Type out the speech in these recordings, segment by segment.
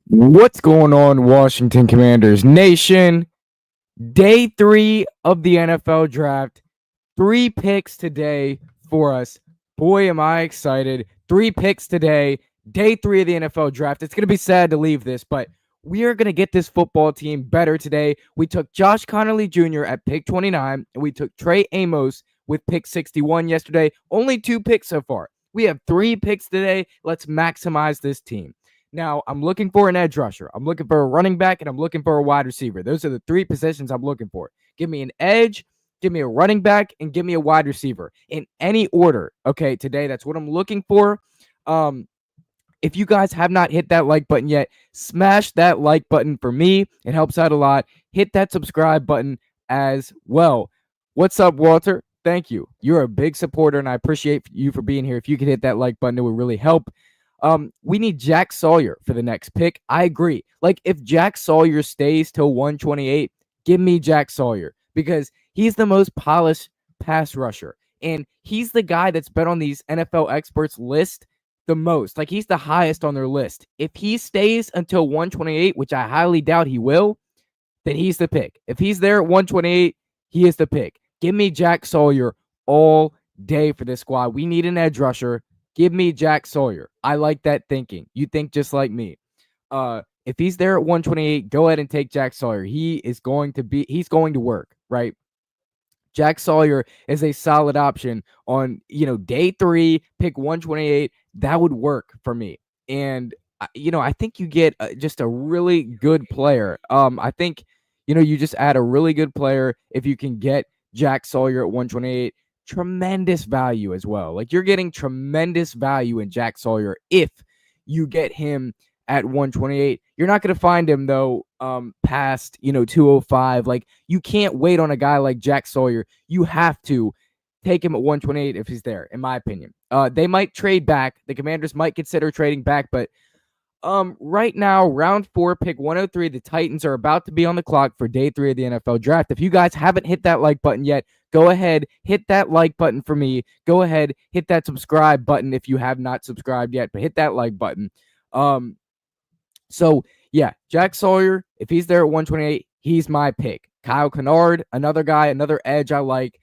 What's going on, Washington Commanders Nation? Day 3 of the NFL Draft. 3 picks today for us. Boy, am I excited. 3 picks today. Day 3 of the NFL Draft. It's going to be sad to leave this, but we are going to get this football team better today. We took Josh Connolly Jr. at pick 29, and we took Trey Amos with pick 61 yesterday. Only 2 picks so far. We have 3 picks today. Let's maximize this team. Now, I'm looking for an edge rusher. I'm looking for a running back, and I'm looking for a wide receiver. Those are the 3 positions I'm looking for. Give me an edge, give me a running back, and give me a wide receiver in any order. Okay, today that's what I'm looking for. If you guys have not hit that like button yet, smash that like button for me. It helps out a lot. Hit that subscribe button as well. What's up, Walter? Thank you. You're a big supporter, and I appreciate you for being here. If you could hit that like button, it would really help. We need Jack Sawyer for the next pick. I agree. Like, if Jack Sawyer stays till 128, give me Jack Sawyer because he's the most polished pass rusher. And he's the guy that's been on these NFL experts list the most. Like, he's the highest on their list. If he stays until 128, which I highly doubt he will, then he's the pick. If he's there at 128, he is the pick. Give me Jack Sawyer all day for this squad. We need an edge rusher. Give me Jack Sawyer. I like that thinking. You think just like me. If he's there at 128, go ahead and take Jack Sawyer. He's going to work, right? Jack Sawyer is a solid option on, day 3, pick 128. That would work for me. And, I think you get just a really good player. I think, you just add a really good player if you can get Jack Sawyer at 128. Tremendous value as well. Like, you're getting tremendous value in Jack Sawyer if you get him at 128. You're not going to find him, though, past, 205. Like, you can't wait on a guy like Jack Sawyer. You have to take him at 128 if he's there, in my opinion. They might trade back. The Commanders might consider trading back, but right now, round 4, pick 103, the Titans are about to be on the clock for day 3 of the NFL Draft. If you guys haven't hit that like button yet, go ahead, hit that like button for me. Go ahead, hit that subscribe button if you have not subscribed yet, but hit that like button. So, yeah, Jack Sawyer, if he's there at 128, he's my pick. Kyle Kennard, another guy, another edge I like.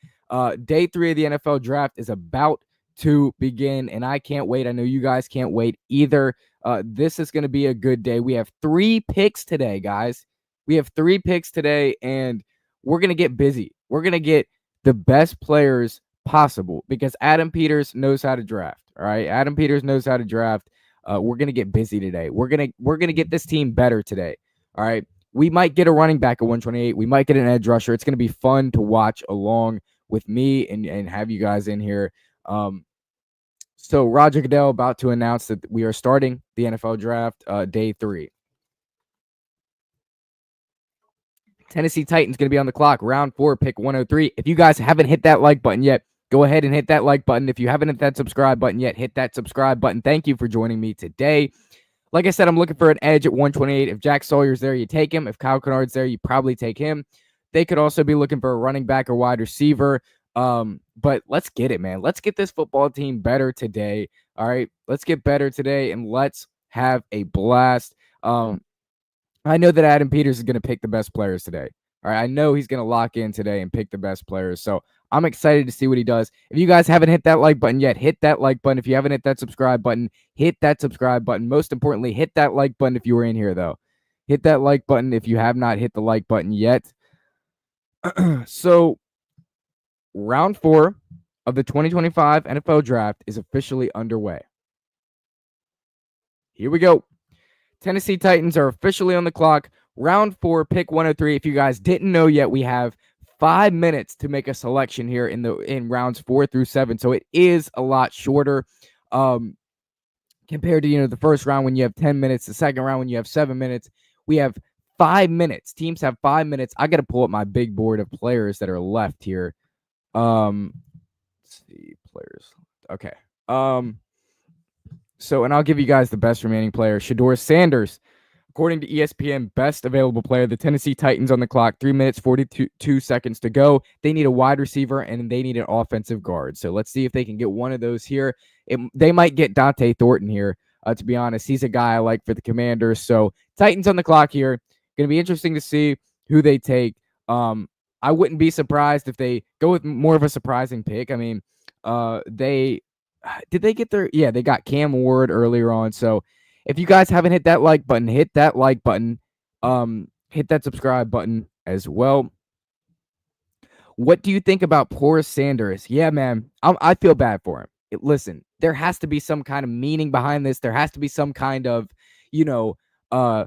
Day 3 of the NFL Draft is about to begin, and I can't wait. I know you guys can't wait either. This is going to be a good day. We have 3 picks today, guys. We have 3 picks today, and we're going to get busy. We're going to get the best players possible because Adam Peters knows how to draft. All right, Adam Peters knows how to draft. We're going to get busy today. We're going to get this team better today. All right. We might get a running back at 128. We might get an edge rusher. It's going to be fun to watch along with me and have you guys in here. So Roger Goodell about to announce that we are starting the NFL Draft day 3. Tennessee Titans going to be on the clock. Round 4, pick 103. If you guys haven't hit that like button yet, go ahead and hit that like button. If you haven't hit that subscribe button yet, hit that subscribe button. Thank you for joining me today. Like I said, I'm looking for an edge at 128. If Jack Sawyer's there, you take him. If Kyle Kennard's there, you probably take him. They could also be looking for a running back or wide receiver. But let's get it, man. Let's get this football team better today. All right, let's get better today, and let's have a blast. I know that Adam Peters is going to pick the best players today. All right, I know he's going to lock in today and pick the best players. So I'm excited to see what he does. If you guys haven't hit that like button yet, hit that like button. If you haven't hit that subscribe button, hit that subscribe button. Most importantly, hit that like button if you were in here, though. Hit that like button if you have not hit the like button yet. So round 4 of the 2025 NFL Draft is officially underway. Here we go. Tennessee Titans are officially on the clock. Round 4, pick 103. If you guys didn't know yet, we have 5 minutes to make a selection here in rounds 4 through 7. So it is a lot shorter compared to the first round when you have 10 minutes, the second round when you have 7 minutes. We have 5 minutes. Teams have 5 minutes. I got to pull up my big board of players that are left here. Let's see, players. Okay. So, and I'll give you guys the best remaining player, Shadur Sanders. According to ESPN, best available player, the Tennessee Titans on the clock, 3 minutes, 42 seconds to go. They need a wide receiver, and they need an offensive guard. So let's see if they can get one of those here. They might get Dante Thornton here. To be honest, he's a guy I like for the Commanders. So Titans on the clock here. Going to be interesting to see who they take. I wouldn't be surprised if they go with more of a surprising pick. I mean, they did they get their they got Cam Ward earlier on. So if you guys haven't hit that like button, hit that like button. Hit that subscribe button as well. What do you think about poor Sanders? Yeah, man, I feel bad for him. Listen, there has to be some kind of meaning behind this. There has to be some kind of, you know, uh,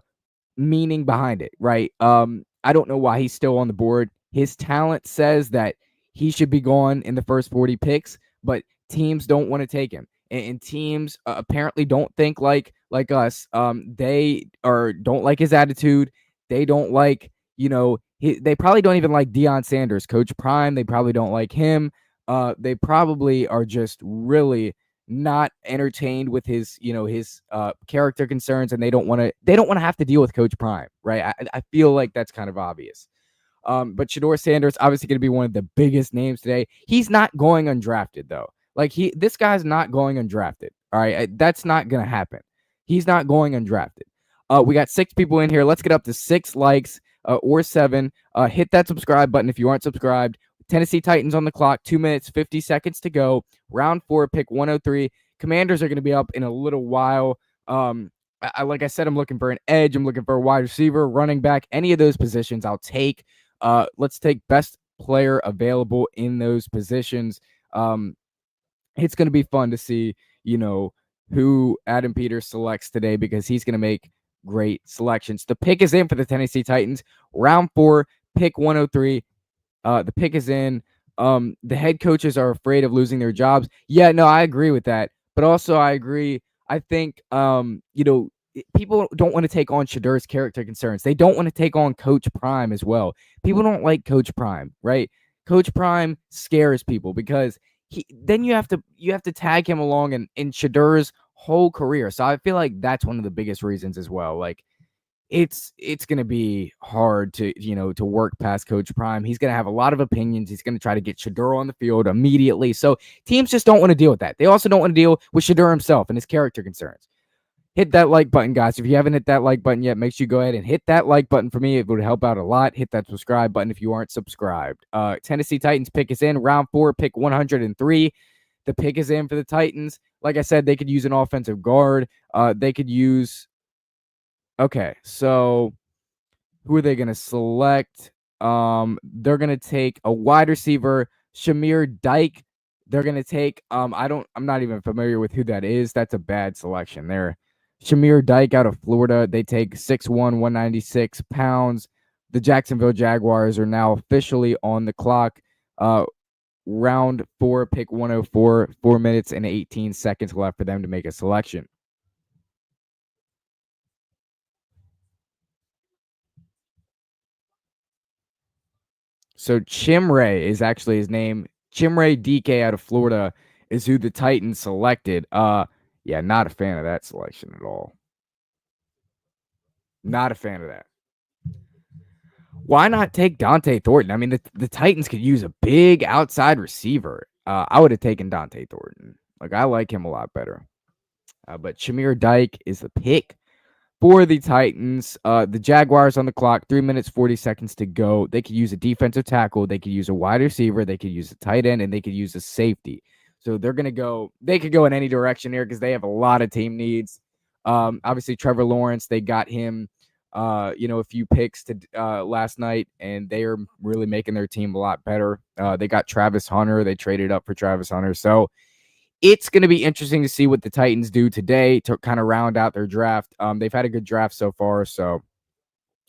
meaning behind it, right? I don't know why he's still on the board. His talent says that he should be gone in the first 40 picks, but teams don't want to take him, and teams apparently don't think like us. They don't like his attitude. They don't like they probably don't even like Deion Sanders, Coach Prime. They probably don't like him. They probably are just really not entertained with his character concerns, and they don't want to have to deal with Coach Prime, right? I feel like that's kind of obvious. But Shadur Sanders obviously going to be one of the biggest names today. He's not going undrafted though. Like this guy's not going undrafted. All right, that's not going to happen. He's not going undrafted. We got 6 people in here. Let's get up to 6 likes or 7. Hit that subscribe button if you aren't subscribed. Tennessee Titans on the clock. 2 minutes, 50 seconds to go. Round 4, pick 103. Commanders are going to be up in a little while. Like I said, I'm looking for an edge. I'm looking for a wide receiver, running back, any of those positions I'll take. Let's take best player available in those positions. It's going to be fun to see, who Adam Peters selects today, because he's going to make great selections. The pick is in for the Tennessee Titans. Round 4, pick 103. The pick is in. The head coaches are afraid of losing their jobs. Yeah, no, I agree with that. But also I agree. I think, people don't want to take on Shadur's character concerns. They don't want to take on Coach Prime as well. People don't like Coach Prime, right? Coach Prime scares people because then you have to tag him along in Shadur's whole career. So I feel like that's one of the biggest reasons as well. Like it's going to be hard to work past Coach Prime. He's going to have a lot of opinions. He's going to try to get Shadur on the field immediately. So teams just don't want to deal with that. They also don't want to deal with Shadur himself and his character concerns. Hit that like button, guys. If you haven't hit that like button yet, make sure you go ahead and hit that like button for me. It would help out a lot. Hit that subscribe button if you aren't subscribed. Tennessee Titans pick is in. Round 4, pick 103. The pick is in for the Titans. Like I said, they could use an offensive guard. They could use... Okay, so who are they going to select? They're going to take a wide receiver, Shamir Dyke. They're going to take... I'm not even familiar with who that is. That's a bad selection there. Shamir Dyke out of Florida. They take 6'1", 196 pounds. The Jacksonville Jaguars are now officially on the clock. Round 4, pick 104. 4 minutes and 18 seconds left for them to make a selection. So Chimray is actually his name. Chimray DK out of Florida is who the Titans selected. Yeah, not a fan of that selection at all. Not a fan of that. Why not take Dante Thornton? I mean, the Titans could use a big outside receiver. I would have taken Dante Thornton. Like, I like him a lot better. But Shamir Dyke is the pick for the Titans. The Jaguars on the clock, 3 minutes, 40 seconds to go. They could use a defensive tackle. They could use a wide receiver. They could use a tight end, and they could use a safety. So they could go in any direction here because they have a lot of team needs. Obviously, Trevor Lawrence, they got him, a few picks to last night, and they are really making their team a lot better. They got Travis Hunter. They traded up for Travis Hunter. So it's going to be interesting to see what the Titans do today to kind of round out their draft. They've had a good draft so far, so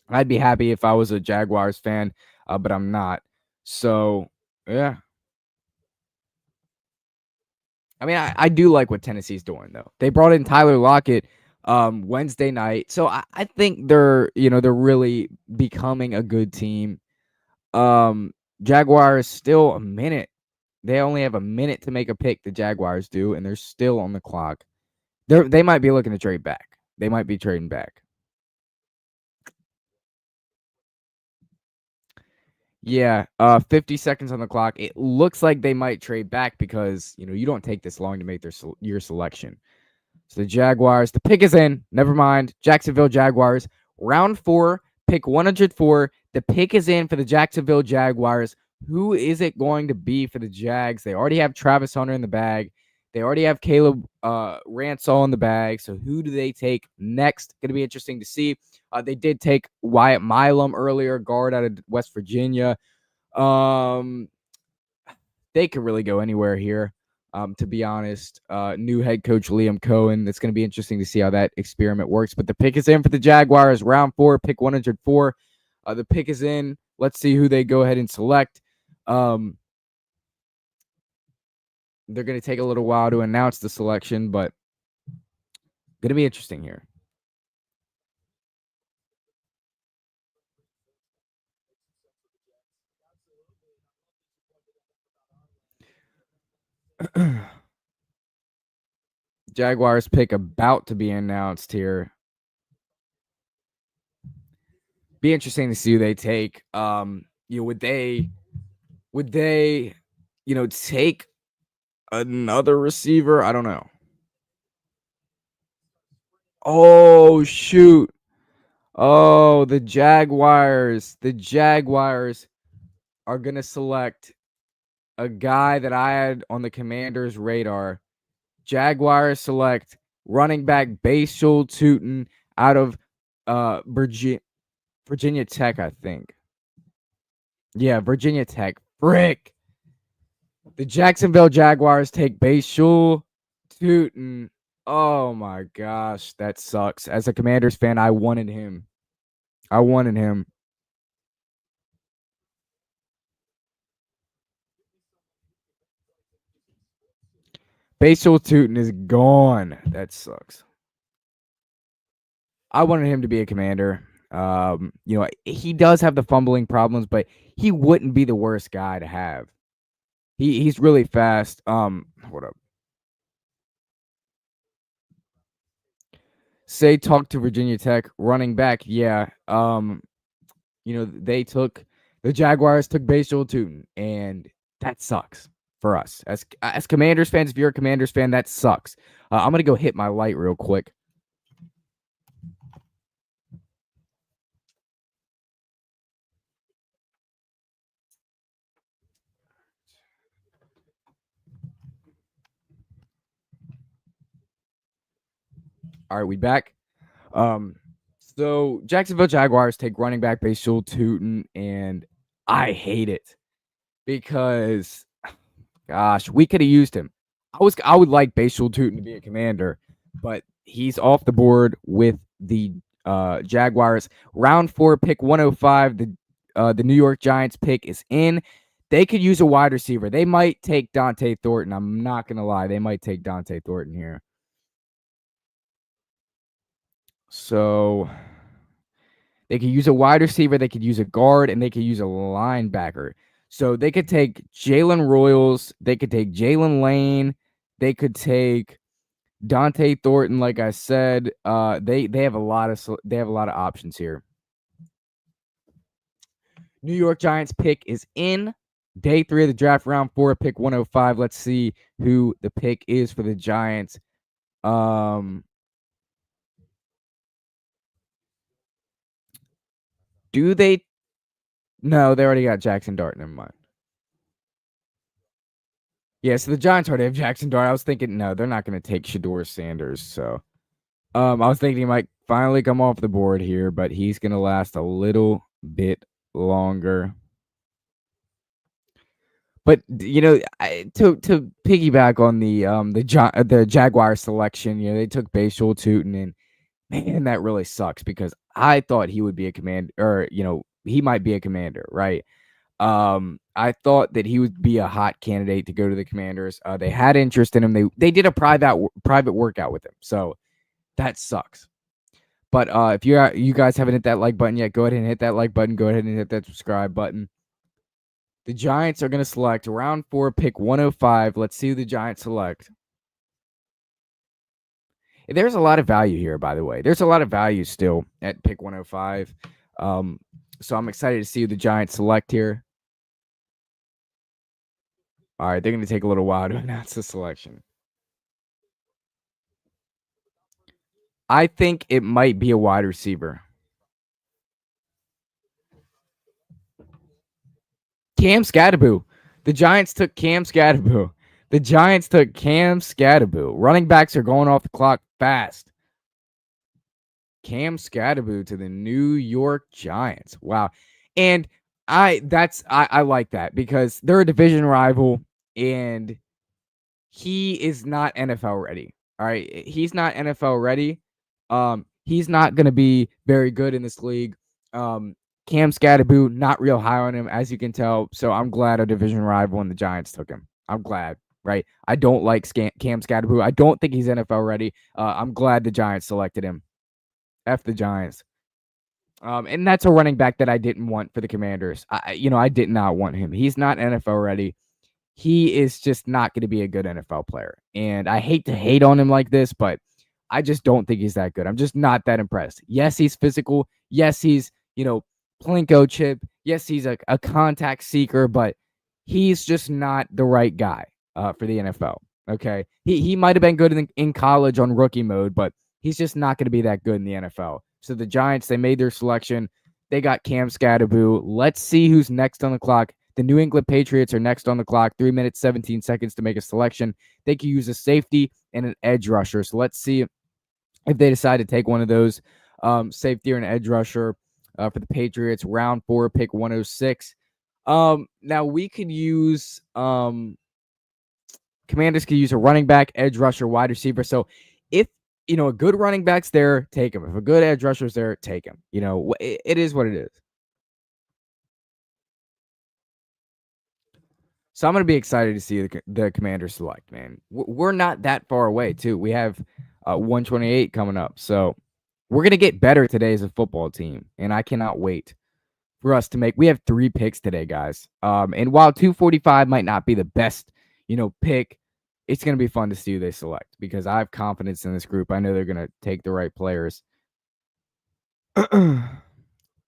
I'd be happy if I was a Jaguars fan, but I'm not. So, yeah. I mean, I do like what Tennessee's doing, though. They brought in Tyler Lockett Wednesday night, so I think they're really becoming a good team. Jaguars still a minute. They only have a minute to make a pick, the Jaguars do, and they're still on the clock. They might be looking to trade back. They might be trading back. Yeah, 50 seconds on the clock. It looks like they might trade back because, you don't take this long to make your selection. So the Jaguars, the pick is in. Never mind. Jacksonville Jaguars, round 4, pick 104. The pick is in for the Jacksonville Jaguars. Who is it going to be for the Jags? They already have Travis Hunter in the bag. They already have Caleb Ransall in the bag. So who do they take next? Going to be interesting to see. They did take Wyatt Milam earlier, guard out of West Virginia. They could really go anywhere here. To be honest, new head coach Liam Cohen. It's going to be interesting to see how that experiment works. But the pick is in for the Jaguars, round 4, pick 104. The pick is in. Let's see who they go ahead and select. They're going to take a little while to announce the selection, but going to be interesting here. Jaguars pick about to be announced here. Be interesting to see who they take. Would they, take another receiver? I don't know. Oh, shoot. Oh, the Jaguars. The Jaguars are going to select a guy that I had on the Commanders' radar. Jaguars select running back Bashul Tootin out of Virginia Tech, I think. Yeah, Virginia Tech. Frick. The Jacksonville Jaguars take Bashul Tootin. Oh my gosh, that sucks. As a Commanders fan, I wanted him. Bashul Tootin is gone. That sucks. I wanted him to be a Commander. He does have the fumbling problems, but he wouldn't be the worst guy to have. He's really fast. What up? Say talk to Virginia Tech running back. Yeah. The Jaguars took Bashul Tootin, and that sucks for us as Commanders fans. If you're a Commanders fan, that sucks. I'm gonna go hit my light real quick. All right, we back. So Jacksonville Jaguars take running back Bashul Tootin, and I hate it because, gosh, we could have used him. I would like Bashul Tootin to be a Commander, but he's off the board with the Jaguars. Round 4, pick 105. The New York Giants pick is in. They could use a wide receiver. They might take Dante Thornton. I'm not gonna lie, they might take Dante Thornton here. So they could use a wide receiver, they could use a guard, and they could use a linebacker. So they could take Jalen Royals, they could take Jalen Lane, they could take Dante Thornton. Like I said, they have a lot of options here. New York Giants pick is in. Day 3 of the draft, round 4, pick 105. Let's see who the pick is for the Giants. Do they? No, they already got Jackson Dart. Never mind. Yeah, so the Giants already have Jackson Dart. I was thinking, no, they're not going to take Shadur Sanders. So, I was thinking he might finally come off the board here, but he's going to last a little bit longer. But to piggyback on the Jaguar selection, they took Bashul Tootin, and man, that really sucks because I thought he would be a commander, or he might be a Commander, right? I thought that he would be a hot candidate to go to the Commanders. They had interest in him. They did a private workout with him, so that sucks. But if you guys haven't hit that like button yet, go ahead and hit that like button. Go ahead and hit that subscribe button. The Giants are going to select round 4, pick 105. Let's see who the Giants select. There's a lot of value here, by the way. There's a lot of value still at pick 105. So I'm excited to see who the Giants select here. All right, they're going to take a little while to announce the selection. I think it might be a wide receiver. Cam Scatterboo. The Giants took Cam Scatterboo. Running backs are going off the clock fast. Cam Scatterboo to the New York Giants. Wow. And I like that because they're a division rival and he is not NFL ready. All right. He's not NFL ready. He's not going to be very good in this league. Cam Scatterboo, not real high on him, as you can tell. So I'm glad a division rival and the Giants took him. I'm glad, right? I don't like Cam Scatterboo. I don't think he's NFL ready. I'm glad the Giants selected him. F the Giants. And that's a running back that I didn't want for the Commanders. I did not want him. He's not NFL ready. He is just not going to be a good NFL player. And I hate to hate on him like this, but I just don't think he's that good. I'm just not that impressed. Yes, he's physical. Yes, he's, Plinko chip. Yes, he's a contact seeker, but he's just not the right guy for the NFL. Okay. He might have been good in college on rookie mode, but he's just not going to be that good in the NFL. So the Giants, they made their selection. They got Cam Scatterboo. Let's see who's next on the clock. The New England Patriots are next on the clock. 3 minutes, 17 seconds to make a selection. They could use a safety and an edge rusher. So let's see if they decide to take one of those, safety or an edge rusher for the Patriots. Round 4, pick 106. Now we could use Commanders could use a running back, edge rusher, wide receiver. So if a good running back's there, take him. If a good edge rusher's there, take him. It is what it is. So I'm going to be excited to see the Commanders select, man. We're not that far away, too. We have 128 coming up. So we're going to get better today as a football team, and I cannot wait for us to we have 3 picks today, guys. And while 245 might not be the best, pick, it's going to be fun to see who they select because I have confidence in this group. I know they're going to take the right players.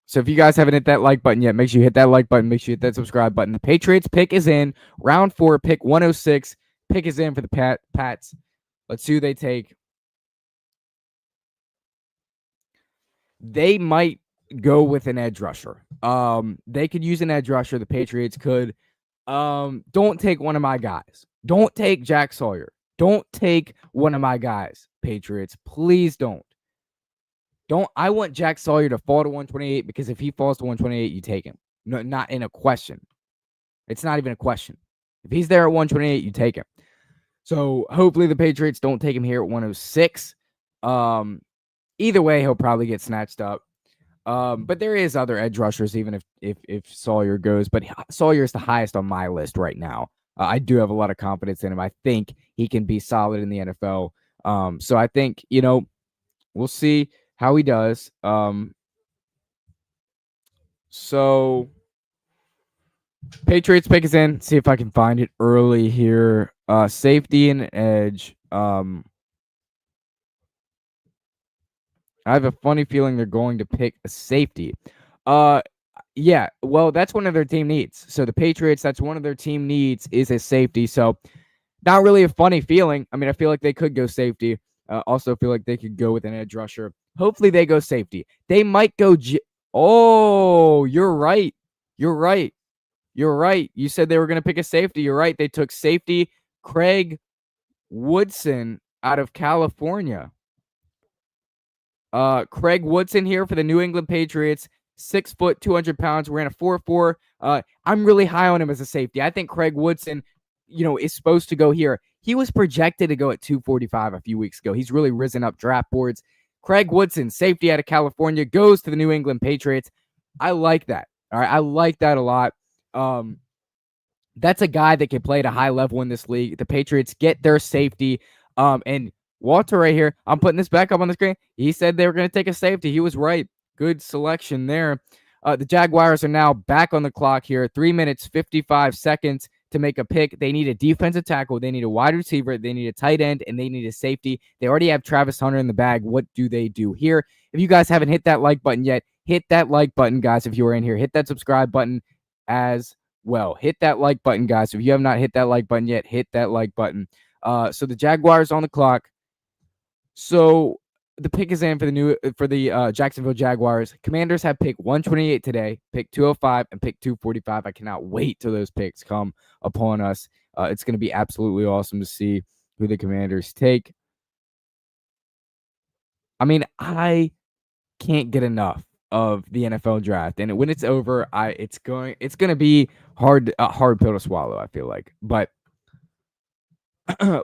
So if you guys haven't hit that like button yet, make sure you hit that like button. Make sure you hit that subscribe button. The Patriots pick is in. Round 4, pick 106. Pick is in for the Pats. Let's see who they take. They might go with an edge rusher. They could use an edge rusher. The Patriots could. Don't take one of my guys. Don't take Jack Sawyer. Don't take one of my guys, Patriots. Please don't. I want Jack Sawyer to fall to 128 because if he falls to 128, you take him. No, not in a question. It's not even a question. If he's there at 128, you take him. So hopefully the Patriots don't take him here at 106. Either way, he'll probably get snatched up. But there is other edge rushers, even if Sawyer goes. But Sawyer is the highest on my list right now. I do have a lot of confidence in him. I think he can be solid in the NFL. So I think, we'll see how he does. So Patriots pick is in. See if I can find it early here. Safety and edge. I have a funny feeling they're going to pick a safety. Yeah, well, that's one of their team needs. So the Patriots, that's one of their team needs is a safety. So not really a funny feeling. I mean, I feel like they could go safety. Also feel like they could go with an edge rusher. Hopefully they go safety. They might go Oh, you're right. You're right. You said they were going to pick a safety. You're right. They took safety Craig Woodson out of California. Craig Woodson here for the New England Patriots. 6 foot, 200 pounds. Ran a 4.4. I'm really high on him as a safety. I think Craig Woodson, is supposed to go here. He was projected to go at 245 a few weeks ago. He's really risen up draft boards. Craig Woodson, safety out of California, goes to the New England Patriots. I like that. All right. I like that a lot. That's a guy that can play at a high level in this league. The Patriots get their safety. And Walter right here, I'm putting this back up on the screen. He said they were going to take a safety. He was right. Good selection there. The Jaguars are now back on the clock here. 3 minutes, 55 seconds to make a pick. They need a defensive tackle. They need a wide receiver. They need a tight end, and they need a safety. They already have Travis Hunter in the bag. What do they do here? If you guys haven't hit that like button yet, hit that like button, guys. If you are in here, hit that subscribe button as well. Hit that like button, guys. If you have not hit that like button yet, hit that like button. So the Jaguars on the clock. So The pick is in for the Jacksonville Jaguars. Commanders have pick 128 today, pick 205, and pick 245. I cannot wait till those picks come upon us. It's going to be absolutely awesome to see who the Commanders take. I mean, I can't get enough of the NFL draft, and when it's over, it's going to be a hard pill to swallow. I feel like, but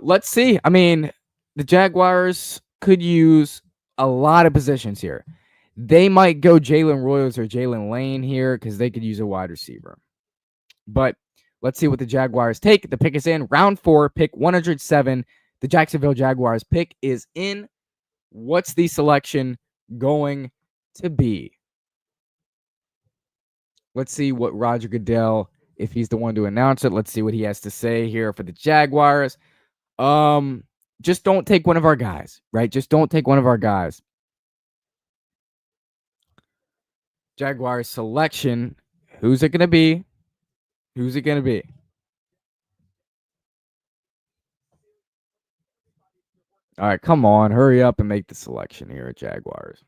let's see. I mean, the Jaguars could use a lot of positions here. They might go Jalen Royals or Jalen Lane here because they could use a wide receiver. But let's see what the Jaguars take. The pick is in. Round 4, pick 107. The Jacksonville Jaguars pick is in. What's the selection going to be? Let's see what Roger Goodell, if he's the one to announce it. Let's see what he has to say here for the Jaguars. Just don't take one of our guys, right? Just don't take one of our guys. Jaguars selection. Who's it going to be? Who's it going to be? All right, come on. Hurry up and make the selection here at Jaguars.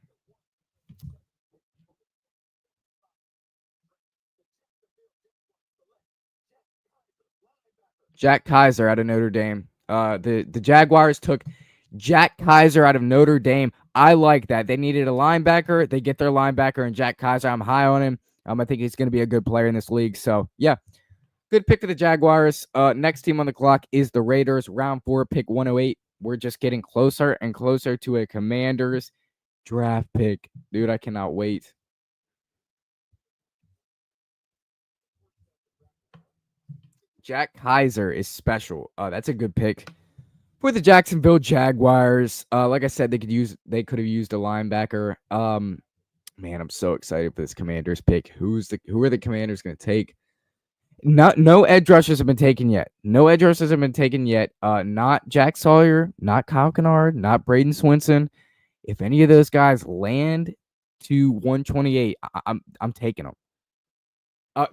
Jack Kaiser out of Notre Dame. The Jaguars took Jack Kaiser out of Notre Dame. I like that. They needed a linebacker. They get their linebacker and Jack Kaiser. I'm high on him. I think he's going to be a good player in this league. So, yeah, good pick for the Jaguars. Next team on the clock is the Raiders. Round 4, pick 108. We're just getting closer and closer to a Commanders draft pick. Dude, I cannot wait. Jack Kaiser is special. That's a good pick for the Jacksonville Jaguars. Like I said, they could have used a linebacker. Man, I'm so excited for this Commanders pick. Who are the Commanders going to take? No edge rushers have been taken yet. Not Jack Sawyer, not Kyle Kennard, not Braden Swinson. If any of those guys land to 128, I'm taking them.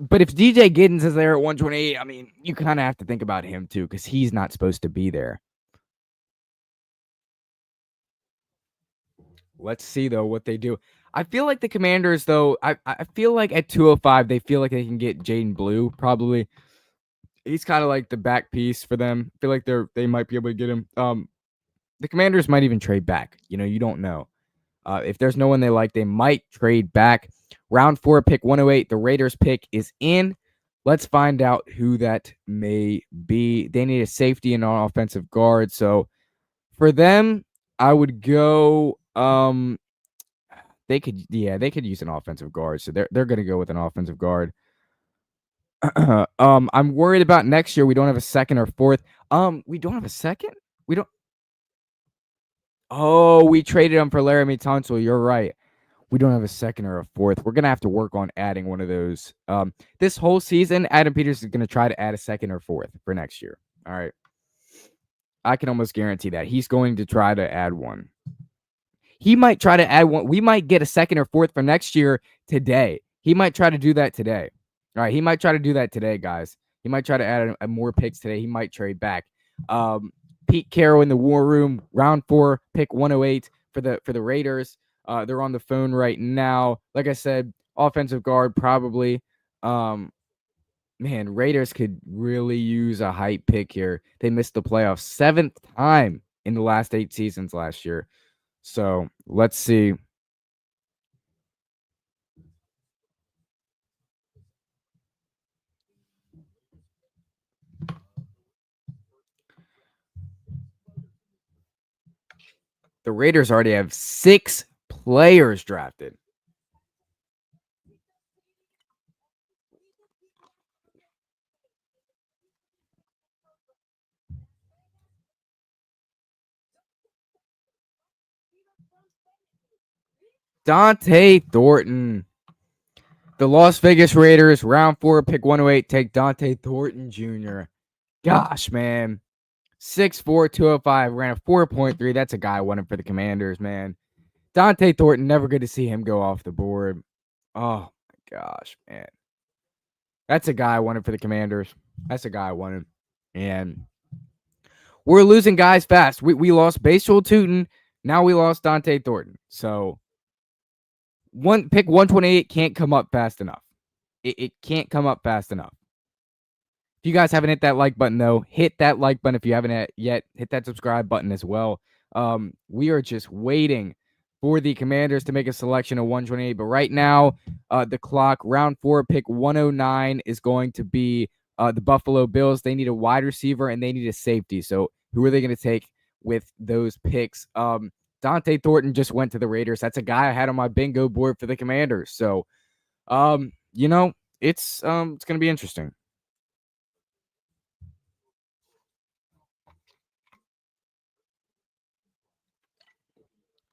But if DJ Giddens is there at 128, I mean, you kind of have to think about him too because he's not supposed to be there. Let's see, though, what they do. I feel like the Commanders, though, I feel like at 205, they feel like they can get Jaden Blue, probably. He's kind of like the back piece for them. I feel like they might be able to get him. The Commanders might even trade back. You don't know. If there's no one they like, they might trade back. Round 4, pick 108. The Raiders pick is in. Let's find out who that may be. They need a safety and an offensive guard. So for them, I would go. They could use an offensive guard. So they're going to go with an offensive guard. I'm worried about next year. We don't have a second or fourth. We don't have a second. We don't. Oh, we traded him for Laramie Tunsil. You're right. We don't have a second or a fourth. We're going to have to work on adding one of those. This whole season, Adam Peters is going to try to add a second or fourth for next year. All right. I can almost guarantee that. He's going to try to add one. He might try to add one. We might get a second or fourth for next year today. He might try to do that today. All right. He might try to do that today, guys. He might try to add more picks today. He might trade back. Pete Carroll in the war room, round 4, pick 108 for the Raiders. They're on the phone right now. Like I said, offensive guard probably. Man, Raiders could really use a hype pick here. They missed the playoffs 7th time in the last 8 seasons last year. So let's see. The Raiders already have 6 players drafted. Dante Thornton. The Las Vegas Raiders, round 4, pick 108, take Dante Thornton Jr. Gosh, man. 6'4", 205, ran a 4.3. That's a guy I wanted for the Commanders, man. Dante Thornton, never good to see him go off the board. Oh, my gosh, man. That's a guy I wanted for the Commanders. That's a guy I wanted. And we're losing guys fast. We lost Basel Tootin, Now we lost Dante Thornton. So pick 128 can't come up fast enough. It can't come up fast enough. If you guys haven't hit that like button, though, hit that like button. If you haven't yet, hit that subscribe button as well. We are just waiting for the Commanders to make a selection of 128. But right now, the clock, round 4, pick 109 is going to be the Buffalo Bills. They need a wide receiver and they need a safety. So who are they going to take with those picks? Dante Thornton just went to the Raiders. That's a guy I had on my bingo board for the Commanders. So, it's going to be interesting.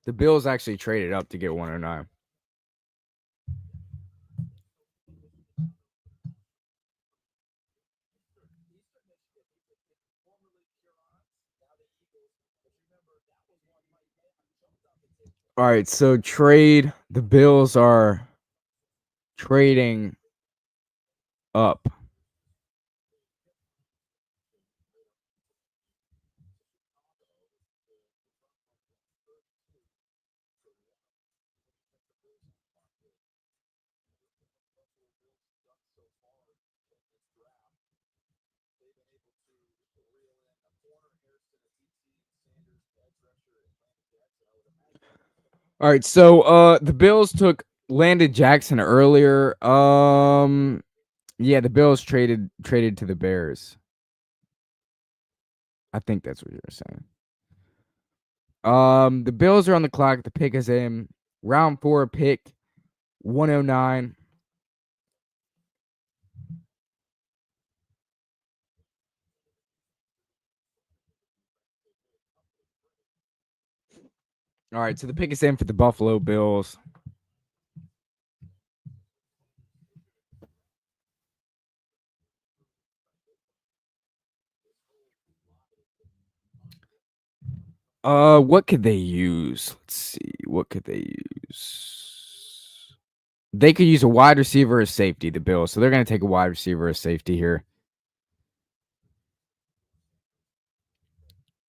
The Bills actually traded up to get 109. All right, so trade. The Bills are trading up. All right, so the Bills took Landon Jackson earlier. Yeah, the Bills traded to the Bears. I think that's what you're saying. The Bills are on the clock. The pick is in round 4, pick 109. All right, so the pick is in for the Buffalo Bills. What could they use? Let's see. What could they use? They could use a wide receiver or safety, the Bills. So they're going to take a wide receiver or safety here.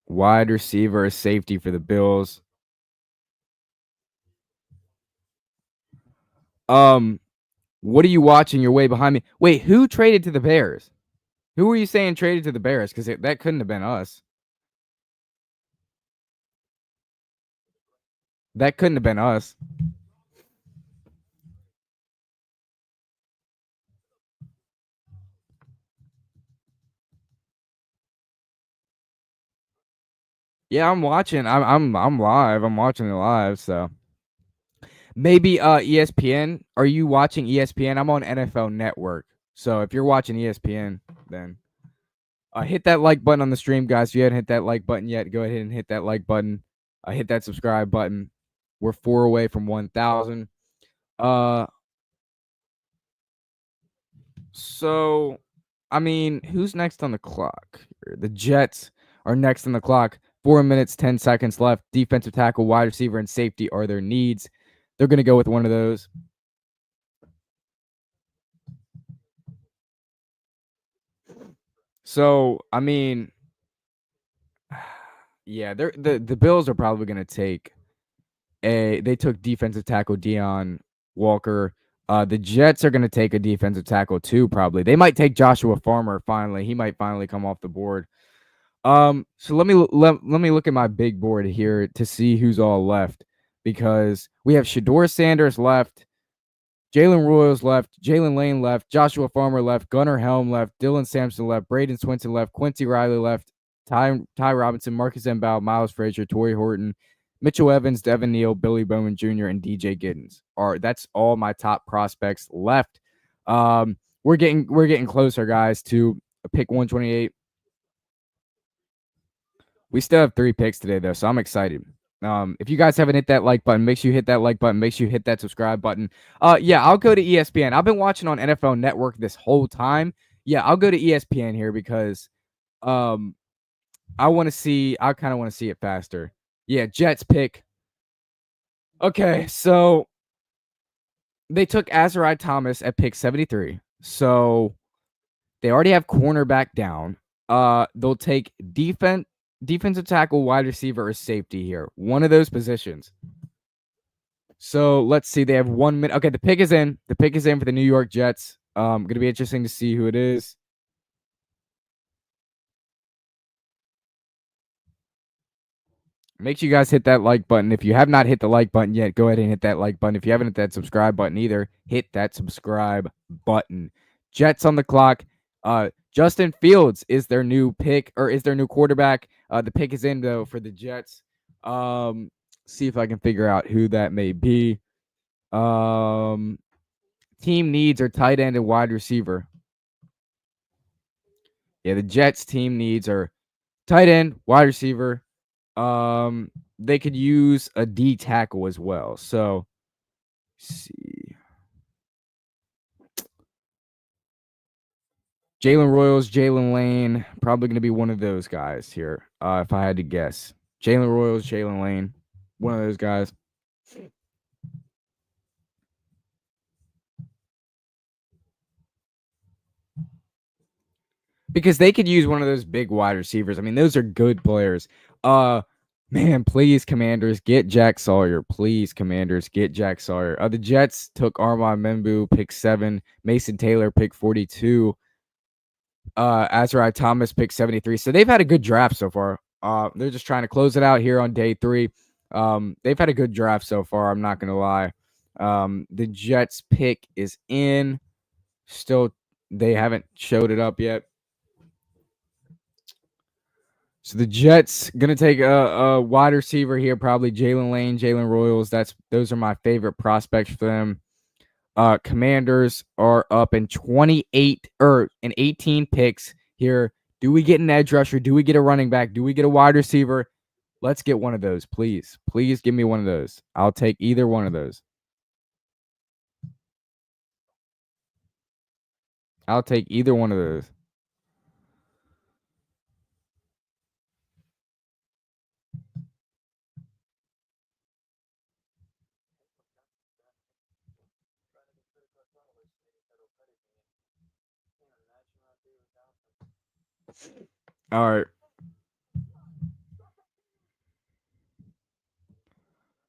Wide receiver or safety for the Bills. What are you watching? You're way behind me. Wait, who traded to the Bears? Who were you saying traded to the Bears? Because that couldn't have been us. That couldn't have been us. Yeah, I'm watching. I'm live. I'm watching it live. So maybe ESPN. Are you watching ESPN? I'm on NFL Network. So if you're watching ESPN, then hit that like button on the stream, guys. If you haven't hit that like button yet, go ahead and hit that like button. Hit that subscribe button. We're 4 away from 1,000. So, I mean, who's next on the clock? The Jets are next on the clock. 4 minutes, 10 seconds left. Defensive tackle, wide receiver, and safety are their needs. They're going to go with one of those. So, I mean, yeah, the Bills are probably going to take they took defensive tackle Deion Walker. The Jets are going to take a defensive tackle too, probably. They might take Joshua Farmer finally. He might finally come off the board. So let me look at my big board here to see who's all left, because we have Shadur Sanders left, Jalen Royals left, Jalen Lane left, Joshua Farmer left, Gunnar Helm left, Dylan Sampson left, Braden Swinson left, Quincy Riley left, Ty Robinson, Marcus Mbow, Miles Frazier, Torrey Horton, Mitchell Evans, Devin Neal, Billy Bowman Jr., and DJ Giddens. That's all my top prospects left. We're getting closer, guys, to pick 128. We still have 3 picks today, though, so I'm excited. If you guys haven't hit that like button, make sure you hit that like button. Make sure you hit that subscribe button. Yeah, I'll go to ESPN. I've been watching on NFL Network this whole time. Yeah, I'll go to ESPN here because I want to see. I kind of want to see it faster. Yeah, Jets pick. Okay, so they took Azariah Thomas at pick 73. So they already have cornerback down. They'll take defense. defensive tackle, wide receiver, or safety here. One of those positions. So let's see. They have 1 minute. Okay, the pick is in. The pick is in for the New York Jets. Going to be interesting to see who it is. Make sure you guys hit that like button. If you have not hit the like button yet, go ahead and hit that like button. If you haven't hit that subscribe button either, hit that subscribe button. Jets on the clock. Justin Fields is their new pick, or is their new quarterback. The pick is in though for the Jets. See if I can figure out who that may be. Team needs are tight end and wide receiver. Yeah, the Jets team needs are tight end, wide receiver. They could use a D tackle as well. So, let's see. Jalen Royals, Jalen Lane, probably going to be one of those guys here. If I had to guess, Jalen Royals, Jalen Lane, one of those guys. Because they could use one of those big wide receivers. I mean, those are good players. Man, please, Commanders, get Jack Sawyer. Please, Commanders, get Jack Sawyer. The Jets took Armand Membu, pick 7. Mason Taylor, pick 42. Azariah Thomas, pick 73. So they've had a good draft so far. They're just trying to close it out here on day 3. They've had a good draft so far. I'm not going to lie. The Jets pick is in. Still, they haven't showed it up yet. So the Jets gonna take a wide receiver here, probably Jalen Lane, Jalen Royals. Those are my favorite prospects for them. Commanders are up in 28 or in 18 picks here. Do we get an edge rusher? Do we get a running back? Do we get a wide receiver? Let's get one of those, please. Please give me one of those. I'll take either one of those. I'll take either one of those. All right.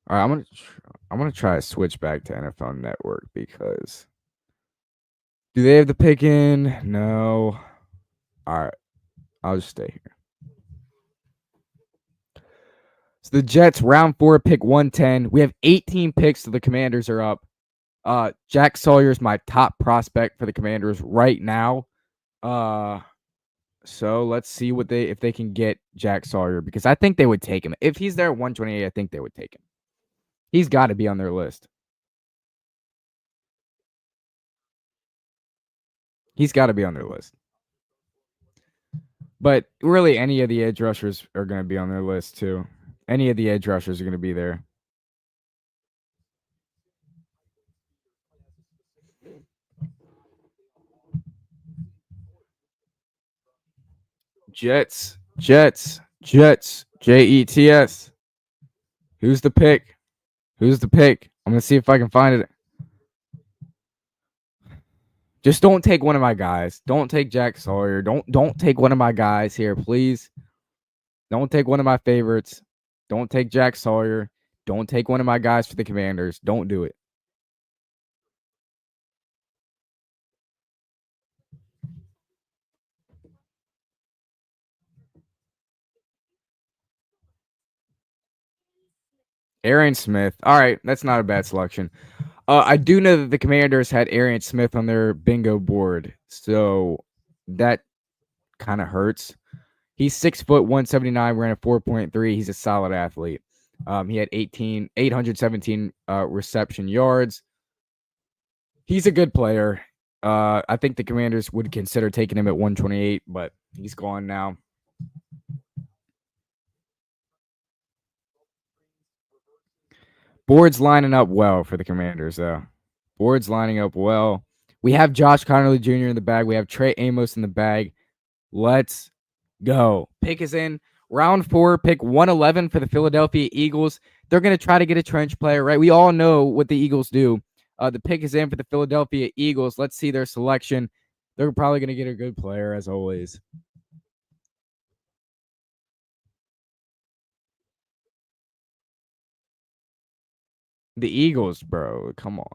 All right, I'm gonna try to switch back to NFL Network because do they have the pick in? No. All right, I'll just stay here. So the Jets, round 4, pick 110. We have 18 picks, so the Commanders are up. Jack Sawyer is my top prospect for the Commanders right now. So let's see if they can get Jack Sawyer, because I think they would take him. If he's there at 128, I think they would take him. He's got to be on their list. He's got to be on their list. But really, any of the edge rushers are going to be on their list too. Any of the edge rushers are going to be there. Jets, Jets, Jets. Who's the pick? Who's the pick? I'm going to see if I can find it. Just don't take one of my guys. Don't take Jack Sawyer. Don't take one of my guys here, please. Don't take one of my favorites. Don't take Jack Sawyer. Don't take one of my guys for the Commanders. Don't do it. Arian Smith. All right, that's not a bad selection. I do know that the Commanders had Arian Smith on their bingo board, so that kind of hurts. He's 6 foot 179, ran a 4.3. He's a solid athlete. He had 817 reception yards. He's a good player. I think the Commanders would consider taking him at 128, but he's gone now. Board's lining up well for the Commanders, though. Board's lining up well. We have Josh Connerly Jr. in the bag. We have Trey Amos in the bag. Let's go. Pick is in. Round 4, pick 111 for the Philadelphia Eagles. They're going to try to get a trench player, right? We all know what the Eagles do. The pick is in for the Philadelphia Eagles. Let's see their selection. They're probably going to get a good player, as always. The Eagles, bro. Come on.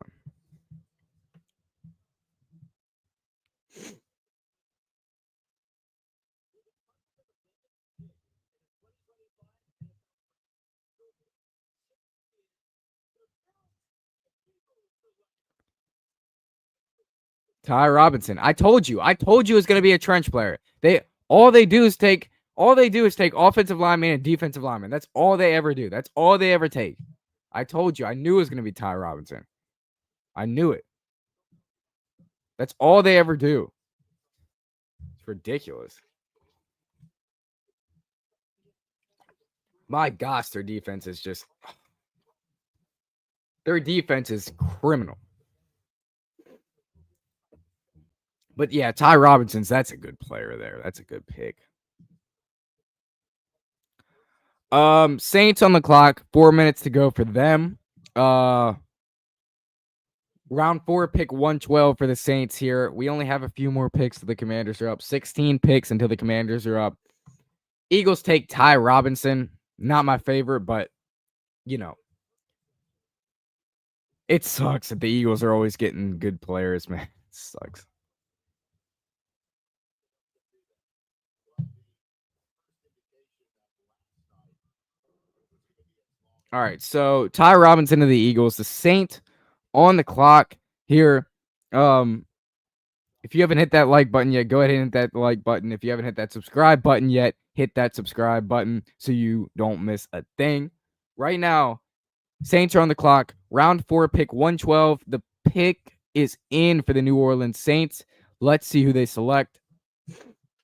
Ty Robinson. I told you. It was going to be a trench player. All they do is take offensive linemen and defensive linemen. That's all they ever do. That's all they ever take. I told you. I knew it was going to be Ty Robinson. I knew it. That's all they ever do. It's ridiculous. My gosh, their defense is criminal. But yeah, Ty Robinson's, that's a good player there. That's a good pick. Saints on the clock, 4 minutes to go for them. Round 4, pick 112 for the Saints here. We only have a few more picks till the Commanders are up. 16 picks until the Commanders are up. Eagles take Ty Robinson. Not my favorite, but, it sucks that the Eagles are always getting good players, man. It sucks. All right, so Ty Robinson of the Eagles, the Saint on the clock here. If you haven't hit that like button yet, go ahead and hit that like button. If you haven't hit that subscribe button yet, hit that subscribe button so you don't miss a thing. Right now, Saints are on the clock. Round 4, pick 112. The pick is in for the New Orleans Saints. Let's see who they select.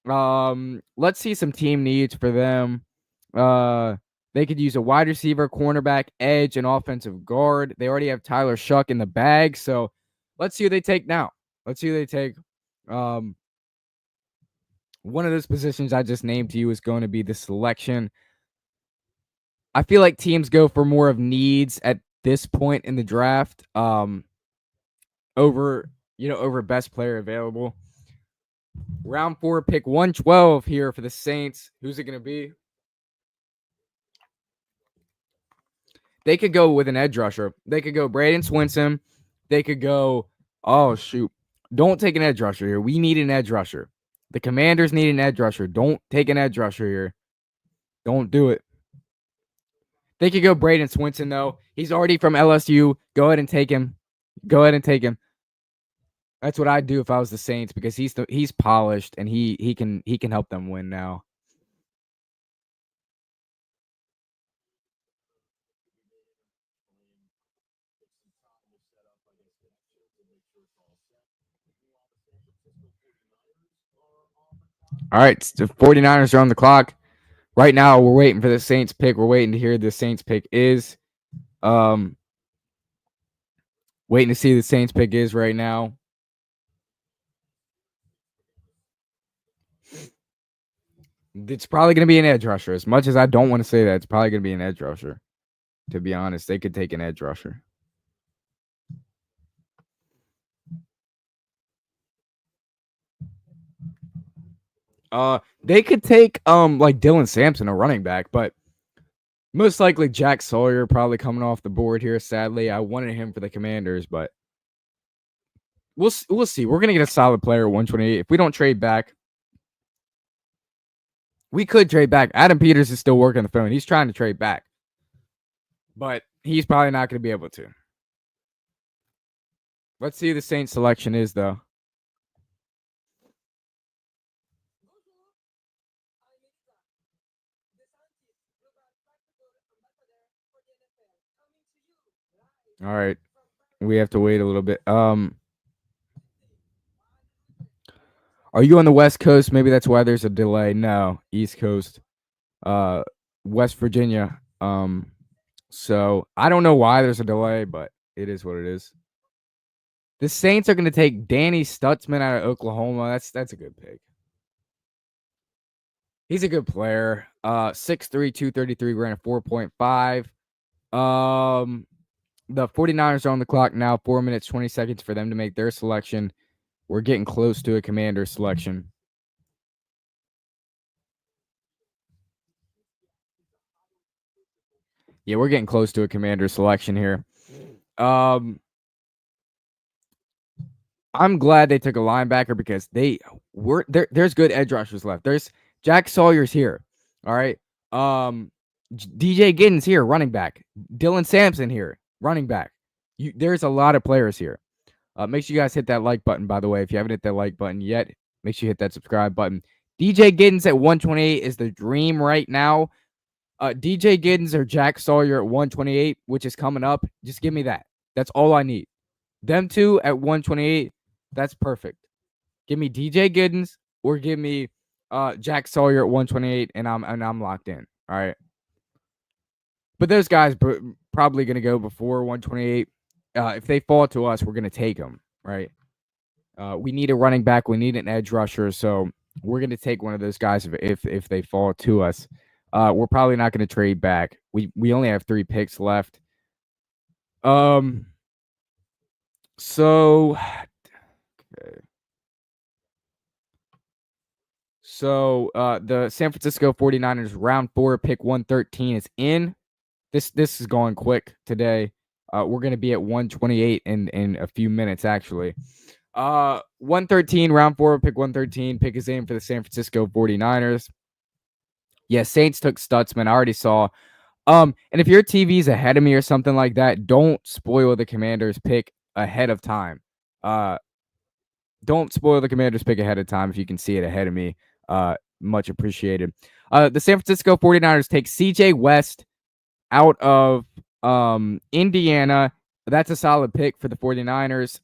Let's see some team needs for them. They could use a wide receiver, cornerback, edge, and offensive guard. They already have Tyler Shuck in the bag, so let's see who they take now. Let's see who they take. One of those positions I just named to you is going to be the selection. I feel like teams go for more of needs at this point in the draft, over best player available. Round 4, pick 112 here for the Saints. Who's it going to be? They could go with an edge rusher. They could go Braden Swinson. They could go, oh, shoot. Don't take an edge rusher here. We need an edge rusher. The Commanders need an edge rusher. Don't take an edge rusher here. Don't do it. They could go Braden Swinson, though. He's already from LSU. Go ahead and take him. That's what I'd do if I was the Saints because he's polished and he can help them win now. All right, the 49ers are on the clock. Right now, we're waiting for the Saints pick. We're waiting to hear the Saints pick is. Waiting to see who the Saints pick is right now. It's probably going to be an edge rusher. As much as I don't want to say that, it's probably going to be an edge rusher. To be honest, they could take an edge rusher. They could take like Dylan Sampson, a running back, but most likely Jack Sawyer probably coming off the board here. Sadly, I wanted him for the Commanders, but we'll see. We're gonna get a solid player at 128 if we don't trade back. We could trade back. Adam Peters is still working the phone. He's trying to trade back, but he's probably not going to be able to. Let's see who the Saints selection is, though. All right. We have to wait a little bit. Are you on the West Coast? Maybe that's why there's a delay. No, East Coast. West Virginia. So I don't know why there's a delay, but it is what it is. The Saints are going to take Danny Stutzman out of Oklahoma. That's a good pick. He's a good player. 6'3", 233, ran a 4.5. The 49ers are on the clock now. 4 minutes, 20 seconds for them to make their selection. We're getting close to a Commander selection. Yeah, we're getting close to a Commander selection here. I'm glad they took a linebacker because there's good edge rushers left. There's Jack Sawyer's here. All right. DJ Giddens here, running back. Dylan Sampson here, running back. There's a lot of players here. Make sure you guys hit that like button, by the way. If you haven't hit that like button yet, make sure you hit that subscribe button. DJ Giddens at 128 is the dream right now. DJ Giddens or Jack Sawyer at 128, which is coming up. Just give me that. That's all I need. Them two at 128, that's perfect. Give me DJ Giddens or give me Jack Sawyer at 128, and I'm locked in. All right. But those guys probably going to go before 128. If they fall to us, we're going to take them, right? We need a running back. We need an edge rusher. So we're going to take one of those guys if they fall to us. We're probably not going to trade back. We only have 3 picks left. So, okay. So the San Francisco 49ers round 4 pick 113 is in. This is going quick today. We're going to be at 128 in a few minutes, actually. 113, round 4, pick 113. Pick is in for the San Francisco 49ers. Yeah, Saints took Stutzman. I already saw. And if your TV's ahead of me or something like that, don't spoil the Commanders pick ahead of time. Don't spoil the Commanders pick ahead of time if you can see it ahead of me. Much appreciated. The San Francisco 49ers take CJ West out of Indiana. That's a solid pick for the 49ers.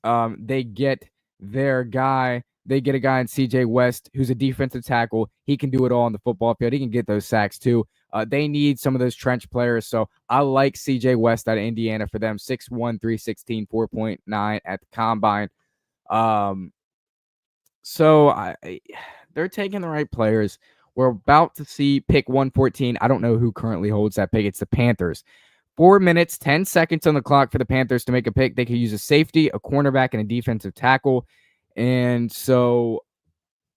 They get their guy. They get a guy in CJ West who's a defensive tackle. He can do it all on the football field. He can get those sacks too. They need some of those trench players. So I like CJ West out of Indiana for them. 6'1", 316, 4.9 at the combine. So they're taking the right players. We're about to see pick 114. I don't know who currently holds that pick. It's the Panthers. 4 minutes, 10 seconds on the clock for the Panthers to make a pick. They could use a safety, a cornerback, and a defensive tackle. And so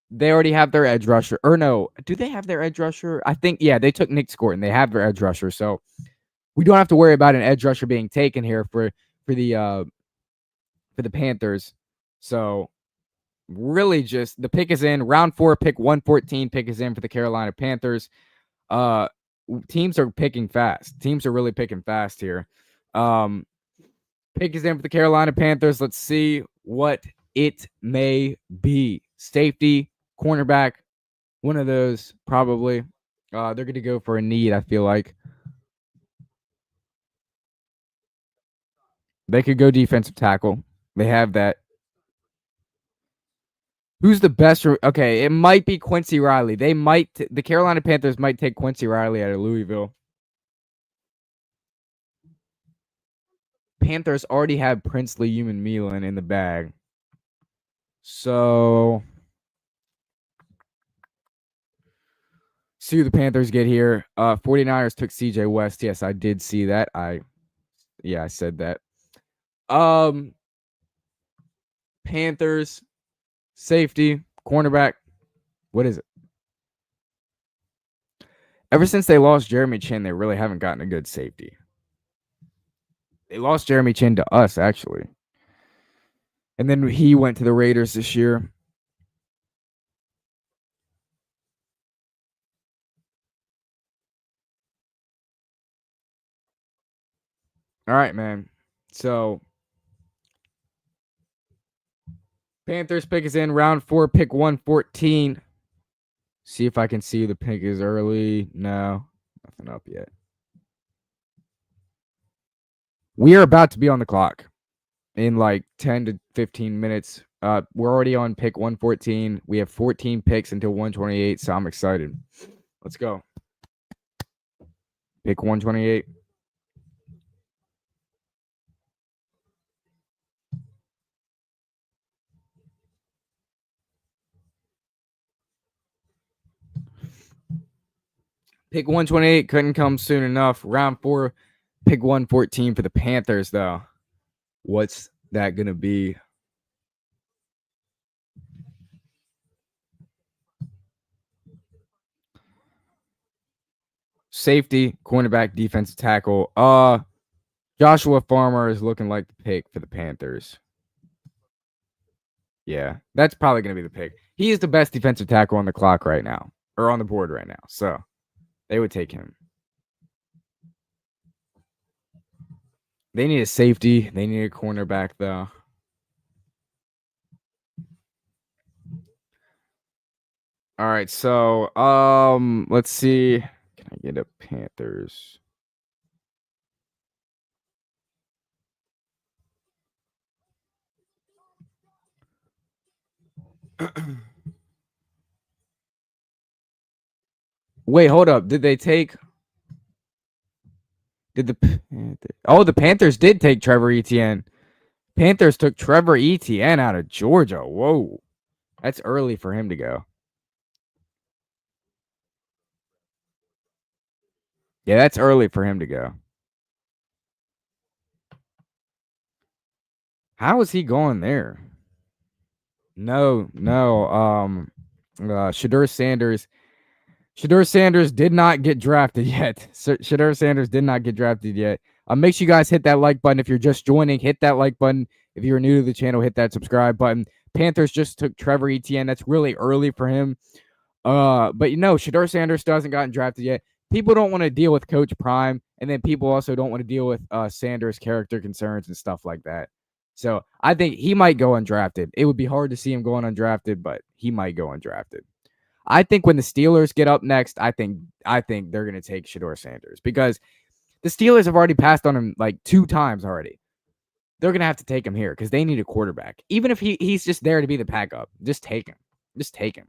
they already have their edge rusher. Or no, do they have their edge rusher? I think, yeah, they took Nick Scorton. They have their edge rusher. So we don't have to worry about an edge rusher being taken here for the Panthers. So really just the pick is in. Round 4, pick 114. Pick is in for the Carolina Panthers. Teams are picking fast. Teams are really picking fast here. Pick is in for the Carolina Panthers. Let's see what it may be. Safety, cornerback, one of those probably. They're going to go for a need, I feel like. They could go defensive tackle. They have that. Who's the best? Okay, it might be Quincy Riley. The Carolina Panthers might take Quincy Riley out of Louisville. Panthers already have Princely Human Milan in the bag. So see who the Panthers get here. 49ers took CJ West. Yes, I did see that. I said that. Panthers, safety, cornerback. What is it? Ever since they lost Jeremy Chin, they really haven't gotten a good safety. They lost Jeremy Chin to us, actually. And then he went to the Raiders this year. All right, man. So Panthers pick is in. Round 4, pick 114. See if I can see the pick is early. No, nothing up yet. We are about to be on the clock in like 10 to 15 minutes. We're already on pick 114. We have 14 picks until 128, so I'm excited. Let's go. Pick 128. Pick 128 couldn't come soon enough. Round 4, pick 114 for the Panthers, though. What's that going to be? Safety, cornerback, defensive tackle. Joshua Farmer is looking like the pick for the Panthers. Yeah, that's probably going to be the pick. He is the best defensive tackle on the clock right now, or on the board right now. So they would take him. They need a safety. They need a cornerback, though. All right, so let's see. Can I get a Panthers? Wait, hold up. Did they take? Did the Panthers did take Trevor Etienne. Panthers took Trevor Etienne out of Georgia. Whoa, that's early for him to go. Yeah, that's early for him to go. How is he going there? No. Shadur Sanders. Shadur Sanders did not get drafted yet. Shadur Sanders did not get drafted yet. Make sure you guys hit that like button if you're just joining. Hit that like button. If you're new to the channel, hit that subscribe button. Panthers just took Trevor Etienne. That's really early for him. But Shadur Sanders still hasn't gotten drafted yet. People don't want to deal with Coach Prime, and then people also don't want to deal with Sanders' character concerns and stuff like that. So I think he might go undrafted. It would be hard to see him going undrafted, but he might go undrafted. I think when the Steelers get up next, I think they're going to take Shadur Sanders because the Steelers have already passed on him like 2 times already. They're going to have to take him here because they need a quarterback. Even if he's just there to be the backup, just take him. Just take him.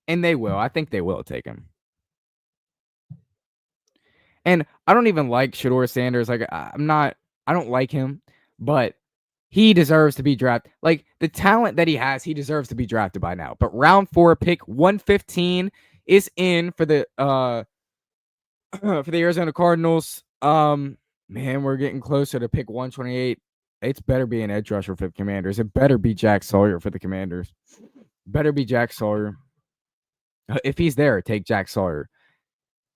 And they will. I think they will take him. And I don't even like Shadur Sanders. Like I don't like him, but he deserves to be drafted. Like the talent that he has, he deserves to be drafted by now. But round 4 pick 115 is in for the for the Arizona Cardinals. Man, we're getting closer to pick 128. It's better be an edge rusher for the Commanders. It better be Jack Sawyer for the Commanders. Better be Jack Sawyer. If he's there, take Jack Sawyer.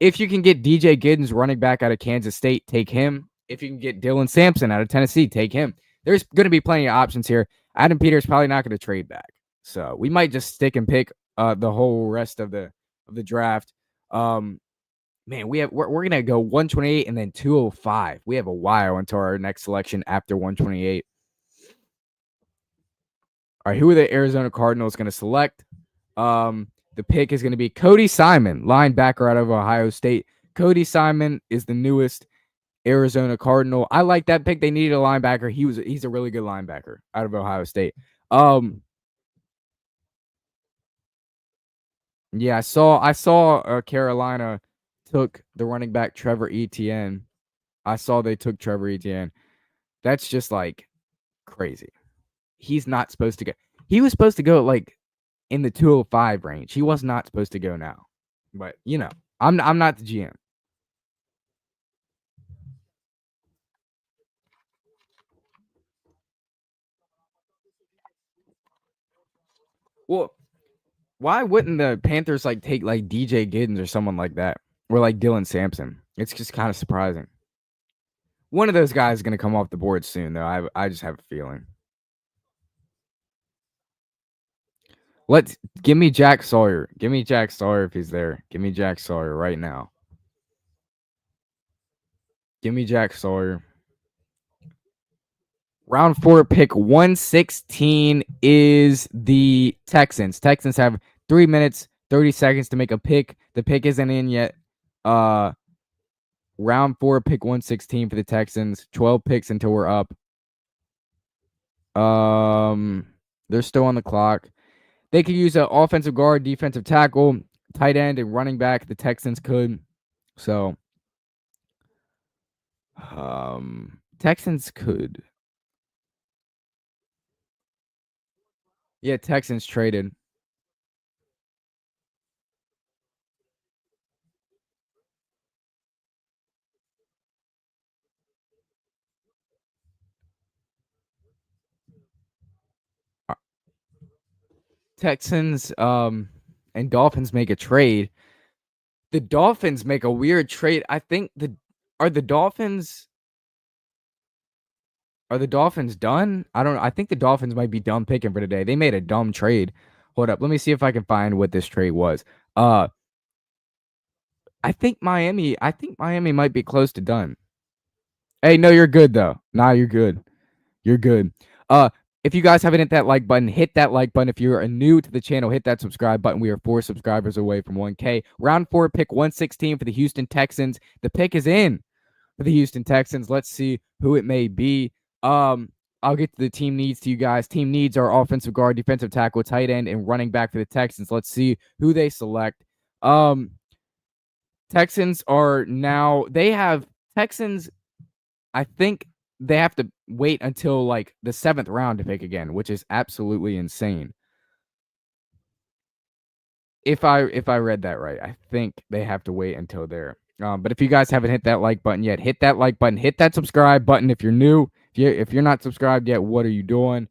If you can get DJ Giddens running back out of Kansas State, take him. If you can get Dylan Sampson out of Tennessee, take him. There's going to be plenty of options here. Adam Peters probably not going to trade back. So we might just stick and pick the whole rest of the draft. Man, we're going to go 128 and then 205. We have a while until our next selection after 128. All right, who are the Arizona Cardinals going to select? The pick is going to be Cody Simon, linebacker out of Ohio State. Cody Simon is the newest Arizona Cardinal. I like that pick. They needed a linebacker. He's a really good linebacker out of Ohio State. Yeah, I saw Carolina took the running back Trevor Etienne. I saw they took Trevor Etienne. That's just like crazy. He's not supposed to go. He was supposed to go like in the 205 range. He was not supposed to go now. But, I'm not the GM. Well, why wouldn't the Panthers like take like DJ Giddens or someone like that? Or like Dylan Sampson? It's just kind of surprising. One of those guys is going to come off the board soon, though. I just have a feeling. Give me Jack Sawyer. Give me Jack Sawyer if he's there. Give me Jack Sawyer right now. Give me Jack Sawyer. Round 4 pick 116 is the Texans. Texans have 3 minutes, 30 seconds to make a pick. The pick isn't in yet. Round 4 pick 116 for the Texans. 12 picks until we're up. They're still on the clock. They could use an offensive guard, defensive tackle, tight end, and running back. The Texans could. So, Texans could. Yeah, Texans traded. Texans and Dolphins make a trade. The Dolphins make a weird trade. I think Are the Dolphins done? I don't know. I think the Dolphins might be done picking for today. They made a dumb trade. Hold up. Let me see if I can find what this trade was. I think Miami might be close to done. Hey, no, you're good though. Nah, you're good. You're good. If you guys haven't hit that like button, hit that like button. If you're new to the channel, hit that subscribe button. We are 4 subscribers away from 1K. Round 4, pick 116 for the Houston Texans. The pick is in for the Houston Texans. Let's see who it may be. I'll get to the team needs to you guys. Team needs are offensive guard, defensive tackle, tight end, and running back for the Texans. Let's see who they select. Texans are now Texans. I think they have to wait until like the 7th round to pick again, which is absolutely insane. If I read that right, I think they have to wait until there. But if you guys haven't hit that like button yet, hit that like button, hit that subscribe button. If you're new, if you're not subscribed yet, what are you doing?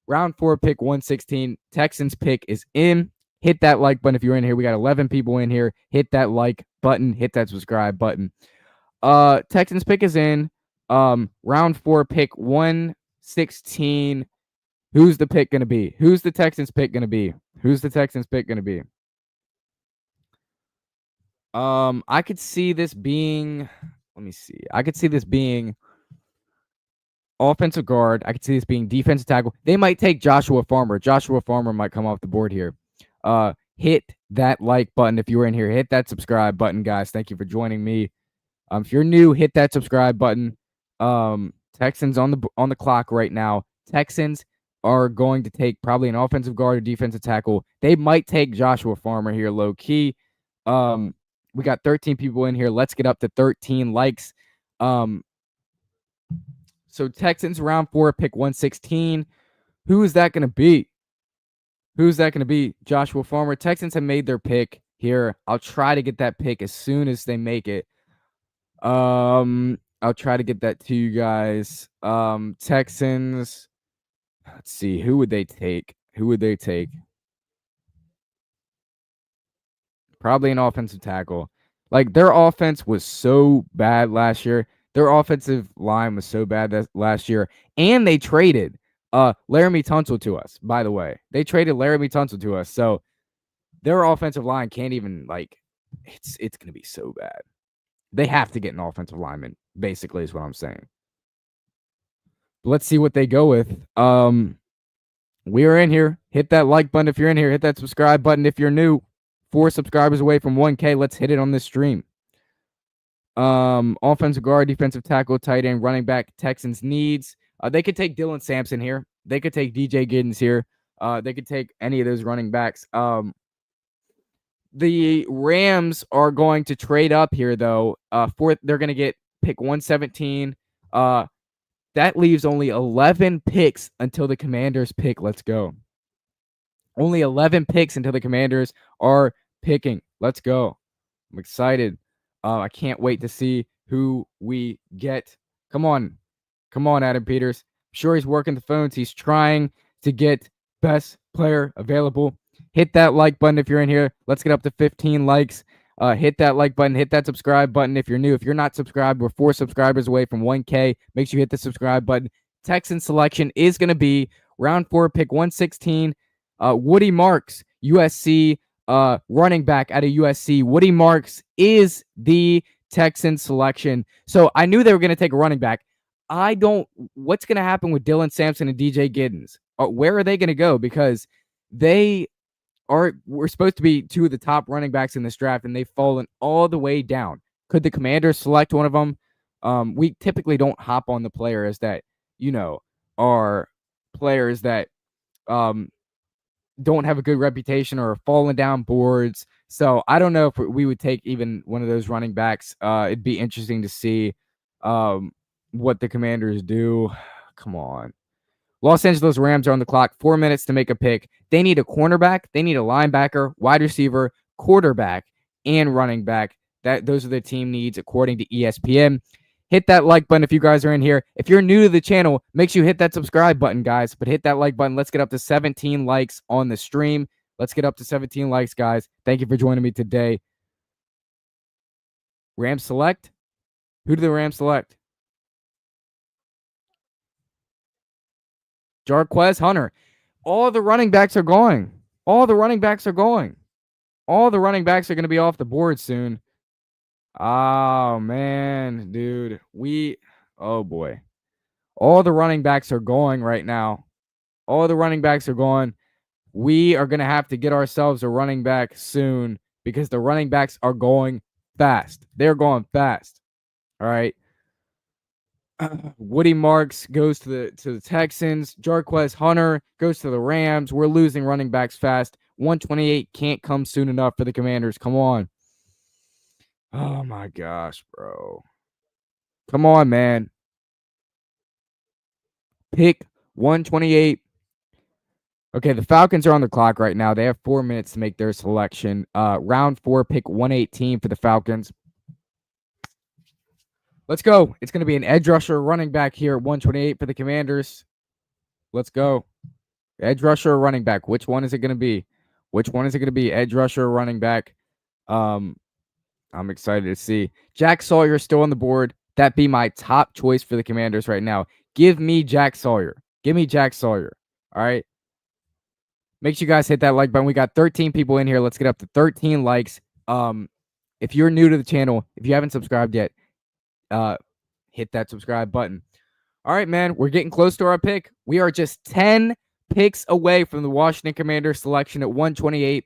Round 4, pick 116. Texans pick is in. Hit that like button if you're in here. We got 11 people in here. Hit that like button. Hit that subscribe button. Texans pick is in. Round 4, pick 116. Who's the pick going to be? Who's the Texans pick going to be? Who's the Texans pick going to be? I could see this being, let me see. I could see this being offensive guard. I could see this being defensive tackle. They might take Joshua Farmer. Joshua Farmer might come off the board here. Hit that like button if you were in here. Hit that subscribe button, guys. Thank you for joining me. If you're new, hit that subscribe button. Texans on the clock right now. Texans are going to take probably an offensive guard or defensive tackle. They might take Joshua Farmer here, low key. We got 13 people in here. Let's get up to 13 likes. So Texans round 4, pick 116. Who is that going to be? Who's that going to be? Joshua Farmer. Texans have made their pick here. I'll try to get that pick as soon as they make it. I'll try to get that to you guys. Texans. Let's see. Who would they take? Probably an offensive tackle. Like, their offense was so bad last year. Their offensive line was so bad last year. And they traded Laramie Tunsil to us, by the way. They traded Laramie Tunsil to us. So their offensive line can't even, like, it's going to be so bad. They have to get an offensive lineman, basically, is what I'm saying. Let's see what they go with. We are in here. Hit that like button if you're in here. Hit that subscribe button if you're new. 4 subscribers away from 1K. Let's hit it on this stream. Offensive guard, defensive tackle, tight end, running back, Texans needs. They could take Dylan Sampson here. They could take DJ Giddens here. They could take any of those running backs. The Rams are going to trade up here, though. They're going to get pick 117. That leaves only 11 picks until the Commanders pick. Let's go. Only 11 picks until the Commanders are picking. Let's go. I'm excited. I can't wait to see who we get. Come on, Adam Peters. I'm sure he's working the phones. He's trying to get best player available. Hit that like button if you're in here. Let's get up to 15 likes. Hit that like button. Hit that subscribe button if you're new. If you're not subscribed, we're 4 subscribers away from 1K. Make sure you hit the subscribe button. Texan selection is going to be round 4, pick 116. Woody Marks, USC running back out of USC. Woody Marks is the Texan selection. So I knew they were going to take a running back. What's going to happen with Dylan Sampson and DJ Giddens? Where are they going to go? Because we're supposed to be 2 of the top running backs in this draft, and they've fallen all the way down. Could the Commanders select one of them? We typically don't hop on the players that, are players that don't have a good reputation or are falling down boards. So I don't know if we would take even one of those running backs. It'd be interesting to see what the Commanders do. Come on. Los Angeles Rams are on the clock. 4 minutes to make a pick. They need a cornerback. They need a linebacker, wide receiver, quarterback, and running back. Those are the team needs according to ESPN. Hit that like button if you guys are in here. If you're new to the channel, make sure you hit that subscribe button, guys. But hit that like button. Let's get up to 17 likes on the stream. Let's get up to 17 likes, guys. Thank you for joining me today. Rams select. Who do the Rams select? Jarquez Hunter. All the running backs are going. All the running backs are going. All the running backs are going to be off the board soon. Oh, man, dude. Oh, boy. All the running backs are going right now. All the running backs are going. We are going to have to get ourselves a running back soon because the running backs are going fast. They're going fast. All right. Woody Marks goes to the Texans. Jarquez Hunter goes to the Rams. We're losing running backs fast. 128 can't come soon enough for the Commanders. Come on. Oh my gosh, bro. Come on, man. Pick 128. Okay, the Falcons are on the clock right now. They have 4 minutes to make their selection. Round 4, pick 118 for the Falcons. Let's go. It's going to be an edge rusher running back here at 128 for the Commanders. Let's go. Edge rusher or running back. Which one is it going to be? Which one is it going to be? Edge rusher or running back? I'm excited to see. Jack Sawyer still on the board. That be my top choice for the Commanders right now. Give me Jack Sawyer. Give me Jack Sawyer. All right. Make sure you guys hit that like button. We got 13 people in here. Let's get up to 13 likes. If you're new to the channel, if you haven't subscribed yet, hit that subscribe button. All right, man. We're getting close to our pick. We are just 10 picks away from the Washington Commanders selection at 128.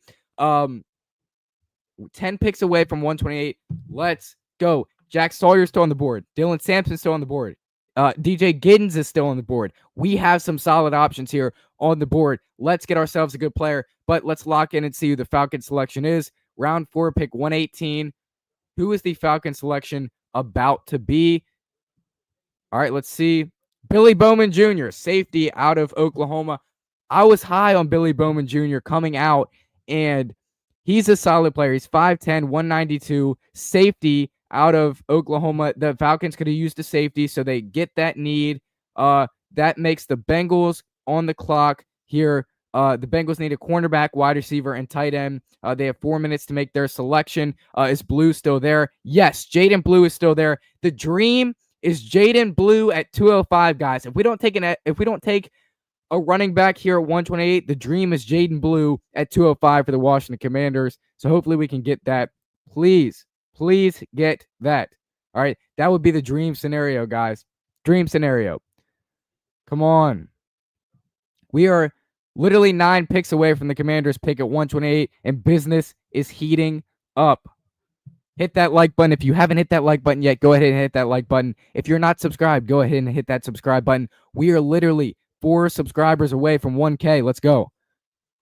10 picks away from 128. Let's go. Jack Sawyer's still on the board. Dylan Sampson's still on the board. DJ Giddens is still on the board. We have some solid options here on the board. Let's get ourselves a good player, but let's lock in and see who the Falcon selection is. Round 4, pick 118. Who is the Falcon selection about to be? All right, let's see. Billy Bowman Jr., safety out of Oklahoma. I was high on Billy Bowman Jr. coming out, and he's a solid player. He's 5'10", 192, safety out of Oklahoma. The Falcons could have used a safety, so they get that need. That makes the Bengals on the clock here. The Bengals need a cornerback, wide receiver, and tight end. They have 4 minutes to make their selection. Is Blue still there? Yes, Jaden Blue is still there. The dream is Jaden Blue at 205, guys. If we don't take a running back here at 128, the dream is Jaden Blue at 205 for the Washington Commanders. So hopefully we can get that. Please get that. All right, that would be the dream scenario, guys. Dream scenario. Come on. We are literally 9 picks away from the Commanders' pick at 128, and business is heating up. Hit that like button. If you haven't hit that like button yet, go ahead and hit that like button. If you're not subscribed, go ahead and hit that subscribe button. We are literally 4 subscribers away from 1K. Let's go.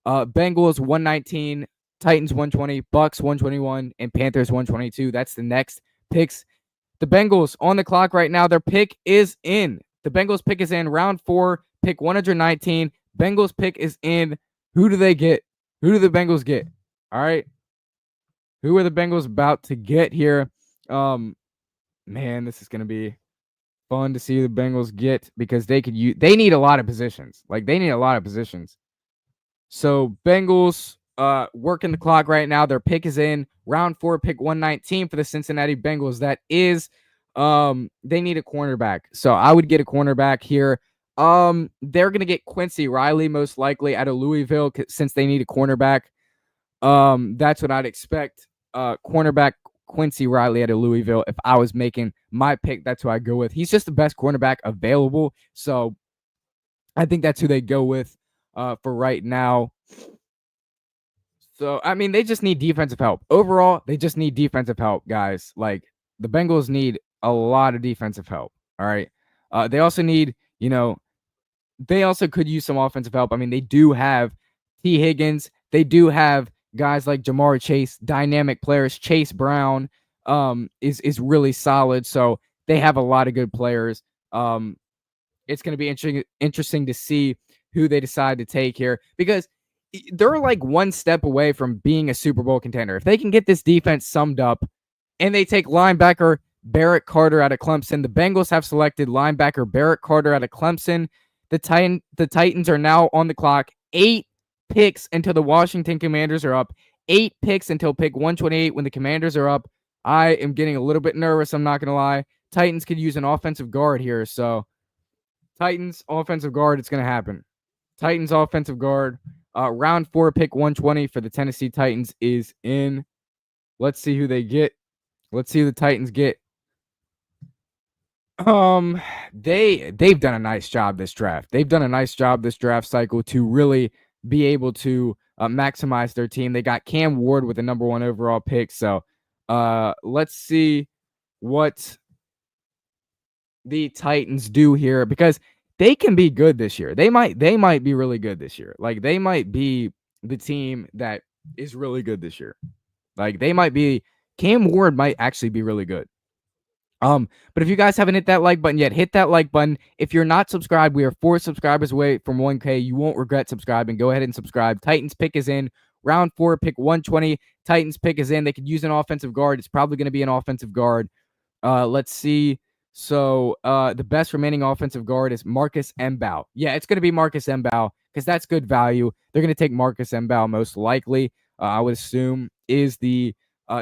Bengals 119, Titans 120, Bucks 121, and Panthers 122. That's the next picks. The Bengals on the clock right now. Their pick is in. The Bengals pick is in. Round 4, pick 119. Bengals pick is in. Who do they get? Who do the Bengals get? All right. Who are the Bengals about to get here? Man, this is going to be fun to see the Bengals get because they need a lot of positions. Like, they need a lot of positions. So Bengals working the clock right now. Their pick is in. Round 4, pick 119 for the Cincinnati Bengals. That is, they need a cornerback. So I would get a cornerback here. They're going to get Quincy Riley most likely out of Louisville since they need a cornerback. That's what I'd expect. Cornerback Quincy Riley out of Louisville. If I was making my pick, that's who I go with. He's just the best cornerback available. So I think that's who they go with for right now. So, I mean, they just need defensive help. Overall, they just need defensive help, guys. Like, the Bengals need a lot of defensive help. All right. They also need, they also could use some offensive help. I mean, they do have T. Higgins. They do have guys like Jamar Chase, dynamic players. Chase Brown is really solid. So they have a lot of good players. It's going to be interesting to see who they decide to take here because they're like one step away from being a Super Bowl contender. If they can get this defense summed up and they take linebacker Barrett Carter out of Clemson, the Bengals have selected linebacker Barrett Carter out of Clemson. The Titans are now on the clock. 8 picks until the Washington Commanders are up. 8 picks until pick 128 when the Commanders are up. I am getting a little bit nervous. I'm not going to lie. Titans could use an offensive guard here. So Titans offensive guard, it's going to happen. Titans offensive guard. Round 4, pick 120 for the Tennessee Titans is in. Let's see who they get. Let's see who the Titans get. They've done a nice job this draft. They've done a nice job this draft cycle to really be able to maximize their team. They got Cam Ward with the number 1 overall pick. So let's see what the Titans do here, because they can be good this year. They might be really good this year. Like, they might be the team that is really good this year. Like, they might be. Cam Ward might actually be really good. But if you guys haven't hit that like button yet, hit that like button. If you're not subscribed, we are 4 subscribers away from 1K. You won't regret subscribing. Go ahead and subscribe. Titans pick is in. Round 4, pick 120. Titans pick is in. They could use an offensive guard. It's probably going to be an offensive guard. Let's see. So the best remaining offensive guard is Marcus Mbow. Yeah, it's going to be Marcus Mbow because that's good value. They're going to take Marcus Mbow most likely, I would assume, is the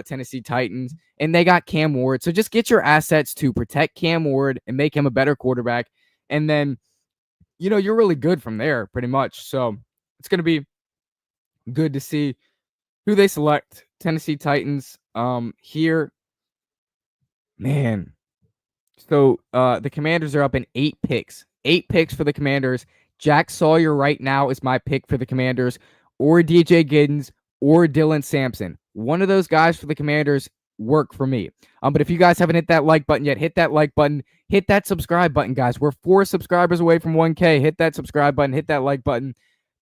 Tennessee Titans. And they got Cam Ward. So just get your assets to protect Cam Ward and make him a better quarterback. And then, you're really good from there pretty much. So it's going to be good to see who they select. Tennessee Titans here. Man. So the Commanders are up in 8 picks. 8 picks for the Commanders. Jack Sawyer right now is my pick for the Commanders, or DJ Giddens, or Dylan Sampson. One of those guys for the Commanders work for me. But if you guys haven't hit that like button yet, hit that like button. Hit that subscribe button, guys. We're 4 subscribers away from 1K. Hit that subscribe button. Hit that like button.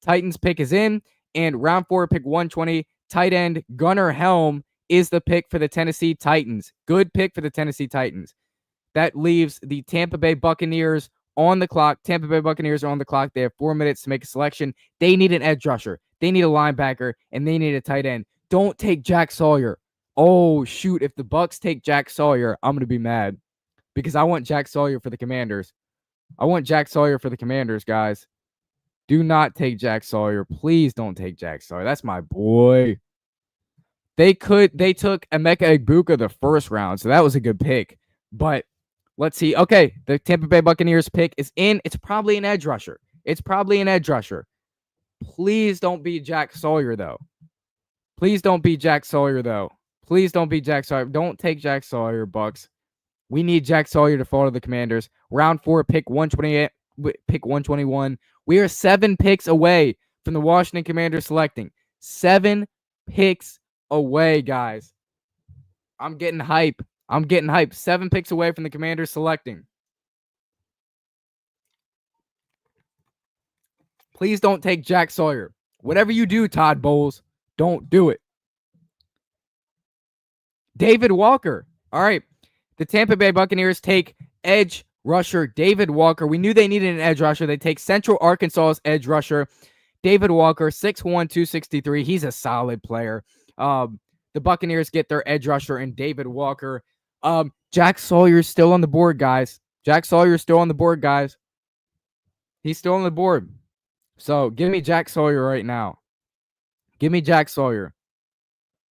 Titans pick is in. And round 4, pick 120. Tight end Gunnar Helm is the pick for the Tennessee Titans. Good pick for the Tennessee Titans. That leaves the Tampa Bay Buccaneers on the clock. Tampa Bay Buccaneers are on the clock. They have 4 minutes to make a selection. They need an edge rusher. They need a linebacker, and they need a tight end. Don't take Jack Sawyer. Oh, shoot. If the Bucs take Jack Sawyer, I'm going to be mad because I want Jack Sawyer for the Commanders. I want Jack Sawyer for the Commanders, guys. Do not take Jack Sawyer. Please don't take Jack Sawyer. That's my boy. They took Emeka Egbuka the first round, so that was a good pick. But let's see. Okay, the Tampa Bay Buccaneers pick is in. It's probably an edge rusher. Please don't be Jack Sawyer, though. Please don't be Jack Sawyer. Don't take Jack Sawyer, Bucks. We need Jack Sawyer to fall to the Commanders. Round 4, pick 128, pick 121. We are 7 picks away from the Washington Commanders selecting. 7 picks away, guys. I'm getting hype. 7 picks away from the Commanders selecting. Please don't take Jack Sawyer. Whatever you do, Todd Bowles, don't do it. David Walker. All right. The Tampa Bay Buccaneers take edge rusher David Walker. We knew they needed an edge rusher. They take Central Arkansas's edge rusher David Walker, 6'1", 263. He's a solid player. The Buccaneers get their edge rusher and David Walker. Jack Sawyer's still on the board, guys. He's still on the board. So give me Jack Sawyer right now. Give me Jack Sawyer.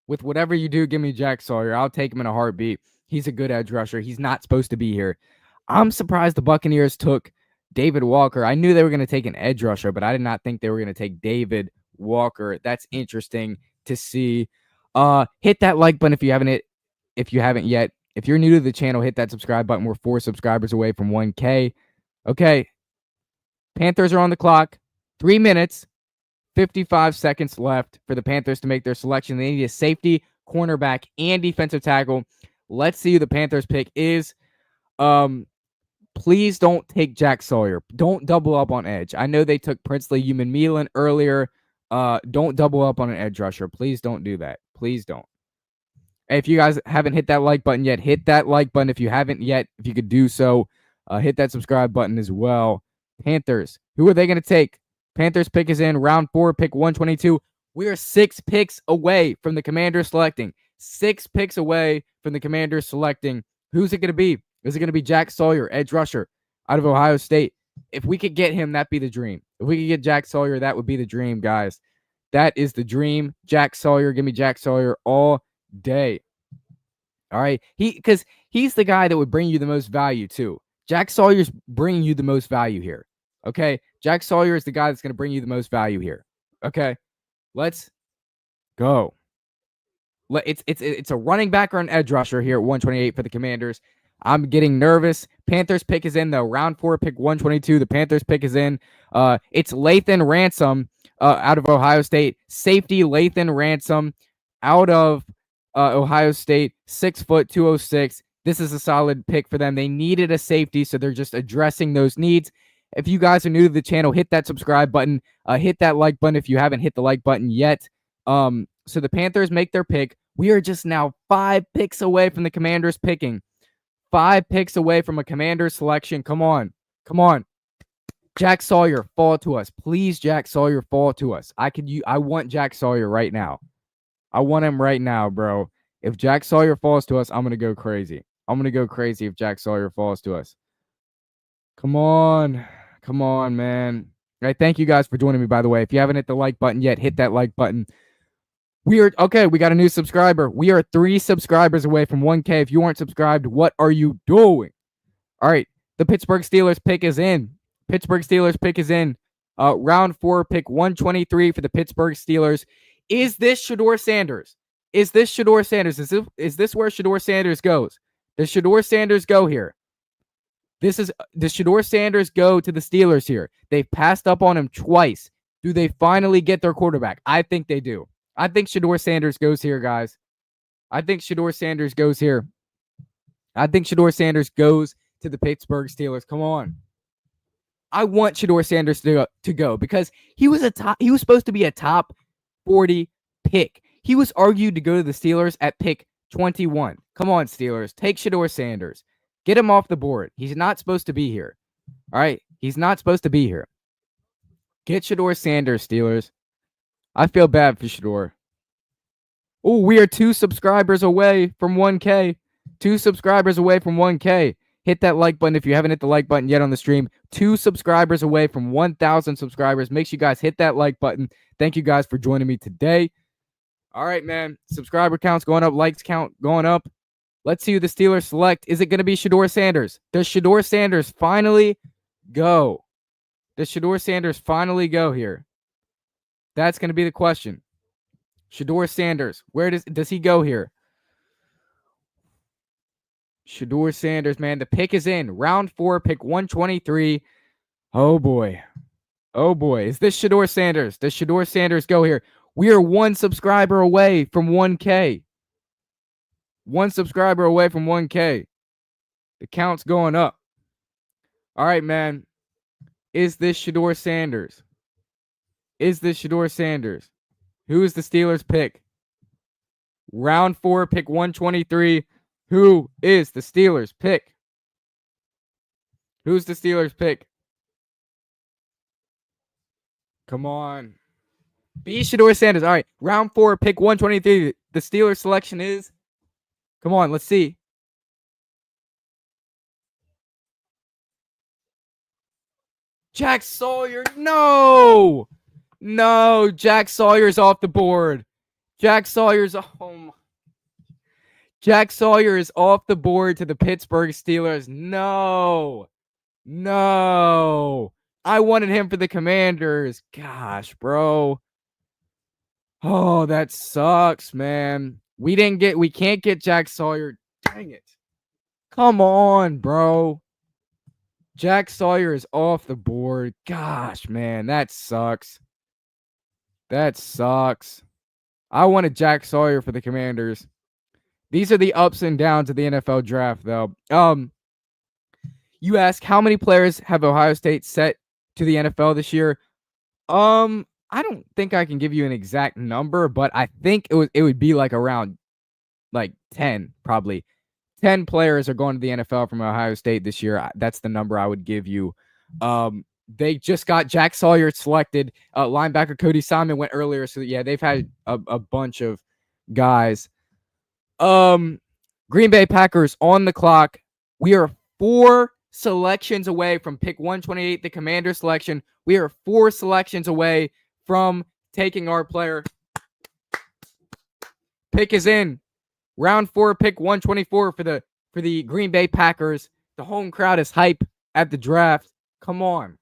With whatever you do, give me Jack Sawyer. I'll take him in a heartbeat. He's a good edge rusher. He's not supposed to be here. I'm surprised the Buccaneers took David Walker. I knew they were going to take an edge rusher, but I did not think they were going to take David Walker. That's interesting to see. Hit that like button if you haven't yet. If you're new to the channel, hit that subscribe button. We're 4 subscribers away from 1K. Okay. Panthers are on the clock. 3 minutes, 55 seconds left for the Panthers to make their selection. They need a safety, cornerback, and defensive tackle. Let's see who the Panthers pick is. Please don't take Jack Sawyer. Don't double up on edge. I know they took Princely Human-Milan earlier. Don't double up on an edge rusher. Please don't do that. Please don't. If you guys haven't hit that like button yet, hit that like button. If you haven't yet, if you could do so, hit that subscribe button as well. Panthers. Who are they going to take? Panthers pick is in. Round 4, pick 122. We are 6 picks away from the Commanders selecting. 6 picks away from the Commanders selecting. Who's it going to be? Is it going to be Jack Sawyer, edge rusher out of Ohio State? If we could get him, that'd be the dream. If we could get Jack Sawyer, that would be the dream, guys. That is the dream. Jack Sawyer. Give me Jack Sawyer all day. All right. Because he's the guy that would bring you the most value too. Jack Sawyer's bringing you the most value here. Okay. Jack Sawyer is the guy that's going to bring you the most value here. Okay. Let's go. It's a running back or an edge rusher here at 128 for the Commanders. I'm getting nervous. Panthers pick is in though. Round 4 pick 122. The Panthers pick is in. It's Lathan Ransom out of Ohio State. Safety Lathan Ransom out of Ohio State. 6 foot 206. This is a solid pick for them. They needed a safety, so they're just addressing those needs. If you guys are new to the channel, hit that subscribe button. Hit that like button if you haven't hit the like button yet. So the Panthers make their pick. We are just now 5 picks away from the Commanders picking. 5 picks away from a Commanders selection. Come on. Come on. Jack Sawyer, fall to us. Please, Jack Sawyer, fall to us. I want Jack Sawyer right now. I want him right now, bro. If Jack Sawyer falls to us, I'm going to go crazy. I'm going to go crazy if Jack Sawyer falls to us. Come on. Come on, man. All right, thank you guys for joining me, by the way. If you haven't hit the like button yet, hit that like button. We got a new subscriber. We are 3 subscribers away from 1K. If you aren't subscribed, what are you doing? All right, the Pittsburgh Steelers pick is in. Pittsburgh Steelers pick is in. Round 4, pick 123 for the Pittsburgh Steelers. Is this Shadur Sanders? Is this Shadur Sanders? Is this where Shadur Sanders goes? Does Shadur Sanders go here? Does Shadur Sanders go to the Steelers here? They've passed up on him twice. Do they finally get their quarterback? I think they do. I think Shadur Sanders goes here, guys. I think Shadur Sanders goes here. I think Shadur Sanders goes to the Pittsburgh Steelers. Come on. I want Shadur Sanders to go because he was supposed to be a top 40 pick. He was argued to go to the Steelers at pick 21. Come on, Steelers. Take Shadur Sanders. Get him off the board. He's not supposed to be here. All right? He's not supposed to be here. Get Shadur Sanders, Steelers. I feel bad for Shadur. Oh, we are 2 subscribers away from 1K. 2 subscribers away from 1K. Hit that like button if you haven't hit the like button yet on the stream. 2 subscribers away from 1,000 subscribers. Make sure you guys hit that like button. Thank you guys for joining me today. All right, man. Subscriber count's going up. Likes count going up. Let's see who the Steelers select. Is it going to be Shadur Sanders? Does Shadur Sanders finally go? Does Shadur Sanders finally go here? That's going to be the question. Shadur Sanders, where does he go here? Shadur Sanders, man, the pick is in. Round 4, pick 123. Oh, boy. Oh, boy. Is this Shadur Sanders? Does Shadur Sanders go here? We are 1 subscriber away from 1K. 1 subscriber away from 1K. The count's going up. All right, man. Is this Shadur Sanders? Is this Shadur Sanders? Who is the Steelers pick? Round 4, pick 123. Who is the Steelers pick? Who's the Steelers pick? Come on. Be Shadur Sanders. All right. Round 4, pick 123. The Steelers selection is. Come on. Let's see. Jack Sawyer. No. No. Jack Sawyer's off the board. Jack Sawyer is off the board to the Pittsburgh Steelers. No. No. I wanted him for the Commanders. Gosh, bro. Oh, that sucks, man. We can't get Jack Sawyer. Dang it. Come on, bro. Jack Sawyer is off the board. Gosh, man, that sucks. That sucks. I wanted Jack Sawyer for the Commanders. These are the ups and downs of the NFL draft, though. You ask how many players have Ohio State set to the NFL this year? I don't think I can give you an exact number, but I think it would be like around 10, probably. 10 players are going to the NFL from Ohio State this year. That's the number I would give you. They just got Jack Sawyer selected. Linebacker Cody Simon went earlier, so yeah, they've had a bunch of guys. Green Bay Packers on the clock. We are 4 selections away from pick 128, the Commander selection. We are 4 selections away from taking our player. Pick is in. Round 4, pick 124 for the Green Bay Packers. The home crowd is hype at the draft. Come on.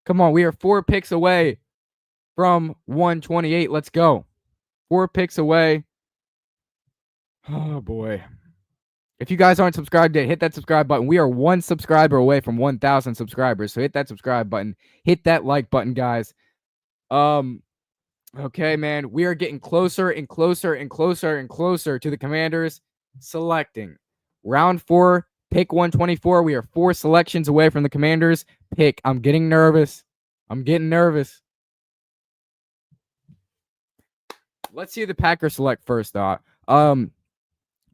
We are 4 picks away from 128. Let's go. 4 picks away. Oh, boy. If you guys aren't subscribed yet, hit that subscribe button. We are 1 subscriber away from 1,000 subscribers. So hit that subscribe button. Hit that like button, guys. Okay, man. We are getting closer and closer and closer and closer to the Commanders selecting. Round 4, pick 124. We are 4 selections away from the Commanders pick. I'm getting nervous. Let's see the Packers select first, though.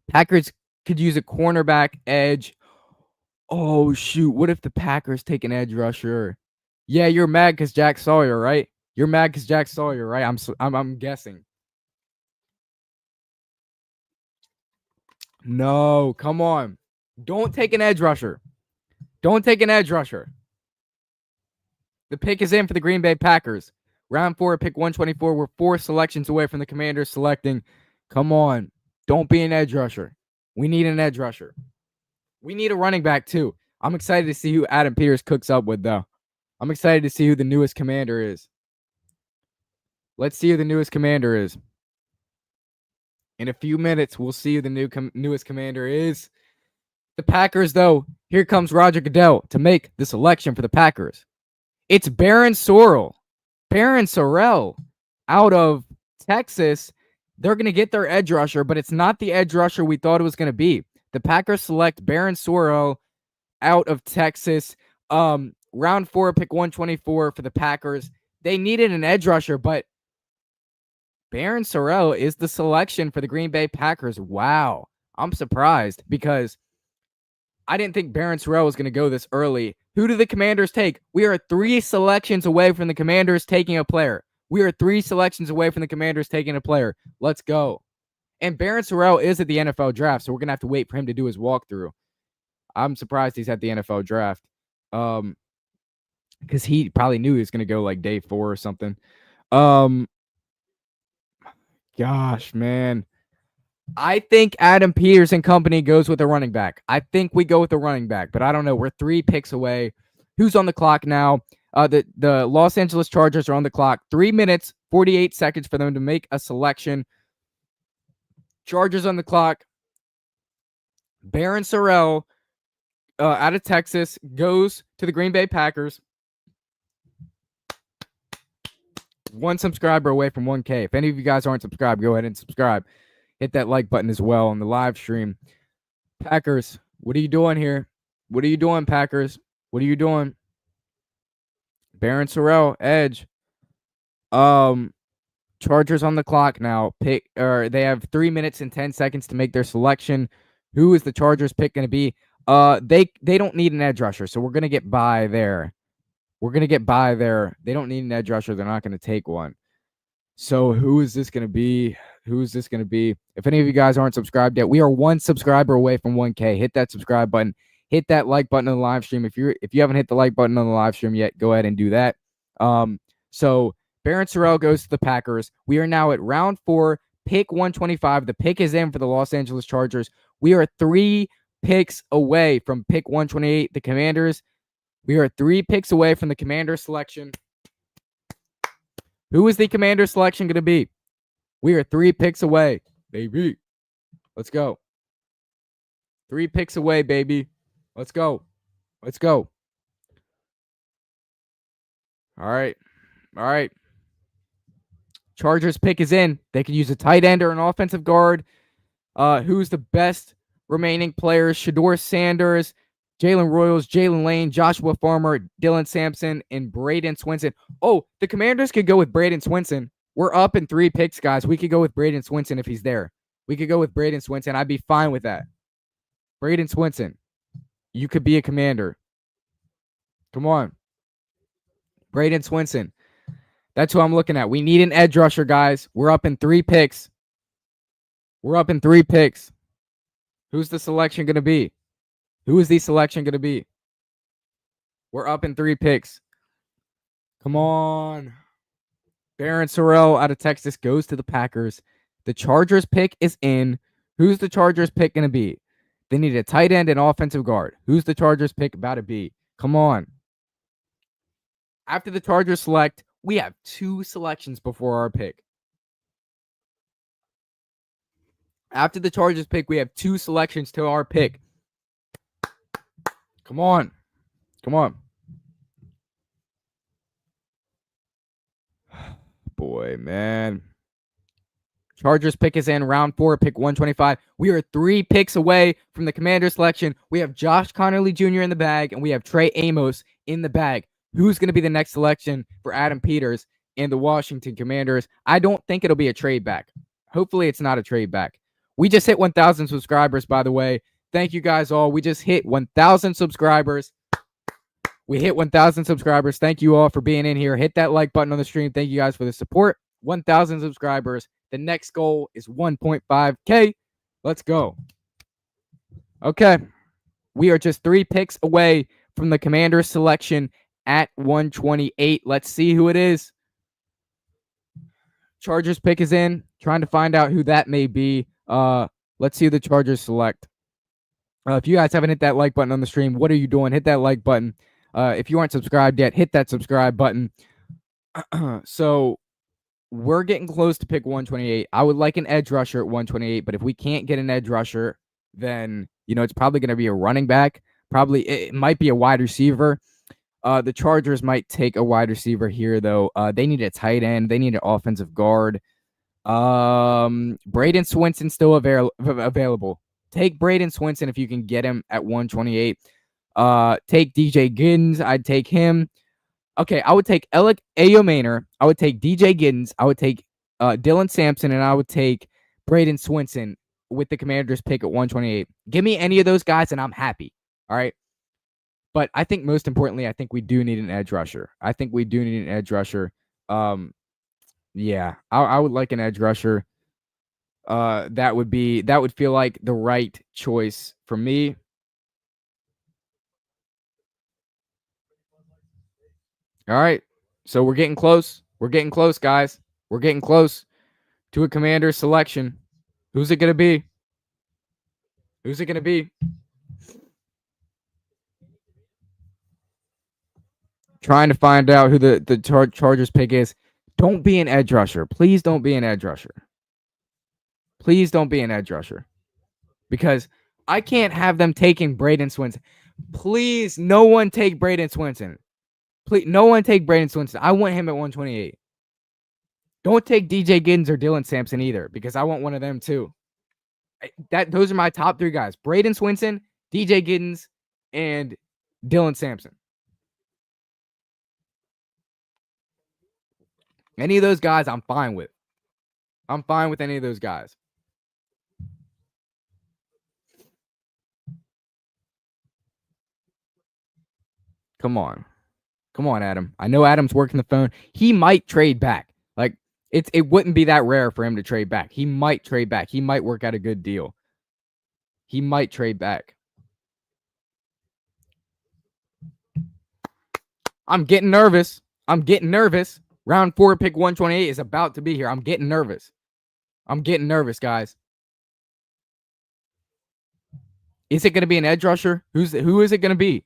Packers could use a cornerback, edge. Oh, shoot. What if the Packers take an edge rusher? Yeah, you're mad because Jack Sawyer, right? I'm guessing. No, come on. Don't take an edge rusher. The pick is in for the Green Bay Packers. Round 4, pick 124. We're 4 selections away from the Commanders selecting. Come on. Don't be an edge rusher. We need an edge rusher. We need a running back, too. I'm excited to see who Adam Peters cooks up with, though. I'm excited to see who the newest commander is. Let's see who the newest commander is. In a few minutes, we'll see who the newest commander is. The Packers, though, here comes Roger Goodell to make the selection for the Packers. It's Barron Sorrell out of Texas. They're going to get their edge rusher, but it's not the edge rusher we thought it was going to be. The Packers select Barron Sorrell out of Texas. Round 4, pick 124 for the Packers. They needed an edge rusher, but Barron Sorrell is the selection for the Green Bay Packers. Wow. I'm surprised because I didn't think Barron Sorrell was going to go this early. Who do the Commanders take? We are 3 selections away from the Commanders taking a player. Let's go. And Barron Sorrell is at the NFL draft, so we're going to have to wait for him to do his walkthrough. I'm surprised he's at the NFL draft. Because he probably knew he was going to go like day 4 or something. Gosh, man. I think Adam Peters and company goes with a running back. I think we go with a running back, but I don't know. We're 3 picks away. Who's on the clock now? The Los Angeles Chargers are on the clock. 3 minutes, 48 seconds for them to make a selection. Chargers on the clock. Barron Sorrell out of Texas goes to the Green Bay Packers. 1 subscriber away from 1K. If any of you guys aren't subscribed, go ahead and subscribe. Hit that like button as well on the live stream. Packers, what are you doing here? What are you doing, Packers? What are you doing? Barron Sorrell, edge. Chargers on the clock now. They have 3 minutes and 10 seconds to make their selection. Who is the Chargers pick going to be? They don't need an edge rusher, so we're going to get by there. They don't need an edge rusher. They're not going to take one. So who is this going to be? If any of you guys aren't subscribed yet, we are 1 subscriber away from 1K. Hit that subscribe button. Hit that like button on the live stream. If you haven't hit the like button on the live stream yet, go ahead and do that. So Barron Sorrell goes to the Packers. We are now at round 4, pick 125. The pick is in for the Los Angeles Chargers. We are 3 picks away from pick 128. The Commanders. We are 3 picks away from the Commander selection. Who is the Commander selection going to be? We are 3 picks away, baby. Let's go. 3 picks away, baby. Let's go. All right. Chargers pick is in. They could use a tight end or an offensive guard. Who's the best remaining players? Shadur Sanders, Jalen Royals, Jalen Lane, Joshua Farmer, Dylan Sampson, and Braden Swinson. Oh, the Commanders could go with Braden Swinson. We're up in 3 picks, guys. We could go with Braden Swinson if he's there. I'd be fine with that. Braden Swinson, you could be a Commander. Come on. Braden Swinson. That's who I'm looking at. We need an edge rusher, guys. We're up in 3 picks. Who's the selection going to be? We're up in 3 picks. Come on. Barron Sorrell out of Texas goes to the Packers. The Chargers pick is in. Who's the Chargers pick going to be? They need a tight end and offensive guard. Who's the Chargers pick about to be? Come on. After the Chargers select, we have 2 selections before our pick. After the Chargers pick, we have 2 selections to our pick. Come on. Come on. Boy, man. Chargers pick is in round 4, pick 125. We are 3 picks away from the Commander selection. We have Josh Connerly Jr. in the bag, and we have Trey Amos in the bag. Who's going to be the next selection for Adam Peters and the Washington Commanders? I don't think it'll be a trade back. Hopefully, it's not a trade back. We just hit 1,000 subscribers, by the way. Thank you guys all. We just hit 1,000 subscribers. We hit 1,000 subscribers. Thank you all for being in here. Hit that like button on the stream. Thank you guys for the support. 1,000 subscribers. The next goal is 1.5K. Let's go. Okay. We are just 3 picks away from the Commander selection at 128. Let's see who it is. Chargers pick is in. Trying to find out who that may be. Let's see who the Chargers select. If you guys haven't hit that like button on the stream, what are you doing? Hit that like button. If you aren't subscribed yet, hit that subscribe button. So we're getting close to pick 128. I would like an edge rusher at 128, but if we can't get an edge rusher, then, it's probably going to be a running back. Probably it might be a wide receiver. The Chargers might take a wide receiver here, though. They need a tight end. They need an offensive guard. Braden Swinson still available. Take Braden Swinson if you can get him at 128. Take DJ Giddens. I'd take him. Okay, I would take Alec Ayomaner. I would take DJ Giddens. I would take Dylan Sampson, and I would take Braden Swinson with the Commanders pick at 128. Give me any of those guys, and I'm happy. All right. But I think most importantly, I think we do need an edge rusher. Yeah, I would like an edge rusher. That would feel like the right choice for me. All right. So we're getting close. We're getting close, guys. We're getting close to a Commander selection. Who's it going to be? Who's it going to be? Trying to find out who the Chargers pick is. Don't be an edge rusher. Please don't be an edge rusher. Please don't be an edge rusher. Because I can't have them taking Braden Swinson. Please, no one take Braden Swinson. Please, no one take Braden Swinson. I want him at 128. Don't take DJ Giddens or Dylan Sampson either, because I want one of them too. Those are my top 3 guys. Braden Swinson, DJ Giddens, and Dylan Sampson. Any of those guys, I'm fine with. I'm fine with any of those guys. Come on. Come on, Adam. I know Adam's working the phone. He might trade back. Like, it wouldn't be that rare for him to trade back. He might trade back. He might work out a good deal. He might trade back. I'm getting nervous. Round 4, pick 128 is about to be here. I'm getting nervous. Guys. Is it going to be an edge rusher? Who is it going to be?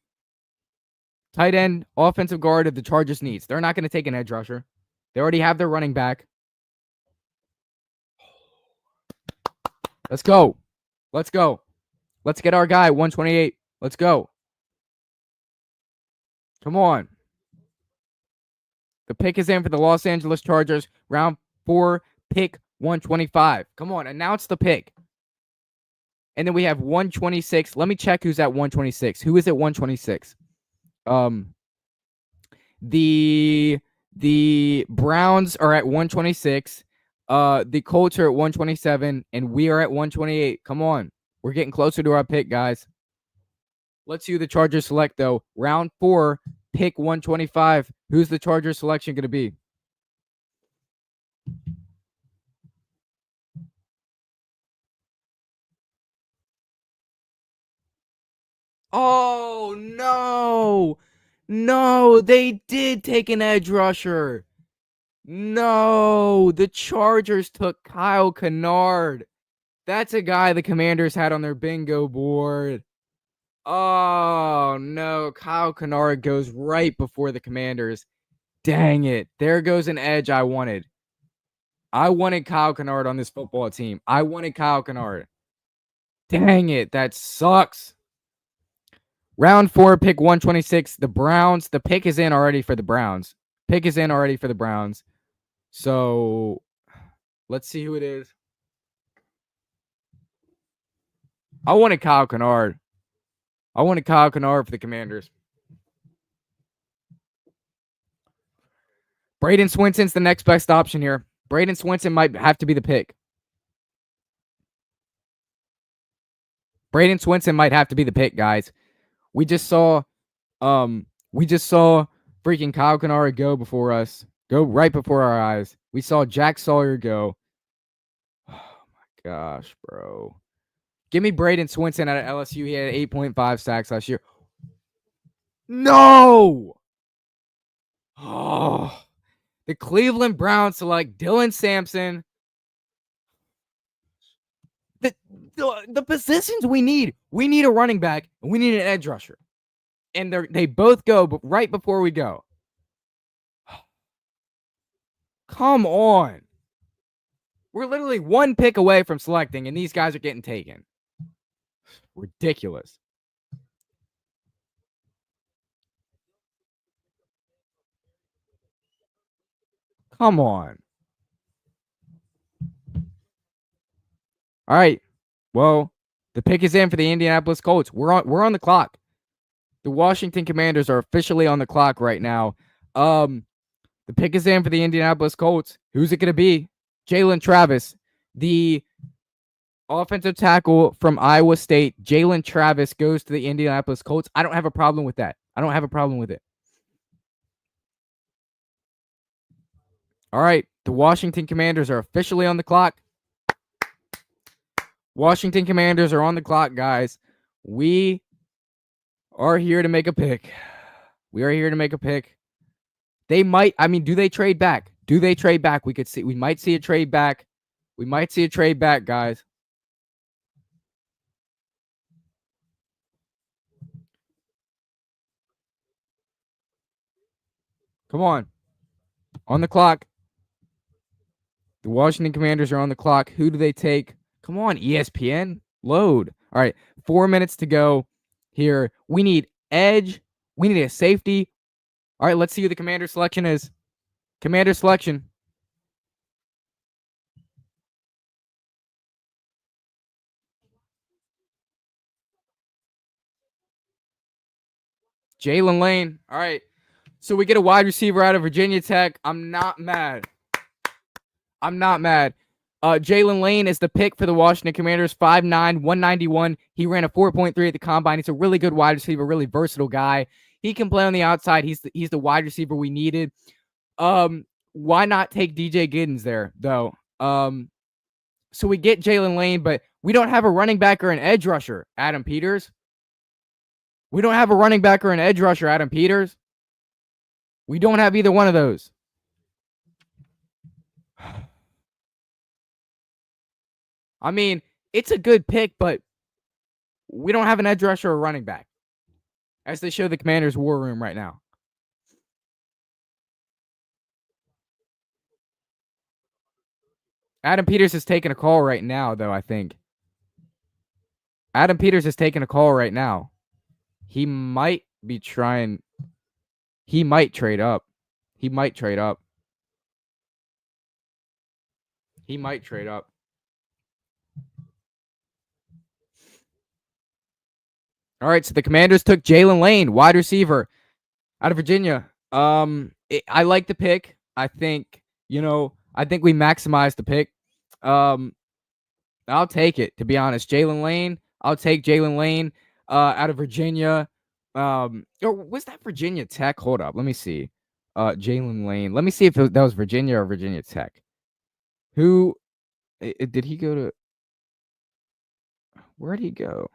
Tight end, offensive guard of the Chargers needs. They're not going to take an edge rusher. They already have their running back. Let's go. Let's get our guy, 128. Let's go. Come on. The pick is in for the Los Angeles Chargers. Round 4, pick 125. Come on, announce the pick. And then we have 126. Let me check who's at 126. Who is at 126? The Browns are at 126. The Colts are at 127, and we are at 128. Come on. We're getting closer to our pick, guys. Let's see who the Chargers select, though. Round 4, pick 125. Who's the Chargers selection going to be? Oh, no. No, they did take an edge rusher. No, the Chargers took Kyle Kennard. That's a guy the Commanders had on their bingo board. Oh, no. Kyle Kennard goes right before the Commanders. Dang it. There goes an edge I wanted. I wanted Kyle Kennard on this football team. I wanted Kyle Kennard. Dang it. That sucks. Round 4, pick 126. The Browns. The pick is in already for the Browns. So let's see who it is. I wanted Kyle Kennard. for the Commanders. Braden Swinson's the next best option here. Braden Swinson might have to be the pick. Guys. We just saw freaking Kyle Kennard go right before our eyes. We saw Jack Sawyer go. Oh my gosh, bro. Give me Braden Swinson out of LSU. He had 8.5 sacks last year. No! Oh. The Cleveland Browns select Dylan Sampson. The positions we need. We need a running back and we need an edge rusher. And they both go right before we go. Come on. We're literally one pick away from selecting, and these guys are getting taken. Ridiculous. Come on. All right. Well, the pick is in for the Indianapolis Colts. We're on the clock. The Washington Commanders are officially on the clock right now. The pick is in for the Indianapolis Colts. Who's it going to be? Jalen Travis, the offensive tackle from Iowa State. Jalen Travis goes to the Indianapolis Colts. I don't have a problem with that. All right. The Washington Commanders are officially on the clock. Washington Commanders are on the clock, guys. We are here to make a pick. They might, do they trade back? We might see a trade back. Guys. Come on. On the clock. The Washington Commanders are on the clock. Who do they take? Come on, ESPN. Load. All right. 4 minutes to go here. We need edge. We need a safety. All right, let's see who the Commander selection is. Commander selection. Jalen Lane. All right. So we get a wide receiver out of Virginia Tech. I'm not mad. Jalen Lane is the pick for the Washington Commanders, 5'9", 191. He ran a 4.3 at the combine. He's a really good wide receiver, really versatile guy. He can play on the outside. He's the wide receiver we needed. Why not take DJ Giddens there, though? So we get Jalen Lane, but we don't have a running back or an edge rusher, Adam Peters. We don't have either one of those. It's a good pick, but we don't have an edge rusher or running back, as they show the Commanders' war room right now. Adam Peters is taking a call right now, though, I think. He might be trying. He might trade up. All right, so the Commanders took Jalen Lane, wide receiver, out of Virginia. I like the pick. I think we maximized the pick. I'll take it, to be honest. Jalen Lane. I'll take Jalen Lane out of Virginia. Or was that Virginia Tech? Hold up. Let me see. Jalen Lane. Let me see if that was Virginia or Virginia Tech. Who did he go to? Where did he go?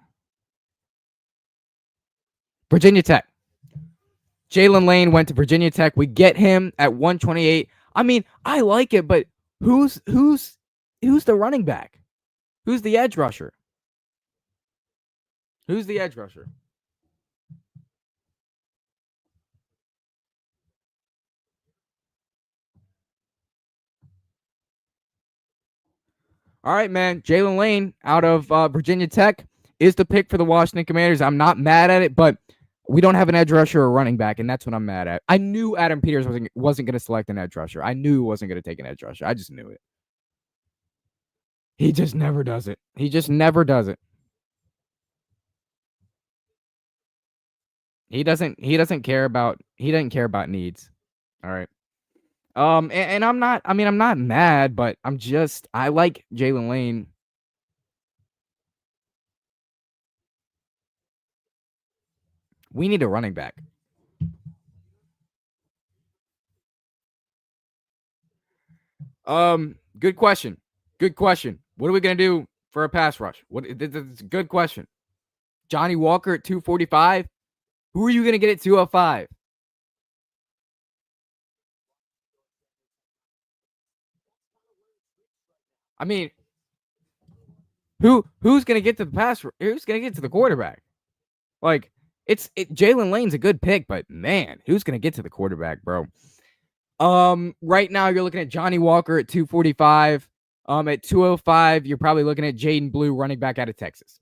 Virginia Tech. Jalen Lane went to Virginia Tech. We get him at 128. I like it, but who's the running back? Who's the edge rusher? Who's the edge rusher? All right, man. Jalen Lane out of Virginia Tech is the pick for the Washington Commanders. I'm not mad at it, but we don't have an edge rusher or running back, and that's what I'm mad at. I knew Adam Peters wasn't going to select an edge rusher. I knew he wasn't going to take an edge rusher. I just knew it. He just never does it. He just never does it. He doesn't care about needs. All right. And I'm not, I'm not mad, but I like Jalen Lane. We need a running back. Good question. Good question. What are we going to do for a pass rush? It's a good question. Johnny Walker at 245. Who are you going to get at 205? I mean, who's going to get to the pass? Who's going to get to the quarterback? Like, Jalen Lane's a good pick, but man, who's going to get to the quarterback, bro? Right now you're looking at Johnny Walker at 245. At 205, you're probably looking at Jaden Blue, running back out of Texas.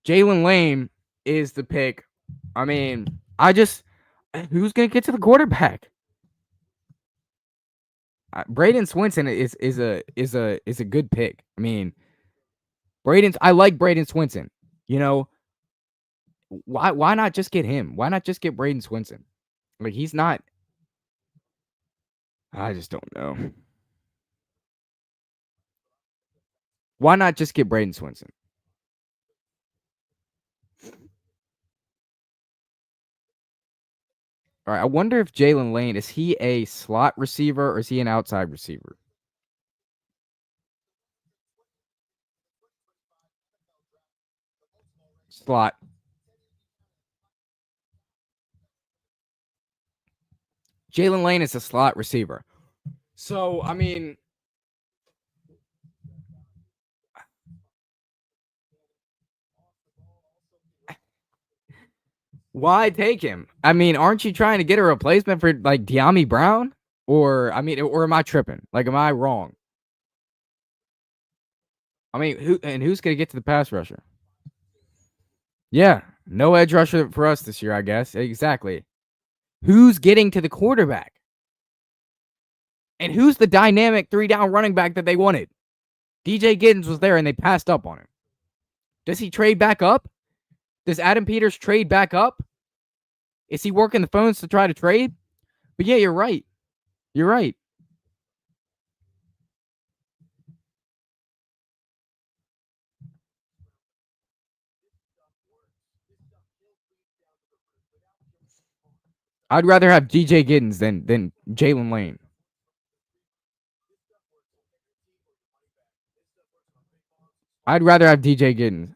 Jalen Lane is the pick. I mean, who's going to get to the quarterback? Braden Swinson is a good pick. I mean, I like Braden Swinson. You know, why not just get him? Why not just get Braden Swinson? Like, he's not. I just don't know. Why not just get Braden Swinson? All right, I wonder if Jalen Lane, is he a slot receiver or is he an outside receiver? Slot. Jalen Lane is a slot receiver. So, I mean, why take him? I mean, aren't you trying to get a replacement for like De'Ami Brown? Or am I tripping? Like, am I wrong? I mean, who's gonna get to the pass rusher? Yeah, no edge rusher for us this year, I guess. Exactly. Who's getting to the quarterback? And who's the dynamic 3-down running back that they wanted? DJ Giddens was there and they passed up on him. Does he trade back up? Does Adam Peters trade back up? Is he working the phones to try to trade? But yeah, you're right. You're right. I'd rather have DJ Giddens than Jalen Lane. I'd rather have DJ Giddens.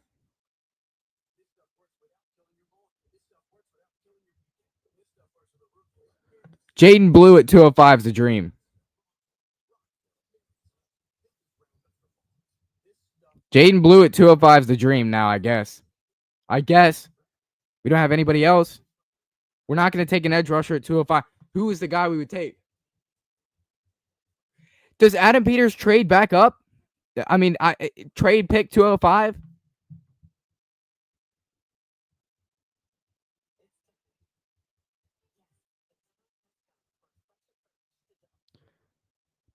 Jaden Blue at 205 is a dream. Jaden Blue at 205 is the dream now, I guess. We don't have anybody else. We're not going to take an edge rusher at 205. Who is the guy we would take? Does Adam Peters trade back up? I mean, trade pick 205?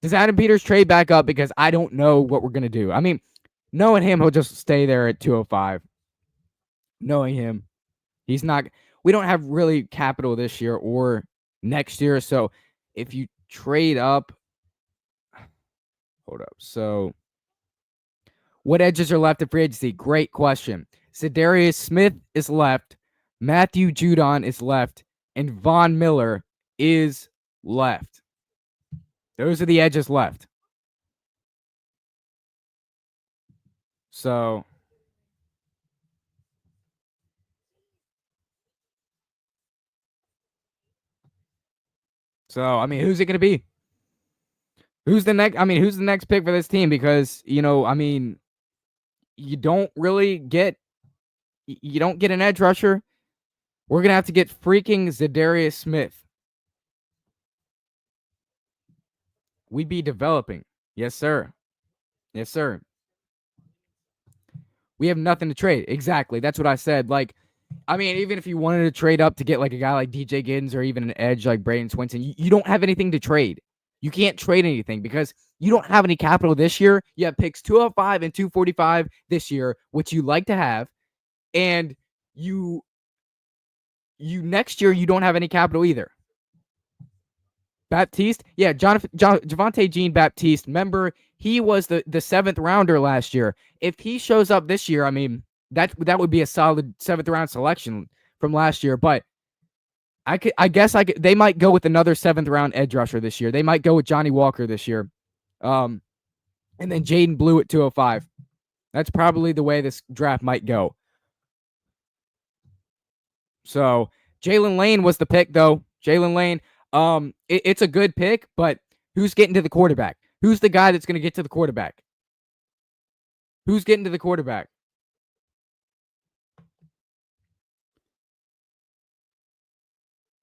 Does Adam Peters trade back up? Because I don't know what we're going to do. I mean, knowing him, he'll just stay there at 205. Knowing him, he's not. We don't have really capital this year or next year. So if you trade up, hold up. So what edges are left at free agency? Great question. Za'Darius Smith is left. Matthew Judon is left. And Von Miller is left. Those are the edges left. So I mean, who's it going to be? Who's the next? I mean, who's the next pick for this team? Because I mean, you don't really get an edge rusher. We're gonna have to get freaking Zadarius Smith. We be developing, yes sir, yes sir. We have nothing to trade. Exactly, that's what I said. Like, I mean, even if you wanted to trade up to get like a guy like DJ Giddens or even an edge like Braden Swinton, you don't have anything to trade. You can't trade anything because you don't have any capital this year. You have picks 205 and 245 this year, which you like to have, and you next year you don't have any capital either. Baptiste, yeah, Javonte Jean Baptiste. Remember, he was the 7th rounder last year. If he shows up this year, I mean, that would be a solid 7th round selection from last year. But I guess they might go with another 7th round edge rusher this year. They might go with Johnny Walker this year, and then Jaden Blue at 205. That's probably the way this draft might go. So Jalen Lane was the pick, though. Jalen Lane. It's a good pick, but who's getting to the quarterback? Who's the guy that's going to get to the quarterback? Who's getting to the quarterback?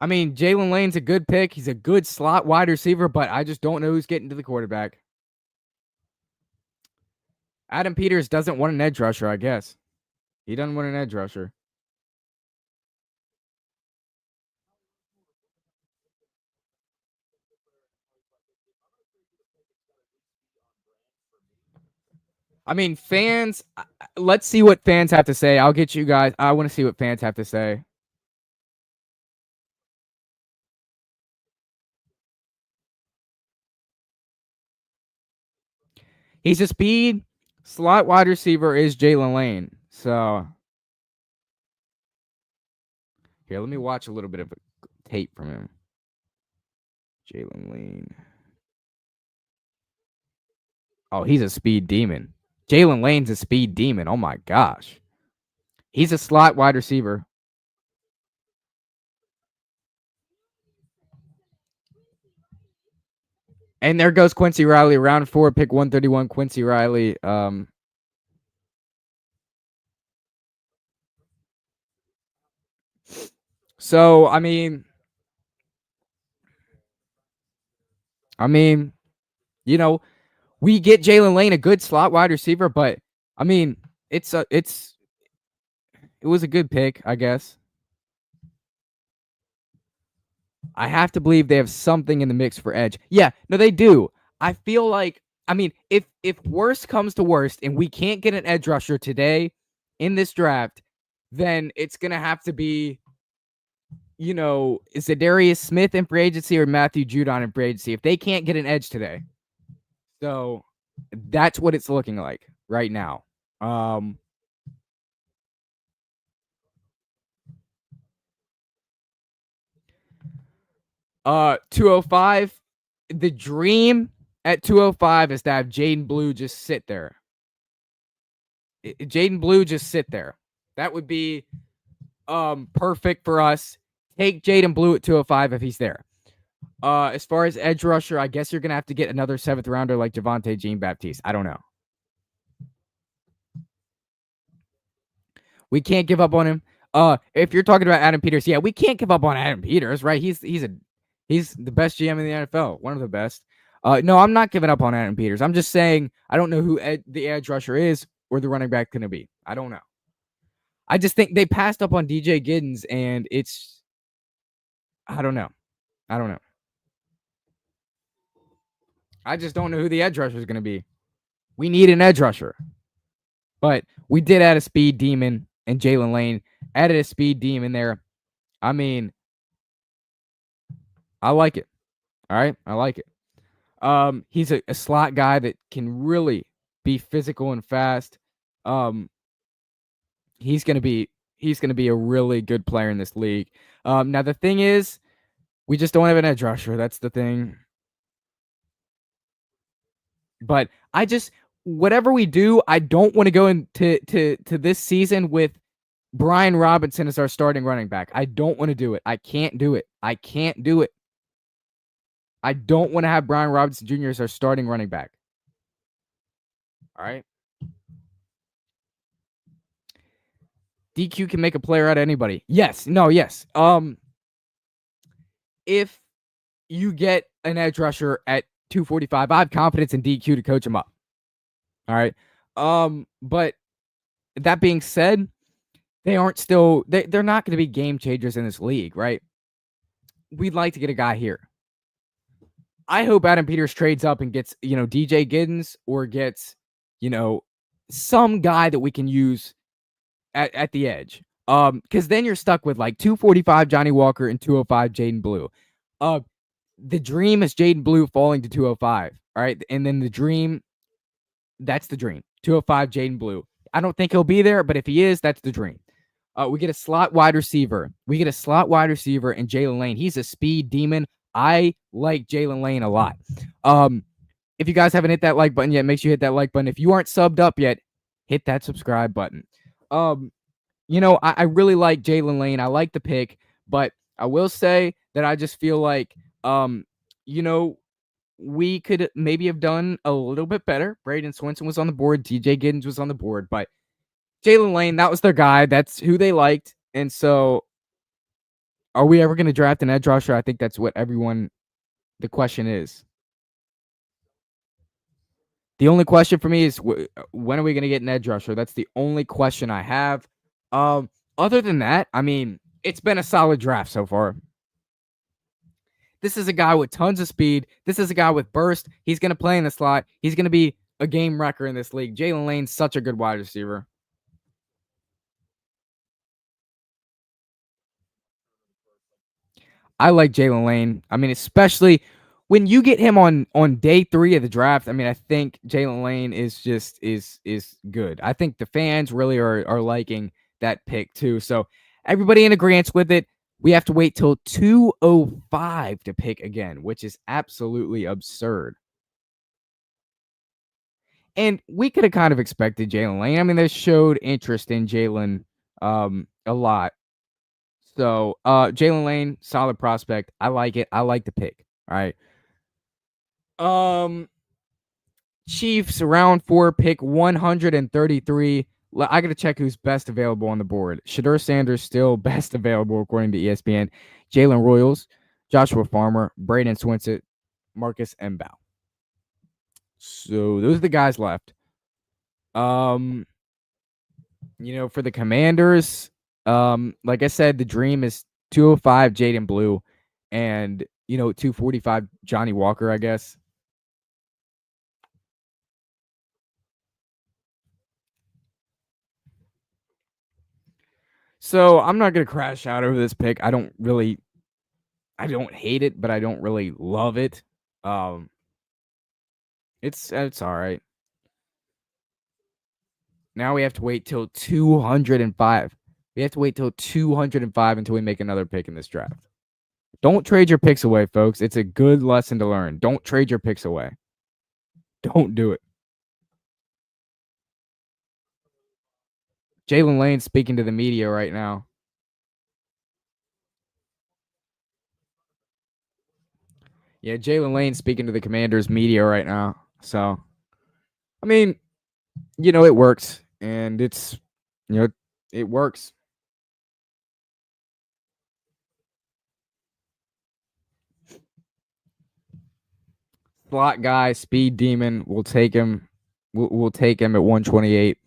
I mean, Jalen Lane's a good pick. He's a good slot wide receiver, but I just don't know who's getting to the quarterback. Adam Peters doesn't want an edge rusher, I guess. He doesn't want an edge rusher. I mean, fans, let's see what fans have to say. I'll get you guys. I want to see what fans have to say. He's a speed slot wide receiver is Jalen Lane. So here, let me watch a little bit of tape from him. Jalen Lane. Oh, he's a speed demon. Jalen Lane's a speed demon. Oh my gosh. He's a slot wide receiver. And there goes Quincy Riley, round 4, pick 131, Quincy Riley. So I mean, we get Jalen Lane, a good slot wide receiver, but I mean, it was a good pick, I guess. I have to believe they have something in the mix for edge. Yeah, no, they do. I feel like, I mean, if worst comes to worst and we can't get an edge rusher today in this draft, then it's gonna have to be, Zadarius Smith in free agency or Matthew Judon in free agency if they can't get an edge today. So that's what it's looking like right now. 205. The dream at 205 is to have Jaden Blue just sit there. Jaden Blue just sit there. That would be perfect for us. Take Jaden Blue at 205 if he's there. As far as edge rusher, I guess you're gonna have to get another 7th rounder like Javonte Jean Baptiste. I don't know. We can't give up on him. If you're talking about Adam Peters, yeah, we can't give up on Adam Peters, right? He's the best GM in the NFL, one of the best. No, I'm not giving up on Adam Peters. I'm just saying I don't know who the edge rusher is or the running back going to be. I don't know. I just think they passed up on DJ Giddens, and I don't know. I just don't know who the edge rusher is going to be. We need an edge rusher. But we did add a speed demon and Jalen Lane. Added a speed demon there. I mean, I like it. All right. I like it. He's a slot guy that can really be physical and fast. He's gonna be a really good player in this league. Now the thing is, we just don't have an edge rusher. That's the thing. But whatever we do, I don't want to go into this season with Brian Robinson as our starting running back. I don't want to do it. I can't do it. I can't do it. I don't want to have Brian Robinson Jr. as our starting running back. All right. DQ can make a player out of anybody. Yes. No, yes. If you get an edge rusher at 245, I have confidence in DQ to coach him up. All right. But that being said, they're not going to be game changers in this league, right? We'd like to get a guy here. I hope Adam Peters trades up and gets, DJ Giddens or gets, some guy that we can use at the edge. Because then you're stuck with like 245 Johnny Walker and 205 Jaden Blue. The dream is Jaden Blue falling to 205. All right. And then the dream, that's the dream. 205 Jaden Blue. I don't think he'll be there, but if he is, that's the dream. We get a slot wide receiver. We get a slot wide receiver in Jalen Lane. He's a speed demon. I like Jalen Lane a lot. If you guys haven't hit that like button yet, make sure you hit that like button. If you aren't subbed up yet, hit that subscribe button. I really like Jalen Lane. I like the pick, but I will say that I just feel like, we could maybe have done a little bit better. Braden Swinson was on the board. DJ Giddens was on the board, but Jalen Lane, that was their guy. That's who they liked. And so are we ever going to draft an edge rusher? I think that's what the question is. The only question for me is when are we going to get an edge rusher? That's the only question I have. Other than that, I mean, it's been a solid draft so far. This is a guy with tons of speed. This is a guy with burst. He's going to play in the slot. He's going to be a game wrecker in this league. Jalen Lane's such a good wide receiver. I like Jalen Lane. I mean, especially when you get him on day 3 of the draft. I mean, I think Jalen Lane is just is good. I think the fans really are liking that pick too. So everybody in agreement with it. We have to wait till 205 to pick again, which is absolutely absurd. And we could have kind of expected Jalen Lane. I mean, they showed interest in Jalen a lot. So Jalen Lane, solid prospect. I like it. I like the pick. All right. Chiefs round 4 pick 133. I got to check who's best available on the board. Shadur Sanders still best available according to ESPN. Jalen Royals, Joshua Farmer, Braden Swinson, Marcus Mbow. So those are the guys left. For the Commanders, like I said, the dream is 205 Jaden Blue and 245 Johnny Walker, I guess. So I'm not gonna crash out over this pick. I don't hate it, but I don't really love it. It's all right. Now we have to wait till 205. We have to wait till 205 until we make another pick in this draft. Don't trade your picks away, folks. It's a good lesson to learn. Don't trade your picks away. Don't do it. Jalen Lane speaking to the media right now. Yeah, Jalen Lane speaking to the Commanders media right now. So, I mean, it works. And it's, it works. Slot guy, speed demon. We'll take him. We'll take him at 128.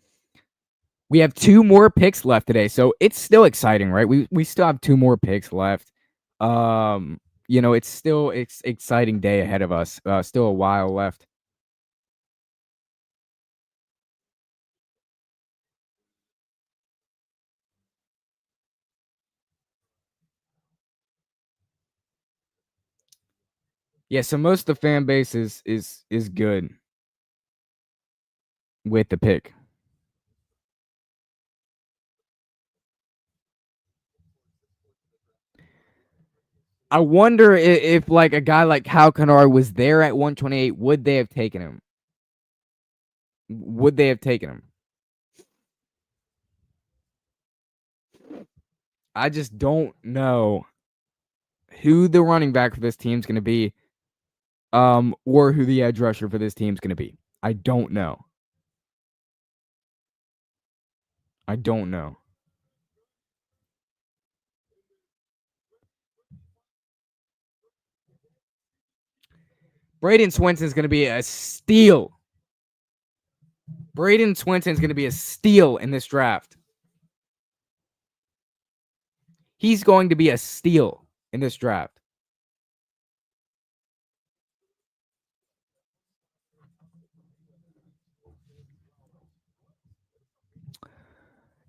We have 2 more picks left today, so it's still exciting, right? We still have 2 more picks left. It's still exciting day ahead of us. Still a while left. Yeah, so most of the fan base is good with the pick. I wonder if like a guy like Kyle Kennard was there at 128, would they have taken him? would they have taken him? I just don't know who the running back for this team's going to be, or who the edge rusher for this team's going to be. I don't know. I don't know. Braden Swenson's going to be a steal. Braden Swenson's going to be a steal in this draft. He's going to be a steal in this draft.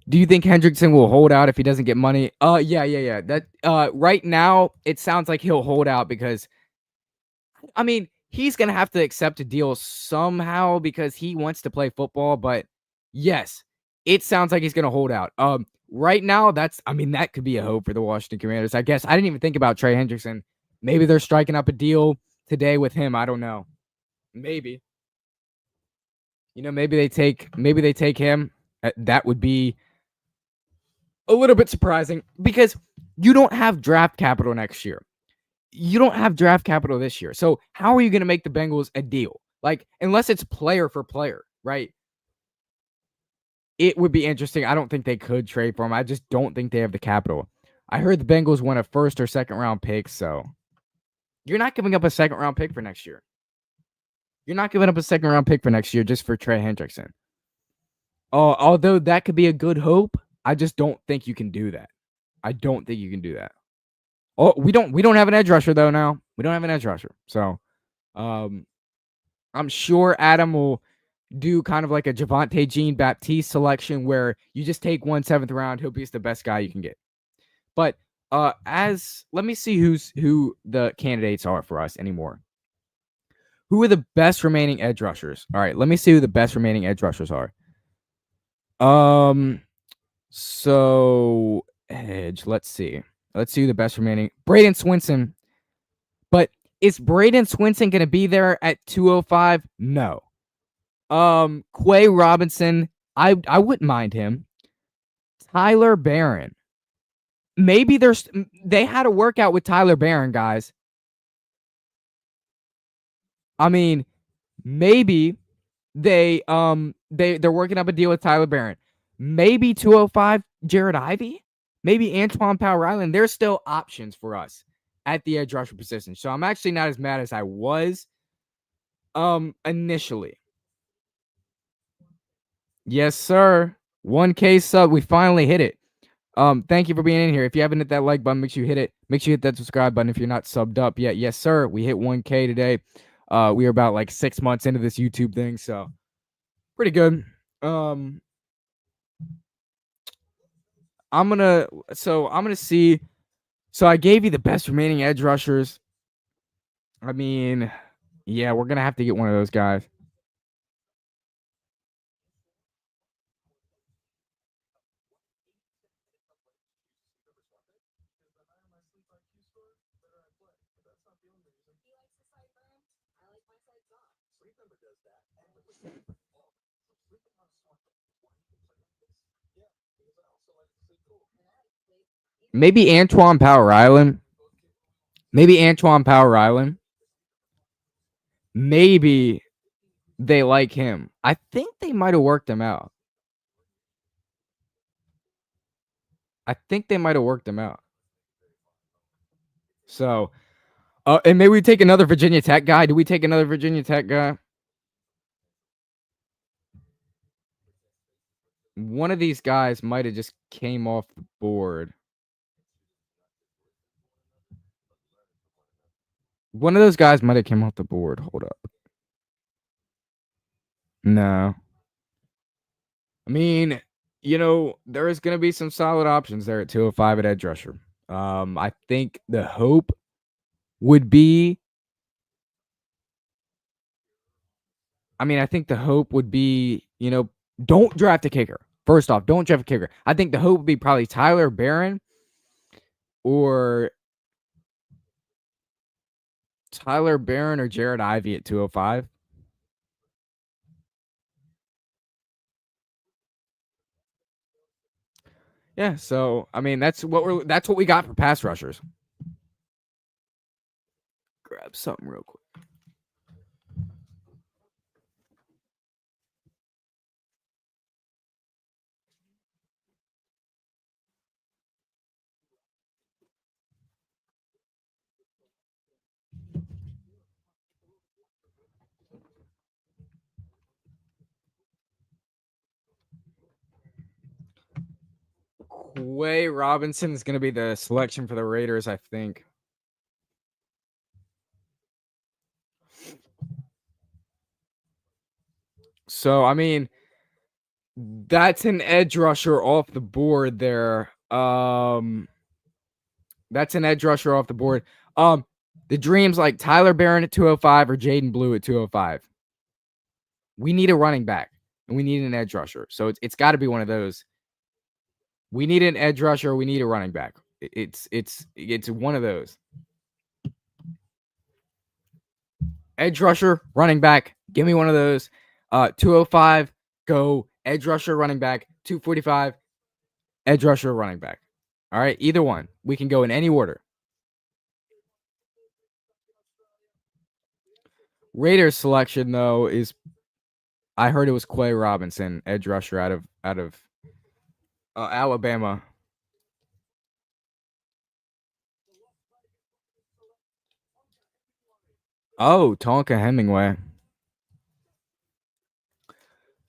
Do you think Hendrickson will hold out if he doesn't get money? Yeah. That right now it sounds like he'll hold out because I mean, he's going to have to accept a deal somehow because he wants to play football, but yes, it sounds like he's going to hold out. Right now that could be a hope for the Washington Commanders. I guess I didn't even think about Trey Hendrickson. Maybe they're striking up a deal today with him. I don't know. Maybe. Maybe they take him. That would be a little bit surprising because you don't have draft capital next year. You don't have draft capital this year. So how are you going to make the Bengals a deal? Like, unless it's player for player, right? It would be interesting. I don't think they could trade for him. I just don't think they have the capital. I heard the Bengals want a first or second round pick, so you're not giving up a second round pick for next year. You're not giving up a second round pick for next year just for Trey Hendrickson. Although that could be a good hope, I just don't think you can do that. I don't think you can do that. Oh, we don't have an edge rusher though now. We don't have an edge rusher. So I'm sure Adam will do kind of like a Javonte Jean-Baptiste selection where you just take 1 7th round, he'll be the best guy you can get. But let me see who the candidates are for us anymore. Who are the best remaining edge rushers? All right, let me see who the best remaining edge rushers are. So edge, let's see. Let's see who the best remaining. Braden Swinson. But is Braden Swinson going to be there at 205? No. Quay Robinson, I wouldn't mind him. Tyler Barron. Maybe they had a workout with Tyler Barron, guys. I mean, maybe they're working up a deal with Tyler Barron. Maybe 205 Jared Ivey. Maybe Antoine Powell-Ryland. There's still options for us at the edge rusher position. So I'm actually not as mad as I was initially. Yes, sir. 1K sub. We finally hit it. Thank you for being in here. If you haven't hit that like button, make sure you hit it. Make sure you hit that subscribe button if you're not subbed up yet. Yes, sir. We hit 1K today. We are about like 6 months into this YouTube thing, so pretty good. I'm gonna see. So I gave you the best remaining edge rushers. I mean, yeah, we're gonna have to get one of those guys. Maybe Antoine Powell-Ryland. Maybe they like him. I think they might have worked him out. So, and maybe we take another Virginia Tech guy. Do we take another Virginia Tech guy? One of these guys might have just came off the board. One of those guys might have came off the board. Hold up. No. I mean, there is going to be some solid options there at 205 at edge rusher. I think the hope would be don't draft a kicker. First off, don't draft a kicker. I think the hope would be probably Tyler Barron or Jared Ivey at 205. Yeah, so I mean that's what we got for pass rushers. Grab something real quick. Quay Robinson is going to be the selection for the Raiders, I think. So, I mean, that's an edge rusher off the board there. That's an edge rusher off the board. The dreams like Tyler Barron at 205 or Jaden Blue at 205. We need a running back and we need an edge rusher. So it's got to be one of those. We need an edge rusher. We need a running back. It's one of those. Edge rusher, running back. Give me one of those. 205, go edge rusher, running back. 245, edge rusher, running back. All right, either one. We can go in any order. Raiders selection though is, I heard it was Quay Robinson, edge rusher out of Alabama. Oh, Tonka Hemingway.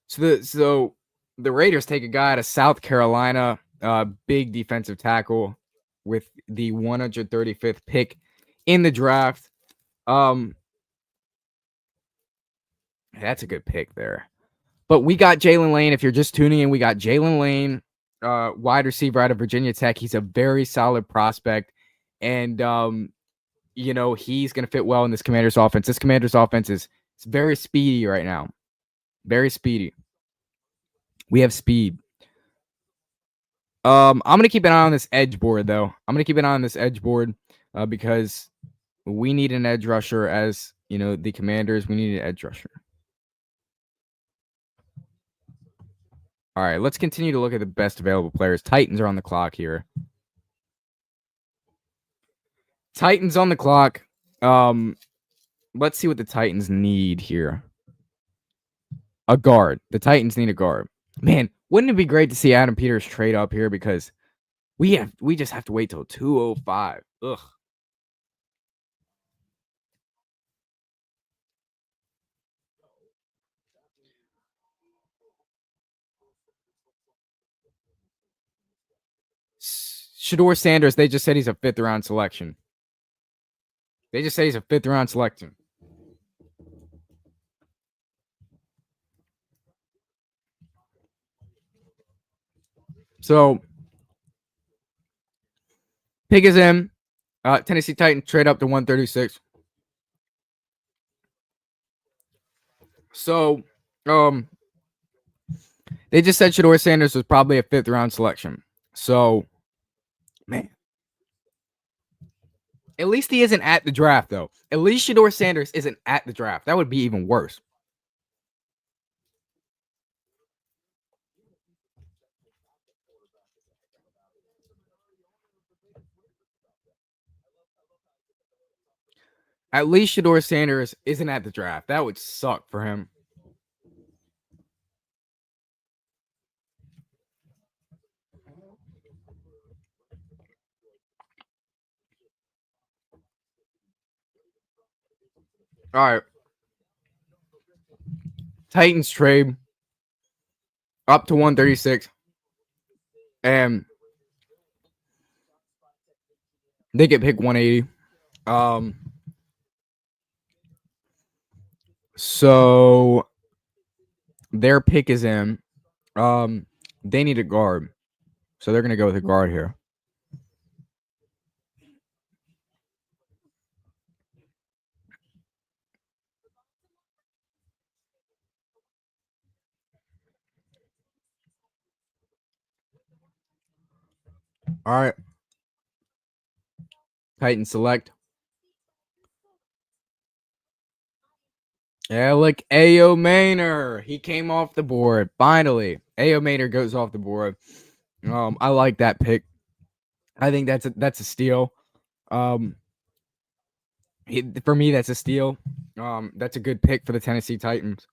So the Raiders take a guy out of South Carolina, big defensive tackle with the 135th pick in the draft. That's a good pick there. But we got Jalen Lane. If you're just tuning in, we got Jalen Lane, wide receiver out of Virginia Tech. He's a very solid prospect. And, he's going to fit well in this Commanders offense. This Commanders offense is very speedy right now. Very speedy. We have speed. I'm going to keep an eye on this edge board, though. I'm going to keep an eye on this edge board because we need an edge rusher as, the Commanders. We need an edge rusher. All right, let's continue to look at the best available players. Titans are on the clock here. Titans on the clock. Let's see what the Titans need here. A guard. The Titans need a guard. Man, wouldn't it be great to see Adam Peters trade up here because we just have to wait till 205. Ugh. Shadur Sanders, they just said he's a 5th round selection. They just say he's a 5th round selection. So, pick is in. Tennessee Titans trade up to 136. So, they just said Shadur Sanders was probably a 5th round selection. So, man. At least he isn't at the draft, though. At least Shadur Sanders isn't at the draft. That would be even worse. At least Shadur Sanders isn't at the draft. That would suck for him. All right. Titans trade up to 136. And they get pick 180. So their pick is in. They need a guard. So they're gonna go with a guard here. All right. Titans select. Alec Ayo Maynor. He came off the board. Finally. Ayo Maynor goes off the board. I like that pick. I think that's a steal. For me, that's a steal. That's a good pick for the Tennessee Titans.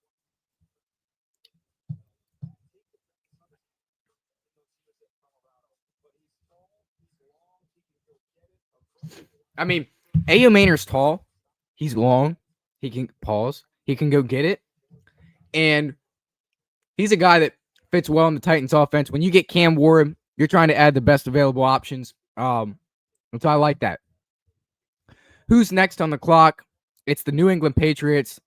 I mean, A.O. Mainer's tall. He's long. He can pause. He can go get it. And he's a guy that fits well in the Titans offense. When you get Cam Ward, you're trying to add the best available options. So I like that. Who's next on the clock? It's the New England Patriots.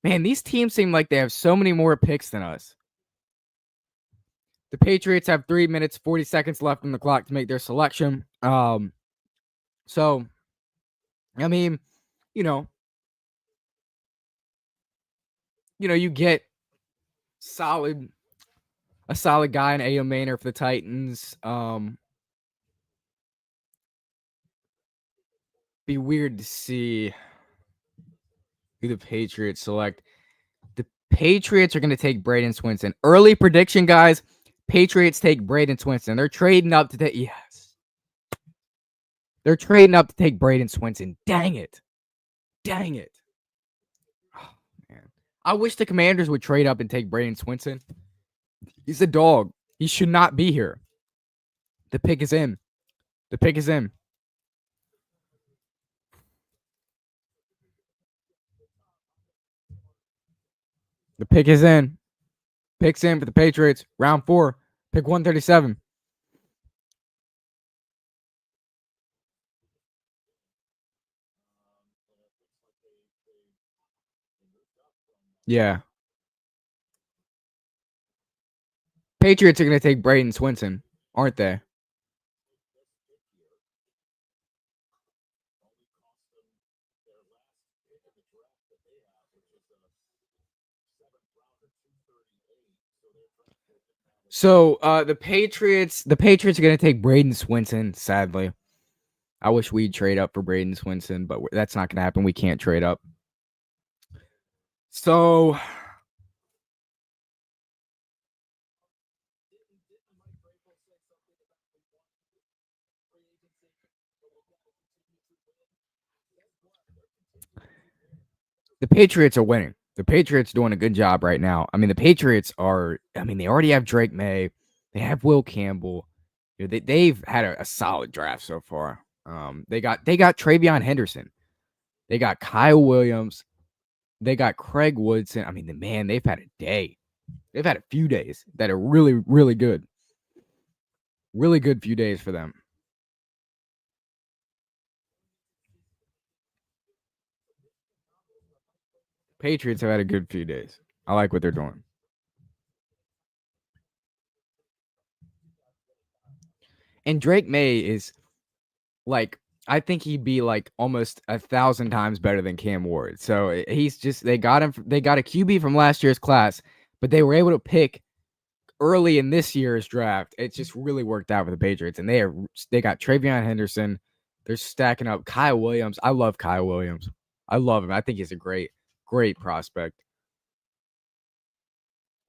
Man, these teams seem like they have so many more picks than us. The Patriots have 3 minutes, 40 seconds left on the clock to make their selection. So, I mean, you know, you get a solid guy in A.O. Maynor for the Titans. Be weird to see who the Patriots select. The Patriots are going to take Braden Swinson. Early prediction, guys. Patriots take Braden Swinson. They're trading up to take. Yes. They're trading up to take Braden Swinson. Dang it. Oh, man. I wish the Commanders would trade up and take Braden Swinson. He's a dog. He should not be here. The pick is in. The pick is in. The pick is in. Picks in for the Patriots. Round 4. Pick 137. Yeah. Patriots are going to take Braden Swinson, aren't they? So the Patriots are going to take Braden Swinson. Sadly, I wish we'd trade up for Braden Swinson, but that's not going to happen. We can't trade up. So the Patriots are winning. The Patriots doing a good job right now. I mean, the Patriots are. I mean, they already have Drake May. They have Will Campbell. They've had a solid draft so far. They got Travion Henderson. They got Kyle Williams. They got Craig Woodson. I mean, they've had a day. They've had a few days that are really, really good. Really good few days for them. Patriots have had a good few days. I like what they're doing. And Drake May is like, I think he'd be like almost 1,000 times better than Cam Ward. So he's just, they got a QB from last year's class, but they were able to pick early in this year's draft. It just really worked out for the Patriots. And they got Travion Henderson. They're stacking up Kyle Williams. I love Kyle Williams. I love him. I think he's a great prospect.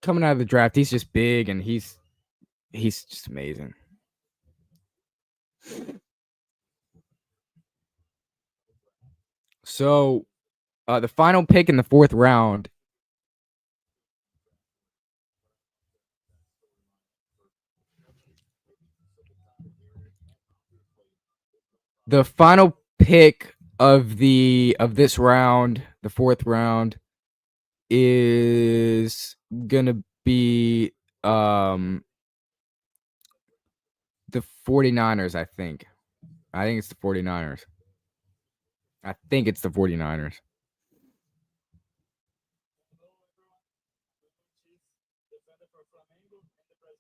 Coming out of the draft, he's just big and he's just amazing. So, the final pick in the 4th round. The final pick of this round, the 4th round, is gonna be the 49ers, I think. I think it's the 49ers.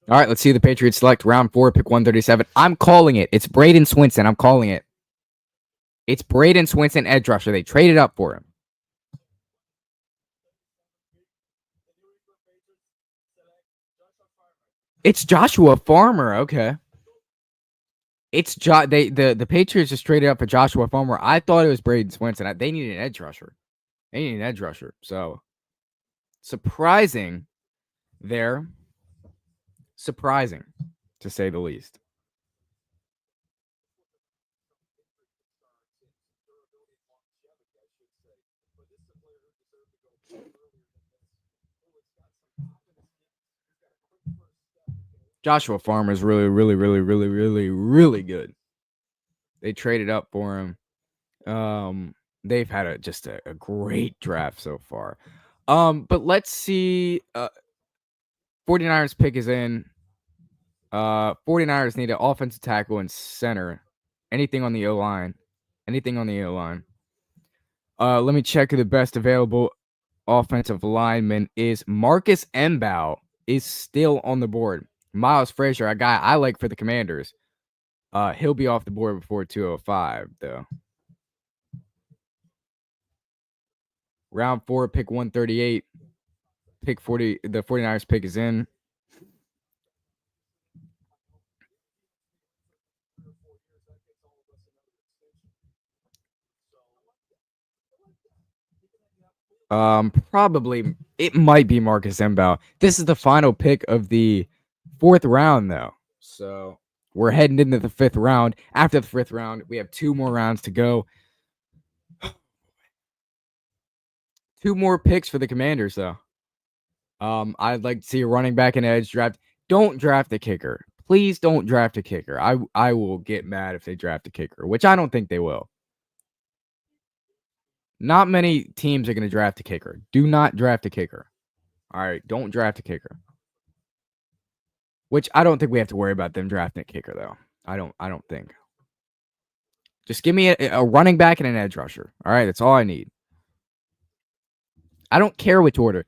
All right, let's see the Patriots select round 4, pick 137. I'm calling it. It's Braden Swinson. I'm calling it. It's Braden Swinson, edge rusher. They traded up for him. It's Joshua Farmer. Okay. It's the Patriots just traded up for Joshua Farmer. I thought it was Braden Swinson. They need an edge rusher. So surprising there. Surprising, to say the least. Joshua Farmer is really, really, really, really, really, really good. They traded up for him. They've had just a great draft so far. But let's see. 49ers pick is in. 49ers need an offensive tackle and center. Anything on the O-line. Anything on the O-line. Let me check who the best available offensive lineman is. Marcus Mbow is still on the board. Miles Frazier, a guy I like for the Commanders. He'll be off the board before 205, though. Round 4, pick 138. Pick 40. The 49ers pick is in. Probably it might be Marcus Mbow. This is the final pick of the 4th round, though. So we're heading into the 5th round. After the 5th round, we have 2 more rounds to go. 2 more picks for the Commanders, though. I'd like to see a running back and edge draft. Don't draft a kicker. Please don't draft a kicker. I will get mad if they draft a kicker, which I don't think they will. Not many teams are going to draft a kicker. Do not draft a kicker. All right, don't draft a kicker. Which I don't think we have to worry about them drafting a kicker, though. I don't think. Just give me a running back and an edge rusher. All right, that's all I need. I don't care which order.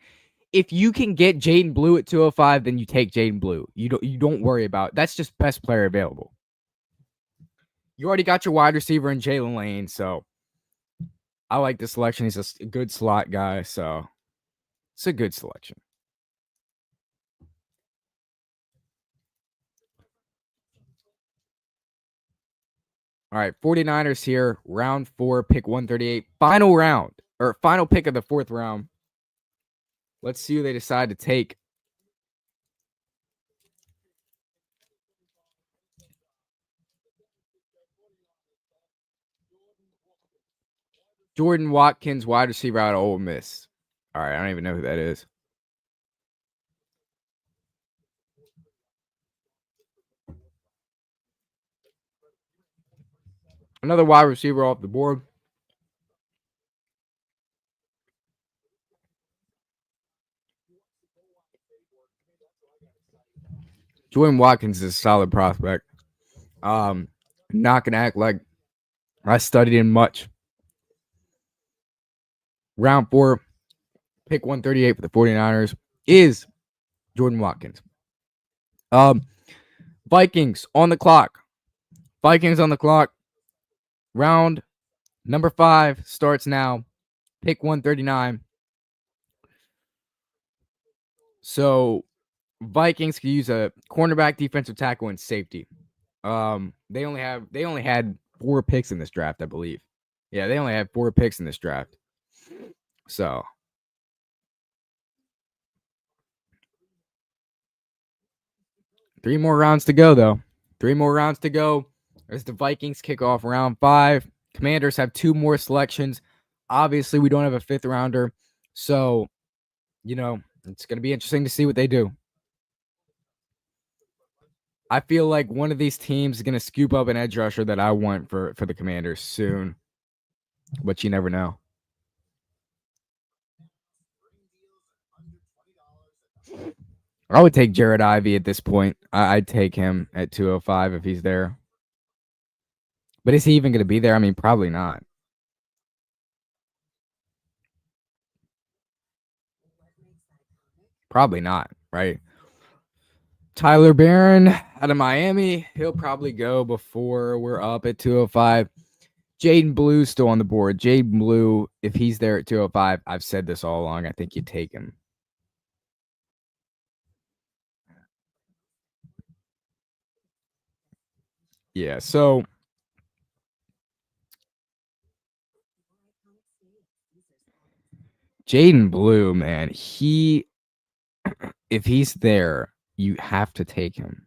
If you can get Jaden Blue at 205, then you take Jaden Blue. You don't worry about it. That's just best player available. You already got your wide receiver in Jalen Lane, so I like the selection. He's a good slot guy, so it's a good selection. All right, 49ers here, round 4, pick 138. Final round, or final pick of the 4th round. Let's see who they decide to take. Jordan Watkins, wide receiver out of Ole Miss. All right, I don't even know who that is. Another wide receiver off the board. Jordan Watkins is a solid prospect. Not gonna act like I studied him much. Round 4, pick 138 for the 49ers is Jordan Watkins. Vikings on the clock. Vikings on the clock. Round number 5 starts now. Pick 139. So Vikings can use a cornerback, defensive tackle, and safety. They only had 4 picks in this draft, I believe. Yeah, they only had 4 picks in this draft. So 3 more rounds to go, though. 3 more rounds to go as the Vikings kick off round 5. Commanders have 2 more selections. Obviously, we don't have a 5th rounder. So, it's going to be interesting to see what they do. I feel like one of these teams is going to scoop up an edge rusher that I want for the Commanders soon. But you never know. I would take Jared Ivey at this point. I'd take him at 205 if he's there. But is he even going to be there? I mean, probably not. Probably not, right? Tyler Barron out of Miami. He'll probably go before we're up at 205. Jaden Blue still on the board. Jaden Blue, if he's there at 205, I've said this all along. I think you take him. Yeah, so Jaden Blue, man, if he's there, you have to take him.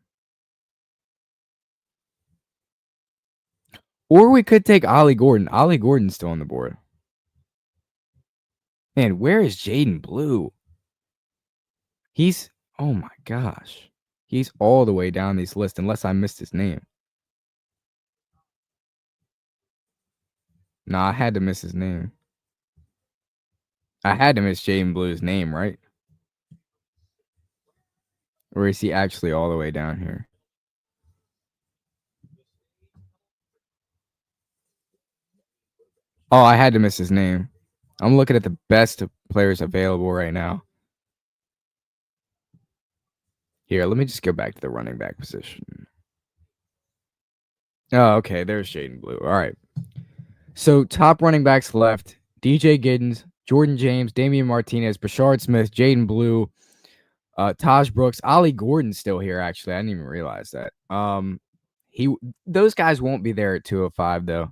Or we could take Ollie Gordon. Ollie Gordon's still on the board. Man, where is Jaden Blue? Oh my gosh. He's all the way down this list unless I missed his name. Nah, I had to miss his name. I had to miss Jaden Blue's name, right? Or is he actually all the way down here? Oh, I had to miss his name. I'm looking at the best players available right now. Here, let me just go back to the running back position. Oh, okay. There's Jaden Blue. All right. So top running backs left: DJ Giddens, Jordan James, Damian Martinez, Brashard Smith, Jaden Blue, Taj Brooks, Ollie Gordon's still here. Actually, I didn't even realize that. Those guys won't be there at 205 though.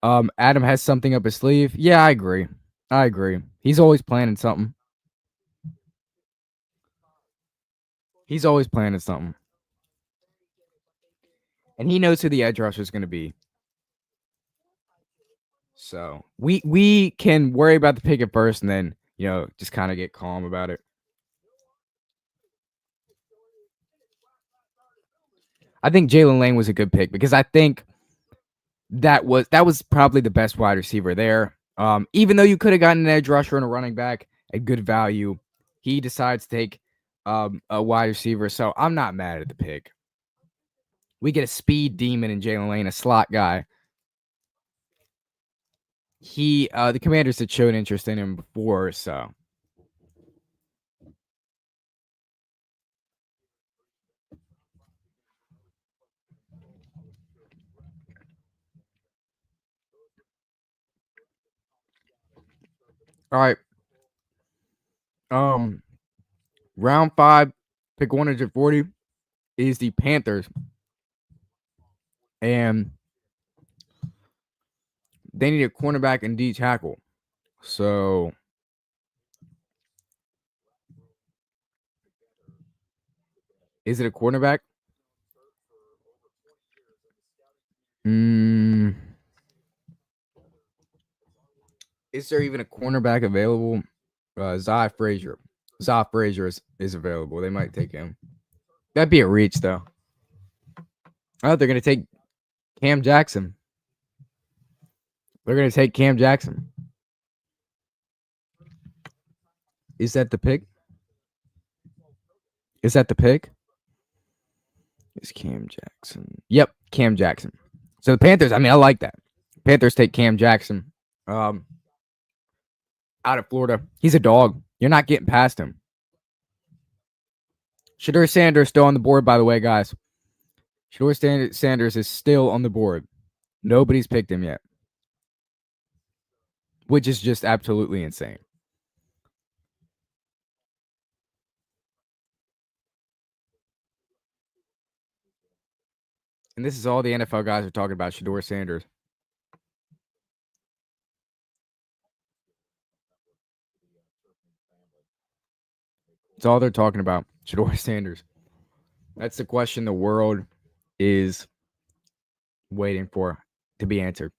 Adam has something up his sleeve. Yeah, I agree. He's always planning something. And he knows who the edge rusher is going to be. So we can worry about the pick at first and then, just kind of get calm about it. I think Jalen Lane was a good pick because I think that was probably the best wide receiver there. Even though you could have gotten an edge rusher and a running back at good value, he decides to take a wide receiver. So I'm not mad at the pick. We get a speed demon in Jalen Lane, a slot guy. The Commanders had shown interest in him before, so. All right. Round 5, pick 140 is the Panthers. And they need a cornerback and D tackle. So is it a cornerback? Is there even a cornerback available? Zai Frazier. Zai Frazier is available. They might take him. That'd be a reach, though. Oh, they're going to take Cam Jackson. They're going to take Cam Jackson. Is that the pick? Is Cam Jackson? Yep, Cam Jackson. So the Panthers, I like that. Panthers take Cam Jackson out of Florida. He's a dog. You're not getting past him. Shadur Sanders still on the board, by the way, guys. Shadur Sanders is still on the board. Nobody's picked him yet, which is just absolutely insane. And this is all the NFL guys are talking about, Shadur Sanders. It's all they're talking about, Shadur Sanders. That's the question the world is waiting for to be answered.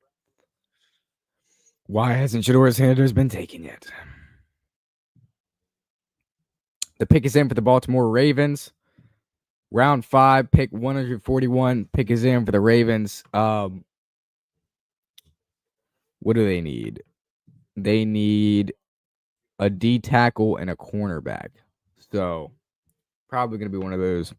Why hasn't Shadur Sanders been taken yet? The pick is in for the Baltimore Ravens. Round 5, pick 141. Pick is in for the Ravens. What do they need? They need a D tackle and a cornerback. So probably going to be one of those.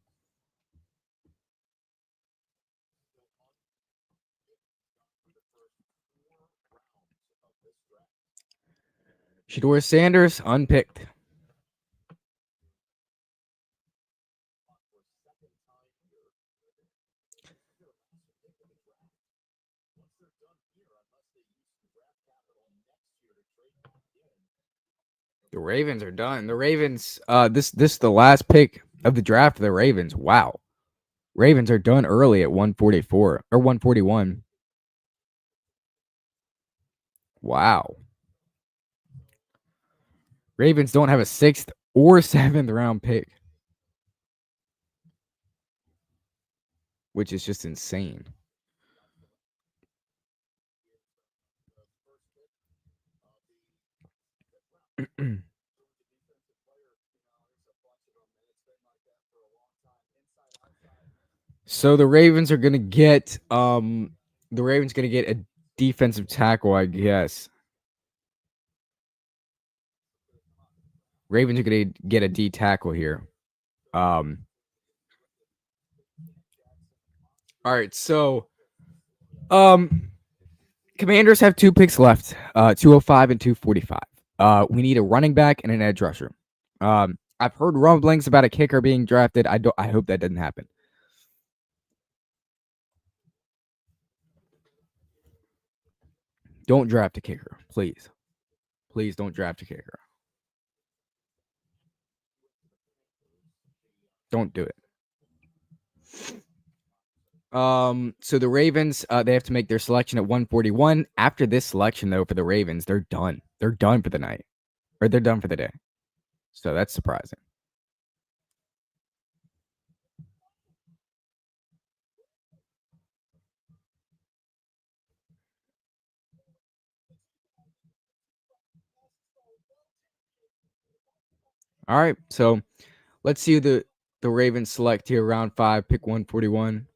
Shadur Sanders, unpicked. The Ravens are done. The Ravens, this is the last pick of the draft of the Ravens. Wow. Ravens are done early at 144 or 141. Wow. Ravens don't have a 6th or 7th round pick, which is just insane. So the Ravens are gonna get a defensive tackle, I guess. Ravens are gonna get a D tackle here. All right, so Commanders have 2 picks left, 205 and 245. We need a running back and an edge rusher. I've heard rumblings about a kicker being drafted. I hope that doesn't happen. Don't draft a kicker, please. Please don't draft a kicker. Don't do it. So the Ravens, they have to make their selection at 141. After this selection, though, for the Ravens, they're done. They're done for the night. Or they're done for the day. So that's surprising. All right. So let's see who the Ravens select here. Round 5, pick 141.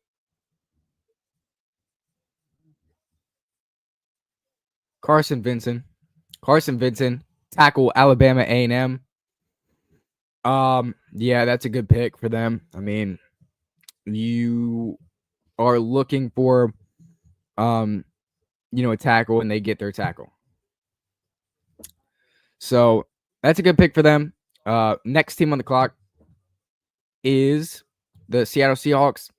Carson Vincent, tackle Alabama A&M. Yeah, that's a good pick for them. I mean, you are looking for, a tackle, and they get their tackle. So that's a good pick for them. Next team on the clock is the Seattle Seahawks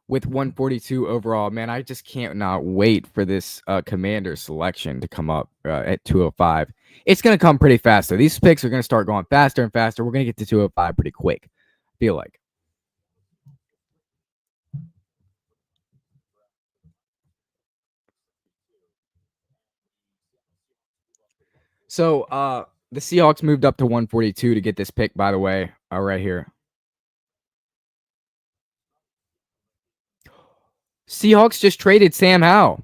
with 142 overall. Man, I just can't not wait for this Commander selection to come up at 205. It's going to come pretty fast, though. These picks are going to start going faster and faster. We're going to get to 205 pretty quick, I feel like. So the Seahawks moved up to 142 to get this pick, by the way, right here. Seahawks just traded Sam Howell.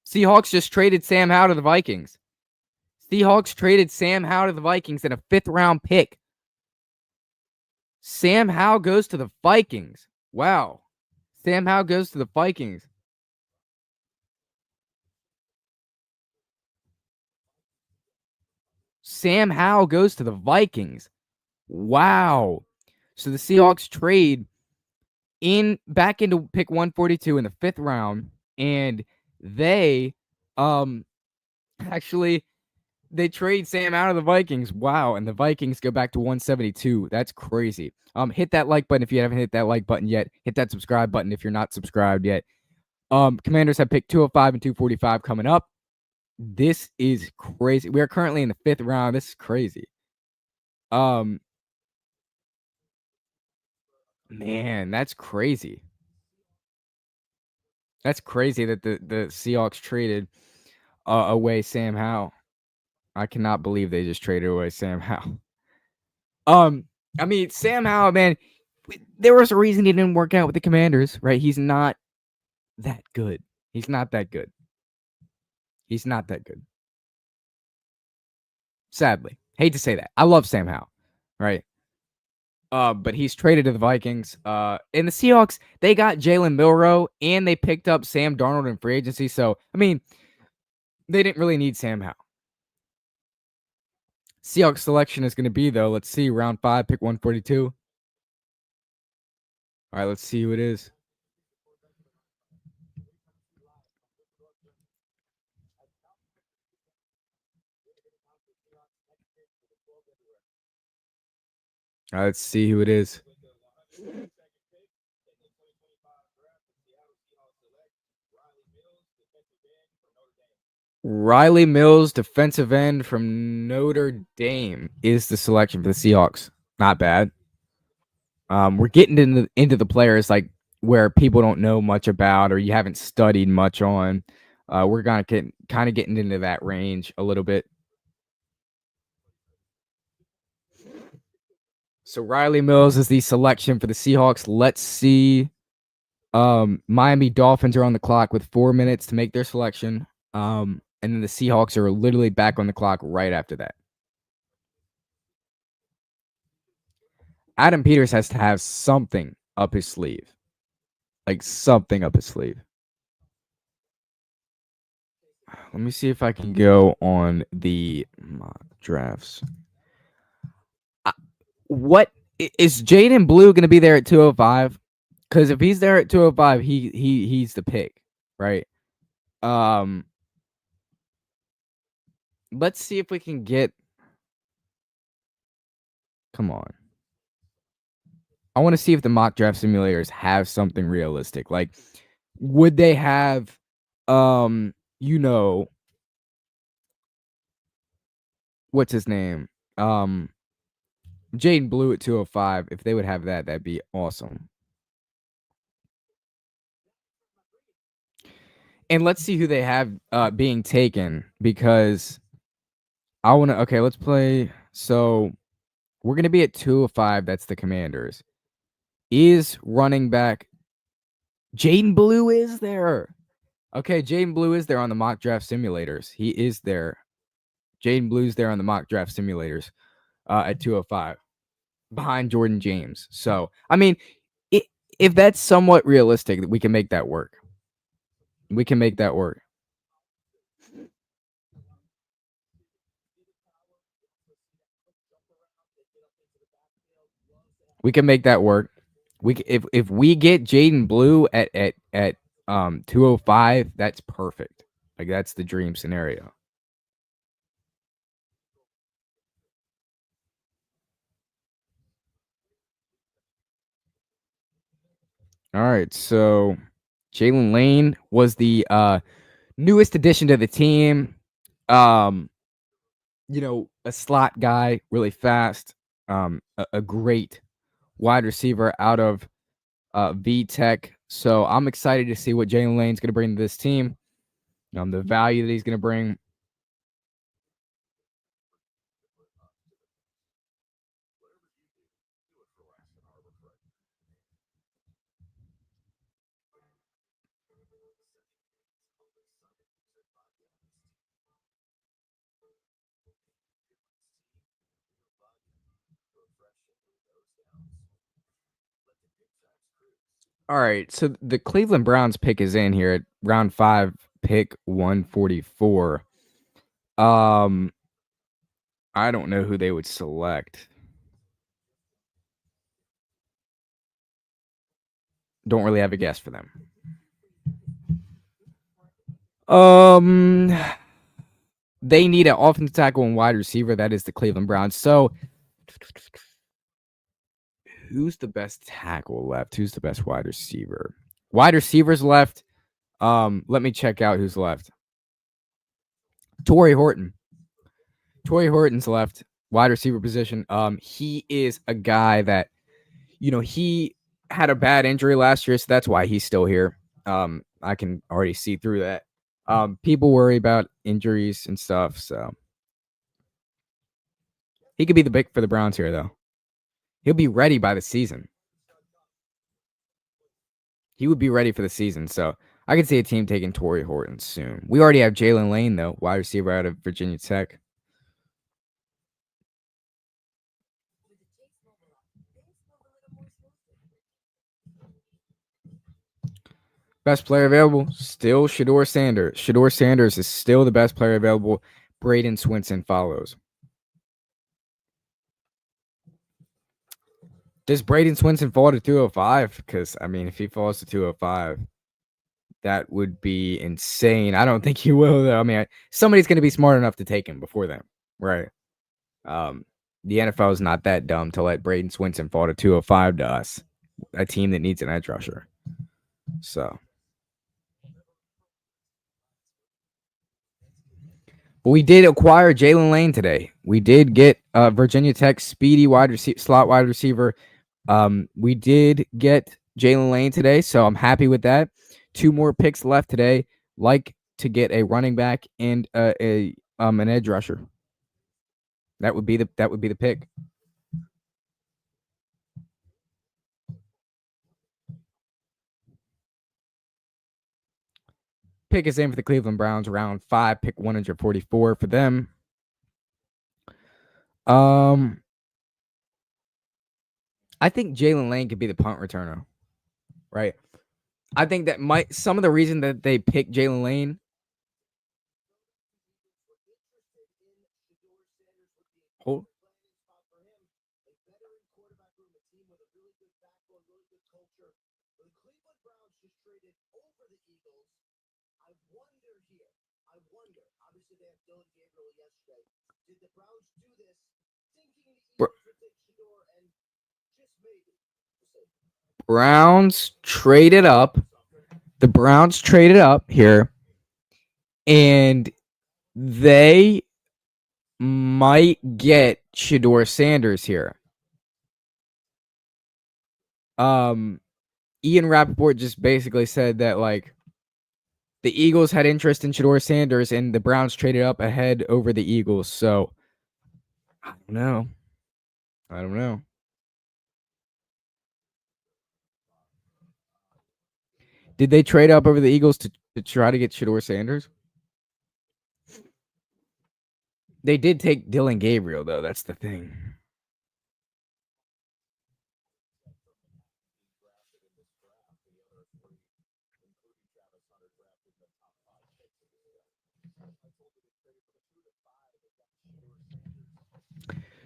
Seahawks just traded Sam Howell to the Vikings. Seahawks traded Sam Howell to the Vikings in a 5th-round pick. Sam Howell goes to the Vikings. Wow. Sam Howell goes to the Vikings. Sam Howell goes to the Vikings. Wow. So the Seahawks trade back into pick 142 in the 5th round, and they actually they trade Sam out of the Vikings. Wow, and the Vikings go back to 172. That's crazy. Hit that like button if you haven't hit that like button yet. Hit that subscribe button if you're not subscribed yet. Commanders have picked 205 and 245 coming up. This is crazy. We are currently in the 5th round. This is crazy. Man, that's crazy. That's crazy that the Seahawks traded away Sam Howell. I cannot believe they just traded away Sam Howell. I mean, Sam Howell, man, there was a reason he didn't work out with the Commanders, right? He's not that good. He's not that good. He's not that good. Sadly. Hate to say that. I love Sam Howell, right? But he's traded to the Vikings. And the Seahawks, they got Jalen Milroe, and they picked up Sam Darnold in free agency. So, I mean, they didn't really need Sam Howell. Seahawks selection is going to be, though, let's see, round 5, pick 142. All right, let's see who it is. All right, let's see who it is. Riley Mills, defensive end from Notre Dame, is the selection for the Seahawks. Not bad. We're getting into the players like where people don't know much about or you haven't studied much on. We're gonna kind of getting into that range a little bit. So Riley Mills is the selection for the Seahawks. Let's see. Miami Dolphins are on the clock with 4 minutes to make their selection. And then the Seahawks are literally back on the clock right after that. Adam Peters has to have something up his sleeve. Like something up his sleeve. Let me see if I can go on the mock drafts. What is Jaden Blue going to be there at 205? Because if he's there at 205, he's the pick, right? Let's see if we can get. Come on. I want to see if the mock draft simulators have something realistic. Like, would they have, you know, what's his name? Jaden Blue at 205. If they would have that, that'd be awesome. And let's see who they have being taken, because I want to. Okay, let's play. So we're going to be at 205. That's the Commanders. Is running back Jaden Blue is there? Okay, Jaden Blue is there on the mock draft simulators. He is there. Jaden Blue's there on the mock draft simulators at 205 behind Jordan James. So, I mean, if that's somewhat realistic, we can make that work. We can make that work. We can make that work. If we get Jaden Blue at 205, that's perfect. Like that's the dream scenario. All right, so Jalen Lane was the newest addition to the team. A slot guy, really fast. A great wide receiver out of VTech. So I'm excited to see what Jalen Lane's going to bring to this team. The value that he's going to bring. All right, so the Cleveland Browns pick is in here at round 5, pick 144. I don't know who they would select. Don't really have a guess for them. They need an offensive tackle and wide receiver. That is the Cleveland Browns. So, who's the best tackle left? Who's the best wide receiver? Wide receivers left. Let me check out who's left. Torrey Horton. Torrey Horton's left. Wide receiver position. He is a guy that, he had a bad injury last year, so that's why he's still here. I can already see through that. People worry about injuries and stuff, so he could be the pick for the Browns here, though. He'll be ready by the season. He would be ready for the season, so I could see a team taking Torrey Horton soon. We already have Jalen Lane, though, wide receiver out of Virginia Tech. Best player available, still Shadur Sanders. Shadur Sanders is still the best player available. Braden Swinson follows. Does Braden Swinson fall to 205? Because, if he falls to 205, that would be insane. I don't think he will, though. Somebody's going to be smart enough to take him before then, right? The NFL is not that dumb to let Braden Swinson fall to 205 to us, a team that needs an edge rusher. So, but we did acquire Jalen Lane today. We did get Virginia Tech speedy slot wide receiver. We did get Jalen Lane today, so I'm happy with that. 2 more picks left today. Like to get a running back and an edge rusher. That would be the pick. Pick is in for the Cleveland Browns, round 5, pick 144 for them. I think Jalen Lane could be the punt returner, right? I think that some of the reason that they picked Jalen Lane. Hold. Browns traded up. The Browns traded up here, and they might get Shadur Sanders here. Ian Rappaport just basically said that like the Eagles had interest in Shadur Sanders, and the Browns traded up ahead over the Eagles. So I don't know. Did they trade up over the Eagles to try to get Shadur Sanders? They did take Dylan Gabriel, though. That's the thing.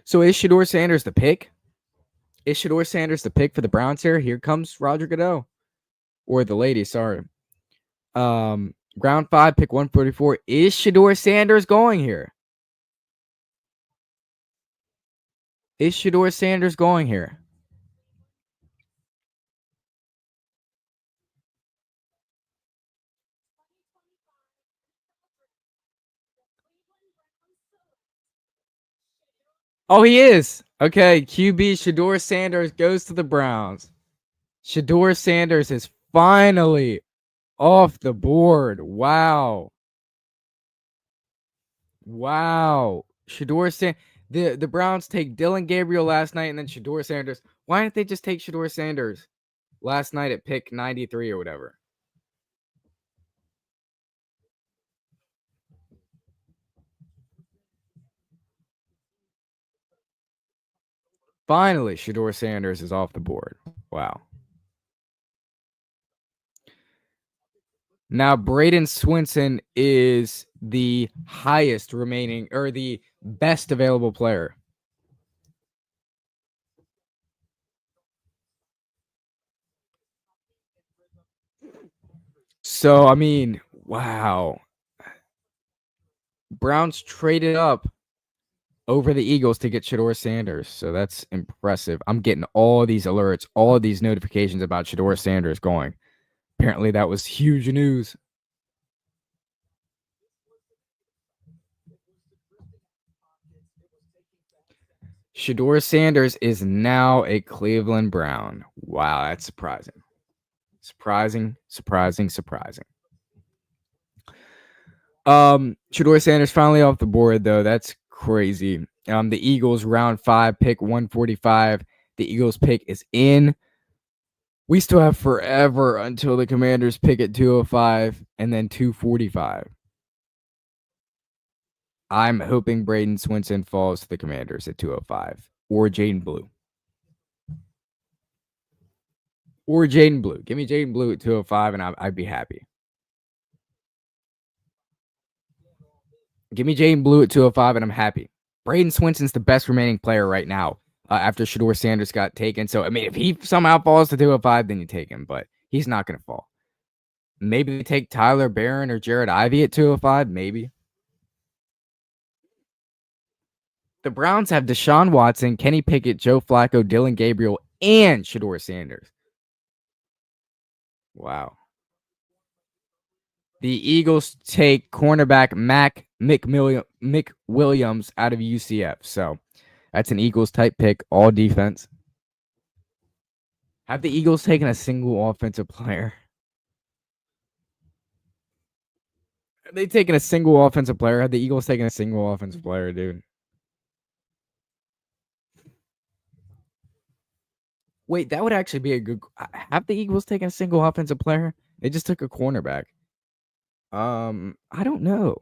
So is Shadur Sanders the pick? Is Shadur Sanders the pick for the Browns here? Here comes Roger Goodell. Or the lady, sorry. Round 5, pick 144. Is Shadur Sanders going here? Is Shadur Sanders going here? Oh, he is. Okay, QB Shadur Sanders goes to the Browns. Shadur Sanders is finally off the board. Wow. Shadur Sanders. The Browns take Dylan Gabriel last night and then Shadur Sanders. Why didn't they just take Shadur Sanders last night at pick 93 or whatever? Finally, Shadur Sanders is off the board. Wow. Now, Braden Swinson is the highest remaining or the best available player. So, I mean, wow. Browns traded up over the Eagles to get Shadur Sanders. So that's impressive. I'm getting all these alerts, all of these notifications about Shadur Sanders going. Apparently, that was huge news. Shadur Sanders is now a Cleveland Brown. Wow, that's surprising. Surprising. Shadur Sanders finally off the board, though. That's crazy. The Eagles round 5 pick 145. The Eagles pick is in. We still have forever until the Commanders pick at 205 and then 245. I'm hoping Braden Swinson falls to the Commanders at 205 or Jaden Blue. Give me Jaden Blue at 205 and I'd be happy. Give me Jaden Blue at 205 and I'm happy. Braden Swinson's the best remaining player right now after Shadur Sanders got taken. So, I mean, if he somehow falls to 205, then you take him, but he's not going to fall. Maybe they take Tyler Barron or Jared Ivey at 205, maybe. The Browns have Deshaun Watson, Kenny Pickett, Joe Flacco, Dylan Gabriel, and Shadur Sanders. Wow. The Eagles take cornerback Mick Williams out of UCF. So that's an Eagles type pick, all defense. Have the Eagles taken a single offensive player? Have they taken a single offensive player? Have the Eagles taken a single offensive player, dude? Wait, that would actually be a good. Have the Eagles taken a single offensive player? They just took a cornerback. I don't know.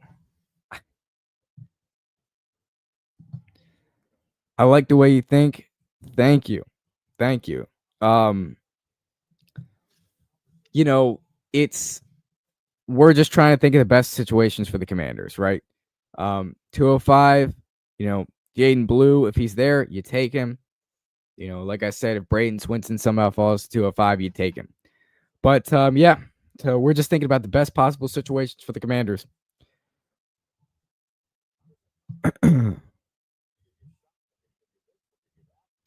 I like the way you think. Thank you. Thank you. Um, you know, it's we're just trying to think of the best situations for the Commanders, right? 205, Jaden Blue, if he's there, you take him. Like I said, if Braden Swinson somehow falls to 205, you take him. But yeah, so we're just thinking about the best possible situations for the Commanders.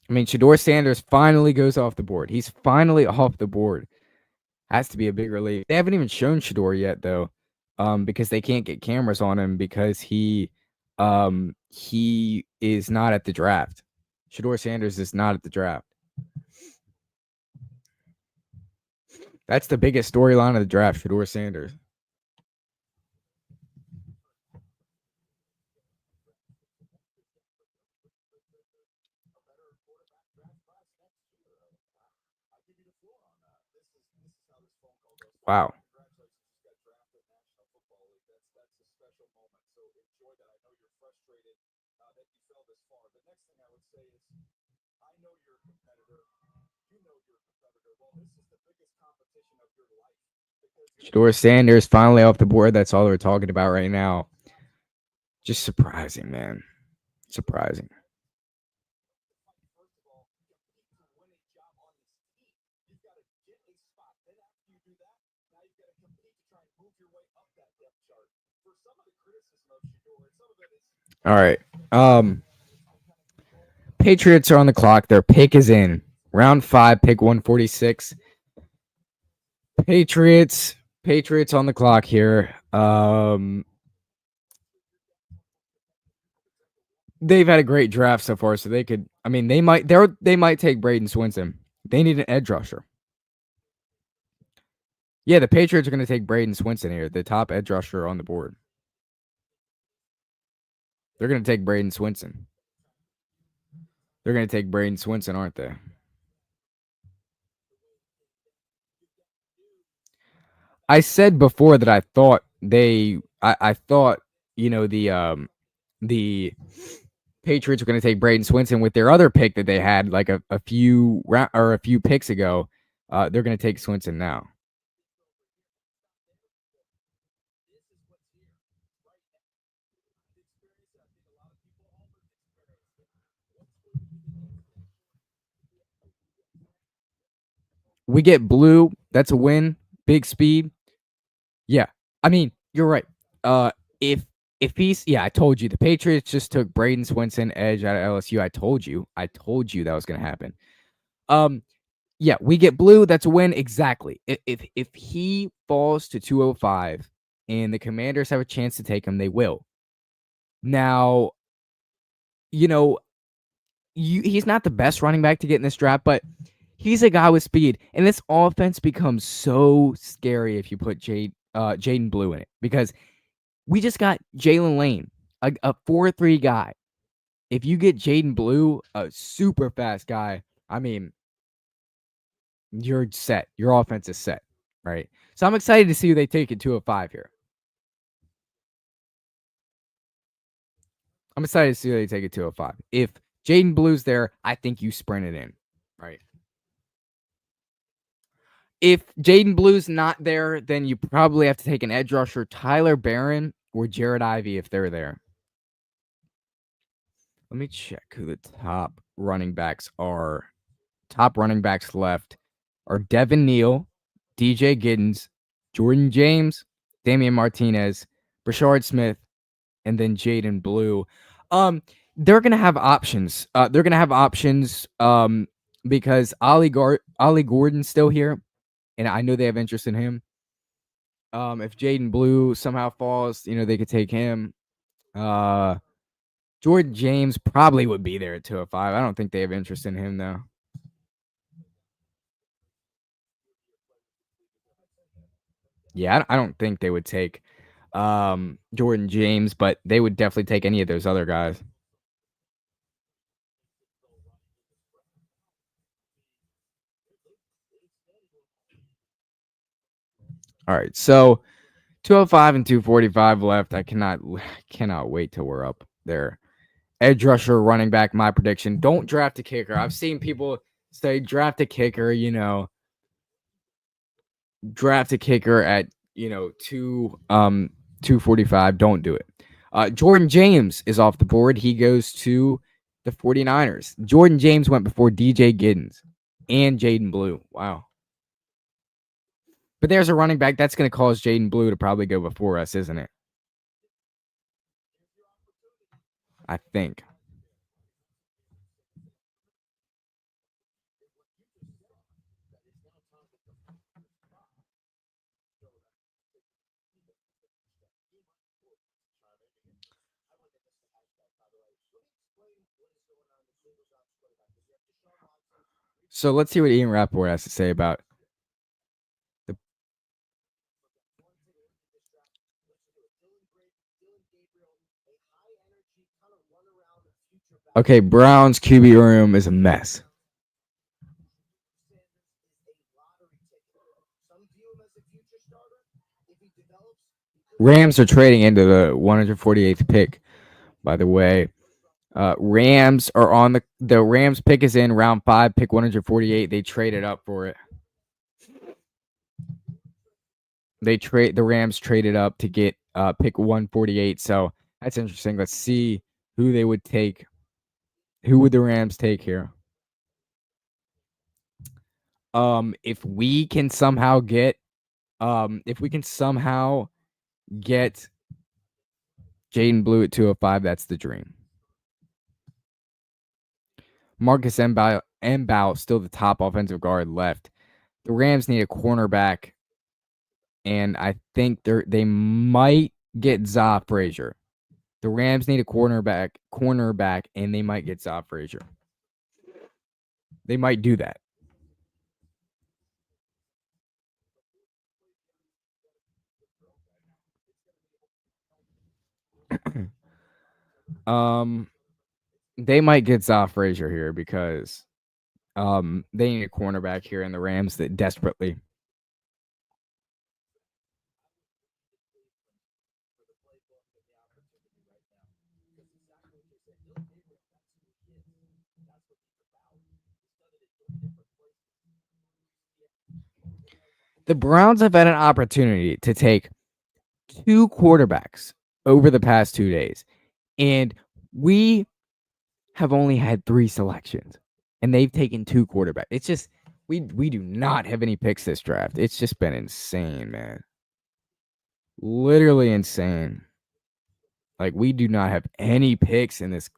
I mean, Shadur Sanders finally goes off the board. He's finally off the board. Has to be a big relief. They haven't even shown Shadur yet, though, because they can't get cameras on him because he is not at the draft. Shadur Sanders is not at the draft. That's the biggest storyline of the draft, Shadur Sanders. Wow. Shadur Sanders finally off the board. That's all we're talking about right now. Just surprising, man. Surprising. All right. Patriots are on the clock. Their pick is in. Round 5, pick 146. Patriots on the clock here. They've had a great draft so far, so they could. I mean, they might take Braden Swinson. They need an edge rusher. Yeah, the Patriots are going to take Braden Swinson here, the top edge rusher on the board. They're going to take Braden Swinson. They're going to take Braden Swinson, aren't they? I said before that I thought I thought the Patriots were going to take Braden Swinson with their other pick that they had like a few picks ago. They're going to take Swinson now. We get Blue. That's a win. Big speed. Yeah. I mean, you're right. If he's I told you the Patriots just took Braden Swinson edge out of LSU. I told you that was going to happen. Yeah, we get Blue. That's a win. Exactly. If he falls to 205 and the Commanders have a chance to take him, they will. Now, he's not the best running back to get in this draft, but he's a guy with speed, and this offense becomes so scary if you put Jaden Blue in it because we just got Jalen Lane, a 4.3 guy. If you get Jaden Blue, a super fast guy, I mean, you're set. Your offense is set, right? So I'm excited to see who they take at 205 here. I'm excited to see who they take at 205. If Jaden Blue's there, I think you sprint it in, right? If Jaden Blue's not there, then you probably have to take an edge rusher, Tyler Barron or Jared Ivey if they're there. Let me check who the top running backs are. Top running backs left are Devin Neal, DJ Giddens, Jordan James, Damian Martinez, Brashard Smith, and then Jaden Blue. They're gonna have options. Because Ollie Gordon's still here, and I know they have interest in him. If Jaden Blue somehow falls, they could take him. Jordan James probably would be there at 205. I don't think they have interest in him though. Yeah, I don't think they would take Jordan James, but they would definitely take any of those other guys. All right, so 205 and 245 left. I cannot wait till we're up there. Edge rusher, running back, my prediction. Don't draft a kicker. I've seen people say draft a kicker, draft a kicker at, 245. Don't do it. Jordan James is off the board. He goes to the 49ers. Jordan James went before DJ Giddens and Jaden Blue. Wow. But there's a running back that's going to cause Jaden Blue to probably go before us, isn't it? I think. So let's see what Ian Rappaport has to say about the. Okay, Brown's QB room is a mess. Rams are trading into the 148th pick, by the way. Rams are on the Rams pick is in round 5, pick 148. They traded up for it. The Rams traded up to get pick 148. So that's interesting. Let's see who they would take. Who would the Rams take here? If we can somehow get Jaden Blue at 205, that's the dream. Marcus Mbaugh still the top offensive guard left. The Rams need a cornerback, and I think they might get Za Frazier. The Rams need a cornerback, and they might get Za Frazier. They might do that. They might get Za Frazier here because they need a cornerback here in the Rams that desperately. The Browns have had an opportunity to take 2 quarterbacks over the past 2 days, and we have only had 3 selections, and they've taken 2 quarterbacks. It's just we do not have any picks this draft. It's just been insane, man. Literally insane. Like, we do not have any picks in this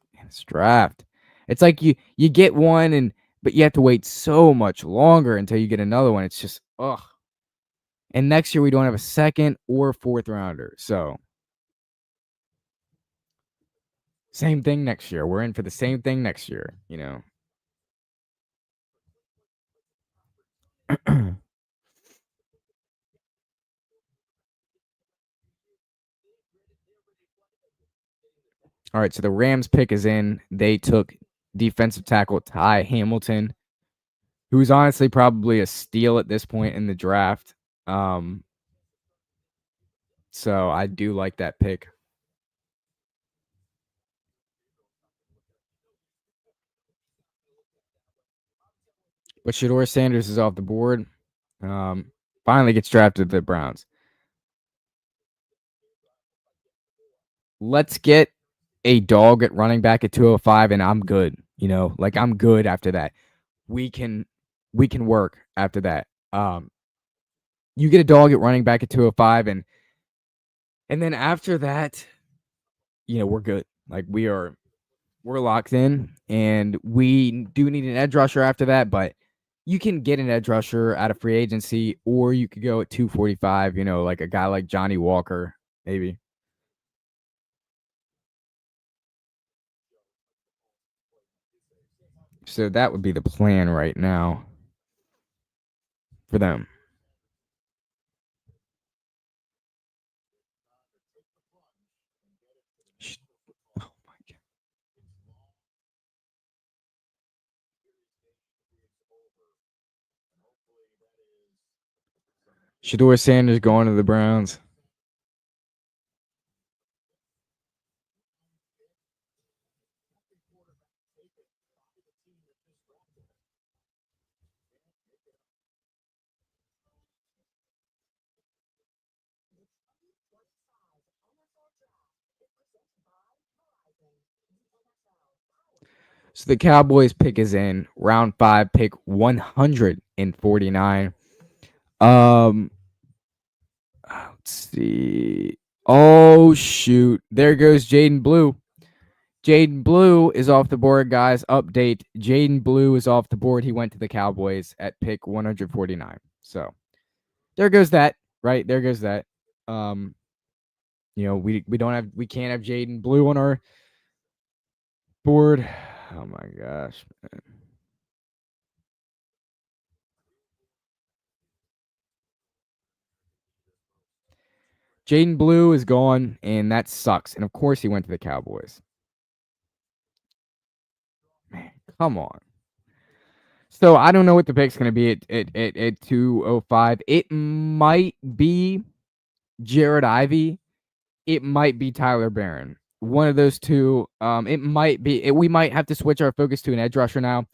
draft. It's like you get one but you have to wait so much longer until you get another one. It's just ugh. And next year we don't have a second or fourth rounder. So same thing next year. We're in for the same thing next year, All right, so the Rams pick is in. They took defensive tackle Ty Hamilton, who's honestly probably a steal at this point in the draft. So I do like that pick. But Shadur Sanders is off the board. Finally gets drafted to the Browns. Let's get a dog at running back at 205, and I'm good. Like I'm good after that. We can work after that. You get a dog at running back at 205, and then after that, we're good. Like we're locked in, and we do need an edge rusher after that, but you can get an edge rusher out of free agency, or you could go at 245, like a guy like Johnny Walker, maybe. So that would be the plan right now for them. Oh my God. Shadur Sanders going to the Browns. So the Cowboys pick is in round 5, pick 149. Um, let's see. Oh shoot! There goes Jaden Blue. Jaden Blue is off the board, guys. Update: Jaden Blue is off the board. He went to the Cowboys at pick 149. So there goes that. Right there goes that. We can't have Jaden Blue on our board. Oh my gosh, man. Jaden Blue is gone, and that sucks. And of course, he went to the Cowboys. Man, come on. So I don't know what the pick's going to be at 205. It might be Jared Ivey. It might be Tyler Barron. One of those two. It might be. We might have to switch our focus to an edge rusher now.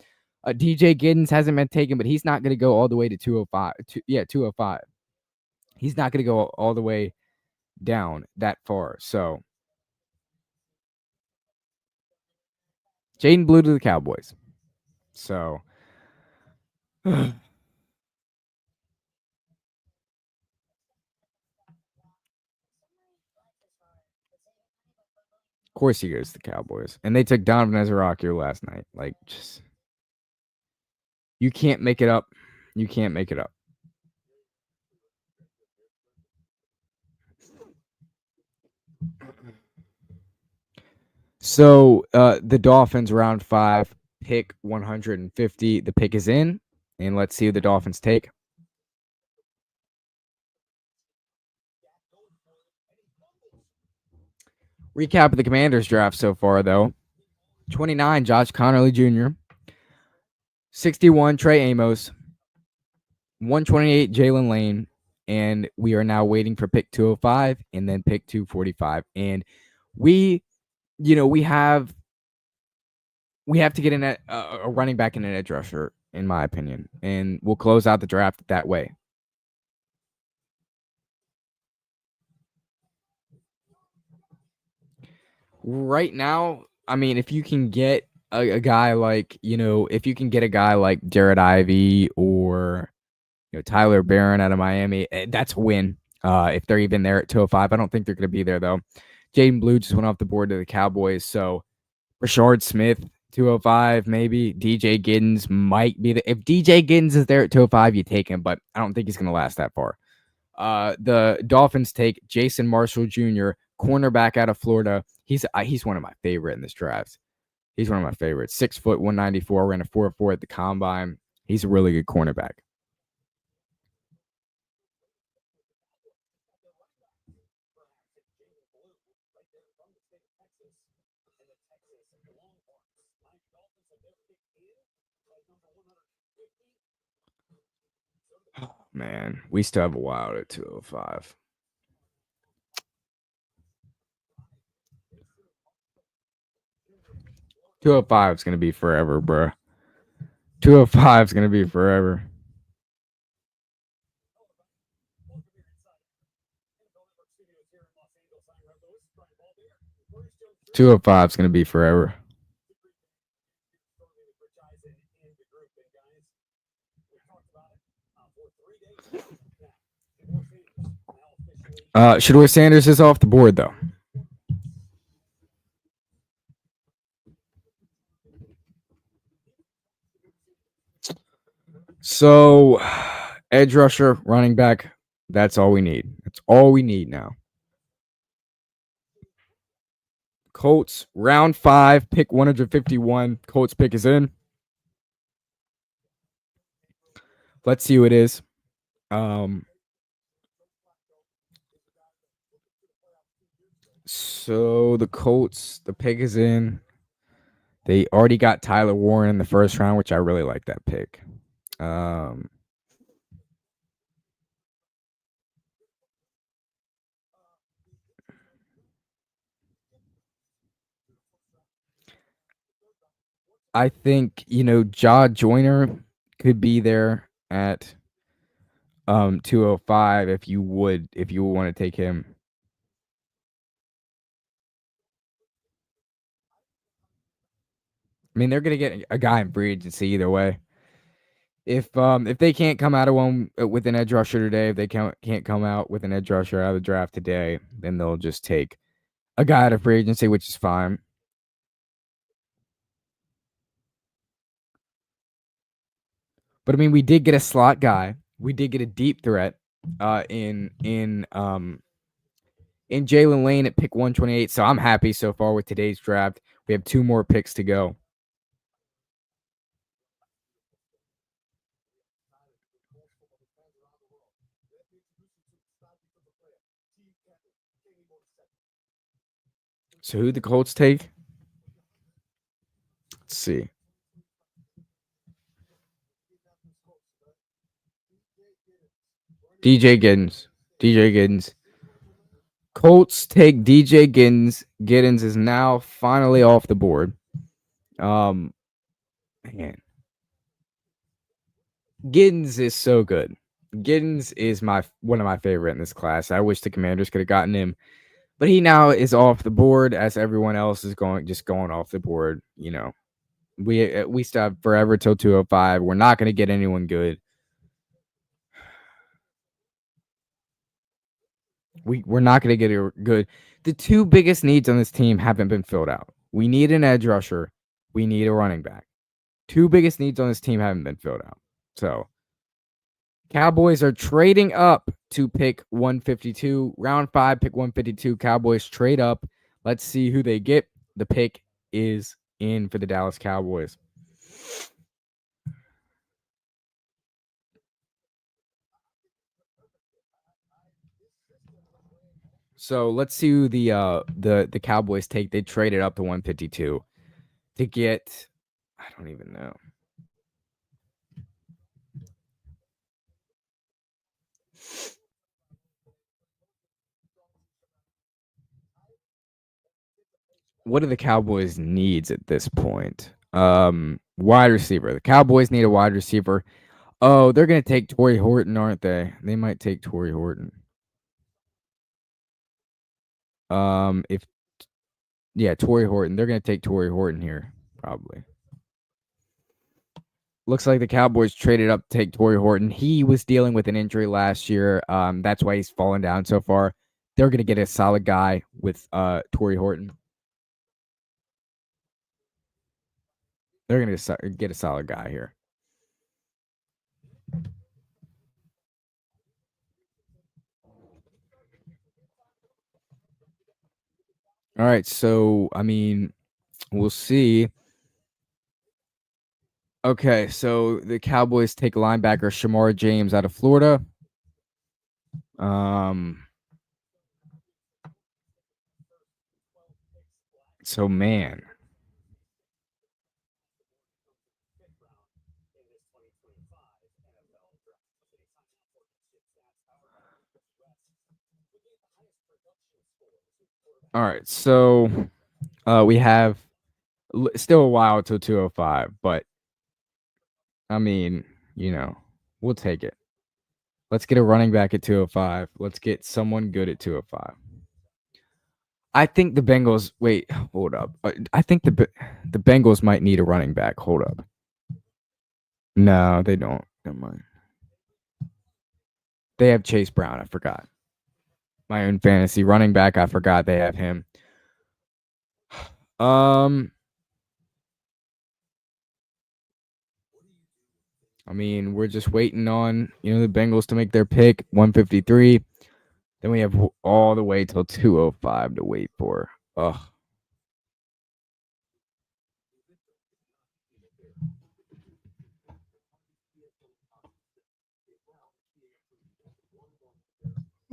DJ Giddens hasn't been taken, but he's not going to go all the way to 205. 205. He's not going to go all the way down that far. So Jaden Blue to the Cowboys. So of course he goes to the Cowboys. And they took Donovan Ezra last night. Like, just you can't make it up. You can't make it up. So the Dolphins round 5, pick 150. The pick is in, and let's see who the Dolphins take. Recap of the Commanders draft so far, though. 29, Josh Connerly Jr. 61, Trey Amos. 128, Jalen Lane. And we are now waiting for pick 205 and then pick 245. And we have to get in a running back and an edge rusher, in my opinion. And we'll close out the draft that way. Right now, I mean, if you can get a guy like, if you can get a guy like Jared Ivey or Tyler Barron out of Miami, that's a win. If they're even there at 205, I don't think they're going to be there though. Jaden Blue just went off the board to the Cowboys, so Rashard Smith 205 maybe. DJ Giddens might be if DJ Giddens is there at 205, you take him, but I don't think he's going to last that far. The Dolphins take Jason Marshall Jr., cornerback out of Florida. He's one of my favorite in this draft. He's one of my favorites. 6 foot, 194, ran a 4.4 at the combine. He's a really good cornerback. Oh, man, we still have a while at 205. $205 is gonna be forever, bro. 205 is gonna be forever. $205 is gonna be forever. Shadur Sanders is off the board though. So, edge rusher, running back, that's all we need. That's all we need now. Colts, round 5, pick 151. Colts pick is in. Let's see who it is. So the Colts, the pick is in. They already got Tyler Warren in the first round, which I really like that pick. I think, Jaw Joyner could be there at 205 if you want to take him. I mean, they're gonna get a guy in free agency either way. If they can't come out of one with an edge rusher today, if they can't come out with an edge rusher out of the draft today, then they'll just take a guy out of free agency, which is fine. But I mean, we did get a slot guy. We did get a deep threat in Jalen Lane at pick 128. So I'm happy so far with today's draft. We have 2 more picks to go. So who the Colts take? Let's see. DJ Giddens. Colts take DJ Giddens. Giddens is now finally off the board. Man. Giddens is so good. Giddens is one of my favorite in this class. I wish the Commanders could have gotten him, but he now is off the board as everyone else is going off the board. We still have forever till 205. We're not going to get anyone good. We're not going to get a good. The 2 biggest needs on this team haven't been filled out. We need an edge rusher. We need a running back. 2 biggest needs on this team haven't been filled out. So Cowboys are trading up to pick 152. Round 5, pick 152. Cowboys trade up. Let's see who they get. The pick is in for the Dallas Cowboys. So let's see who the Cowboys take. They traded up to 152 to get, I don't even know. What are the Cowboys' needs at this point? Wide receiver. The Cowboys need a wide receiver. Oh, they're gonna take Torrey Horton, aren't they? They might take Torrey Horton. If Torrey Horton. They're gonna take Torrey Horton here, probably. Looks like the Cowboys traded up to take Torrey Horton. He was dealing with an injury last year. That's why he's fallen down so far. They're gonna get a solid guy with Torrey Horton. They're gonna get a solid guy here. All right, so I mean, we'll see. Okay, so the Cowboys take linebacker Shamar James out of Florida. So man. All right, so we have still a while till 205, but I mean, we'll take it. Let's get a running back at 205. Let's get someone good at 205. I think the Bengals. Wait, hold up. I think the Bengals might need a running back. Hold up. No, they don't. Never mind. They have Chase Brown. I forgot. My own fantasy running back. I forgot they have him. I mean, we're just waiting on the Bengals to make their pick. 153. Then we have all the way till 205 to wait for. Ugh.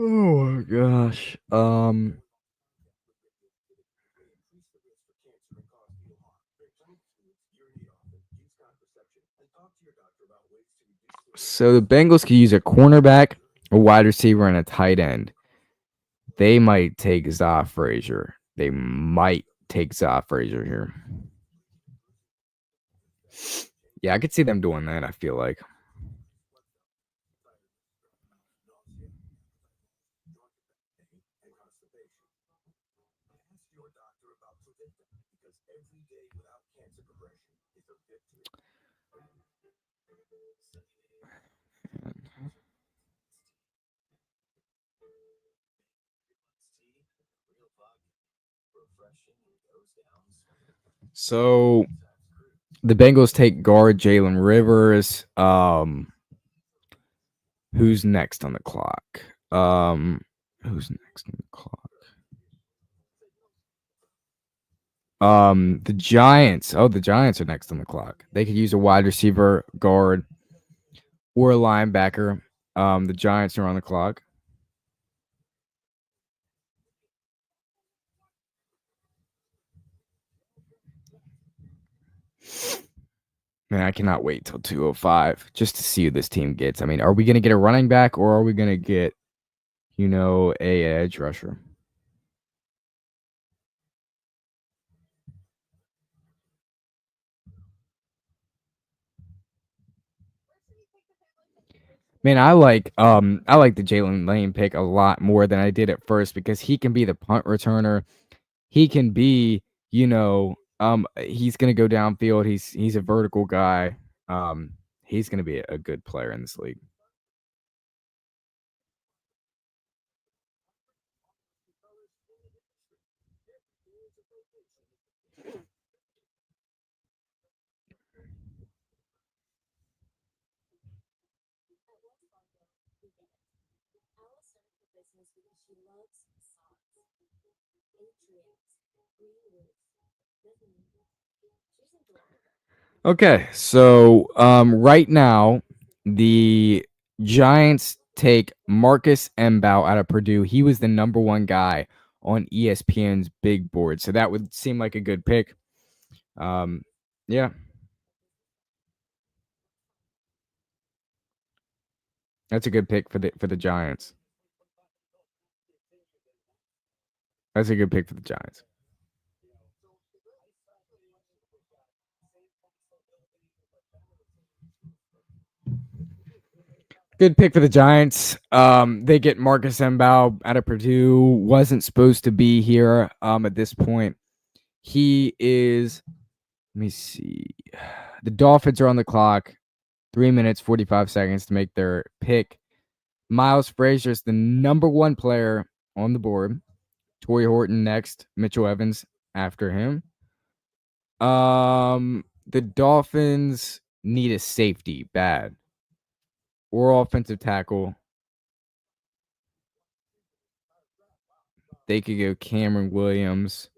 Oh my gosh. So the Bengals could use a cornerback, a wide receiver, and a tight end. They might take Za Frazier. They might take Za Frazier here. Yeah, I could see them doing that, I feel like. So the Bengals take guard Jalen Rivers. Who's next on the clock? Who's next on the clock? The Giants. Oh, the Giants are next on the clock. They could use a wide receiver, guard, or a linebacker. The Giants are on the clock. Man, I cannot wait till 2:05 just to see who this team gets. I mean, are we going to get a running back or are we going to get, a edge rusher? Man, I like the Jalen Lane pick a lot more than I did at first because he can be the punt returner. He can be, he's gonna go downfield. He's a vertical guy. He's gonna be a good player in this league. Okay, so right now the Giants take Marcus Mbow out of Purdue. He was the number one guy on ESPN's big board, so that would seem like a good pick. Yeah, that's a good pick for the Giants. That's a good pick for the Giants. Good pick for the Giants. They get Marcus Mbow out of Purdue. Wasn't supposed to be here. At this point, he is. Let me see. The Dolphins are on the clock. 3 minutes 45 seconds to make their pick. Miles Frazier is the number one player on the board. Torrey Horton next. Mitchell Evans after him. The Dolphins need a safety bad or offensive tackle. They could go Cameron Williams.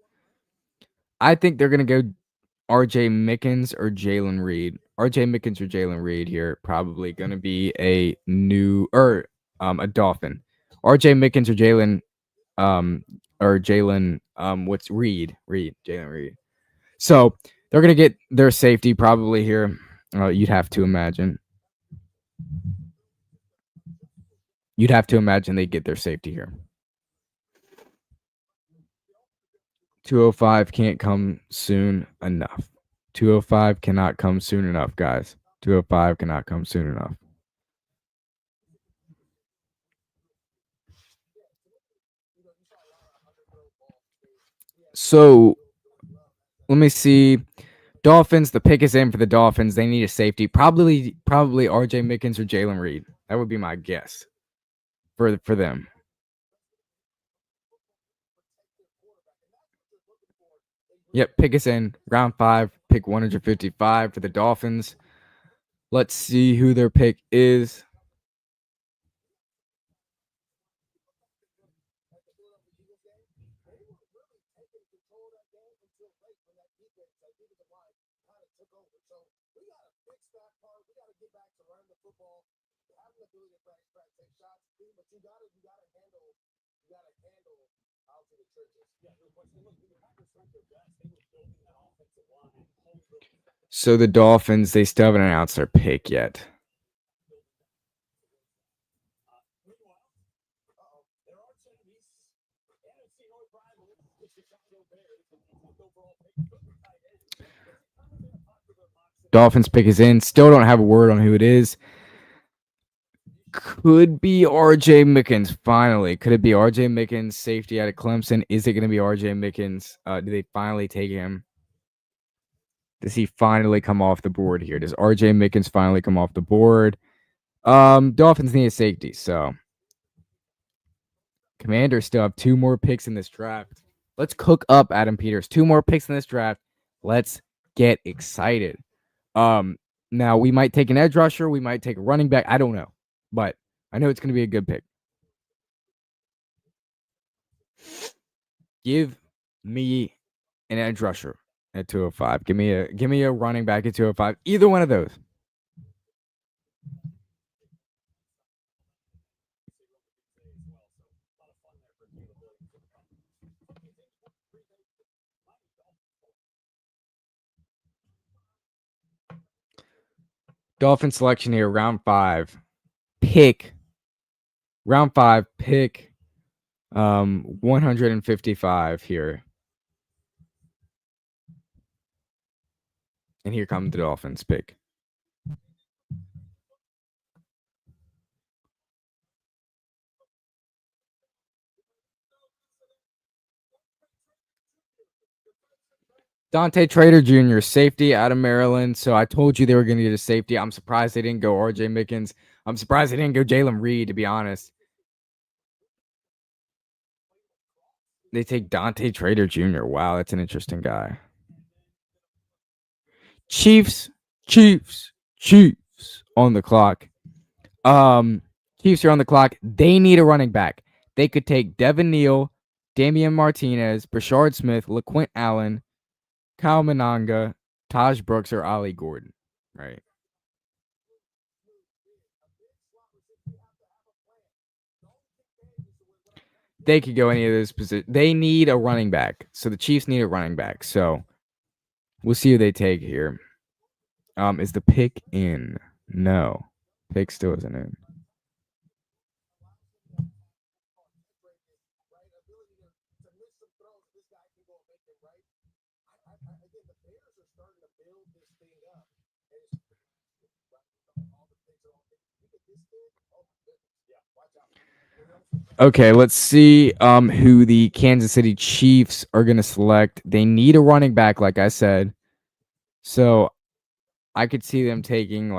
I think they're going to go RJ Mickens or Jalen Reed. RJ Mickens or Jalen Reed here. Probably going to be a Dolphin. RJ Mickens or Jalen what's Reed? Jalen Reed. So they're going to get their safety probably here. You'd have to imagine. They get their safety here. 2:05 can't come soon enough. 2:05 cannot come soon enough, guys. 2:05 cannot come soon enough. So let me see. Dolphins, the pick is in for the Dolphins. They need a safety. Probably RJ Mickens or Jalen Reed. That would be my guess for them. Yep, pick is in. Round 5, pick 155 for the Dolphins. Let's see who their pick is. So the Dolphins, they still haven't announced their pick yet. Dolphins pick is in. Still don't have a word on who it is. Could be RJ Mickens, finally. Could it be RJ Mickens, safety out of Clemson? Is it going to be RJ Mickens? Do they finally take him? Does he finally come off the board here? Does RJ Mickens finally come off the board? Dolphins need a safety, so Commanders still have 2 more picks in this draft. Let's cook up Adam Peters. 2 more picks in this draft. Let's get excited. Now we might take an edge rusher. We might take a running back. I don't know, but I know it's going to be a good pick. Give me an edge rusher at 205. Give me a running back at 205. Either one of those. Dolphin selection here, round 5. Pick 155 here. And here comes the Dolphins pick. Dante Trader Jr., safety out of Maryland. So I told you they were going to get a safety. I'm surprised they didn't go RJ Mickens. I'm surprised they didn't go Jalen Reed, to be honest. They take Dante Trader Jr. Wow, that's an interesting guy. Chiefs on the clock. Chiefs are on the clock. They need a running back. They could take Devin Neal, Damian Martinez, Brashard Smith, LaQuint Allen, Kyle Mananga, Taj Brooks, or Ollie Gordon. Right. They could go any of those positions. They need a running back. So the Chiefs need a running back. So we'll see who they take here. Is the pick in? No. Pick still isn't in. Okay, let's see who the Kansas City Chiefs are going to select. They need a running back, like I said. So I could see them taking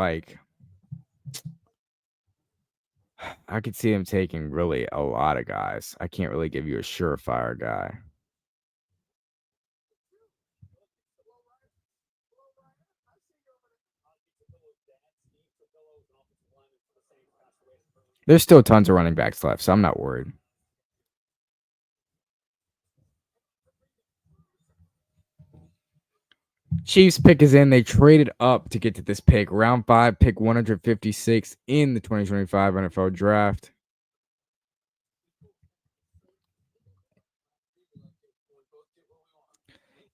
really a lot of guys. I can't really give you a surefire guy. There's still tons of running backs left, so I'm not worried. Chiefs pick is in. They traded up to get to this pick. Round 5, pick 156 in the 2025 NFL Draft.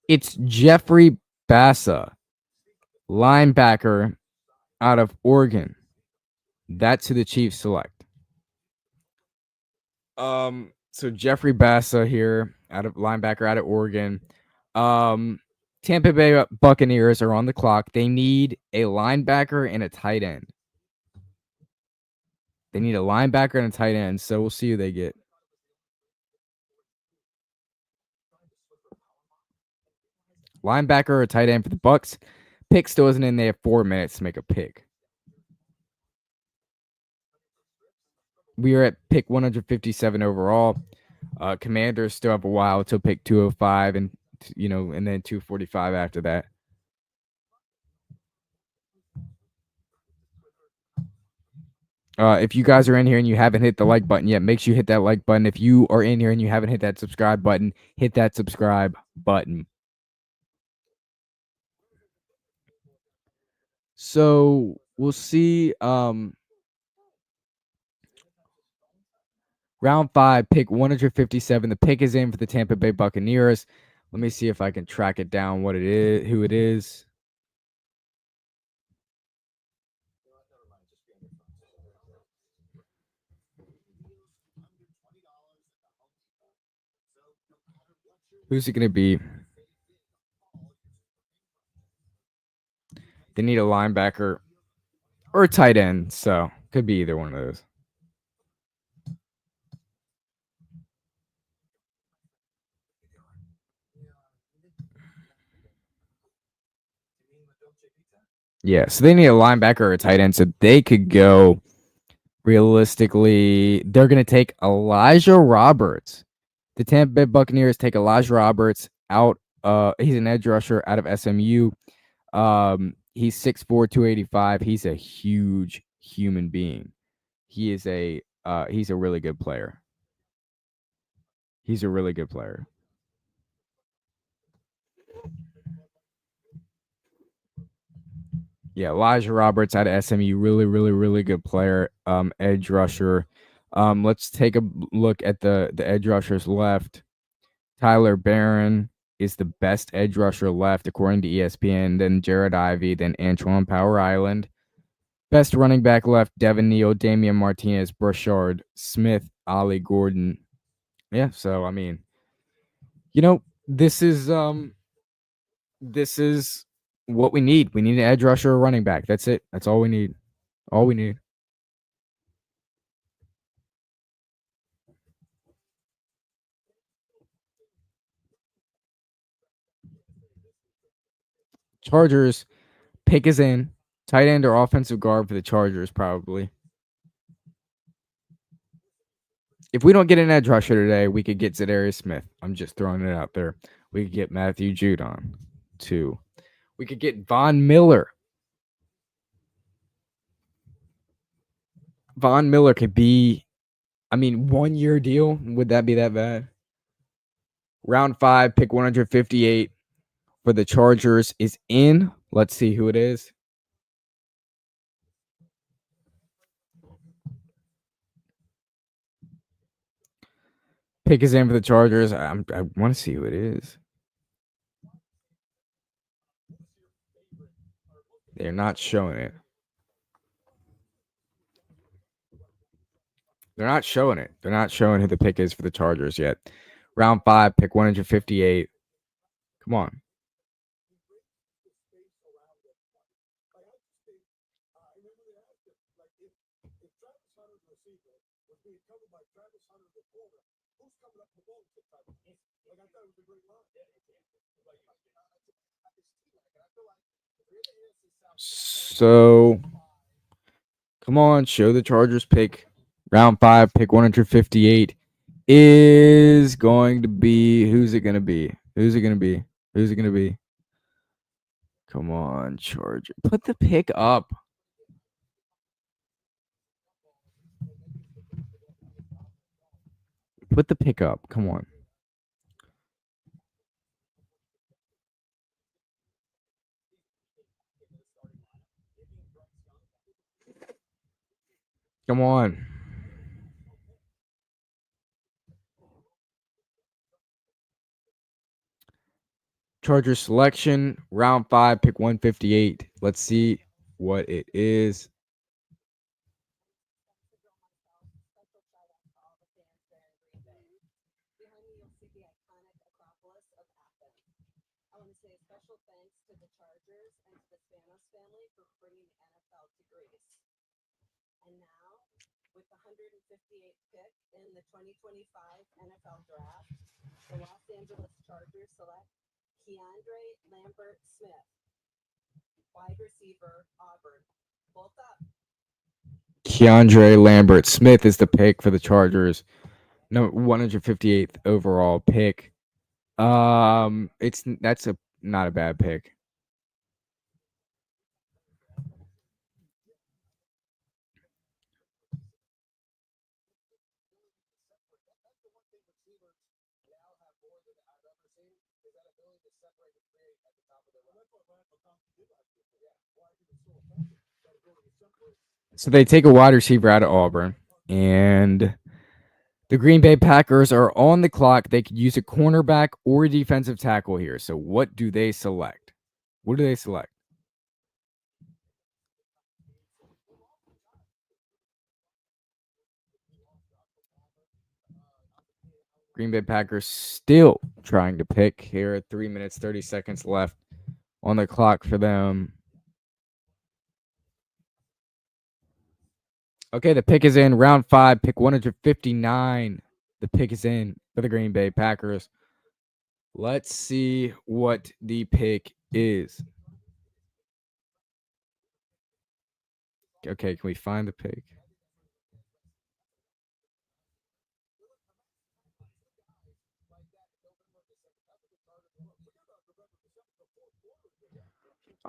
It's Jeffrey Bassa, linebacker out of Oregon. That's who the Chiefs select. So Jeffrey Bassa here, linebacker out of Oregon. Tampa Bay Buccaneers are on the clock. They need a linebacker and a tight end. They need a linebacker and a tight end, so we'll see who they get. Linebacker or tight end for the Bucs. Pick still isn't in. They have 4 minutes to make a pick. We are at pick 157 overall. Commanders still have a while till pick 205 and then 245 after that. If you guys are in here and you haven't hit the like button yet, make sure you hit that like button. If you are in here and you haven't hit that subscribe button, hit that subscribe button. So we'll see. Round 5, pick 157. The pick is in for the Tampa Bay Buccaneers. Let me see if I can track it down who it is. Who's it going to be? They need a linebacker or a tight end, so could be either one of those. Yeah, so they need a linebacker or a tight end, so they could go realistically. They're going to take Elijah Roberts, The Tampa Bay Buccaneers take Elijah Roberts out. He's an edge rusher out of SMU. He's 6'4", 285. He's a huge human being. He's a really good player. He's a really good player. Yeah, Elijah Roberts out of SMU, really, really, really good player. Edge rusher. Let's take a look at the edge rushers left. Tyler Barron is the best edge rusher left, according to ESPN. Then Jared Ivey, then Antoine Power Island. Best running back left: Devin Neal, Damian Martinez, Brashard Smith, Ollie Gordon. Yeah, so I mean, this is what we need. We need an edge rusher or running back. That's it. That's all we need. All we need. Chargers, pick is in. Tight end or offensive guard for the Chargers, probably. If we don't get an edge rusher today, we could get Zadarius Smith. I'm just throwing it out there. We could get Matthew Judon, too. We could get Von Miller. Von Miller could be, 1-year deal. Would that be that bad? Round 5, pick 158 for the Chargers is in. Let's see who it is. Pick is in for the Chargers. I want to see who it is. They're not showing it. They're not showing it. They're not showing who the pick is for the Chargers yet. Round 5, pick 158. Come on. So, come on, show the Chargers pick. Round 5, pick 158 is going to be. Who's it going to be? Who's it going to be? Who's it going to be? Come on, Charger. Put the pick up. Put the pick up. Come on. Come on. Charger selection, round 5, pick 158. Let's see what it is. In the 2025 NFL Draft, the Los Angeles Chargers select Keandre Lambert Smith, wide receiver, Auburn. Both up. Keandre Lambert Smith is the pick for the Chargers. No, 158th overall pick. That's not a bad pick. So they take a wide receiver out of Auburn, and the Green Bay Packers are on the clock. They could use a cornerback or a defensive tackle here. So what do they select? What do they select? Green Bay Packers still trying to pick here. 3 minutes, 30 seconds left on the clock for them. Okay, the pick is in. Round 5, pick 159. The pick is in for the Green Bay Packers. Let's see what the pick is. Okay, can we find the pick?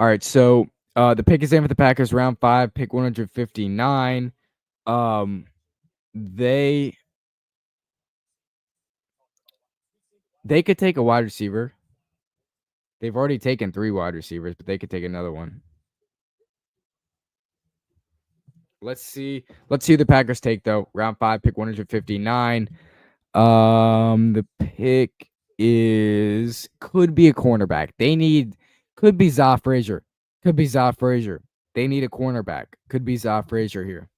All right, so the pick is in for the Packers, round 5, pick 159. They could take a wide receiver. They've already taken 3 wide receivers, but they could take another one. Let's see who the Packers take though. Round 5, pick 159. The pick could be a cornerback. Could be Za Frazier. They need a cornerback. Could be Za Frazier here.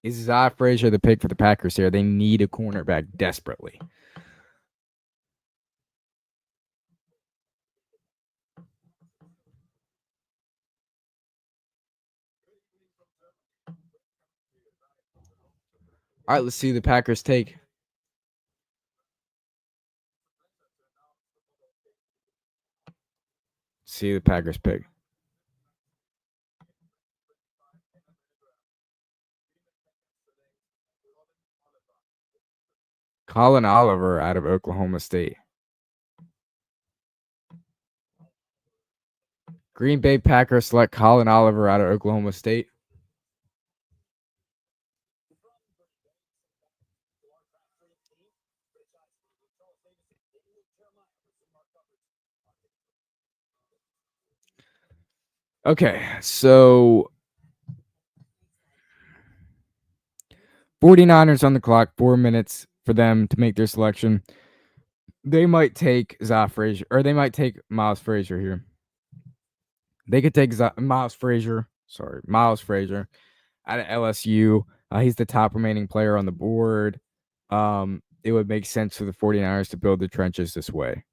Is Za Frazier the pick for the Packers here? They need a cornerback desperately. All right, let's see who the Packers take. See the Packers pick. Colin Oliver out of Oklahoma State. Green Bay Packers select Colin Oliver out of Oklahoma State. Okay, so 49ers on the clock, 4 minutes for them to make their selection. They might take Za Frazier, or they might take Miles Frazier here. They could take Miles Frazier out of LSU. He's the top remaining player on the board. It would make sense for the 49ers to build the trenches this way.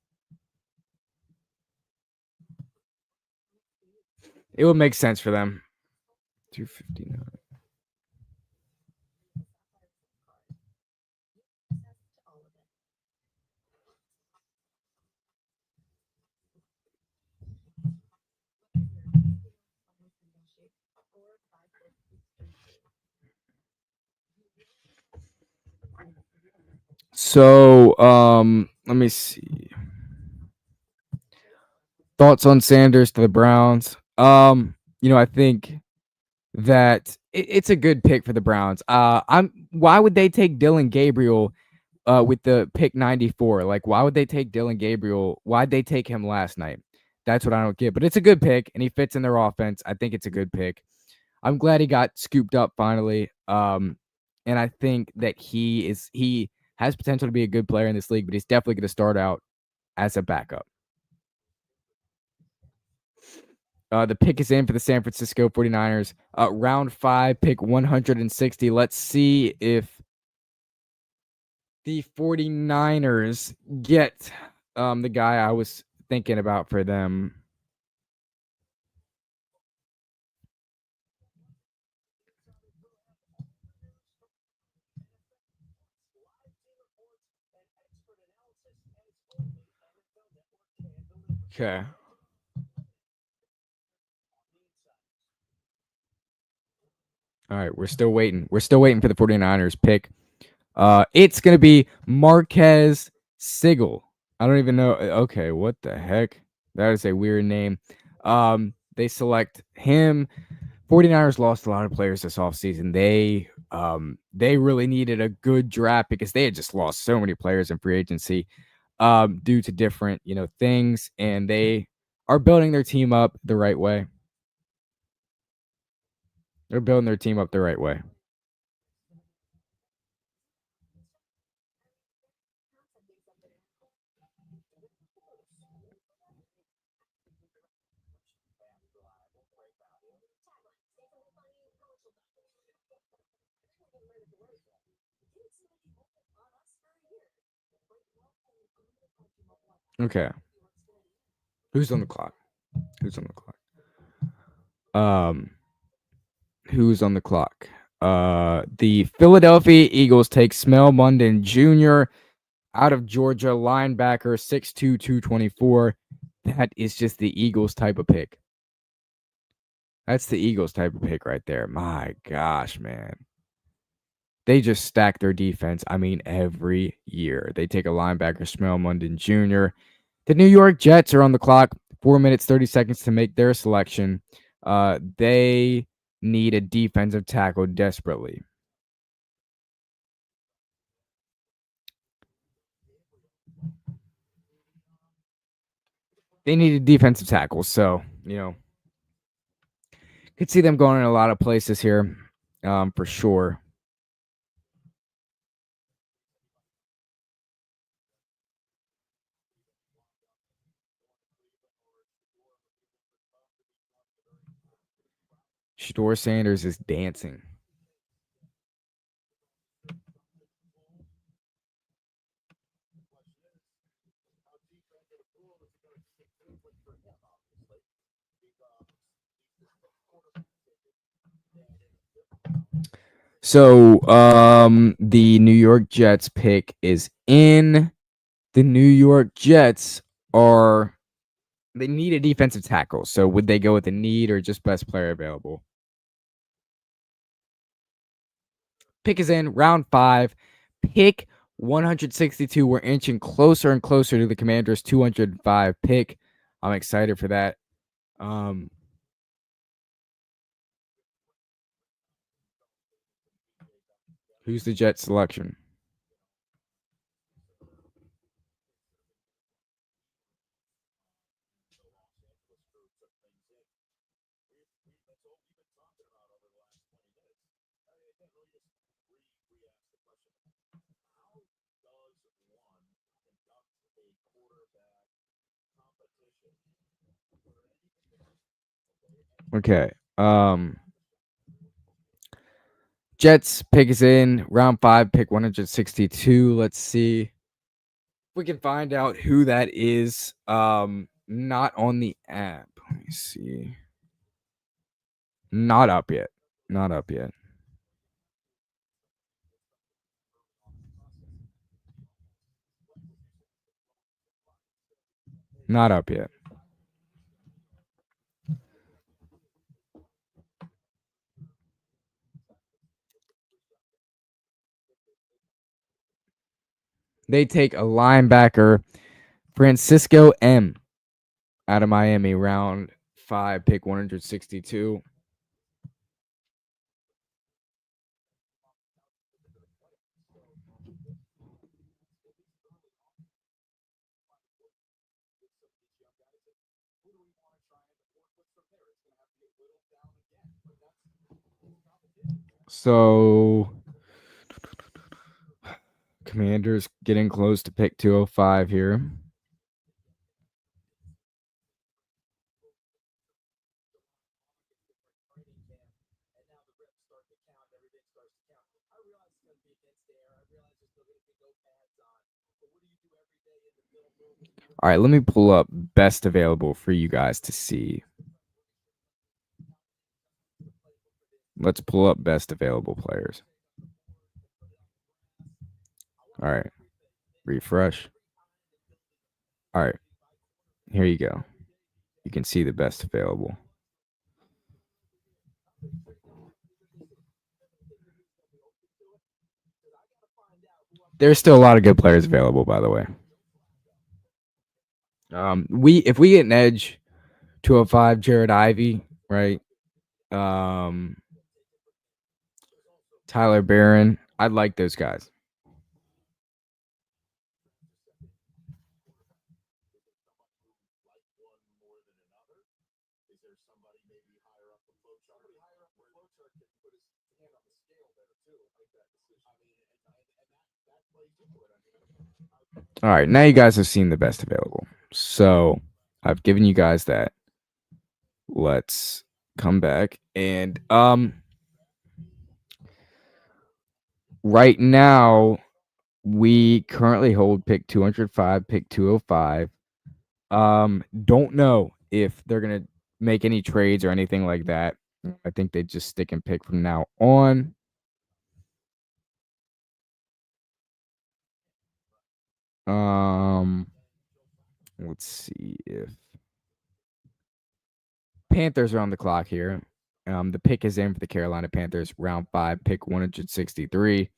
It would make sense for them. 259. So, let me see. Thoughts on Sanders to the Browns? I think that it's a good pick for the Browns. Why would they take Dylan Gabriel with the pick 94? Like, why would they take Dylan Gabriel? Why'd they take him last night? That's what I don't get. But it's a good pick, and he fits in their offense. I think it's a good pick. I'm glad he got scooped up finally. And I think that he has potential to be a good player in this league, but he's definitely going to start out as a backup. The pick is in for the San Francisco 49ers. Round 5, pick 160. Let's see if the 49ers get the guy I was thinking about for them. Okay. All right, we're still waiting. We're still waiting for the 49ers pick. It's going to be Marquez Sigel. I don't even know. Okay, what the heck? That is a weird name. They select him. 49ers lost a lot of players this offseason. They really needed a good draft because they had just lost so many players in free agency due to different, things, and they are building their team up the right way. They're building their team up the right way. Okay. Who's on the clock? Who's on the clock? Who's on the clock? The Philadelphia Eagles take Smell Munden Jr. out of Georgia, linebacker, 6'2", 224. That is just the Eagles type of pick. That's the Eagles type of pick right there. My gosh, man. They just stack their defense. I mean, every year. They take a linebacker, Smell London Jr. The New York Jets are on the clock. 4 minutes, 30 seconds to make their selection. They need a defensive tackle desperately. They need a defensive tackle. So, could see them going in a lot of places here for sure. Shadur Sanders is dancing. So, the New York Jets pick is in. The New York Jets they need a defensive tackle. So, would they go with a need or just best player available? Pick is in round 5. Pick 162. We're inching closer and closer to the Commanders' 205 pick. I'm excited for that. Who's the Jet selection? Okay. Jets pick is in round 5, pick 162. Let's see if we can find out who that is. Not on the app. Let me see. Not up yet. Not up yet. Not up yet. They take a linebacker, Francisco M, out of Miami, round 5, pick 162. So, Commanders getting close to pick 205 here. All right, let me pull up best available for you guys to see. Let's pull up best available players. All right, refresh. All right, here you go. You can see the best available. There's still a lot of good players available, by the way. If we get an edge, 205, Jared Ivey, right? Tyler Barron. I'd like those guys. All right, now you guys have seen the best available. So I've given you guys that. Let's come back and right now we currently hold pick 205, pick 205. Don't know if they're gonna make any trades or anything like that. I think they just stick and pick from now on. Let's see if Panthers are on the clock here. The pick is in for the Carolina Panthers, round 5, pick 163.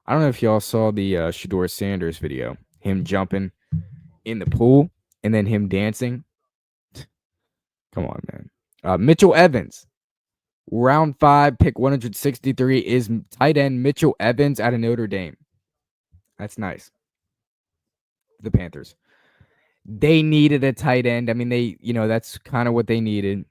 I don't know if y'all saw the Shadur Sanders video, him jumping in the pool and then him dancing. Come on, man. Mitchell Evans, round 5, pick 163 is tight end Mitchell Evans out of Notre Dame. That's nice. The Panthers. They needed a tight end. I mean, that's kind of what they needed.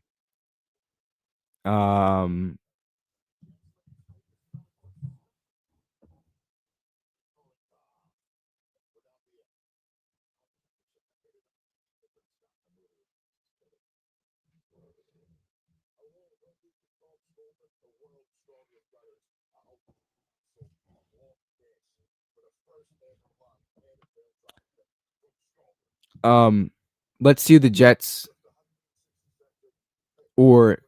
Let's see the Jets or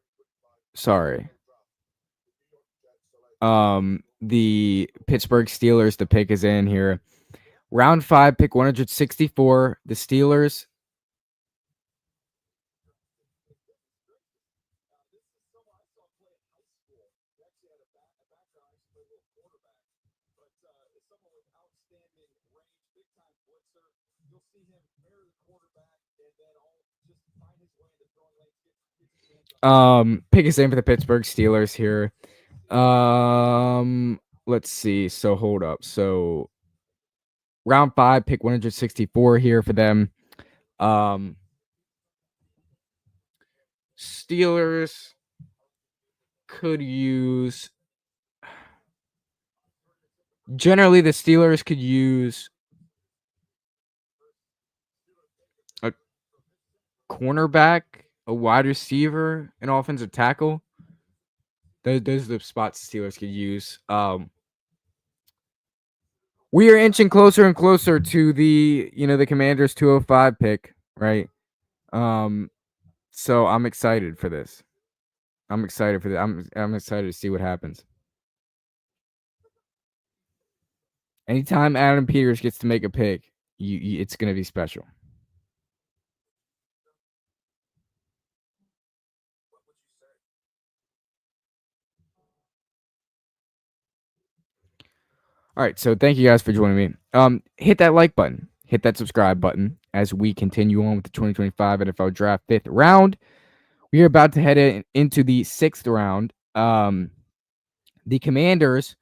sorry. The Pittsburgh Steelers, the pick is in here. Round 5, pick 164. The Steelers. Pick is in for the Pittsburgh Steelers here. Let's see. So hold up. So round 5, pick 164 here for them. Steelers could use. Generally, the Steelers could use a cornerback, a wide receiver, an offensive tackle. Those are the spots the Steelers could use. We are inching closer and closer to the Commanders 205 pick, right? So I'm excited for this. I'm excited for that. I'm excited to see what happens. Anytime Adam Peters gets to make a pick, it's going to be special. All right, so thank you guys for joining me. Hit that like button, hit that subscribe button as we continue on with the 2025 NFL Draft 5th round. We are about to head into the 6th round. The Commanders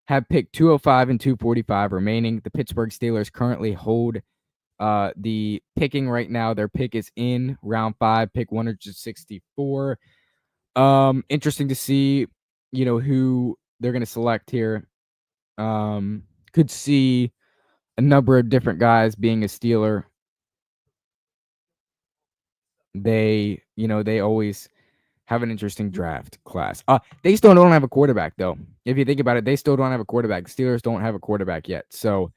have picked 205 and 245 remaining. The Pittsburgh Steelers currently hold the picking right now. Their pick is in round 5, pick 164. Interesting to see, who they're going to select here. Could see a number of different guys being a Steeler. They always have an interesting draft class. They still don't have a quarterback, though. If you think about it, they still don't have a quarterback. Steelers don't have a quarterback yet. So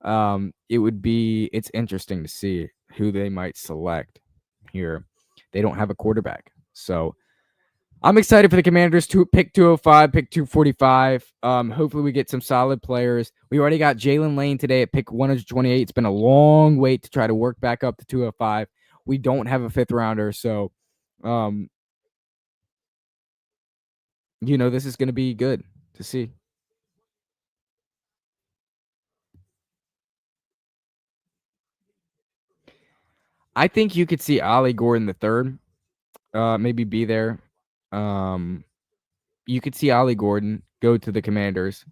it's interesting to see who they might select here. They don't have a quarterback. So I'm excited for the Commanders to pick 205, pick 245. Hopefully we get some solid players. We already got Jalen Lane today at pick 128. It's been a long wait to try to work back up to 205. We don't have a 5th rounder, so this is going to be good to see. I think you could see Ollie Gordon the third, maybe be there. You could see Ollie Gordon go to the Commanders.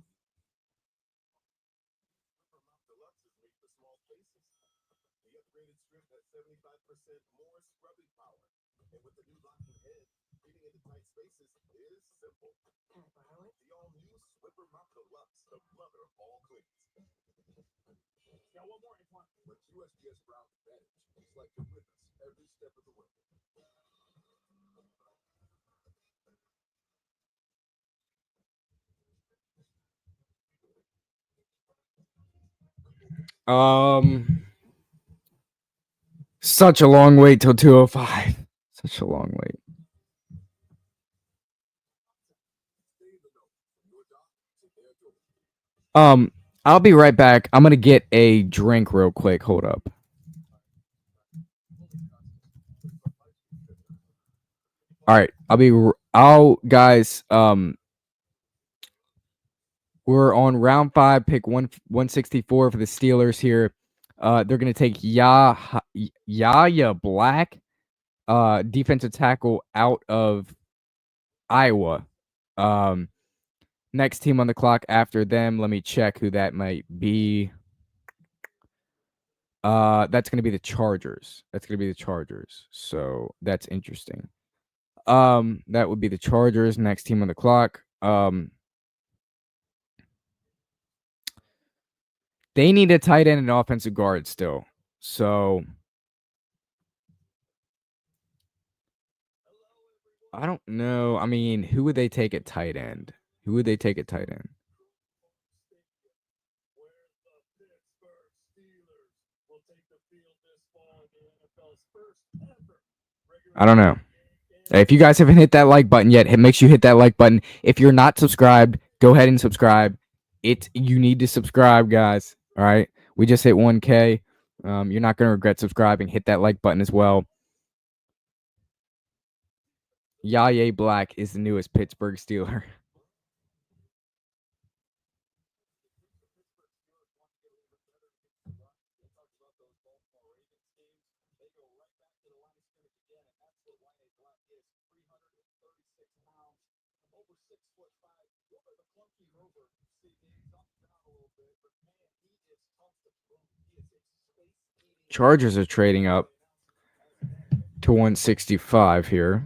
Such a long wait till 205. Such a long wait. I'll be right back. I'm gonna get a drink real quick. Hold up. All right, guys. We're on round 5, pick 164 for the Steelers here. They're gonna take Yaya Black, defensive tackle out of Iowa. Next team on the clock after them. Let me check who that might be. That's gonna be the Chargers. So that's interesting. That would be the Chargers. Next team on the clock. They need a tight end and offensive guard still. So I don't know. I mean, who would they take at tight end? I don't know. If you guys haven't hit that like button yet, make sure you hit that like button. If you're not subscribed, go ahead and subscribe. You need to subscribe, guys. All right. We just hit 1K. You're not gonna regret subscribing. Hit that like button as well. Yaya Black is the newest Pittsburgh Steeler. Chargers are trading up to 165 here.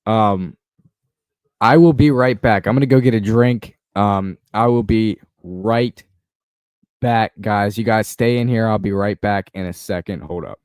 I will be right back. I'm gonna go get a drink. I will be right back, guys. You guys stay in here. I'll be right back in a second. Hold up.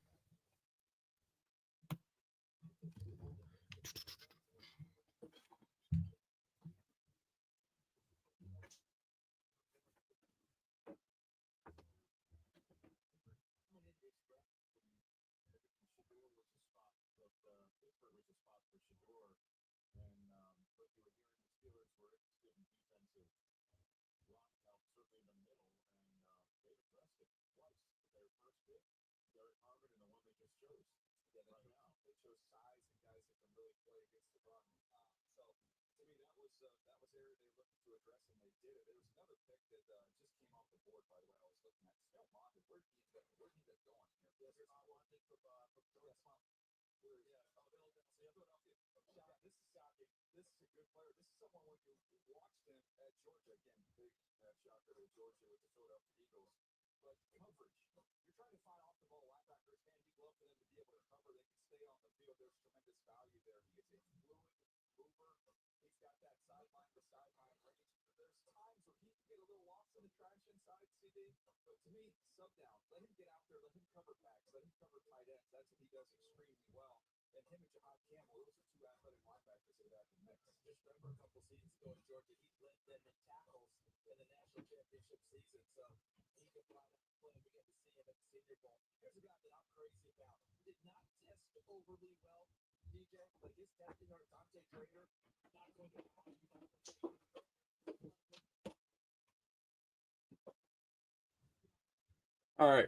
All right.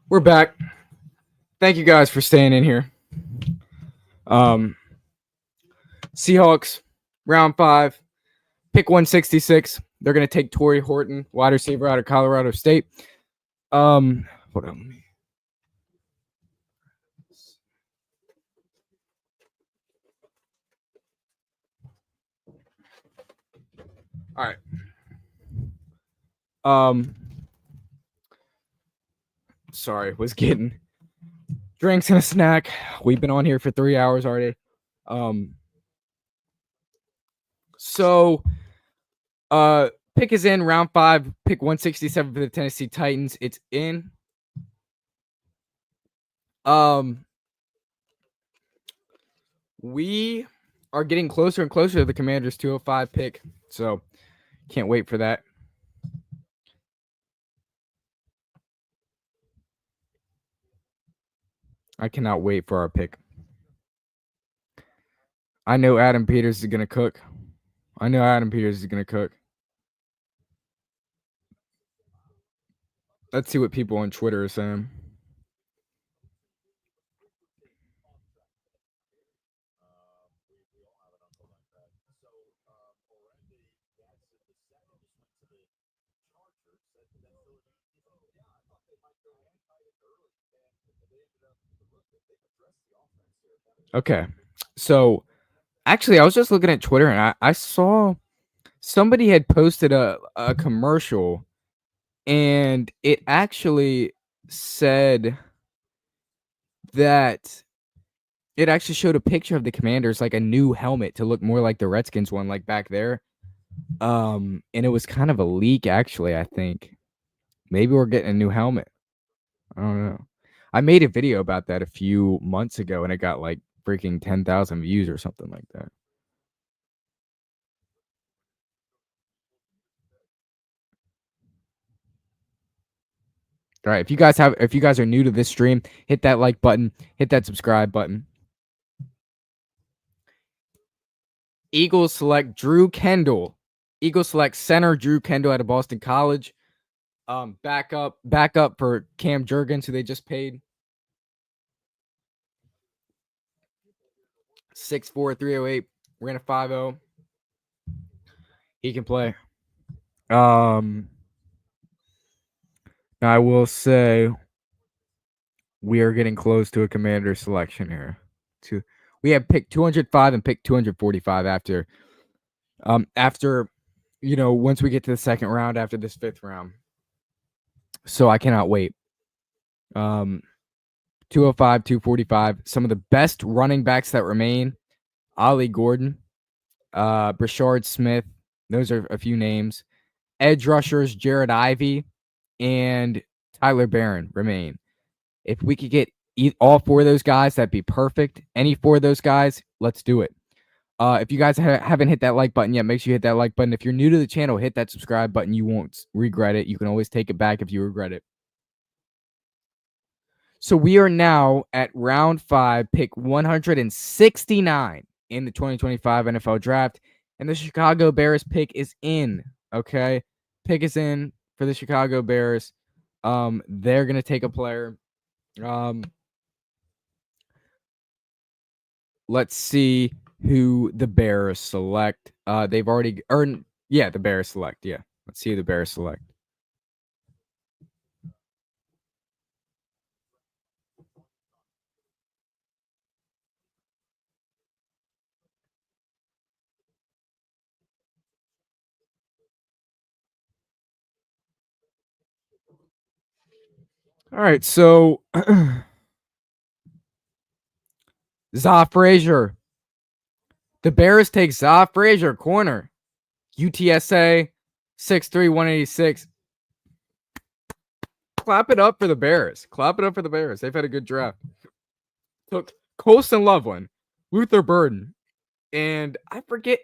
We're back. Thank you guys for staying in here. Seahawks, round 5, pick 166. They're going to take Torrey Horton, wide receiver out of Colorado State. Hold on. All right. Sorry, was getting drinks and a snack. We've been on here for 3 hours already. So pick is in round 5, pick 167 for the Tennessee Titans. It's in. We are getting closer and closer to the Commanders' 205 pick. So can't wait for that. I cannot wait for our pick. I know Adam Peters is going to cook. I know Adam Peters is going to cook. Let's see what people on Twitter are saying. Okay. So, actually, I was just looking at Twitter and I saw somebody had posted a commercial and it actually said that it actually showed a picture of the Commanders, like a new helmet to look more like the Redskins one, like back there. And it was kind of a leak, actually, I think. Maybe we're getting a new helmet. I don't know. I made a video about that a few months ago and it got like freaking 10,000 views or something like that. All right, if you guys are new to this stream, hit that like button, hit that subscribe button. Eagles select Drew Kendall. Eagles select center Drew Kendall out of Boston College. Backup for Cam Jurgens, who they just paid. 6'4", 308. Ran a 5.0. He can play. I will say we are getting close to a commander selection here. We have pick 205 and pick 245 after once we get to the second round after this fifth round. So I cannot wait. 205, 245. Some of the best running backs that remain: Ollie Gordon, Brashard Smith. Those are a few names. Edge rushers: Jared Ivey and Tyler Barron remain. If we could get all four of those guys, that'd be perfect. Any four of those guys, let's do it. If you guys haven't hit that like button yet, make sure you hit that like button. If you're new to the channel, hit that subscribe button. You won't regret it. You can always take it back if you regret it. So we are now at round 5, pick 169 in the 2025 NFL Draft. And the Chicago Bears pick is in, okay? Pick is in for the Chicago Bears. They're going to take a player. Let's see who the Bears select. They've already earned. Yeah, the Bears select. Yeah, let's see who the Bears select. All right, so Za Frazier. The Bears take Za Frazier, corner. UTSA, 6'3", 186. Clap it up for the Bears. Clap it up for the Bears. They've had a good draft. Took Colston Loveland, Luther Burden, and I forget.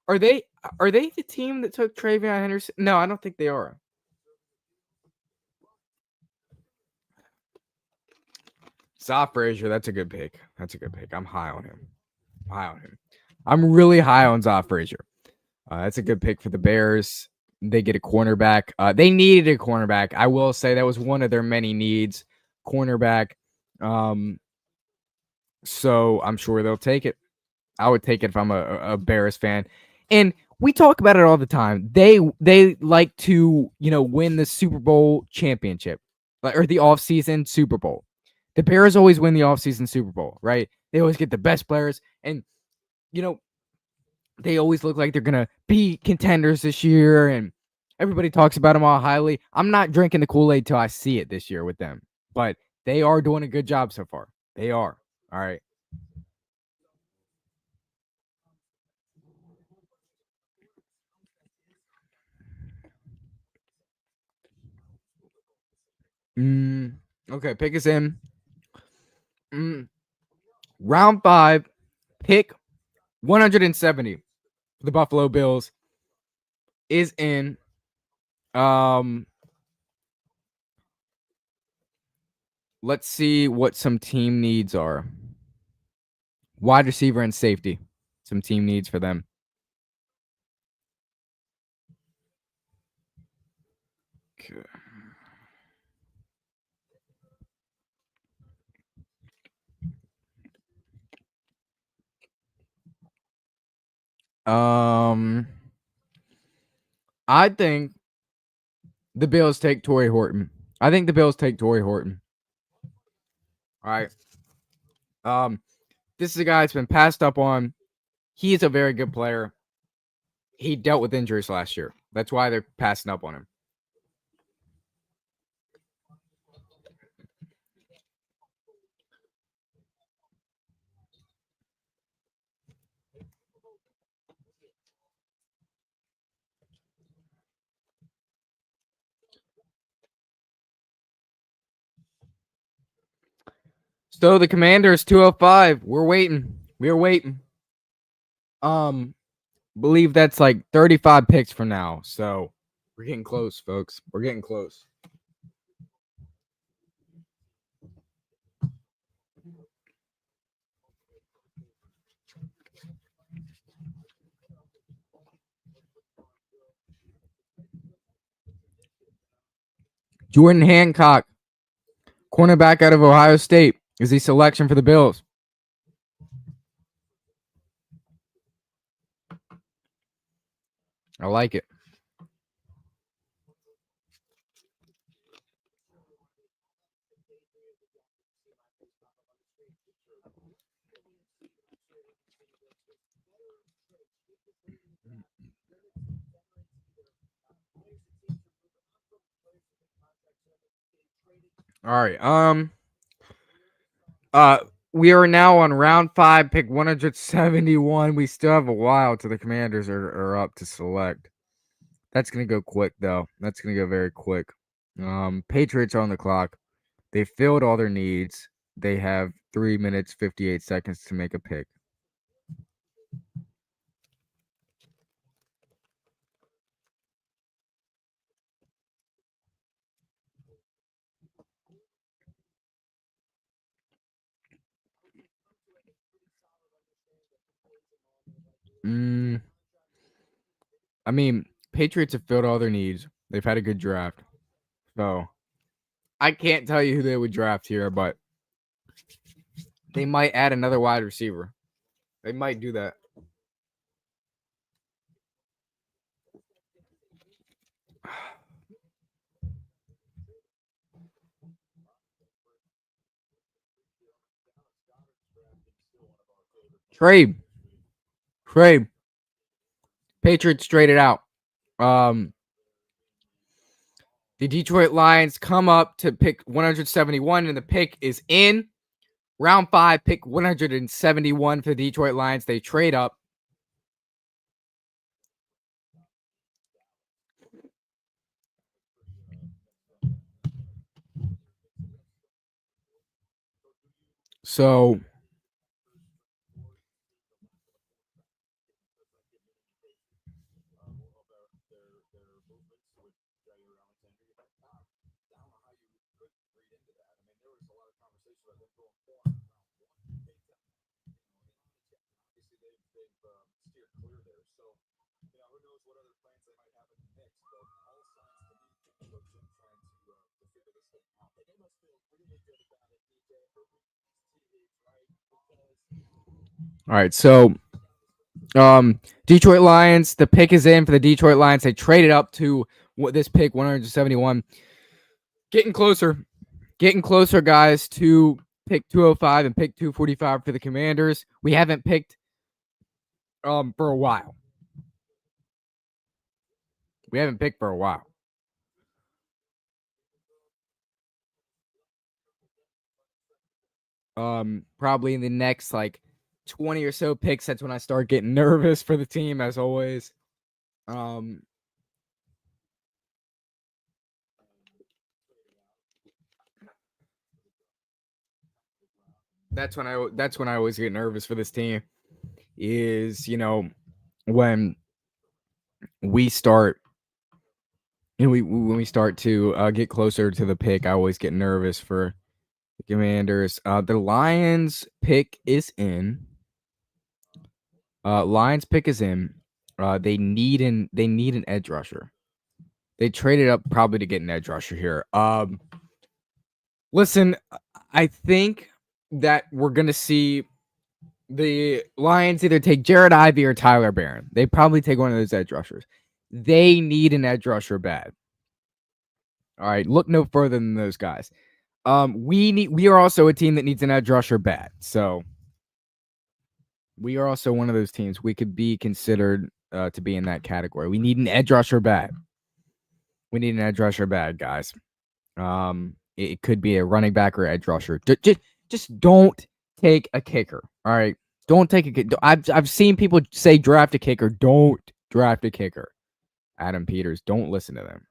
Are they the team that took Travion Henderson? No, I don't think they are. Za Frazier, that's a good pick. I'm high on him. I'm really high on Za Frazier. That's a good pick for the Bears. They get a cornerback. They needed a cornerback. I will say that was one of their many needs, cornerback. So I'm sure they'll take it. I would take it if I'm a Bears fan. And we talk about it all the time. They like to, win the Super Bowl championship, or the offseason Super Bowl. The Bears always win the offseason Super Bowl, right? They always get the best players. And, they always look like they're going to be contenders this year. And everybody talks about them all highly. I'm not drinking the Kool-Aid till I see it this year with them. But they are doing a good job so far. They are. All right. Okay, pick us in. Round 5, pick 170 for the Buffalo Bills is in. Let's see what some team needs are. Wide receiver and safety. Some team needs for them. Okay. I think the Bills take Torrey Horton. All right. This is a guy that's been passed up on. He is a very good player. He dealt with injuries last year. That's why they're passing up on him. So the Commanders 205. We're waiting. We're waiting. Believe that's like 35 picks from now. So we're getting close, folks. We're getting close. Jordan Hancock, cornerback out of Ohio State, is the selection for the Bills. I like it. All right. We are now on round 5, pick 171. We still have a while till the Commanders are up to select. That's gonna go quick though. That's gonna go very quick. Patriots are on the clock. They filled all their needs. They have 3 minutes 58 seconds to make a pick. I mean, Patriots have filled all their needs. They've had a good draft. So I can't tell you who they would draft here, but they might add another wide receiver. They might do that. Trade. Patriots traded out. The Detroit Lions come up to pick 171, and the pick is in. Round 5, pick 171 for the Detroit Lions. They trade up. So all right, so Detroit Lions, the pick is in for the Detroit Lions. They traded up to this pick 171. Getting closer, guys, to pick 205 and pick 245 for the Commanders. We haven't picked for a while. Probably in the next like 20 or so picks, that's when I start getting nervous for the team, as always. That's when I always get nervous for this team. Is when we start and when we start to get closer to the pick, I always get nervous for the Commanders. The Lions pick is in. Lions pick is in. They need an edge rusher. They traded up probably to get an edge rusher here. Listen, I think that we're gonna see the Lions either take Jared Ivey or Tyler Barron. They probably take one of those edge rushers. They need an edge rusher bad. All right, look no further than those guys. We are also a team that needs an edge rusher bad. So we are also one of those teams. We could be considered to be in that category. We need an edge rusher bad. We need an edge rusher bad, guys. It could be a running back or edge rusher. Just don't take a kicker. All right, don't take a kicker. I've seen people say draft a kicker. Don't draft a kicker. Adam Peters, don't listen to them.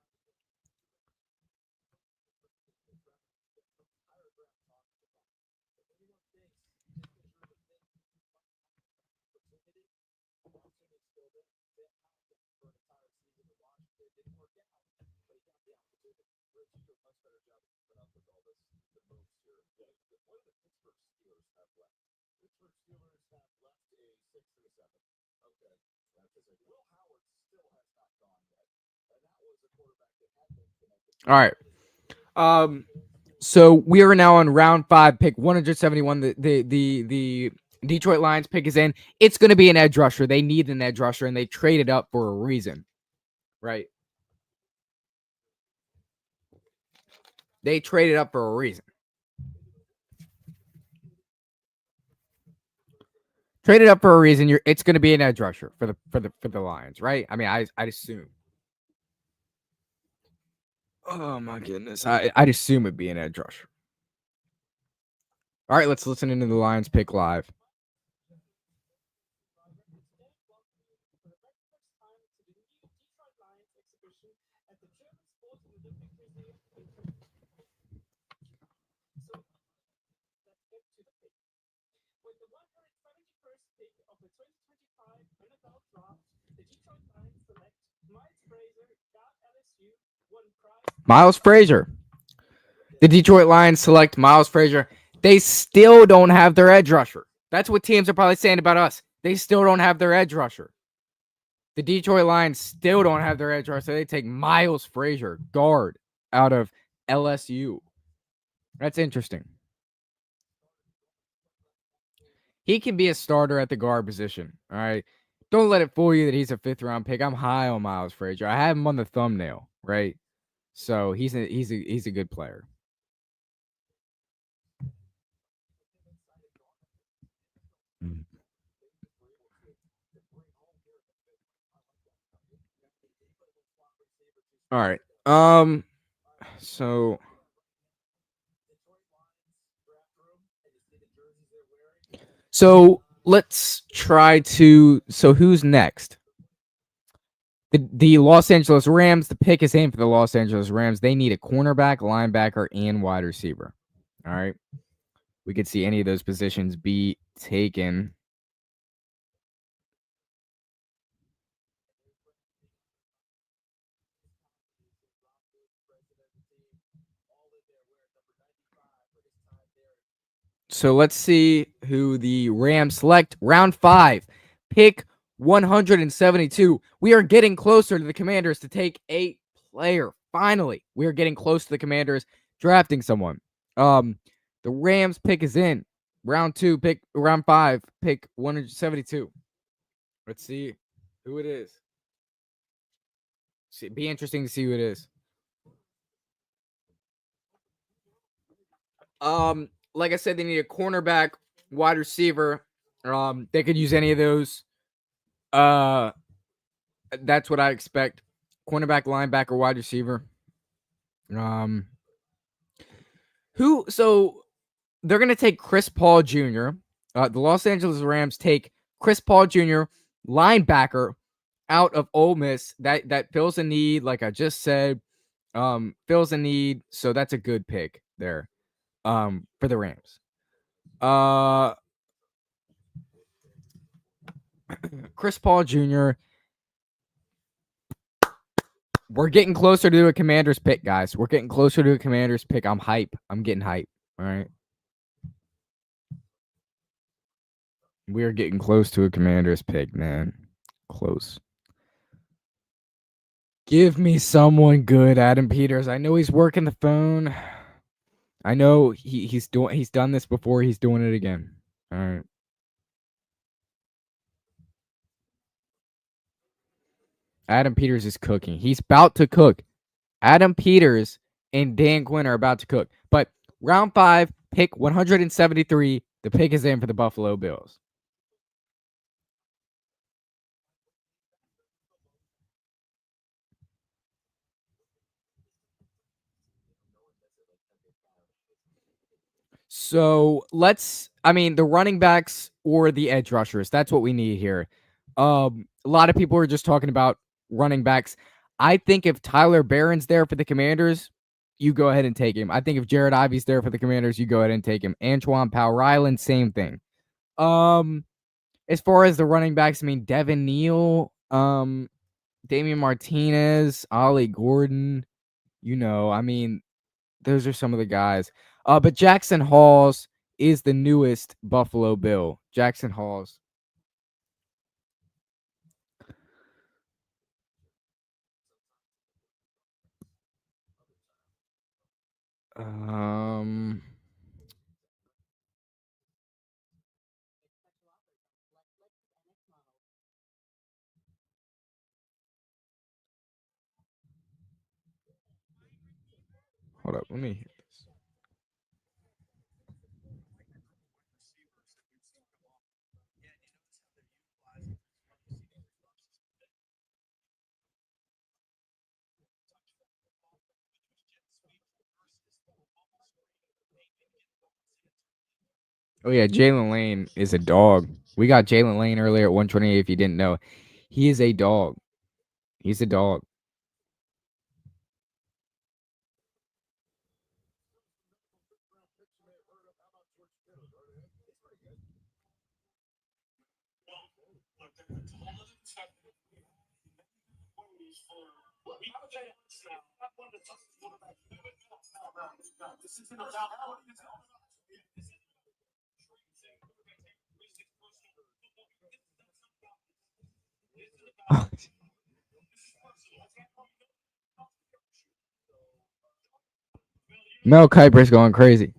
All right. So we are now on round 5, pick 171. The Detroit Lions pick is in. It's going to be an edge rusher. They need an edge rusher, and they traded up for a reason, right? They traded up for a reason. Traded up for a reason. It's going to be an edge rusher for the Lions, right? I mean, I'd assume. Oh my goodness, I'd assume it'd be an edge rusher. All right, let's listen into the Lions pick live. Miles Frazier. The Detroit Lions select Miles Frazier. They still don't have their edge rusher. That's what teams are probably saying about us. They still don't have their edge rusher. The Detroit Lions still don't have their edge rusher. They take Miles Frazier, guard, out of LSU. That's interesting. He can be a starter at the guard position. All right. Don't let it fool you that he's a 5th-round pick. I'm high on Miles Frazier. I have him on the thumbnail, right? So he's a good player. All right. So let's try to. So who's next? The Los Angeles Rams. The pick is in for the Los Angeles Rams. They need a cornerback, linebacker, and wide receiver. All right. We could see any of those positions be taken. So let's see who the Rams select. Round 5, pick 172. We are getting closer to the Commanders to take a player. Finally, we are getting close to the Commanders drafting someone. The Rams pick is in. Round 5, pick 172. Let's see who it is. It'd be interesting to see who it is. Like I said, they need a cornerback, wide receiver. They could use any of those. That's what I expect. Cornerback, linebacker, wide receiver. So they're gonna take Chris Paul Jr. The Los Angeles Rams take Chris Paul Jr., linebacker, out of Ole Miss. That fills a need, like I just said. Fills a need, so that's a good pick there. For the Rams. Chris Paul Jr. We're getting closer to a Commanders pick, guys. We're getting closer to a Commanders pick. I'm hype. I'm getting hype. All right. We are getting close to a Commanders pick, man. Close. Give me someone good, Adam Peters. I know he's working the phone. I know he's done this before. He's doing it again. All right. Adam Peters is cooking. He's about to cook. Adam Peters and Dan Quinn are about to cook. But round 5, pick 173. The pick is in for the Buffalo Bills. So the running backs or the edge rushers. That's what we need here. A lot of people are just talking about running backs. I think if Tyler Barron's there for the Commanders, you go ahead and take him. I think if Jared Ivey's there for the Commanders, you go ahead and take him. Antoine Powell-Ryland, same thing. As far as the running backs, Devin Neal, Damian Martinez, Ollie Gordon, those are some of the guys. But Jackson Halls is the newest Buffalo Bill. Jackson Halls. Hold up, let me hear this. Oh yeah, Jalen Lane is a dog. We got Jalen Lane earlier at 128. If you didn't know, he is a dog. He's a dog. Mel Kiper's going crazy.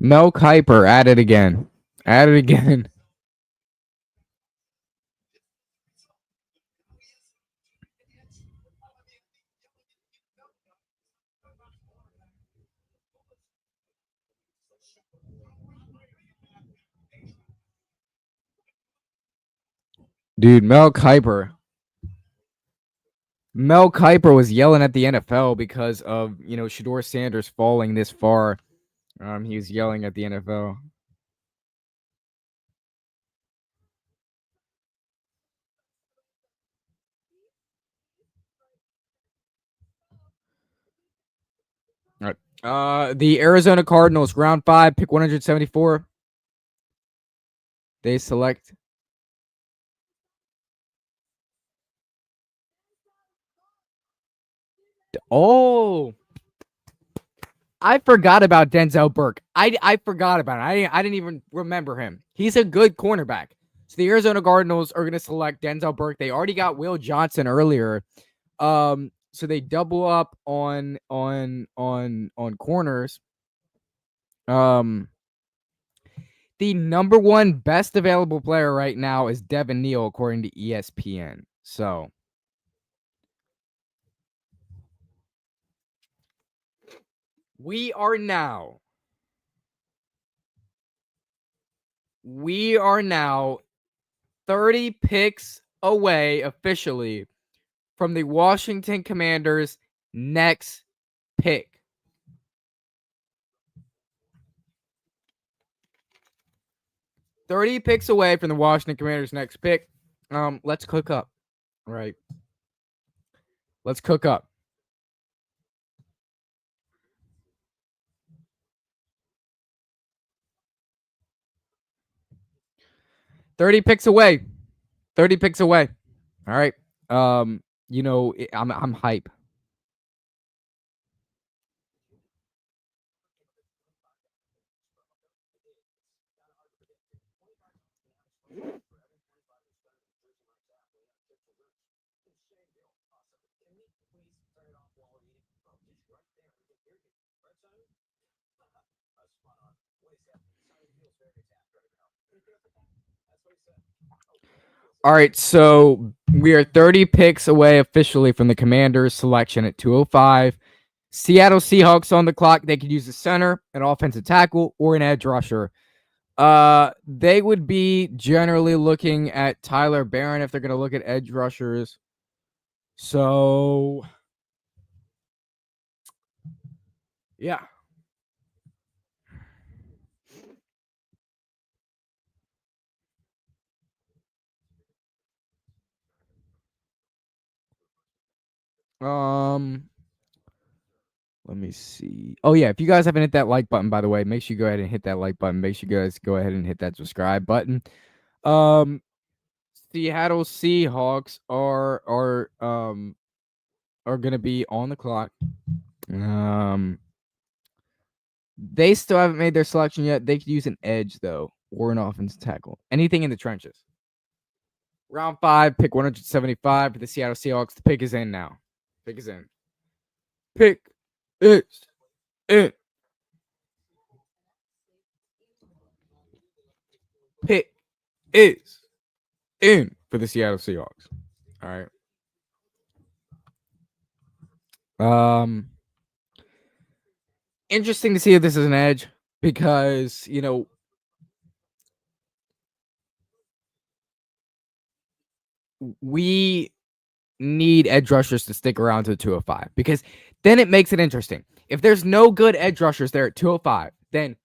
Mel Kiper at it again. At it again. Dude, Mel Kiper was yelling at the NFL because of, Shadur Sanders falling this far. He was yelling at the NFL. All right. The Arizona Cardinals, round 5, pick 174. They select. Oh, I forgot about Denzel Burke. I forgot about it. I didn't even remember him. He's a good cornerback. So the Arizona Cardinals are going to select Denzel Burke. They already got Will Johnson earlier. So they double up on corners. The number one best available player right now is Devin Neal, according to ESPN. So we are now 30 picks away officially from the Washington Commanders' next pick. Thirty picks away from the Washington Commanders' next pick. Let's cook up. Right. Let's cook up. $30 picks away. 30 picks away. All right. I'm hype. All right, so we are 30 picks away officially from the Commanders selection at 205. Seattle Seahawks on the clock. They could use a center, an offensive tackle, or an edge rusher. They would be generally looking at Tyler Barron if they're going to look at edge rushers. So, yeah. Let me see. Oh yeah, if you guys haven't hit that like button, by the way, make sure you go ahead and hit that like button. Make sure you guys go ahead and hit that subscribe button. Seattle Seahawks are gonna be on the clock. They still haven't made their selection yet. They could use an edge though, or an offensive tackle. Anything in the trenches. Round 5, pick 175 for the Seattle Seahawks. The pick is in now. Pick is in. Pick is in. Pick is in for the Seattle Seahawks. All right. Interesting to see if this is an edge because, we need edge rushers to stick around to the 205 because then it makes it interesting. If there's no good edge rushers there at 205, then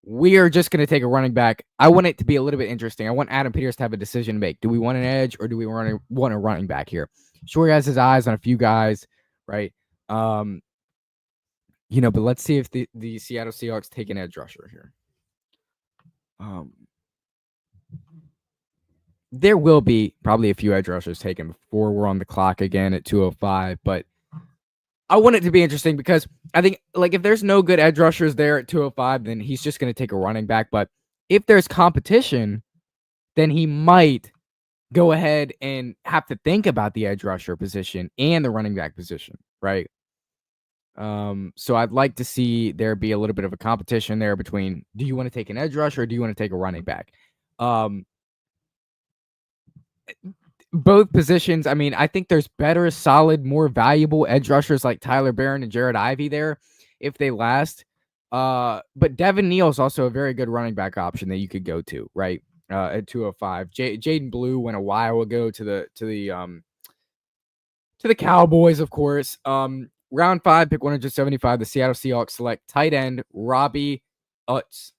we are just going to take a running back. I want it to be a little bit interesting. I want Adam Peters to have a decision to make. Do we want an edge or do we want a running back here? Sure, he has his eyes on a few guys, right? But let's see if the Seattle Seahawks take an edge rusher here. There will be probably a few edge rushers taken before we're on the clock again at 205, but I want it to be interesting because I think if there's no good edge rushers there at 205, then he's just going to take a running back. But if there's competition, then he might go ahead and have to think about the edge rusher position and the running back position, right? So I'd like to see there be a little bit of a competition there between, do you want to take an edge rusher or do you want to take a running back? Both positions, I mean, I think there's better, solid, more valuable edge rushers like Tyler Barron and Jared Ivey there if they last. But Devin Neal is also a very good running back option that you could go to, right? At 205. Jaden Blue went a while ago to the Cowboys, of course. Round 5, pick 175. The Seattle Seahawks select tight end Robbie Utz.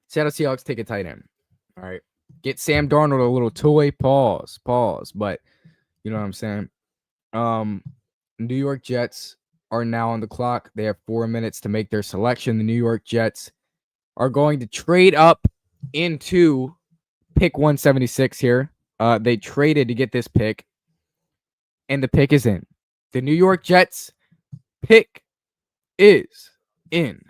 Seattle Seahawks take a tight end. All right. Get Sam Darnold a little toy. Pause. But you know what I'm saying? New York Jets are now on the clock. They have 4 minutes to make their selection. The New York Jets are going to trade up into pick 176 here. They traded to get this pick, and the pick is in. The New York Jets pick is in.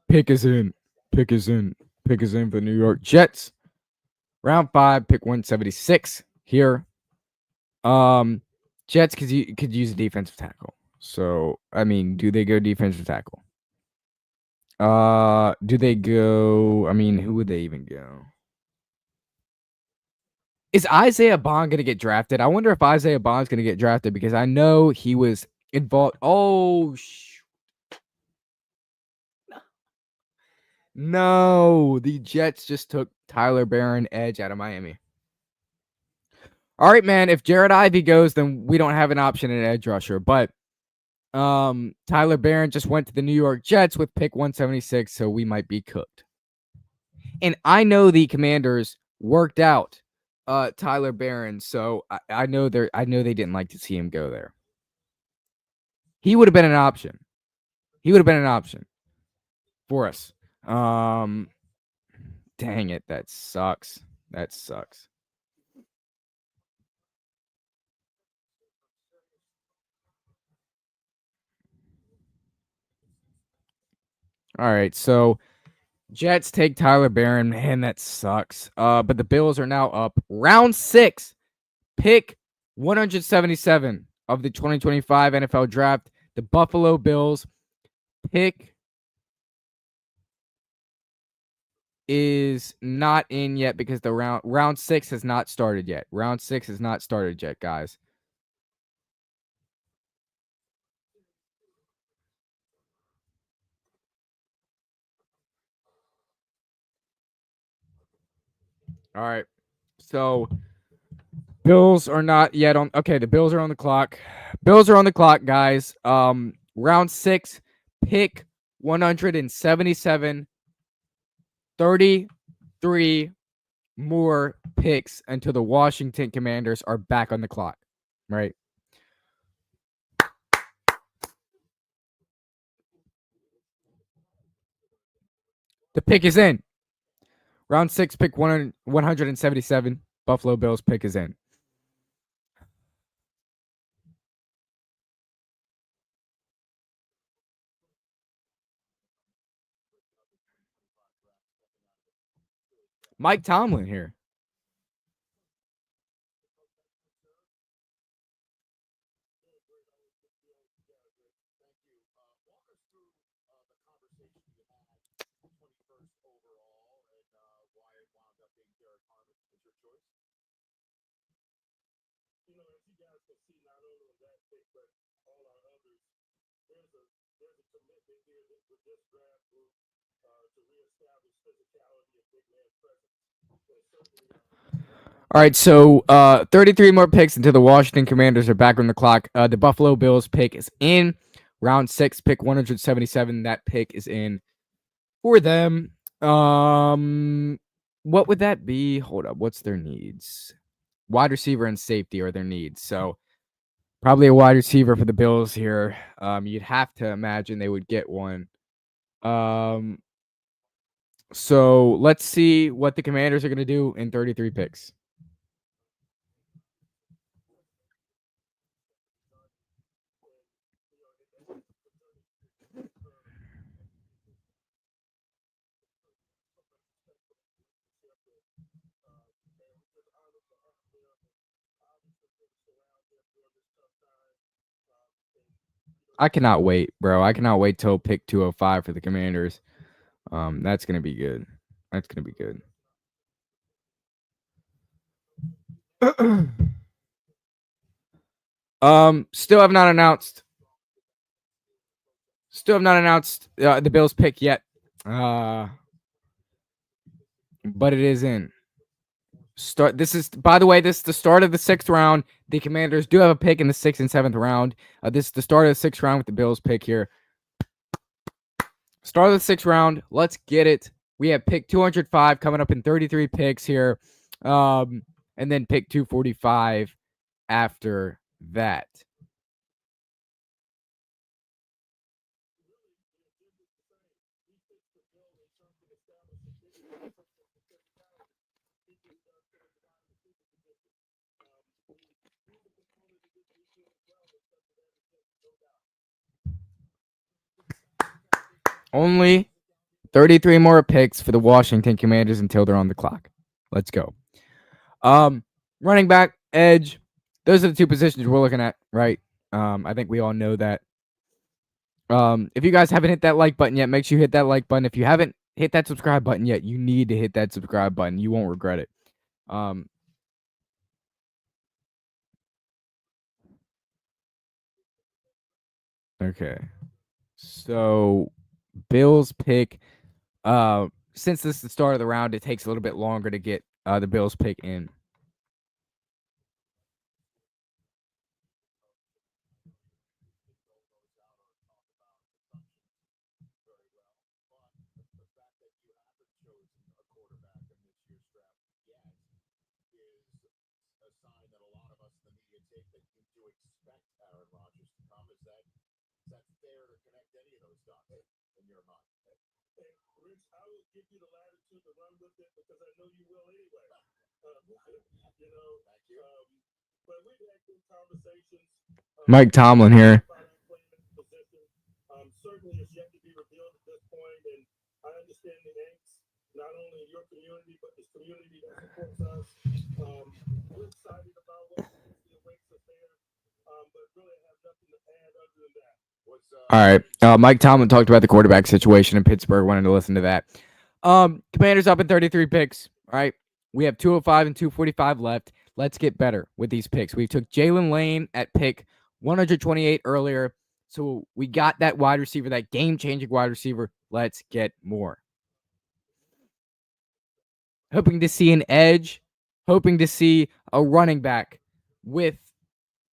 Pick is in. Pick is in. Pick is in for the New York Jets. Round 5, pick 176 here. Jets could use a defensive tackle. So, I mean, do they go defensive tackle? Do they go? I mean, who would they even go? Is Isaiah Bond going to get drafted? I wonder if Isaiah Bond's going to get drafted because I know he was involved. Oh, no, the Jets just took Tyler Barron edge out of Miami. All right, man. If Jared Ivey goes, then we don't have an option at edge rusher. But Tyler Barron just went to the New York Jets with pick 176, so we might be cooked. And I know the Commanders worked out Tyler Barron, so I know they didn't like to see him go there. He would have been an option. For us. Dang it, that sucks. All right, so Jets take Tyler Barron. Man, that sucks. But the Bills are now up. Round 6, pick 177 of the 2025 NFL Draft. The Buffalo Bills pick is not in yet because the round 6 has not started yet. Round 6 has not started yet, guys. All right. So Bills are not yet on. Okay, the Bills are on the clock. Guys. Round 6, pick 177. 33 more picks until the Washington Commanders are back on the clock. Right. The pick is in. Round 6, pick 177. Buffalo Bills pick is in. Mike Tomlin here. All right, so 33 more picks until the Washington Commanders are back on the clock. The Buffalo Bills pick is in. Round 6, pick 177. That pick is in for them. What would that be? Hold up. What's their needs? Wide receiver and safety are their needs. So probably a wide receiver for the Bills here. You'd have to imagine they would get one. So let's see what the Commanders are going to do in 33 picks. I cannot wait, bro. I cannot wait till pick 205 for the Commanders. That's gonna be good. Still have not announced. The Bills pick yet. But it is in. This is, by the way, this is the start of the 6th round. The Commanders do have a pick in the 6th and 7th round. This is the start of the 6th round with the Bills pick here. Start of the 6th round. Let's get it. We have pick 205 coming up in 33 picks here. And then pick 245 after that. Only 33 more picks for the Washington Commanders until they're on the clock. Let's go. Running back, edge. Those are the two positions we're looking at, right? I think we all know that. If you guys haven't hit that like button yet, make sure you hit that like button. If you haven't hit that subscribe button yet, you need to hit that subscribe button. You won't regret it. Okay. So Bills pick. Since this is the start of the round, it takes a little bit longer to get the Bills pick in. Mike Tomlin here. All right. Mike Tomlin talked about the quarterback situation in Pittsburgh. Wanted to listen to that. Commanders up at 33 picks. All right. We have 205 and 245 left. Let's get better with these picks. We took Jalen Lane at pick 128 earlier. So we got that wide receiver, that game-changing wide receiver. Let's get more. Hoping to see an edge. Hoping to see a running back with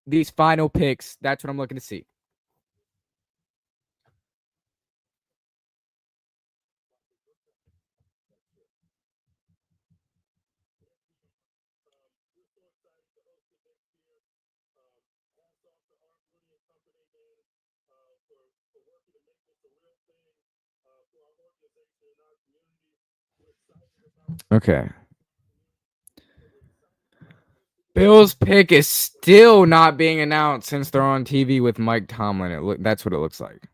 these final picks. That's what I'm looking to see. Okay. Bills pick is still not being announced since they're on TV with Mike Tomlin. That's what it looks like.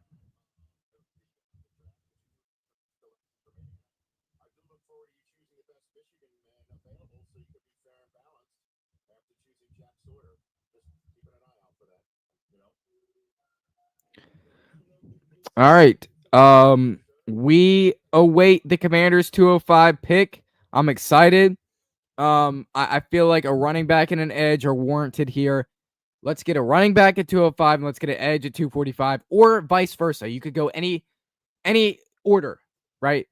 All right. We await the Commanders 205 pick. I'm excited. I feel like a running back and an edge are warranted here. Let's get a running back at 205 and let's get an edge at 245, or vice versa. You could go any order, right?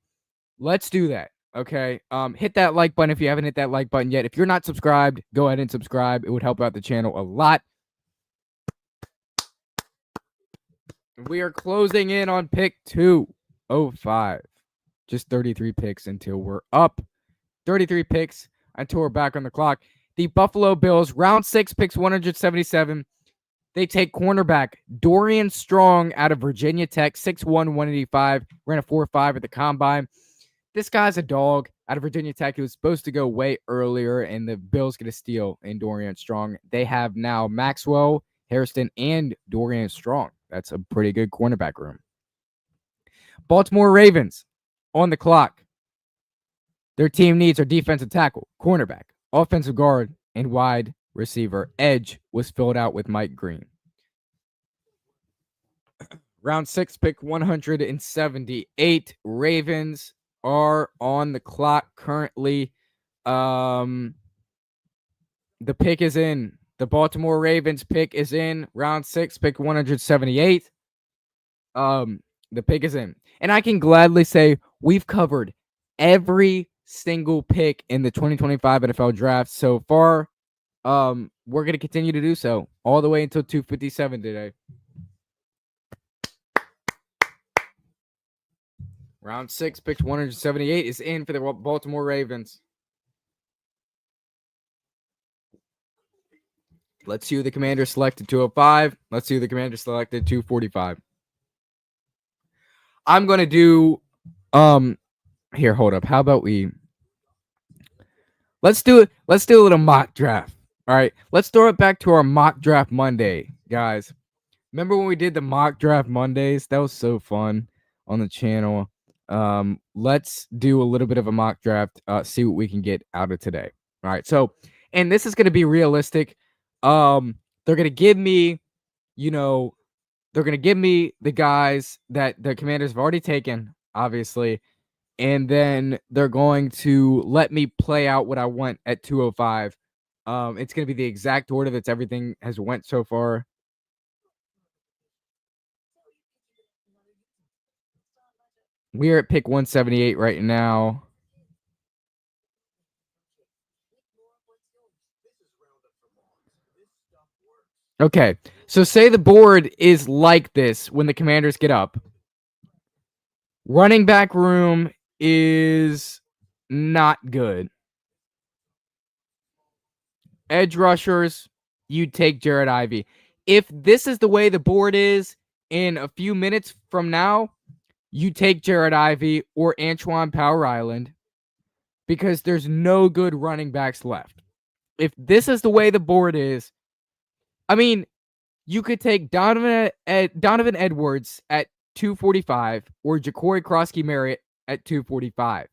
Let's do that. Okay. Hit that like button if you haven't hit that like button yet. If you're not subscribed, go ahead and subscribe. It would help out the channel a lot. We are closing in on pick 205. Just 33 picks until we're up. 33 picks until we're back on the clock. The Buffalo Bills, round 6, picks 177. They take cornerback Dorian Strong out of Virginia Tech, 6'1", 185. Ran a 4.5 at the combine. This guy's a dog out of Virginia Tech. He was supposed to go way earlier, and the Bills get a steal in Dorian Strong. They have now Maxwell, Hairston, and Dorian Strong. That's a pretty good cornerback room. Baltimore Ravens on the clock. Their team needs are defensive tackle, cornerback, offensive guard, and wide receiver. Edge was filled out with Mike Green. Round 6, pick 178. Ravens are on the clock currently. The pick is in. The Baltimore Ravens pick is in. Round 6, pick 178. The pick is in. And I can gladly say we've covered every single pick in the 2025 NFL draft so far. We're going to continue to do so all the way until 257 today. Round 6, pick 178 is in for the Baltimore Ravens. Let's see who the Commander selected 205. Let's see who the Commander selected 245. I'm going to do here, hold up. How about let's do a little mock draft. All right. Let's throw it back to our mock draft Monday, guys. Remember when we did the mock draft Mondays? That was so fun on the channel. Let's do a little bit of a mock draft, see what we can get out of today. All right. So, and this is going to be realistic. They're going to give me, they're going to give me the guys that the Commanders have already taken, obviously. And then they're going to let me play out what I want at 205. It's going to be the exact order that's everything has went so far. We're at pick 178 right now. Okay, so say the board is like this when the Commanders get up. Running back room is not good. Edge rushers you take Jared Ivey. If this is the way the board is in a few minutes from now, you take Jared Ivey or Antoine Power Island because there's no good running backs left. If this is the way the board is, I mean, you could take Donovan Edwards at 245 or Ja'Cory Krosky-Merritt at 245.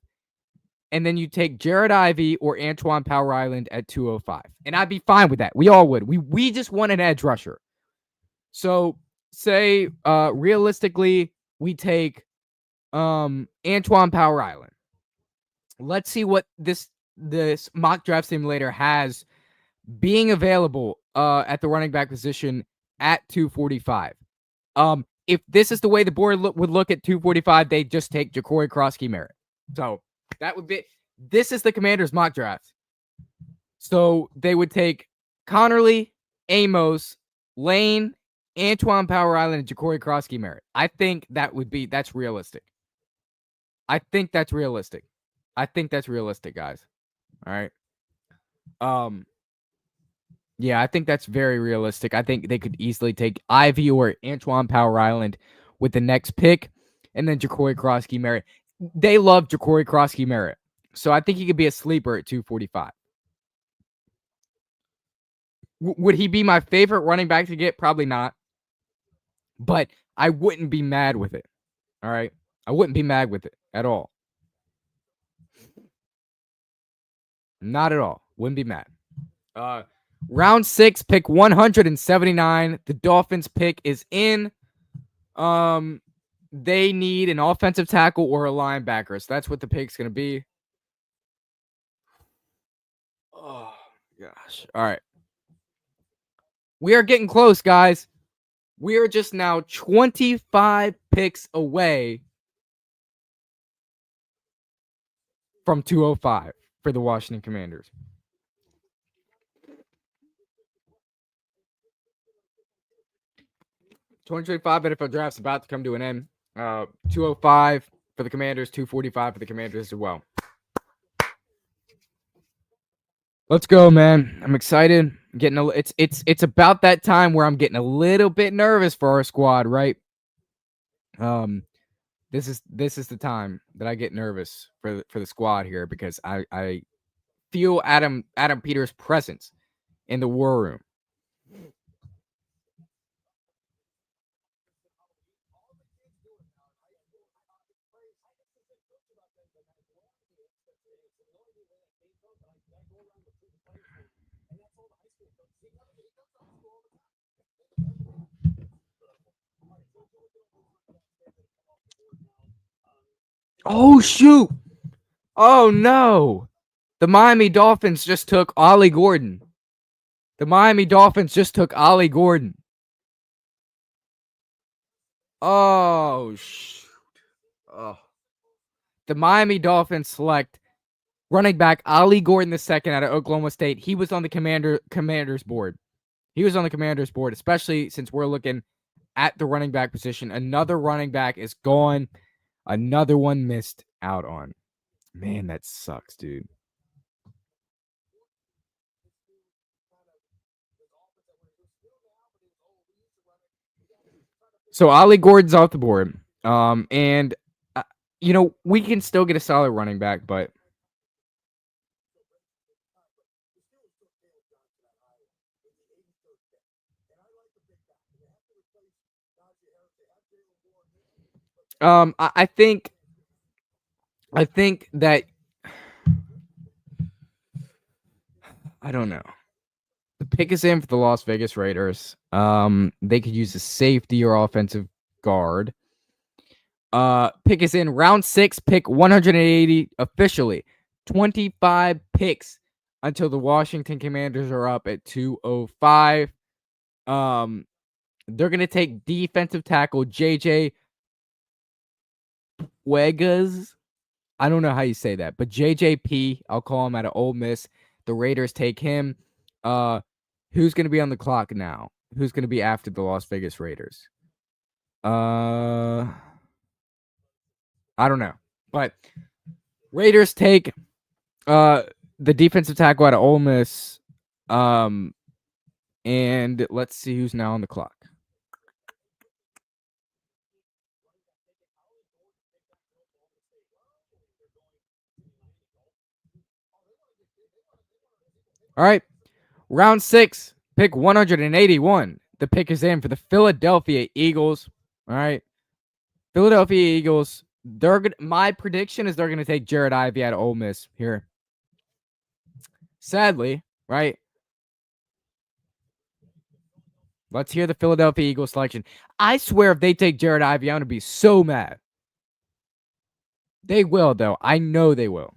And then you take Jared Ivey or Antoine Power Island at 205. And I'd be fine with that. We all would. We just want an edge rusher. So say realistically, we take Antoine Power Island. Let's see what this mock draft simulator has being available at the running back position at 245. If this is the way the board would look at 245, they just take Ja'Cory Krosky-Merritt. So that would be. This is the Commanders mock draft. So they would take Connerly, Amos, Lane, Antoine Power Island, and Ja'Cory Krosky-Merritt. I think that's realistic. I think that's realistic, guys. All right. Yeah, I think that's very realistic. I think they could easily take Ivy or Antoine Power Island with the next pick, and then Ja'Cory Krosky-Merritt. They love Ja'Cory Krosky-Merritt, so I think he could be a sleeper at 245. Would he be my favorite running back to get? Probably not, but I wouldn't be mad with it. All right, I wouldn't be mad with it at all. Not at all. Wouldn't be mad. Round 6, pick 179. The Dolphins pick is in. They need an offensive tackle or a linebacker. So that's what the pick's going to be. Oh, gosh. All right. We are getting close, guys. We are just now 25 picks away from 205 for the Washington Commanders. '25 NFL draft's about to come to an end. 205 for the Commanders, 245 for the Commanders as well. Let's go, man. I'm excited. It's about that time where I'm getting a little bit nervous for our squad, right? This is the time that I get nervous for the squad here because I feel Adam Peters' presence in the war room. Oh, shoot. Oh, no. The Miami Dolphins just took Ollie Gordon. Oh, shoot. Oh. The Miami Dolphins select running back Ollie Gordon II out of Oklahoma State. He was on the Commanders board. Especially since we're looking at the running back position. Another running back is gone. Another one missed out on. Man, that sucks, dude. So Ollie Gordon's off the board. And we can still get a solid running back, but I think that I don't know. The pick is in for the Las Vegas Raiders. They could use a safety or offensive guard. Pick is in round 6, pick 180 officially. 25 picks until the Washington Commanders are up at 205. They're going to take defensive tackle JJ Wegas. I don't know how you say that, but JJP, I'll call him out of Ole Miss. The Raiders take him. Who's going to be on the clock now? Who's going to be after the Las Vegas Raiders? I don't know. But Raiders take the defensive tackle out of Ole Miss. And let's see who's now on the clock. All right. Round 6, pick 181. The pick is in for the Philadelphia Eagles. All right. Philadelphia Eagles. My prediction is they're gonna take Jared Ivey out of Ole Miss here. Sadly, right? Let's hear the Philadelphia Eagles selection. I swear if they take Jared Ivey, I'm gonna be so mad. They will, though. I know they will.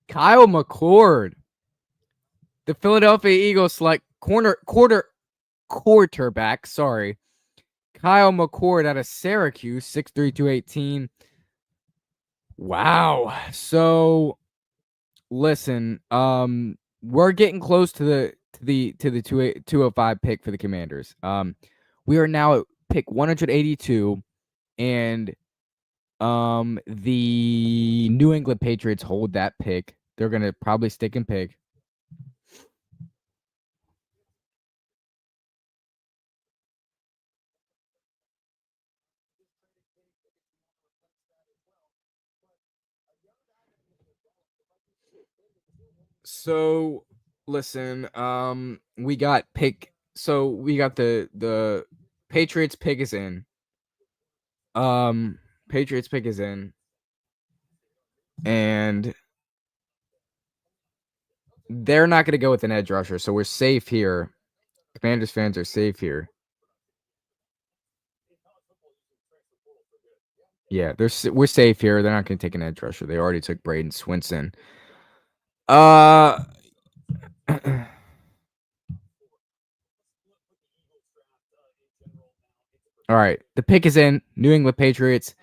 Kyle McCord. The Philadelphia Eagles select quarterback. Sorry. Kyle McCord out of Syracuse, 6'3", 218. Wow. So listen, we're getting close to the 205 pick for the Commanders. We are now at pick 182, and the New England Patriots hold that pick. They're gonna probably stick and pick. So listen, we got pick. So we got the Patriots pick is in. Patriots pick is in, and they're not gonna go with an edge rusher, so we're safe here. Commanders fans are safe here. Yeah, we're safe here. They're not gonna take an edge rusher. They already took Braden Swinson. All right, the pick is in. New England Patriots.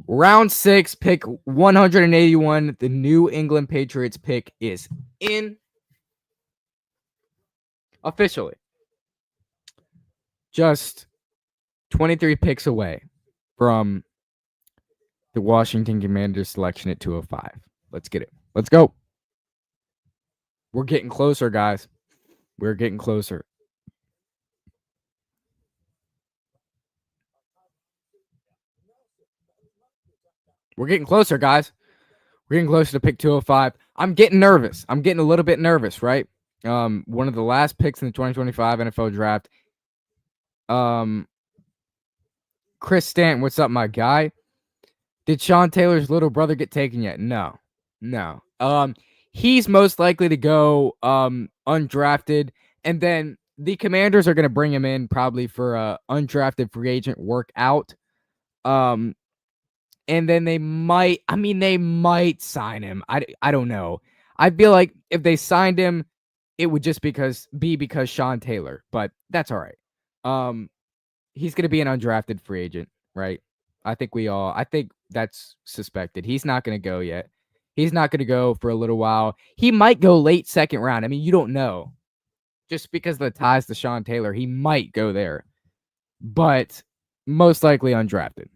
Round 6, pick 181. The New England Patriots pick is in. Officially. Just 23 picks away from the Washington Commanders selection at 205. Let's get it. Let's go. We're getting closer, guys. We're getting closer. We're getting closer, guys. We're getting closer to pick 205. I'm getting nervous. I'm getting a little bit nervous, right? One of the last picks in the 2025 NFL draft. Chris Stanton, what's up, my guy? Did Sean Taylor's little brother get taken yet? No. He's most likely to go undrafted, and then the Commanders are going to bring him in probably for a undrafted free agent workout. And then they might sign him. I don't know. I feel like if they signed him, it would just because Sean Taylor, but that's all right. He's going to be an undrafted free agent, right? I think that's suspected. He's not going to go yet. He's not going to go for a little while. He might go late second round. I mean, you don't know. Just because of the ties to Sean Taylor, he might go there. But most likely undrafted.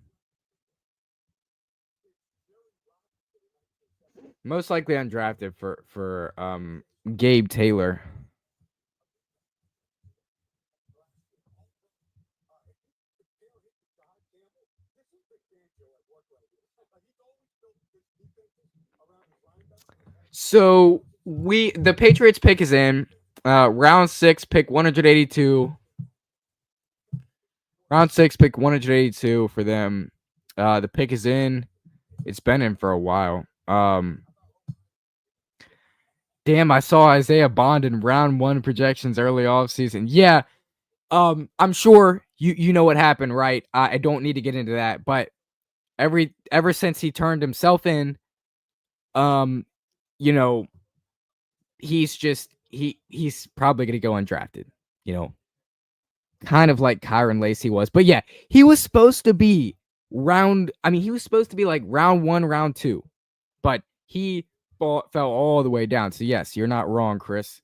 Most likely undrafted for Gabe Taylor. So the Patriots pick is in. Round 6, pick 182. Round 6, pick 182 for them. The pick is in. It's been in for a while. Damn, I saw Isaiah Bond in round 1 projections early off season. Yeah. I'm sure you know what happened, right? I don't need to get into that, but ever since he turned himself in, you know, he's probably going to go undrafted, kind of like Kyron Lacey was. But yeah, he was supposed to be like round 1, round 2, but he fell all the way down. So yes, you're not wrong, Chris.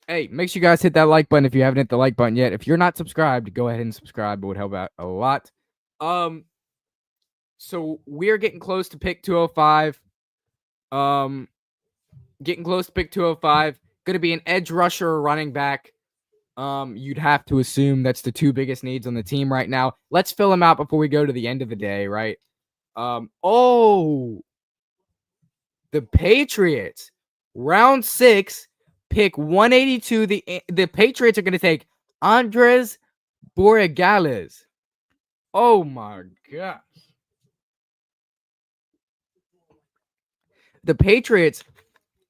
Hey, make sure you guys hit that like button if you haven't hit the like button yet. If you're not subscribed, go ahead and subscribe. It would help out a lot. So we're getting close to pick 205. Getting close to pick 205. Going to be an edge rusher or running back. You'd have to assume that's the two biggest needs on the team right now. Let's fill them out before we go to the end of the day, right? The Patriots, round 6, pick 182. The Patriots are going to take Andres Borregales. Oh my gosh. The Patriots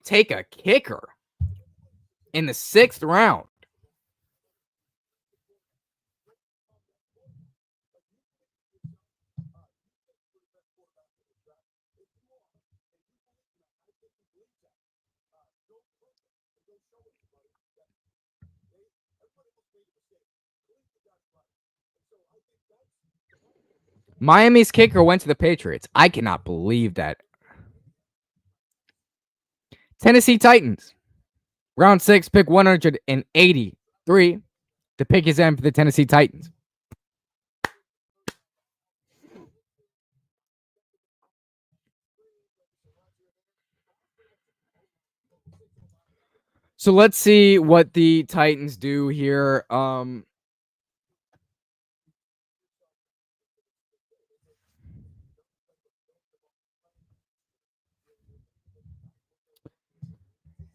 take a kicker in the 6th round. Miami's kicker went to the Patriots. I cannot believe that. Tennessee Titans, round 6, pick 183. The pick is in for the Tennessee Titans. So let's see what the Titans do here.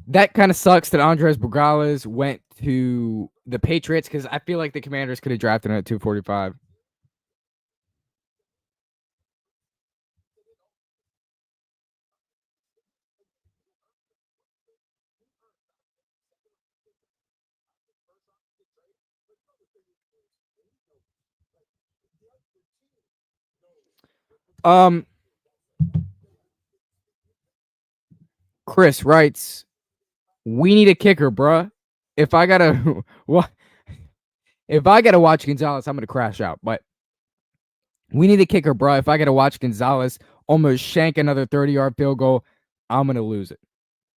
That kind of sucks that Andres Borregales went to the Patriots because I feel like the Commanders could have drafted him at 245. Chris writes, "We need a kicker, bruh. If I gotta what? If I gotta watch Gonzalez, I'm gonna crash out. But we need a kicker, bruh. If I gotta watch Gonzalez almost shank another 30-yard field goal, I'm gonna lose it.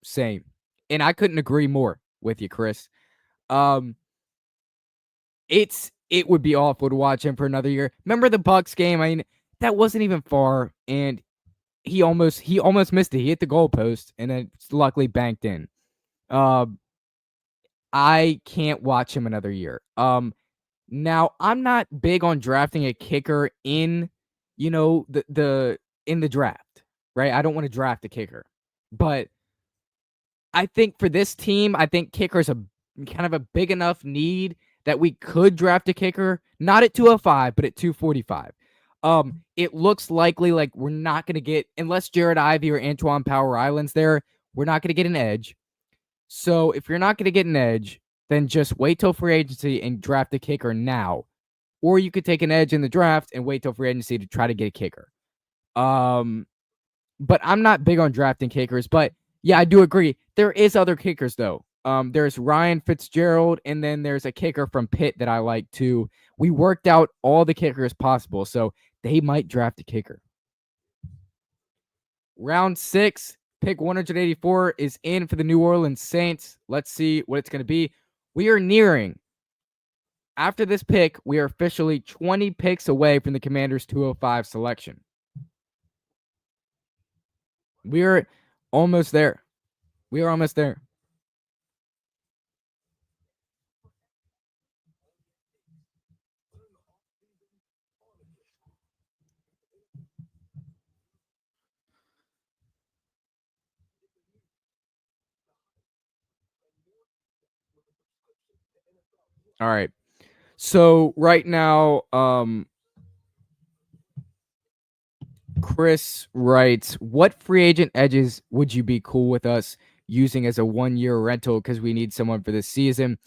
Same. And I couldn't agree more with you, Chris. It would be awful to watch him for another year. Remember the Bucks game? I mean, that wasn't even far, and he almost missed it. He hit the goalpost, and then luckily banked in. I can't watch him another year. Now I'm not big on drafting a kicker in, the in the draft, right? I don't want to draft a kicker, but I think for this team, I think kicker's a kind of a big enough need that we could draft a kicker, not at 205, but at 245. It looks likely like we're not going to get, unless Jared Ivey or Antoine Power Island's there, we're not going to get an edge. So if you're not going to get an edge, then just wait till free agency and draft a kicker now. Or you could take an edge in the draft and wait till free agency to try to get a kicker. But I'm not big on drafting kickers. But yeah, I do agree. There is other kickers though. There's Ryan Fitzgerald, and then there's a kicker from Pitt that I like too. We worked out all the kickers possible, so they might draft a kicker. Round 6, pick 184 is in for the New Orleans Saints. Let's see what it's going to be. We are nearing, after this pick, we are officially 20 picks away from the Commanders' 205 selection. We are almost there. We are almost there. All right. So right now, Chris writes, what free agent edges would you be cool with us using as a 1-year rental because we need someone for this season?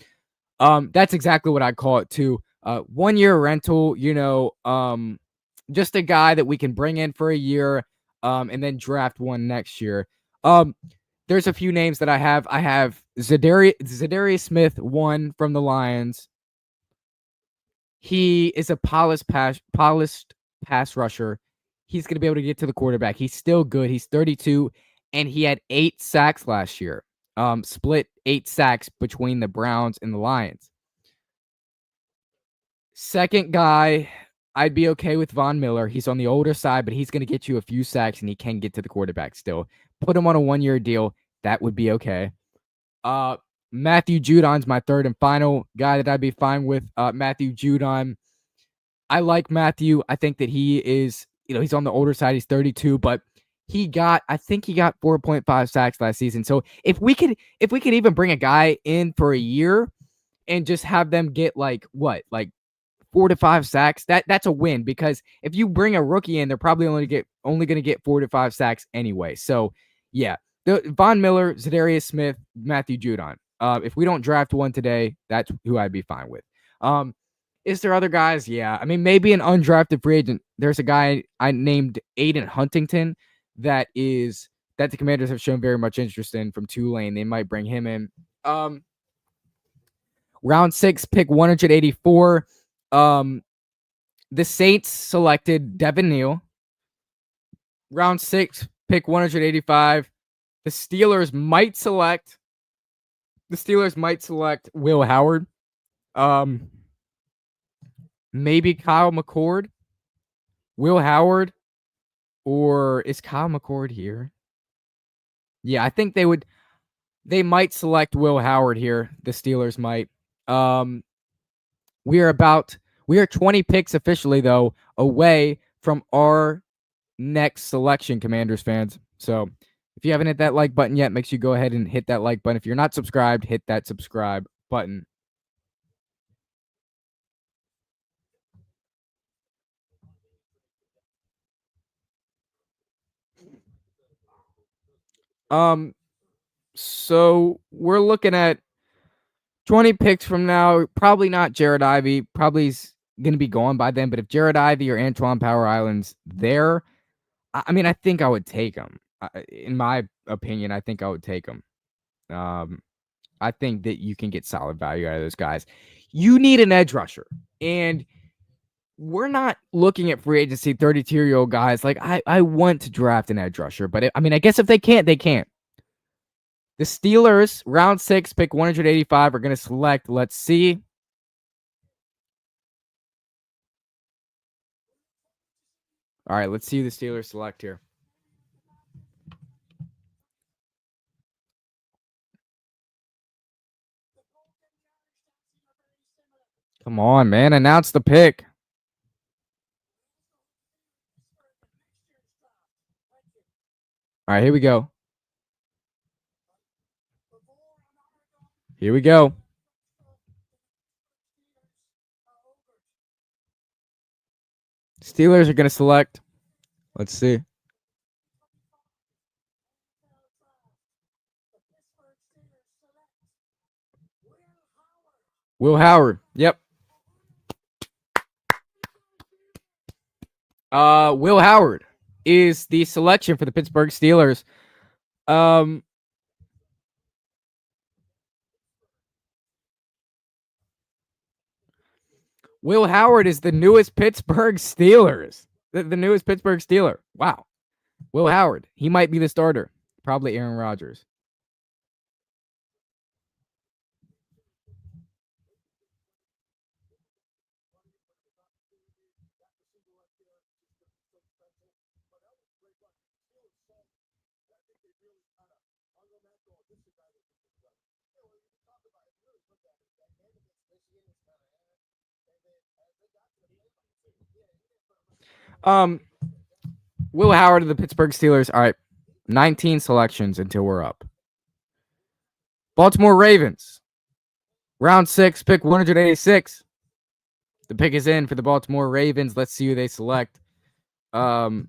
That's exactly what I call it too. 1-year rental, just a guy that we can bring in for a year, and then draft one next year. There's a few names that I have. I have Zadarius Smith, one from the Lions. He is a polished pass rusher. He's going to be able to get to the quarterback. He's still good. He's 32, and he had 8 sacks last year. split 8 sacks between the Browns and the Lions. Second guy, I'd be okay with Von Miller. He's on the older side, but he's going to get you a few sacks, and he can get to the quarterback still. Put him on a 1-year deal. That would be okay. Matthew Judon's my third and final guy that I'd be fine with. Matthew Judon. I like Matthew. I think that he is, he's on the older side. He's 32, but I think he got 4.5 sacks last season. So if we could even bring a guy in for a year and just have them get like 4 to 5 sacks, that's a win, because if you bring a rookie in, they're probably only going to get 4 to 5 sacks anyway. So yeah, Von Miller, Zadarius Smith, Matthew Judon. If we don't draft one today, that's who I'd be fine with. Is there other guys? Yeah. I mean, maybe an undrafted free agent. There's a guy I named Aiden Huntington that the Commanders have shown very much interest in from Tulane. They might bring him in. Round 6, pick 184. The Saints selected Devin Neal. Round 6, pick 185. The Steelers might select Will Howard. Maybe Kyle McCord. Will Howard. Or is Kyle McCord here? Yeah, I think they might select Will Howard here. The Steelers might. We are 20 picks officially, though, away from our next selection, Commanders fans. So if you haven't hit that like button yet, make sure you go ahead and hit that like button. If you're not subscribed, hit that subscribe button. So we're looking at 20 picks from now. Probably not Jared Ivey. Probably is going to be gone by then. But if Jared Ivey or Antoine Power Island's there, I mean, I think I would take him. In my opinion, I think I would take him. I think that you can get solid value out of those guys. You need an edge rusher. And we're not looking at free agency 32-year-old guys. Like, I want to draft an edge rusher. But, I guess if they can't, they can't. The Steelers, round 6, pick 185, are going to select. Let's see. All right, let's see who the Steelers select here. Come on, man. Announce the pick. All right, here we go. Here we go. Steelers are going to select. Let's see. Will Howard. Yep. Will Howard is the selection for the Pittsburgh Steelers. Will Howard is the newest Pittsburgh Steelers. The newest Pittsburgh Steeler. Wow. Will Howard. He might be the starter. Probably Aaron Rodgers. Will Howard of the Pittsburgh Steelers. All right. 19 selections until we're up. Baltimore Ravens. Round 6, pick 186. The pick is in for the Baltimore Ravens. Let's see who they select. Oh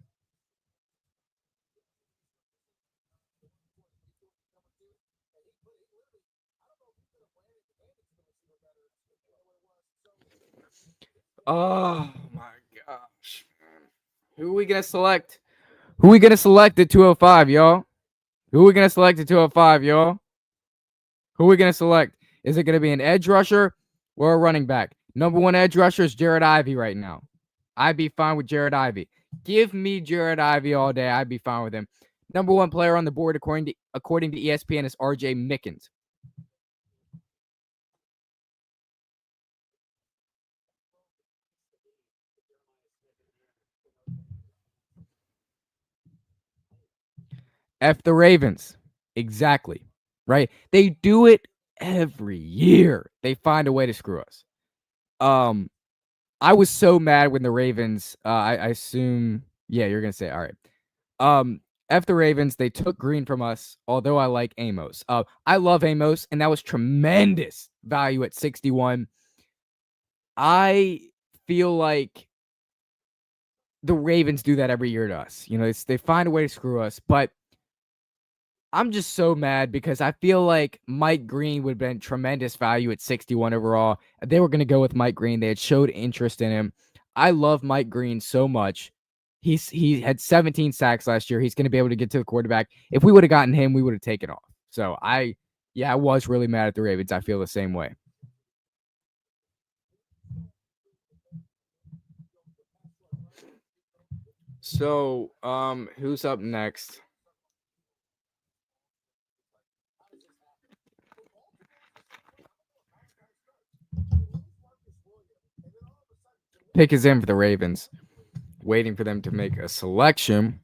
my gosh. Who are we going to select? Who are we going to select at 205, y'all? Who are we going to select at 205, y'all? Who are we going to select? Is it going to be an edge rusher or a running back? Number 1 edge rusher is Jared Ivey right now. I'd be fine with Jared Ivey. Give me Jared Ivey all day. I'd be fine with him. Number one player on the board according to ESPN is RJ Mickens. F the Ravens. Exactly. Right? They do it every year. They find a way to screw us. I was so mad when the Ravens, I assume, yeah, you're going to say, all right. F the Ravens, they took Green from us, although I like Amos. I love Amos, and that was tremendous value at 61. I feel like the Ravens do that every year to us. You know, they find a way to screw us, but I'm just so mad because I feel like Mike Green would have been tremendous value at 61 overall. They were going to go with Mike Green. They had showed interest in him. I love Mike Green so much. He had 17 sacks last year. He's going to be able to get to the quarterback. If we would have gotten him, we would have taken off. So I was really mad at the Ravens. I feel the same way. So, who's up next? Pick is in for the Ravens. Waiting for them to make a selection.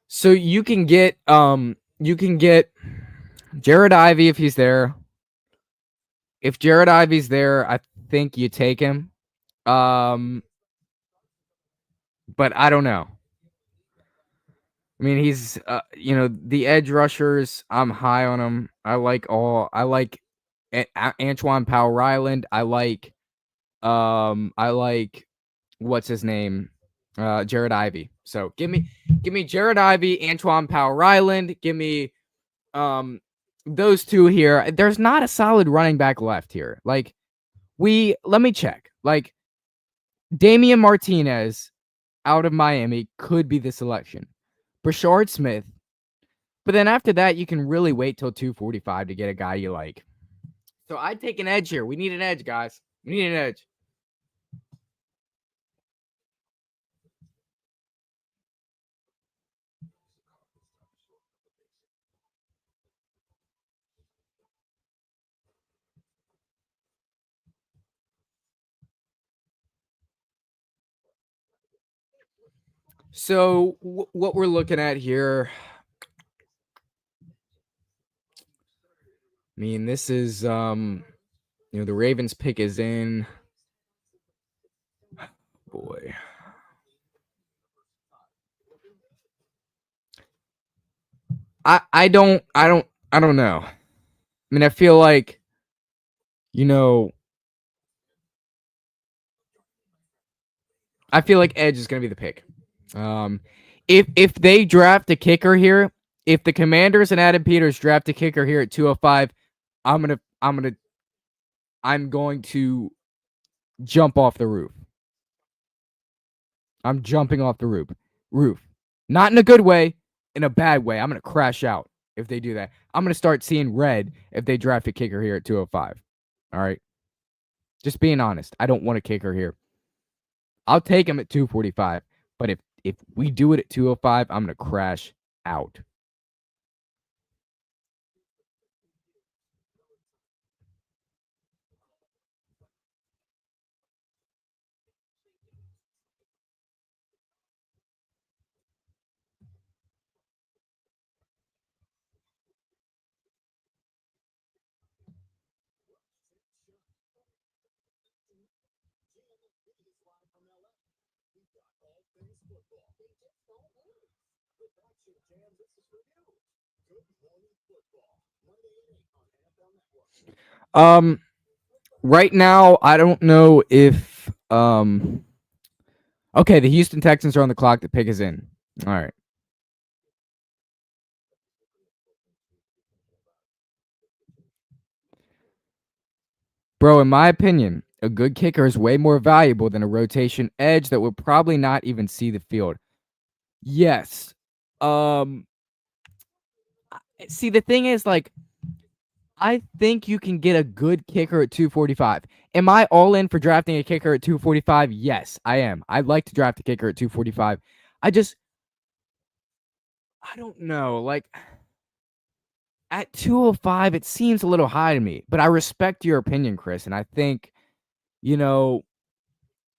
So you can get Jared Ivey if he's there. If Jared Ivey's there, I think you take him. But I don't know. I mean, he's the edge rushers. I'm high on him. I like Antoine Powell-Ryland. I like what's his name? Jared Ivey. So give me Jared Ivey, Antoine Powell-Ryland. Give me those two here. There's not a solid running back left here. Like let me check. Like Damian Martinez out of Miami could be the selection. Brashard Smith. But then after that, you can really wait till 245 to get a guy you like. So I'd take an edge here. We need an edge, guys. We need an edge. So what we're looking at here, I mean, this is the Ravens pick is in. Boy. I don't know. I mean, I feel like I feel like edge is going to be the pick. If they draft a kicker here, if the Commanders and Adam Peters draft a kicker here at 205, I'm going to jump off the roof. I'm jumping off the roof. Not in a good way, in a bad way. I'm going to crash out if they do that. I'm going to start seeing red if they draft a kicker here at 205. All right? Just being honest. I don't want a kicker here. I'll take him at 245, but if we do it at 205, I'm going to crash out. Right now, I don't know if okay, the Houston Texans are on the clock. The pick is in. All right. Bro, in my opinion, a good kicker is way more valuable than a rotation edge that will probably not even see the field. Yes. See, the thing is, like, I think you can get a good kicker at 245. Am I all in for drafting a kicker at 245? Yes, I am. I'd like to draft a kicker at 245. I don't know. Like, at 205, it seems a little high to me, but I respect your opinion, Chris. And I think, you know,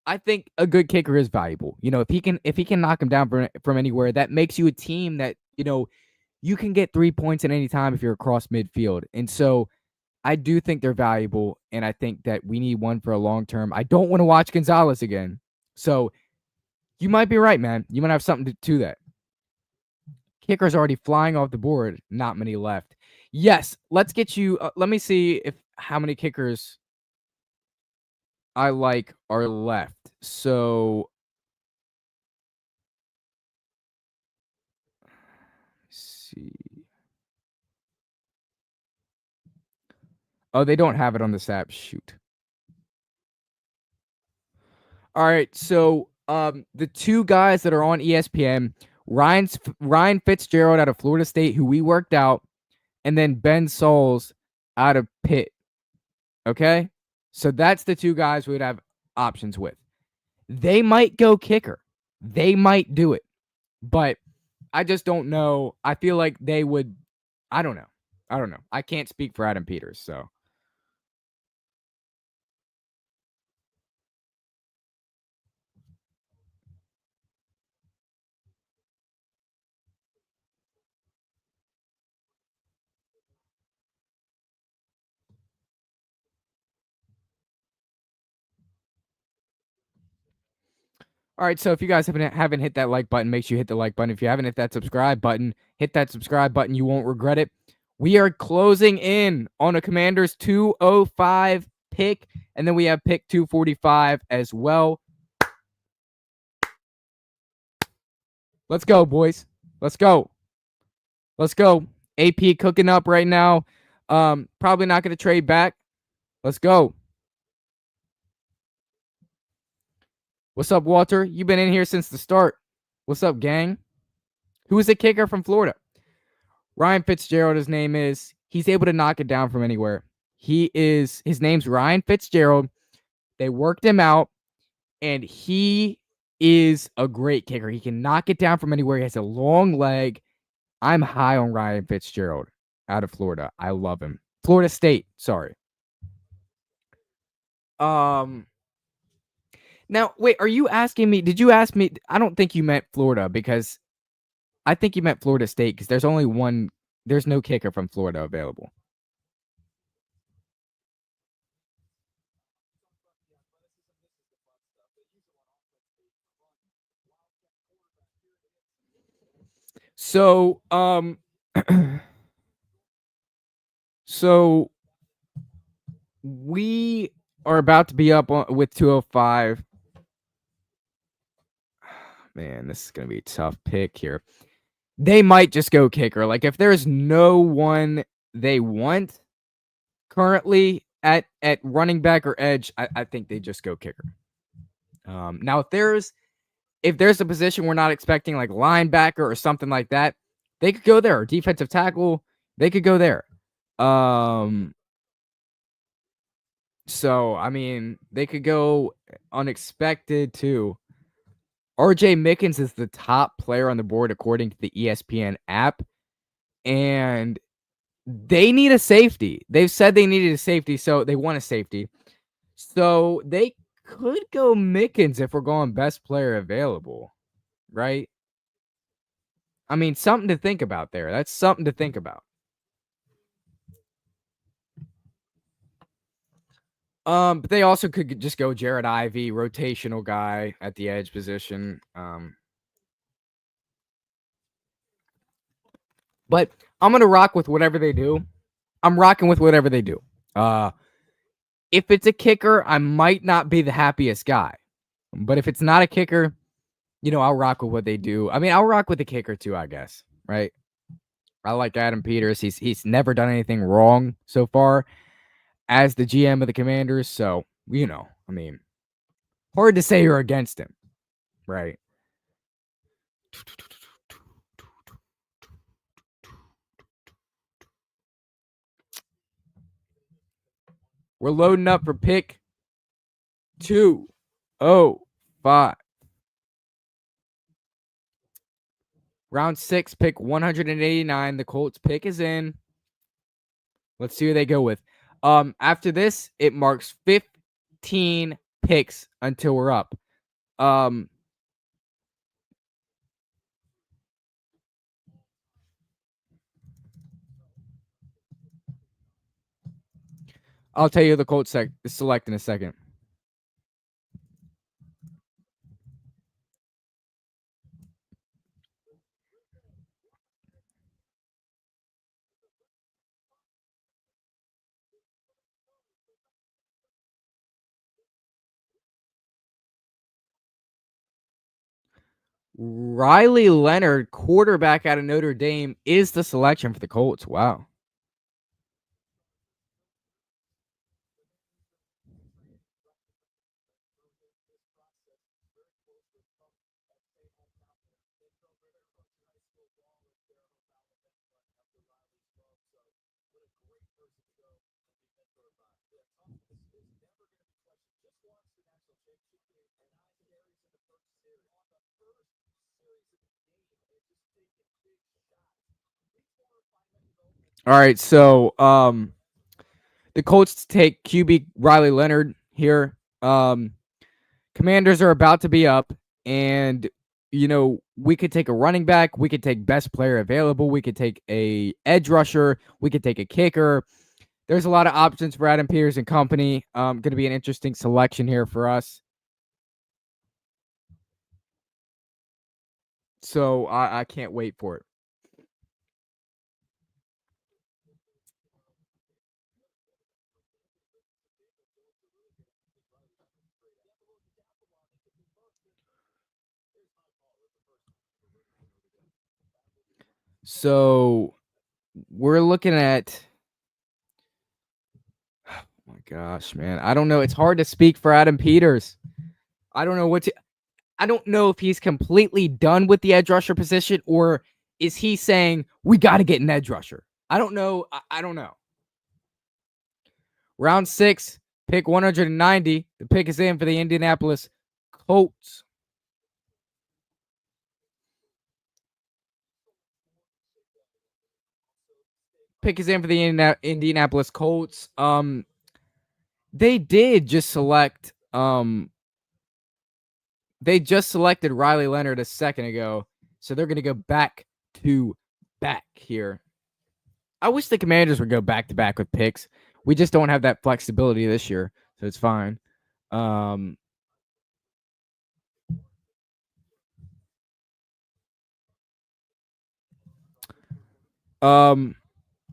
I think a good kicker is valuable. If he can knock him down from anywhere, that makes you a team that, you can get 3 points at any time if you're across midfield. And so I do think they're valuable, and I think that we need one for a long term. I don't want to watch Gonzalez again. So you might be right, man. You might have something to that. Kicker's already flying off the board. Not many left. Yes, let's get you. Let me see if how many kickers I like are left. So let's see. Oh, they don't have it on this app. Shoot. All right, so the two guys that are on ESPN, Ryan Fitzgerald out of Florida State, who we worked out, and then Ben Souls out of Pitt. Okay, so that's the two guys we would have options with. They might go kicker. They might do it, but I just don't know. I feel like they would. I don't know. I can't speak for Adam Peters, so. All right, so if you guys haven't hit that like button, make sure you hit the like button. If you haven't hit that subscribe button, hit that subscribe button. You won't regret it. We are closing in on a Commanders 205 pick, and then we have pick 245 as well. Let's go, boys. Let's go. Let's go. AP cooking up right now. Probably not going to trade back. Let's go. What's up, Walter? You've been in here since the start. What's up, gang? Who is the kicker from Florida? Ryan Fitzgerald, his name is. He's able to knock it down from anywhere. His name's Ryan Fitzgerald. They worked him out, and he is a great kicker. He can knock it down from anywhere. He has a long leg. I'm high on Ryan Fitzgerald out of Florida. I love him. Florida State, sorry. Now, wait, are you asking me? Did you ask me? I don't think you meant Florida, because I think you meant Florida State, because there's only one. There's no kicker from Florida available. So, so we are about to be up with 205. Man, this is going to be a tough pick here. They might just go kicker. Like, if there's no one they want currently at running back or edge, I think they just go kicker. Now, if there's a position we're not expecting, like linebacker or something like that, they could go there. Or defensive tackle, they could go there. So, I mean, they could go unexpected too. RJ Mickens is the top player on the board according to the ESPN app, and they need a safety. They've said they needed a safety, so they want a safety. So they could go Mickens if we're going best player available, right? I mean, something to think about there. That's something to think about. But they also could just go Jared Ivey, rotational guy at the edge position. But I'm gonna rock with whatever they do. I'm rocking with whatever they do. If it's a kicker, I might not be the happiest guy. But if it's not a kicker, I'll rock with what they do. I mean, I'll rock with the kicker too, I guess. Right? I like Adam Peters. He's never done anything wrong so far as the GM of the Commanders. So, I mean, hard to say you're against him, right? We're loading up for pick 205. Round 6, pick 189. The Colts pick is in. Let's see who they go with. After this, it marks 15 picks until we're up. I'll tell you who the Colts select in a second. Riley Leonard, quarterback out of Notre Dame, is the selection for the Colts. Wow. All right, so the Colts take QB Riley Leonard here. Commanders are about to be up, and we could take a running back, we could take best player available, we could take a edge rusher, we could take a kicker. There's a lot of options for Adam Peters and company. Going to be an interesting selection here for us. So I can't wait for it. So we're looking at, oh my gosh, man. I don't know. It's hard to speak for Adam Peters. I don't know if he's completely done with the edge rusher position, or is he saying we got to get an edge rusher? I don't know. I don't know. Round 6, pick 190. The pick is in for the Indianapolis Colts. Pick is in for the Indianapolis Colts. They did just select. They just selected Riley Leonard a second ago, so they're going to go back to back here. I wish the Commanders would go back to back with picks. We just don't have that flexibility this year, so it's fine.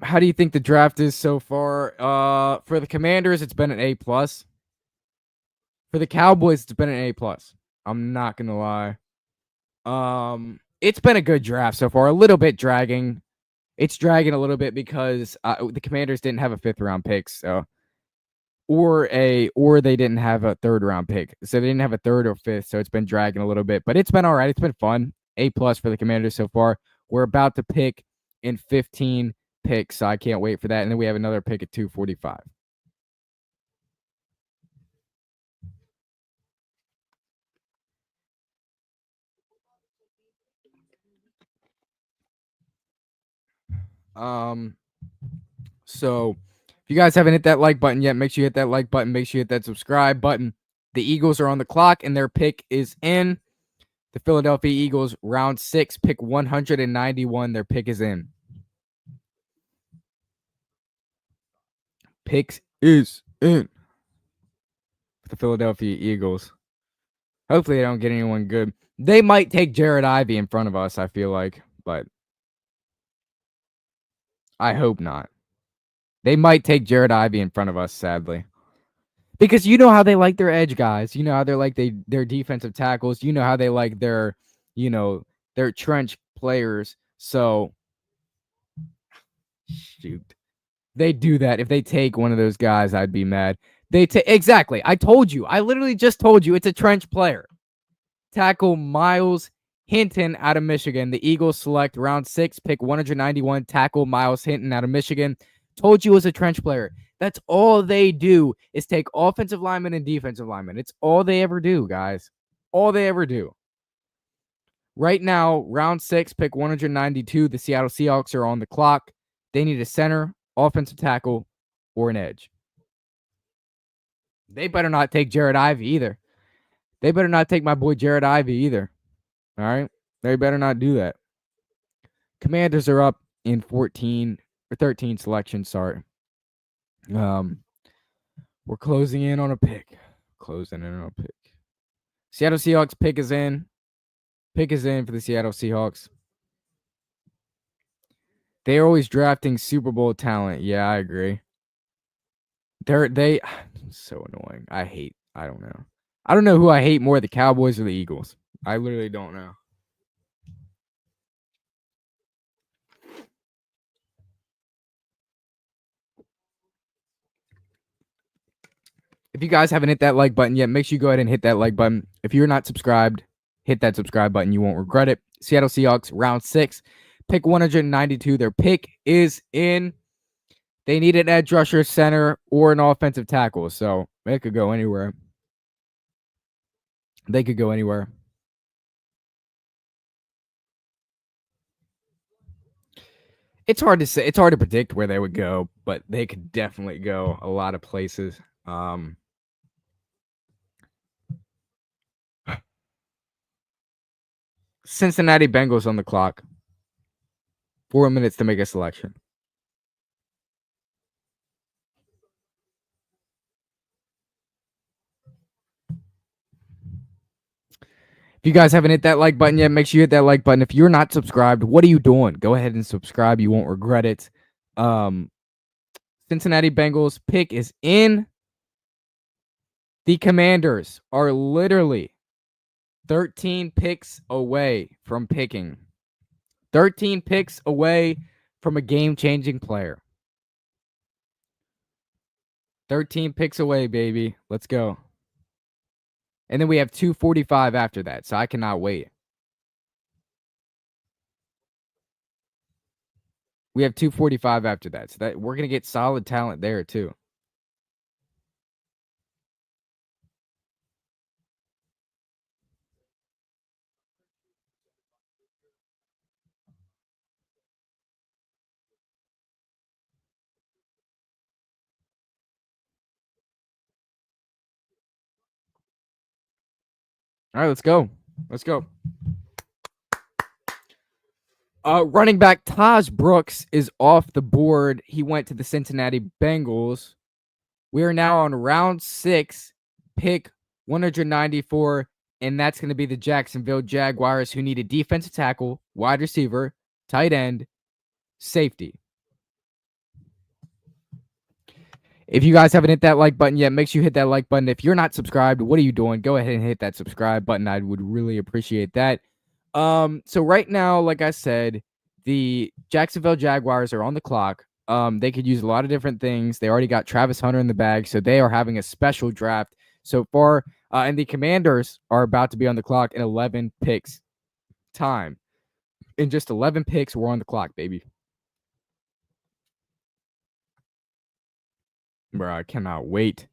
How do you think the draft is so far? For the Commanders, it's been an A+. For the Cowboys, it's been an A+. I'm not gonna lie. It's been a good draft so far. A little bit dragging. It's dragging a little bit because the Commanders didn't have a 5th round pick, so or they didn't have a 3rd round pick, so they didn't have a 3rd or 5th. So it's been dragging a little bit, but it's been all right. It's been fun. A+ for the Commanders so far. We're about to pick in 15 picks, so I can't wait for that. And then we have another pick at 245. So if you guys haven't hit that like button yet, make sure you hit that like button. Make sure you hit that subscribe button. The Eagles are on the clock, and their pick is in. The Philadelphia Eagles, round 6, pick 191. Their pick is in. Picks is in. The Philadelphia Eagles. Hopefully they don't get anyone good. They might take Jared Ivey in front of us, I feel like, but I hope not. They might take Jared Ivey in front of us, sadly. Because you know how they like their edge guys. You know how they're like their defensive tackles. You know how they like their trench players. So, shoot. They do that. If they take one of those guys, I'd be mad. Exactly. I told you. I literally just told you it's a trench player. Tackle Miles Hinton out of Michigan. The Eagles select round 6, pick 191. Tackle Miles Hinton out of Michigan. Told you it was a trench player. That's all they do is take offensive linemen and defensive linemen. It's all they ever do, guys. All they ever do. Right now, round 6, pick 192, the Seattle Seahawks are on the clock. They need a center, offensive tackle, or an edge. They better not take Jared Ivey either. They better not take my boy Jared Ivey either. All right? They better not do that. Commanders are up in 14 or 13 selections, sorry. We're closing in on a pick. Seattle Seahawks pick is in. Pick is in for the Seattle Seahawks. They're always drafting Super Bowl talent. Yeah, I agree. They so annoying. I don't know. I don't know who I hate more, the Cowboys or the Eagles. I literally don't know. If you guys haven't hit that like button yet, make sure you go ahead and hit that like button. If you're not subscribed, hit that subscribe button. You won't regret it. Seattle Seahawks, round 6, pick 192. Their pick is in. They need an edge rusher, center, or an offensive tackle. So they could go anywhere. It's hard to say. It's hard to predict where they would go, but they could definitely go a lot of places. Cincinnati Bengals on the clock. 4 minutes to make a selection. If you guys haven't hit that like button yet, make sure you hit that like button. If you're not subscribed, what are you doing? Go ahead and subscribe. You won't regret it. Cincinnati Bengals pick is in. The Commanders are literally 13 picks away from picking. 13 picks away from a game-changing player. 13 picks away, baby. Let's go. And then we have 245 after that, so I cannot wait. We have 245 after that, so that we're going to get solid talent there too. All right, let's go. Running back Taj Brooks is off the board. He went to the Cincinnati Bengals. We are now on round 6, pick 194, and that's going to be the Jacksonville Jaguars, who need a defensive tackle, wide receiver, tight end, safety. If you guys haven't hit that like button yet, make sure you hit that like button. If you're not subscribed, what are you doing? Go ahead and hit that subscribe button. I would really appreciate that. So right now, like I said, the Jacksonville Jaguars are on the clock. They could use a lot of different things. They already got Travis Hunter in the bag, so they are having a special draft so far. And the Commanders are about to be on the clock in 11 picks time. In just 11 picks, we're on the clock, baby. Bro, I cannot wait.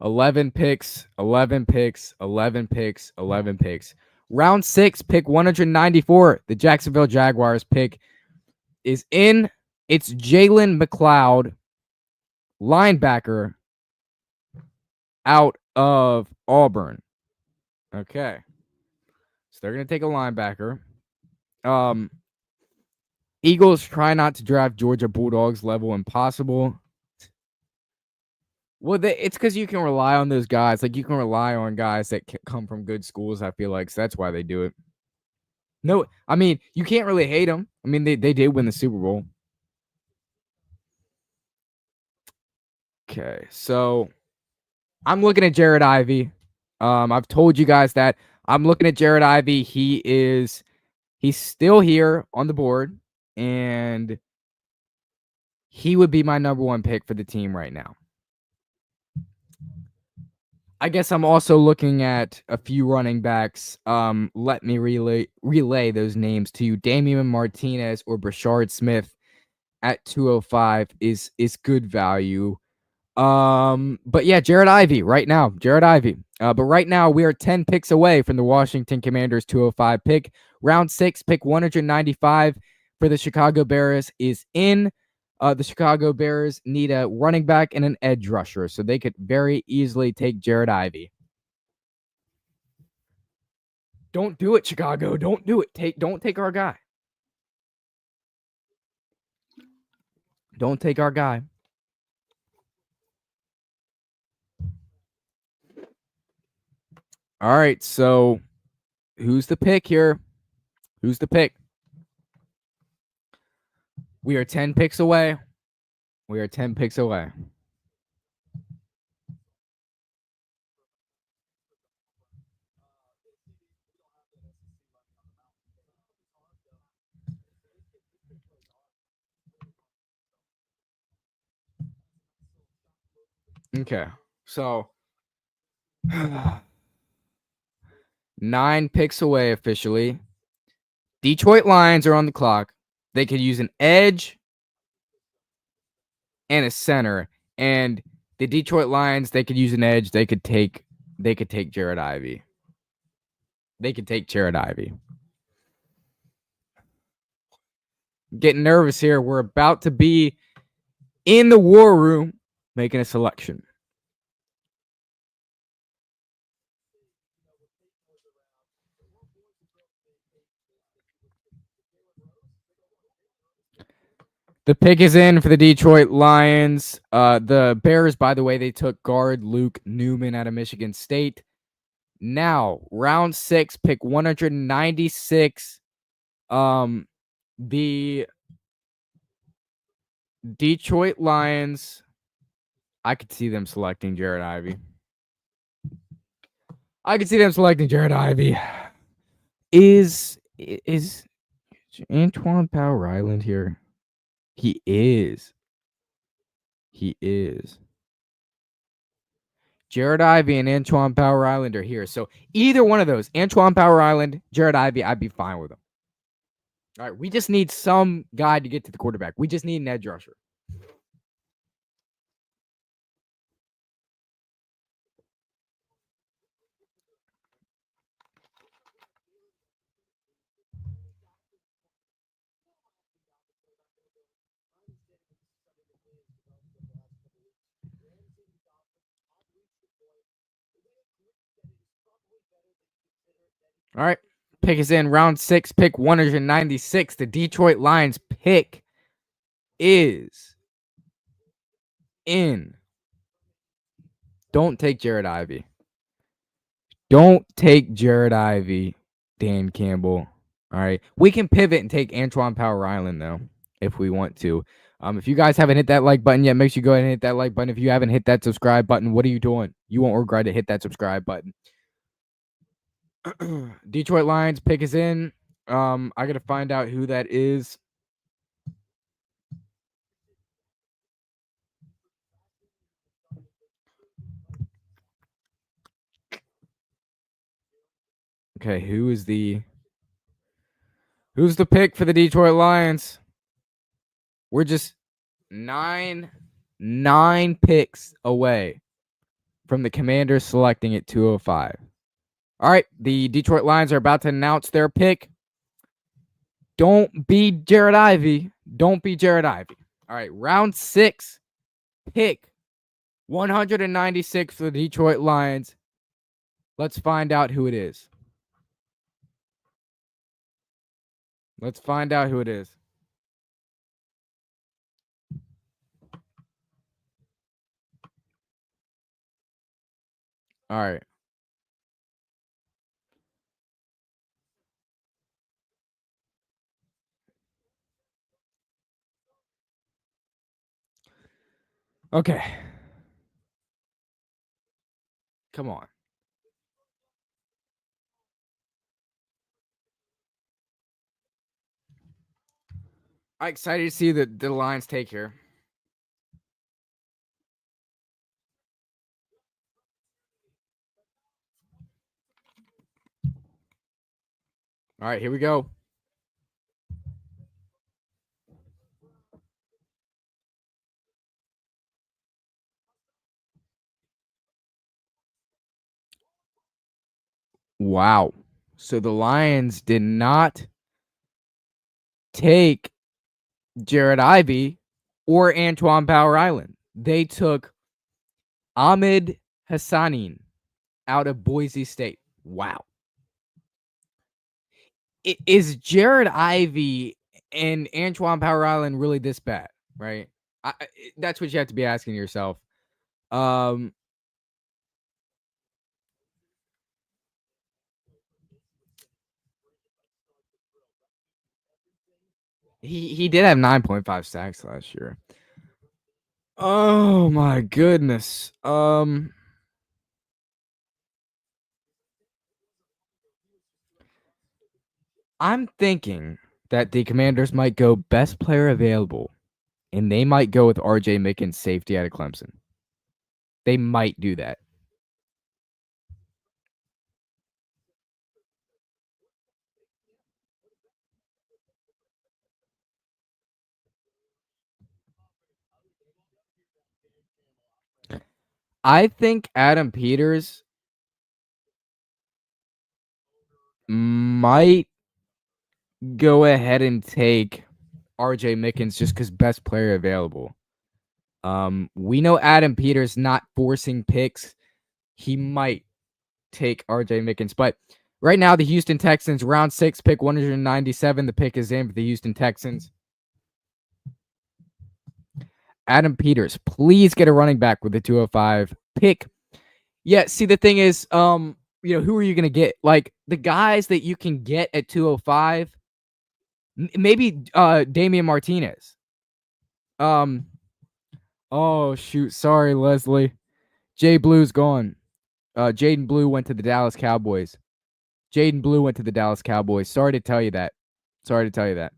11 picks. Round 6, pick 194. The Jacksonville Jaguars pick is in. It's Jalen McLeod, linebacker, out of Auburn. Okay. So they're going to take a linebacker. Eagles try not to draft Georgia Bulldogs level impossible. Well, it's because you can rely on those guys. Like, you can rely on guys that come from good schools, I feel like. So that's why they do it. No, I mean, you can't really hate them. I mean, they did win the Super Bowl. Okay, so I'm looking at Jared Ivey. I've told you guys that. I'm looking at Jared Ivey. He's still here on the board, and he would be my number 1 pick for the team right now. I guess I'm also looking at a few running backs. Let me relay those names to you. Damian Martinez or Brashard Smith at 205 is good value. But yeah, Jared Ivey right now. Jared Ivey. But right now we are 10 picks away from the Washington Commanders 205 pick. Round 6, pick 195 for the Chicago Bears is in. The Chicago Bears need a running back and an edge rusher, so they could very easily take Jared Ivey. Don't do it, Chicago. Don't do it. Don't take our guy. Don't take our guy. All right, so who's the pick here? Who's the pick? We are 10 picks away. We are 10 picks away. Okay, so 9 picks away officially. Detroit Lions are on the clock. They could use an edge and a center. And the Detroit Lions, they could use an edge. They could take Jared Ivey. They could take Jared Ivey. Getting nervous here. We're about to be in the war room making a selection. The pick is in for the Detroit Lions. The Bears, by the way, they took guard Luke Newman out of Michigan State. Now, round 6, pick 196. The Detroit Lions, I could see them selecting Jared Ivey. Is Antoine Power Island here? He is. Jared Ivey and Antoine Power Island are here. So either one of those, Antoine Power Island, Jared Ivey, I'd be fine with them. All right, we just need some guy to get to the quarterback. We just need an edge rusher. All right. Pick is in. Round 6, pick 196. The Detroit Lions pick is in. Don't take Jared Ivey. Don't take Jared Ivey, Dan Campbell. All right. We can pivot and take Antoine Power Island, though, if we want to. If you guys haven't hit that like button yet, make sure you go ahead and hit that like button. If you haven't hit that subscribe button, what are you doing? You won't regret it. Hit that subscribe button. Detroit Lions pick is in. I gotta find out who that is. Okay, who's the pick for the Detroit Lions? We're just nine picks away from the Commanders selecting at 205. All right, the Detroit Lions are about to announce their pick. Don't be Jared Ivey. All right, round 6, pick 196 for the Detroit Lions. Let's find out who it is. All right. Okay. Come on. I'm excited to see the Lions take here. All right, here we go. Wow. So the Lions did not take Jared Ivey or Antoine Power Island. They took Ahmed Hassanin out of Boise State. Wow. Is Jared Ivey and Antoine Power Island really this bad? Right? That's what you have to be asking yourself. Um, he did have 9.5 sacks last year. Oh my goodness. I'm thinking that the Commanders might go best player available, and they might go with RJ Mickens, safety out of Clemson. They might do that. I think Adam Peters might go ahead and take RJ Mickens just because best player available. We know Adam Peters not forcing picks. He might take RJ Mickens, but right now the Houston Texans, round 6, pick 197. The pick is in for the Houston Texans. Adam Peters, please get a running back with the 205 pick. Yeah, see, the thing is, who are you gonna get? Like the guys that you can get at 205, maybe Damian Martinez. Um, oh shoot, sorry, Leslie. Jay Blue's gone. Jaden Blue went to the Dallas Cowboys. Jaden Blue went to the Dallas Cowboys. Sorry to tell you that. Sorry to tell you that.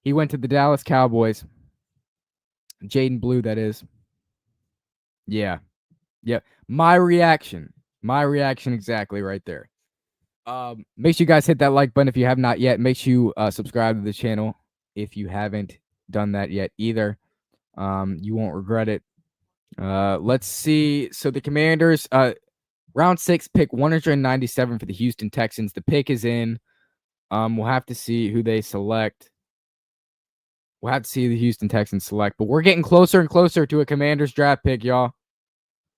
He went to the Dallas Cowboys. Jaden Blue, that is. Yeah. Yeah. My reaction. My reaction exactly right there. Make sure you guys hit that like button if you have not yet. Make sure you subscribe to the channel if you haven't done that yet either. You won't regret it. Let's see. So the Commanders, round 6, pick 197 for the Houston Texans. The pick is in. We'll have to see who they select. We'll have to see the Houston Texans select, but we're getting closer and closer to a Commanders draft pick, y'all.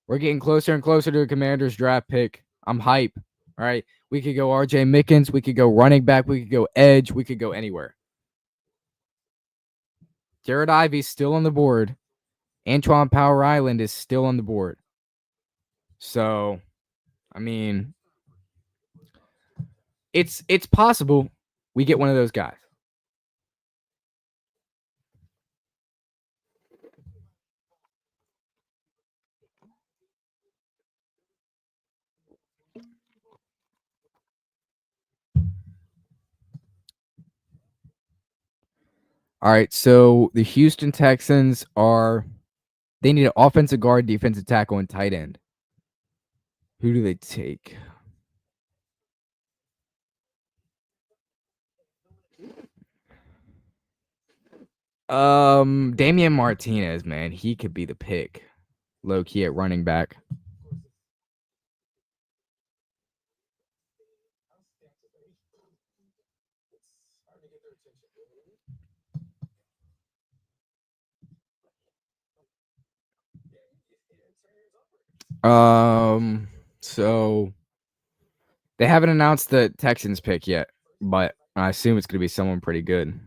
We're getting closer and closer to a Commanders draft pick. I'm hype. All right. We could go RJ Mickens. We could go running back. We could go edge. We could go anywhere. Jared Ivey's still on the board. Antoine Power Island is still on the board. So, I mean, it's possible we get one of those guys. All right, so the Houston Texans they need an offensive guard, defensive tackle, and tight end. Who do they take? Damian Martinez, man, he could be the pick. Low key at running back. So they haven't announced the Texans pick yet, but I assume it's going to be someone pretty good.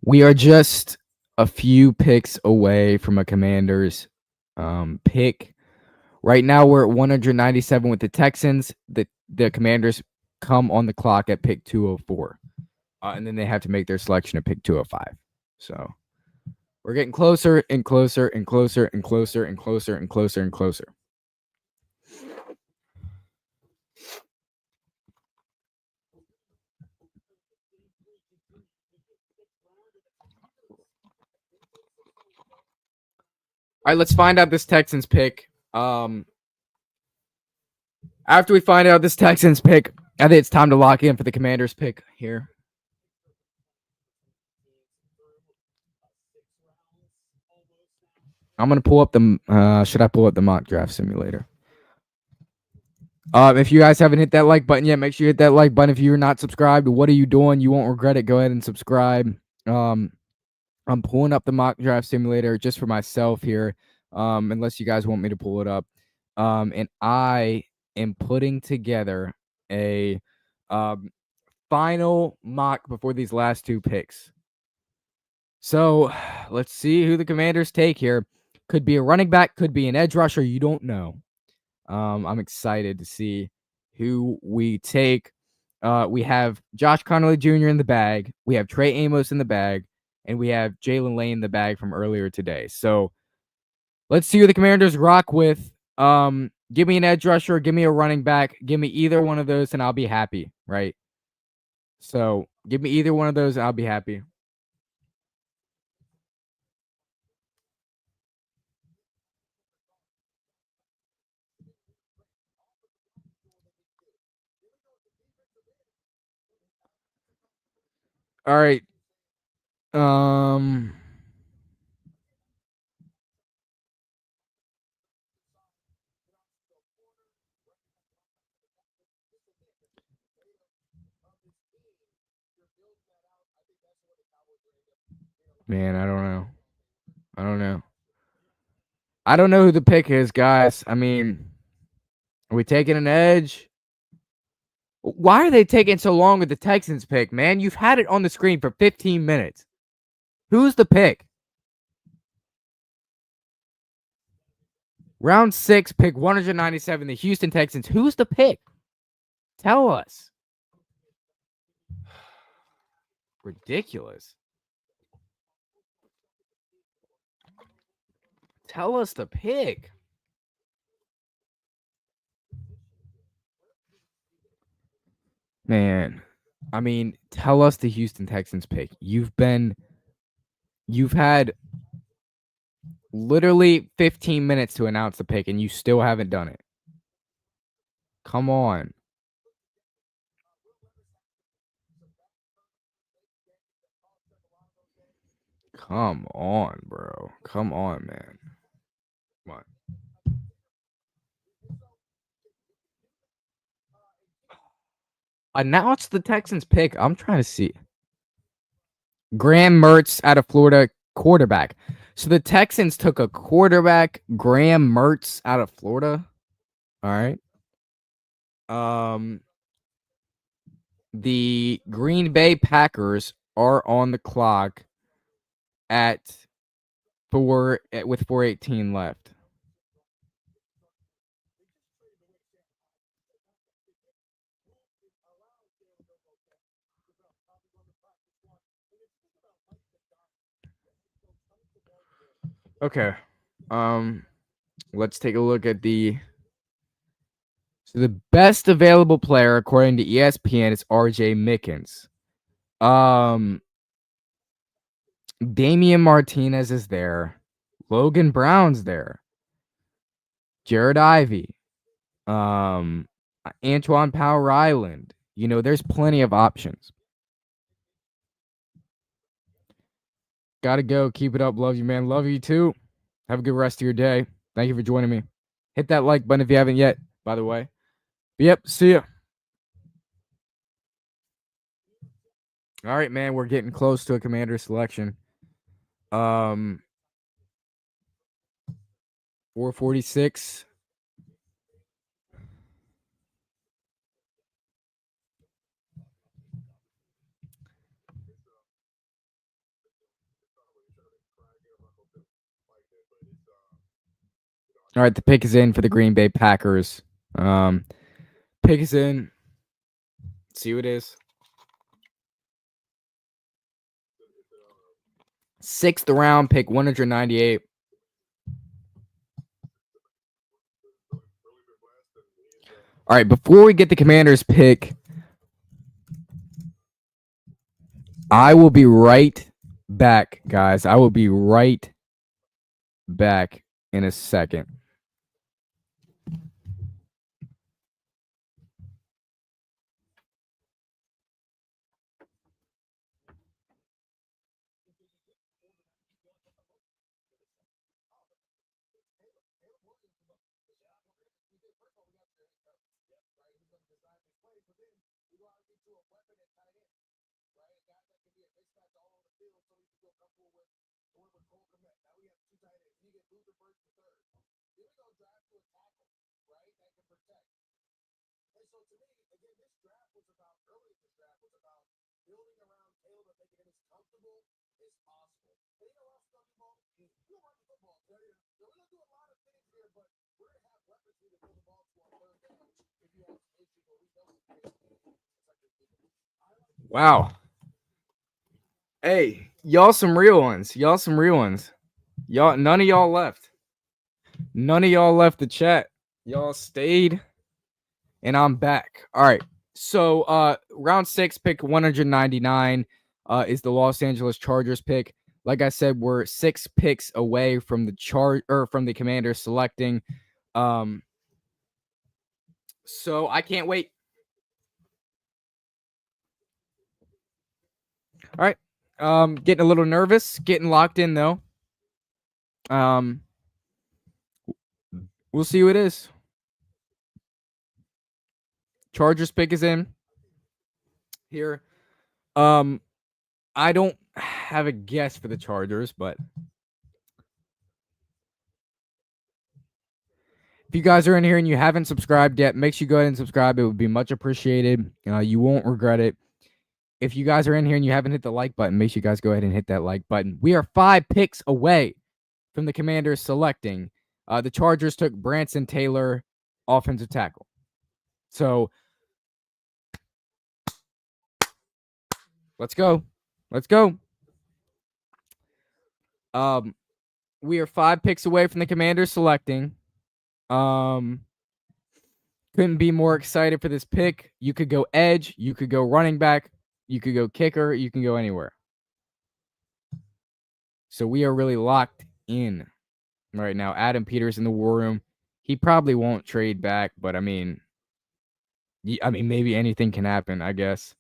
We are just a few picks away from a Commanders pick. Right now, we're at 197 with the Texans. The Commanders come on the clock at pick 204. And then they have to make their selection at pick 205. So we're getting closer and closer and closer and closer and closer and closer and closer. All right, let's find out this Texans pick. After we find out this Texans pick, I think it's time to lock in for the Commanders pick here. I'm gonna pull up the. Should I pull up the mock draft simulator? If you guys haven't hit that like button yet, make sure you hit that like button. If you're not subscribed, what are you doing? You won't regret it. Go ahead and subscribe. I'm pulling up the mock draft simulator just for myself here, unless you guys want me to pull it up. And I am putting together a final mock before these last two picks. So let's see who the Commanders take here. Could be a running back, could be an edge rusher. You don't know. I'm excited to see who we take. We have Josh Connolly Jr. in the bag. We have Trey Amos in the bag. And we have Jalen Lane in the bag from earlier today. So let's see who the Commanders rock with. Give me an edge rusher. Give me a running back. Give me either one of those and I'll be happy, right? So give me either one of those and I'll be happy. All right. Man, I don't know. I don't know who the pick is, guys. I mean, are we taking an edge? Why are they taking so long with the Texans pick, man? You've had it on the screen for 15 minutes. Who's the pick? Round 6, pick 197, the Houston Texans. Who's the pick? Tell us. Ridiculous. Tell us the pick. Man, I mean, tell us the Houston Texans pick. You've had literally 15 minutes to announce the pick and you still haven't done it. Come on. Come on, bro. Come on, man. Come on. Announce the Texans pick. I'm trying to see. Graham Mertz out of Florida, quarterback. So the Texans took a quarterback, Graham Mertz out of Florida. All right. The Green Bay Packers are on the clock at with 4:18 left. Okay. Let's take a look at the best available player according to ESPN is RJ Mickens. Damian Martinez is there. Logan Brown's there. Jared Ivey. Antoine Power Island. You know, there's plenty of options. Gotta go. Keep it up. Love you, man. Love you too. Have a good rest of your day. Thank you for joining me. Hit that like button if you haven't yet, by the way. But yep, see ya. All right, man. We're getting close to a commander selection. 446. All right, the pick is in for the Green Bay Packers. Pick is in. Let's see who it is. 6th round pick, 198. All right, before we get the Commanders pick, I will be right back, guys. I will be right back in a second. Wow. Hey, y'all some real ones. Y'all some real ones. Y'all, none of y'all left. None of y'all left the chat. Y'all stayed, and I'm back. All right. So round 6, pick 199 is the Los Angeles Chargers pick. Like I said, we're 6 picks away from the Commanders selecting. So I can't wait. All right. Getting a little nervous, getting locked in though. We'll see who it is. Chargers pick is in here. I don't have a guess for the Chargers, but if you guys are in here and you haven't subscribed yet, make sure you go ahead and subscribe. It would be much appreciated. You won't regret it. If you guys are in here and you haven't hit the like button, make sure you guys go ahead and hit that like button. We are 5 picks away from the Commanders selecting. The Chargers took Branson Taylor, offensive tackle. So let's go. Let's go. We are 5 picks away from the Commanders selecting. Couldn't be more excited for this pick. You could go edge, you could go running back, you could go kicker, you can go anywhere. So we are really locked in right now. Adam Peters in the war room. He probably won't trade back, but I mean maybe anything can happen, I guess.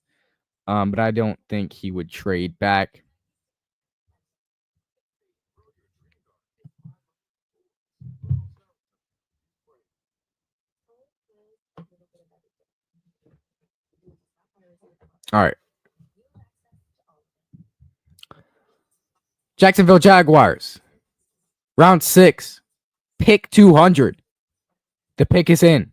But I don't think he would trade back. All right. Jacksonville Jaguars. Round 6. Pick 200. The pick is in.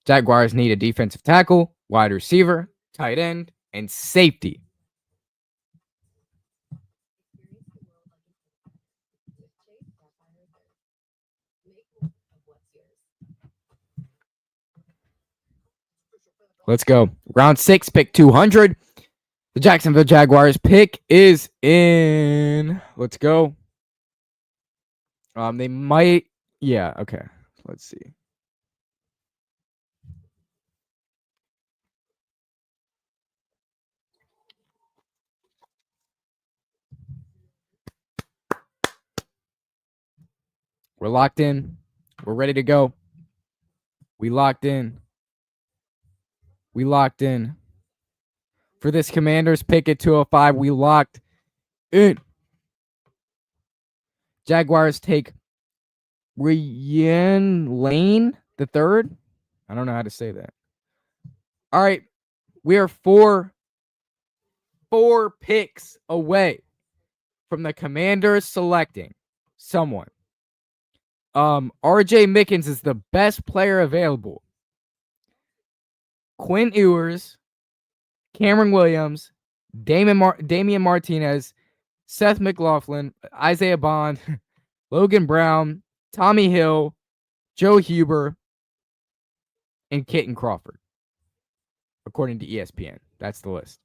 Jaguars need a defensive tackle, wide receiver, tight end, and safety. Let's go. Round 6, pick 200. The Jacksonville Jaguars pick is in. Let's go. They might. Yeah, okay. Let's see. We're locked in. We're ready to go. We locked in. We locked in. For this Commanders pick at 205, we locked in. Jaguars take Rian Lane the third. I don't know how to say that. All right. We are four picks away from the Commanders selecting someone. RJ Mickens is the best player available. Quinn Ewers, Cameron Williams, Damian Martinez, Seth McLaughlin, Isaiah Bond, Logan Brown, Tommy Hill, Joe Huber, and Kitten Crawford, according to ESPN. That's the list.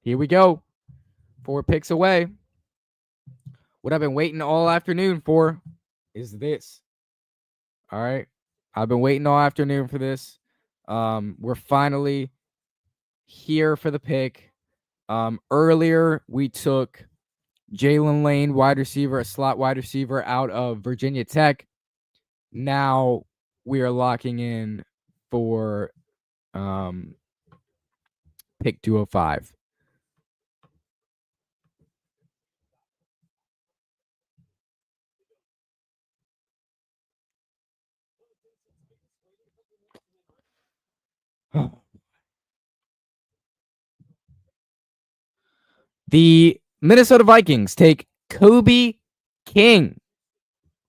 Here we go. 4 picks away. What I've been waiting all afternoon for is this. All right. I've been waiting all afternoon for this. We're finally here for the pick. Earlier, we took Jalen Lane, wide receiver, a slot wide receiver out of Virginia Tech. Now we are locking in for pick 205. The Minnesota Vikings take Kobe King,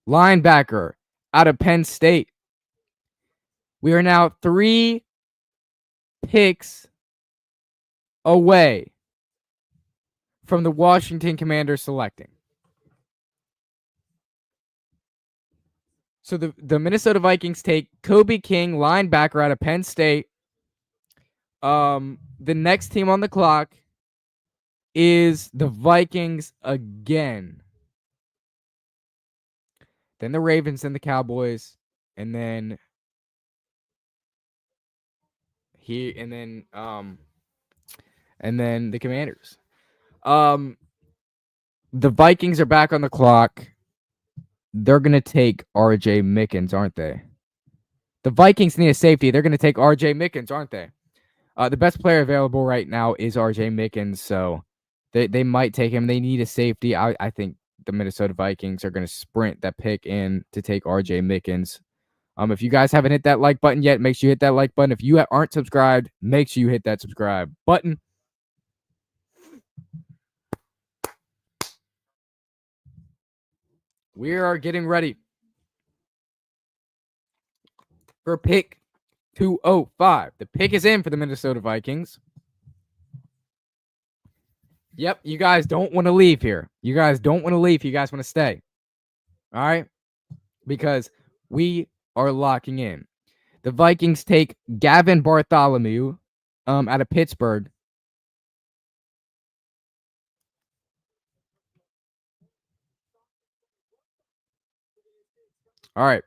linebacker out of Penn State. We are now 3 picks away from the Washington Commanders selecting. So the Minnesota Vikings take Kobe King, linebacker out of Penn State. The next team on the clock is the Vikings again. Then the Ravens, then the Cowboys, and then and then the Commanders. The Vikings are back on the clock. They're going to take RJ Mickens, aren't they? The Vikings need a safety. They're going to take RJ Mickens, aren't they? The best player available right now is RJ Mickens, so they might take him. They need a safety. I think the Minnesota Vikings are going to sprint that pick in to take RJ Mickens. If you guys haven't hit that like button yet, make sure you hit that like button. If you aren't subscribed, make sure you hit that subscribe button. We are getting ready for pick 205. The pick is in for the Minnesota Vikings. Yep, you guys don't want to leave here. You guys don't want to leave. You guys want to stay. All right? Because we are locking in. The Vikings take Gavin Bartholomew out of Pittsburgh. All right.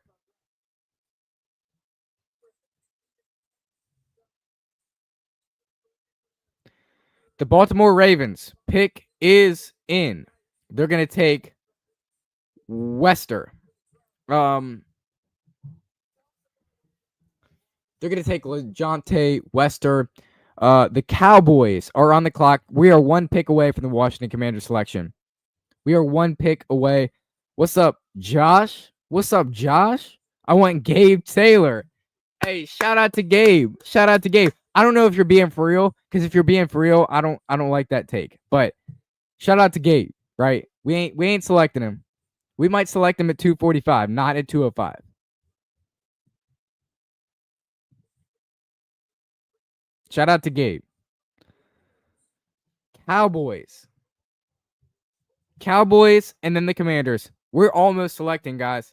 The Baltimore Ravens pick is in. They're going to take Wester. They're going to take LeJohntay Wester. The Cowboys are on the clock. We are 1 pick away from the Washington Commanders selection. We are 1 pick away. What's up, Josh? What's up, Josh? I want Gabe Taylor. Hey, shout out to Gabe. Shout out to Gabe. I don't know if you're being for real, because if you're being for real, I don't like that take. But shout out to Gabe, right? We ain't selecting him. We might select him at 245, not at 205. Shout out to Gabe. Cowboys, and then the Commanders. We're almost selecting, guys.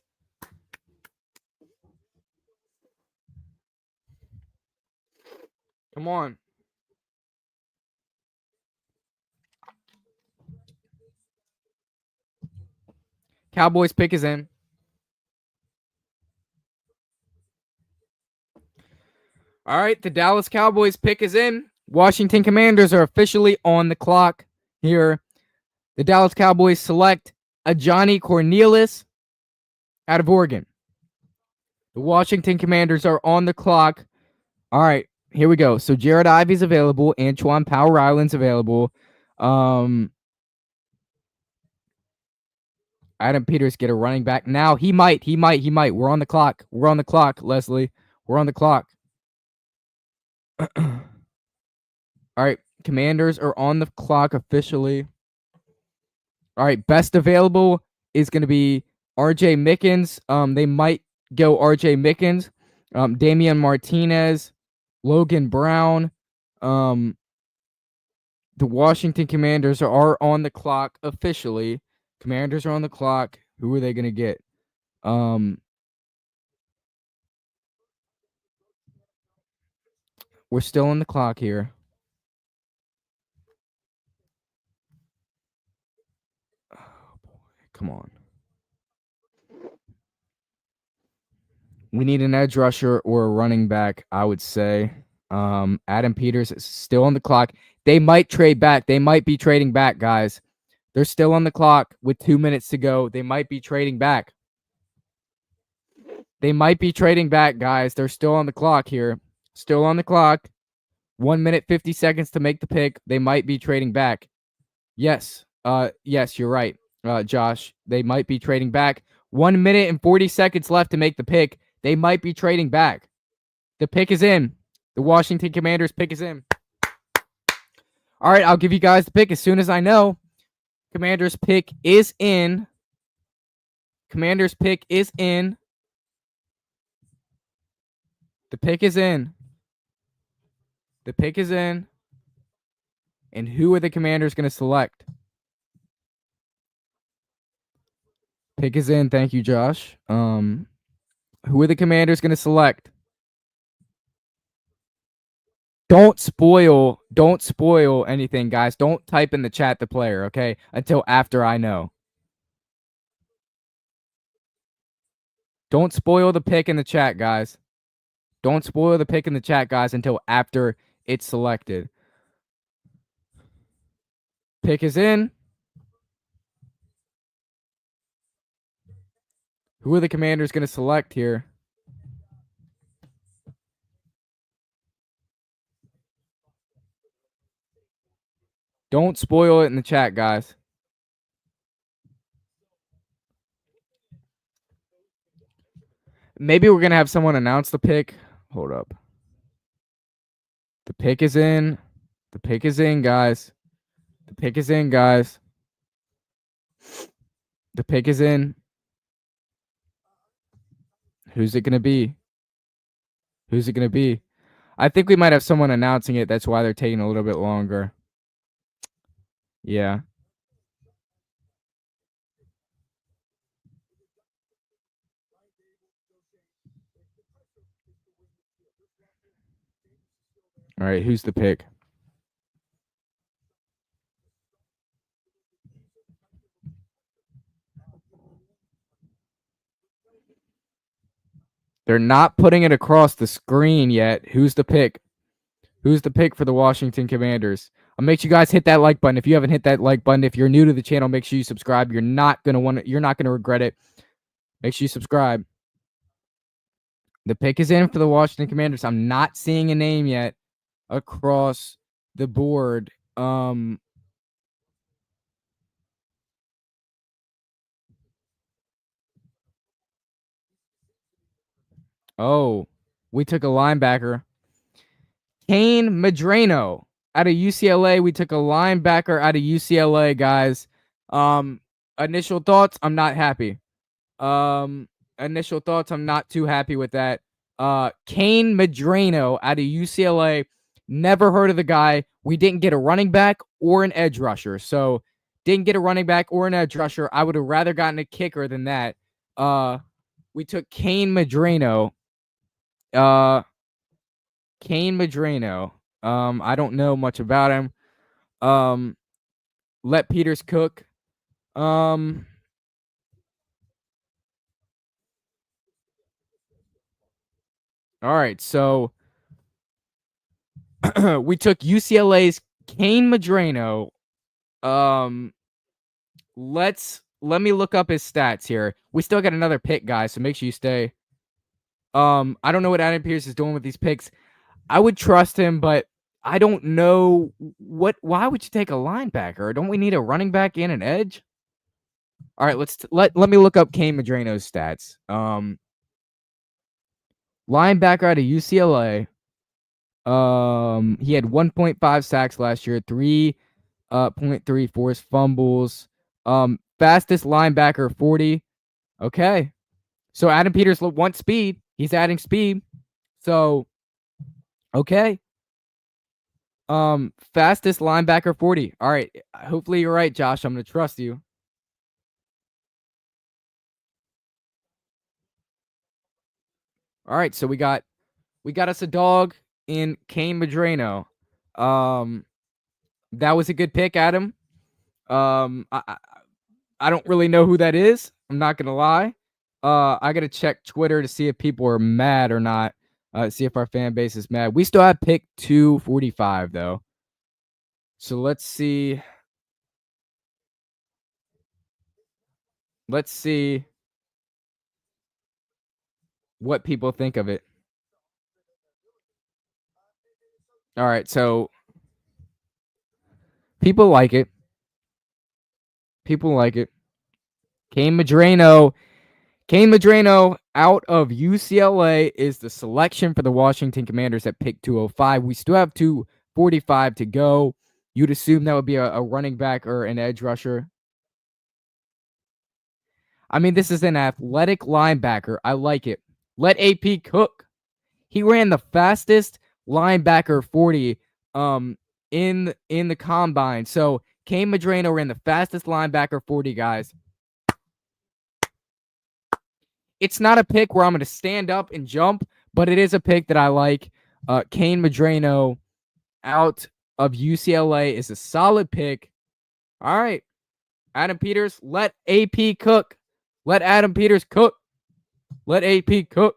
Come on. Cowboys pick is in. All right, the Dallas Cowboys pick is in. Washington Commanders are officially on the clock here. The Dallas Cowboys select a Johnny Cornelius out of Oregon. The Washington Commanders are on the clock. All right, here we go. So Jared Ivey's available. Antoine Power Island's available. Adam Peters get a running back. Now he might. We're on the clock. Leslie. We're on the clock. All right, Commanders are on the clock officially. All right, best available is going to be RJ Mickens. They might go RJ Mickens, Damian Martinez, Logan Brown. The Washington Commanders are on the clock officially. Commanders are on the clock. Who are they going to get? We're still on the clock here. Oh, boy. Come on. We need an edge rusher or a running back, I would say. Adam Peters is still on the clock. They might trade back. They might be trading back, guys. They're still on the clock with 2 minutes to go. They might be trading back. Guys. They're still on the clock here. Still on the clock. 1 minute, 50 seconds to make the pick. They might be trading back. Yes. Yes, you're right, Josh. They might be trading back. 1 minute and 40 seconds left to make the pick. They might be trading back. The pick is in. The Washington Commanders pick is in. All right, I'll give you guys the pick as soon as I know. Commanders pick is in. Commanders pick is in. The pick is in. The pick is in. And who are the Commanders going to select? Pick is in. Thank you, Josh. Who are the Commanders going to select? Don't spoil anything, guys. Don't type in the chat the player, okay? Until after I know. Don't spoil the pick in the chat, guys. Don't spoil the pick in the chat, guys, until after it's selected. Pick is in. Who are the Commanders going to select here? Don't spoil it in the chat, guys. Maybe we're going to have someone announce the pick. Hold up. The pick is in. The pick is in, guys. The pick is in, guys. The pick is in. Who's it going to be? Who's it going to be? I think we might have someone announcing it. That's why they're taking a little bit longer. Yeah. All right, who's the pick? They're not putting it across the screen yet. Who's the pick? Who's the pick for the Washington Commanders? I'll make sure you guys hit that like button. If you haven't hit that like button, if you're new to the channel, make sure you subscribe. You're not gonna regret it. Make sure you subscribe. The pick is in for the Washington Commanders. I'm not seeing a name yet across the board. Oh, we took a linebacker. Kane Madrano out of UCLA. We took a linebacker out of UCLA, guys. Initial thoughts, I'm not happy. Initial thoughts, I'm not too happy with that. Kane Madrano out of UCLA. Never heard of the guy. We didn't get a running back or an edge rusher. So didn't get a running back or an edge rusher. I would have rather gotten a kicker than that. We took Kane Madrano. Kane Madrano. I don't know much about him. Let Peters cook. All right, so we took UCLA's Kane Madrano. Let me look up his stats here. We still got another pick, guys, so make sure you stay. I don't know what Adam Pierce is doing with these picks. I would trust him, but I don't know why would you take a linebacker? Don't we need a running back and an edge? All right, let me look up Kane Madrano's stats. Linebacker out of UCLA. He had 1.5 sacks last year, 3.3 forced fumbles. Fastest linebacker 40. Okay. So Adam Peters wants speed. He's adding speed. So okay. Fastest linebacker 40. All right. Hopefully you're right, Josh. I'm gonna trust you. All right, so we got us a dog in Kane Madrano. That was a good pick, Adam. I don't really know who that is. I'm not gonna lie. I gotta check Twitter to see if people are mad or not. See if our fan base is mad. We still have pick 245 though. So let's see. Let's see what people think of it. All right, so people like it. People like it. Kane Madrano out of UCLA is the selection for the Washington Commanders at pick 205. We still have 245 to go. You'd assume that would be a running back or an edge rusher. I mean, this is an athletic linebacker. I like it. Let AP cook. He ran the fastest linebacker 40 in the combine. So Kane Madrano ran the fastest linebacker 40, guys. It's not a pick where I'm going to stand up and jump, but it is a pick that I like. Kane Madrano out of UCLA is a solid pick. All right. Adam Peters, let AP cook. Let Adam Peters cook. Let AP cook.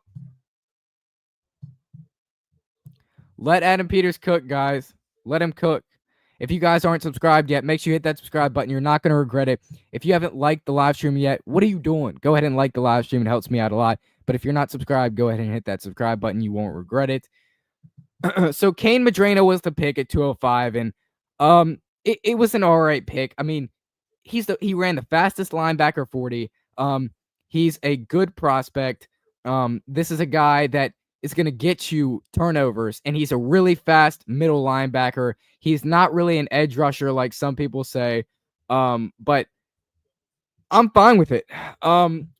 Let Adam Peters cook, guys. Let him cook. If you guys aren't subscribed yet, make sure you hit that subscribe button. You're not going to regret it. If you haven't liked the live stream yet, what are you doing? Go ahead and like the live stream. It helps me out a lot. But if you're not subscribed, go ahead and hit that subscribe button. You won't regret it. So Kane Madrano was the pick at 205, and it was an all right pick. I mean, he ran the fastest linebacker 40. He's a good prospect. This is a guy that is going to get you turnovers, and he's a really fast middle linebacker. He's not really an edge rusher like some people say, but I'm fine with it.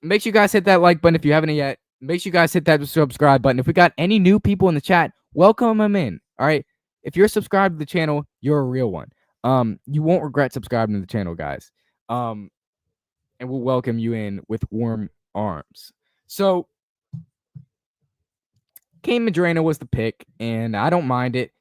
Make sure you guys hit that like button if you haven't yet. Make sure you guys hit that subscribe button. If we got any new people in the chat, welcome them in. All right. If you're subscribed to the channel, you're a real one. You won't regret subscribing to the channel, guys. And we'll welcome you in with warm arms. So Kane Madrano was the pick, and I don't mind it.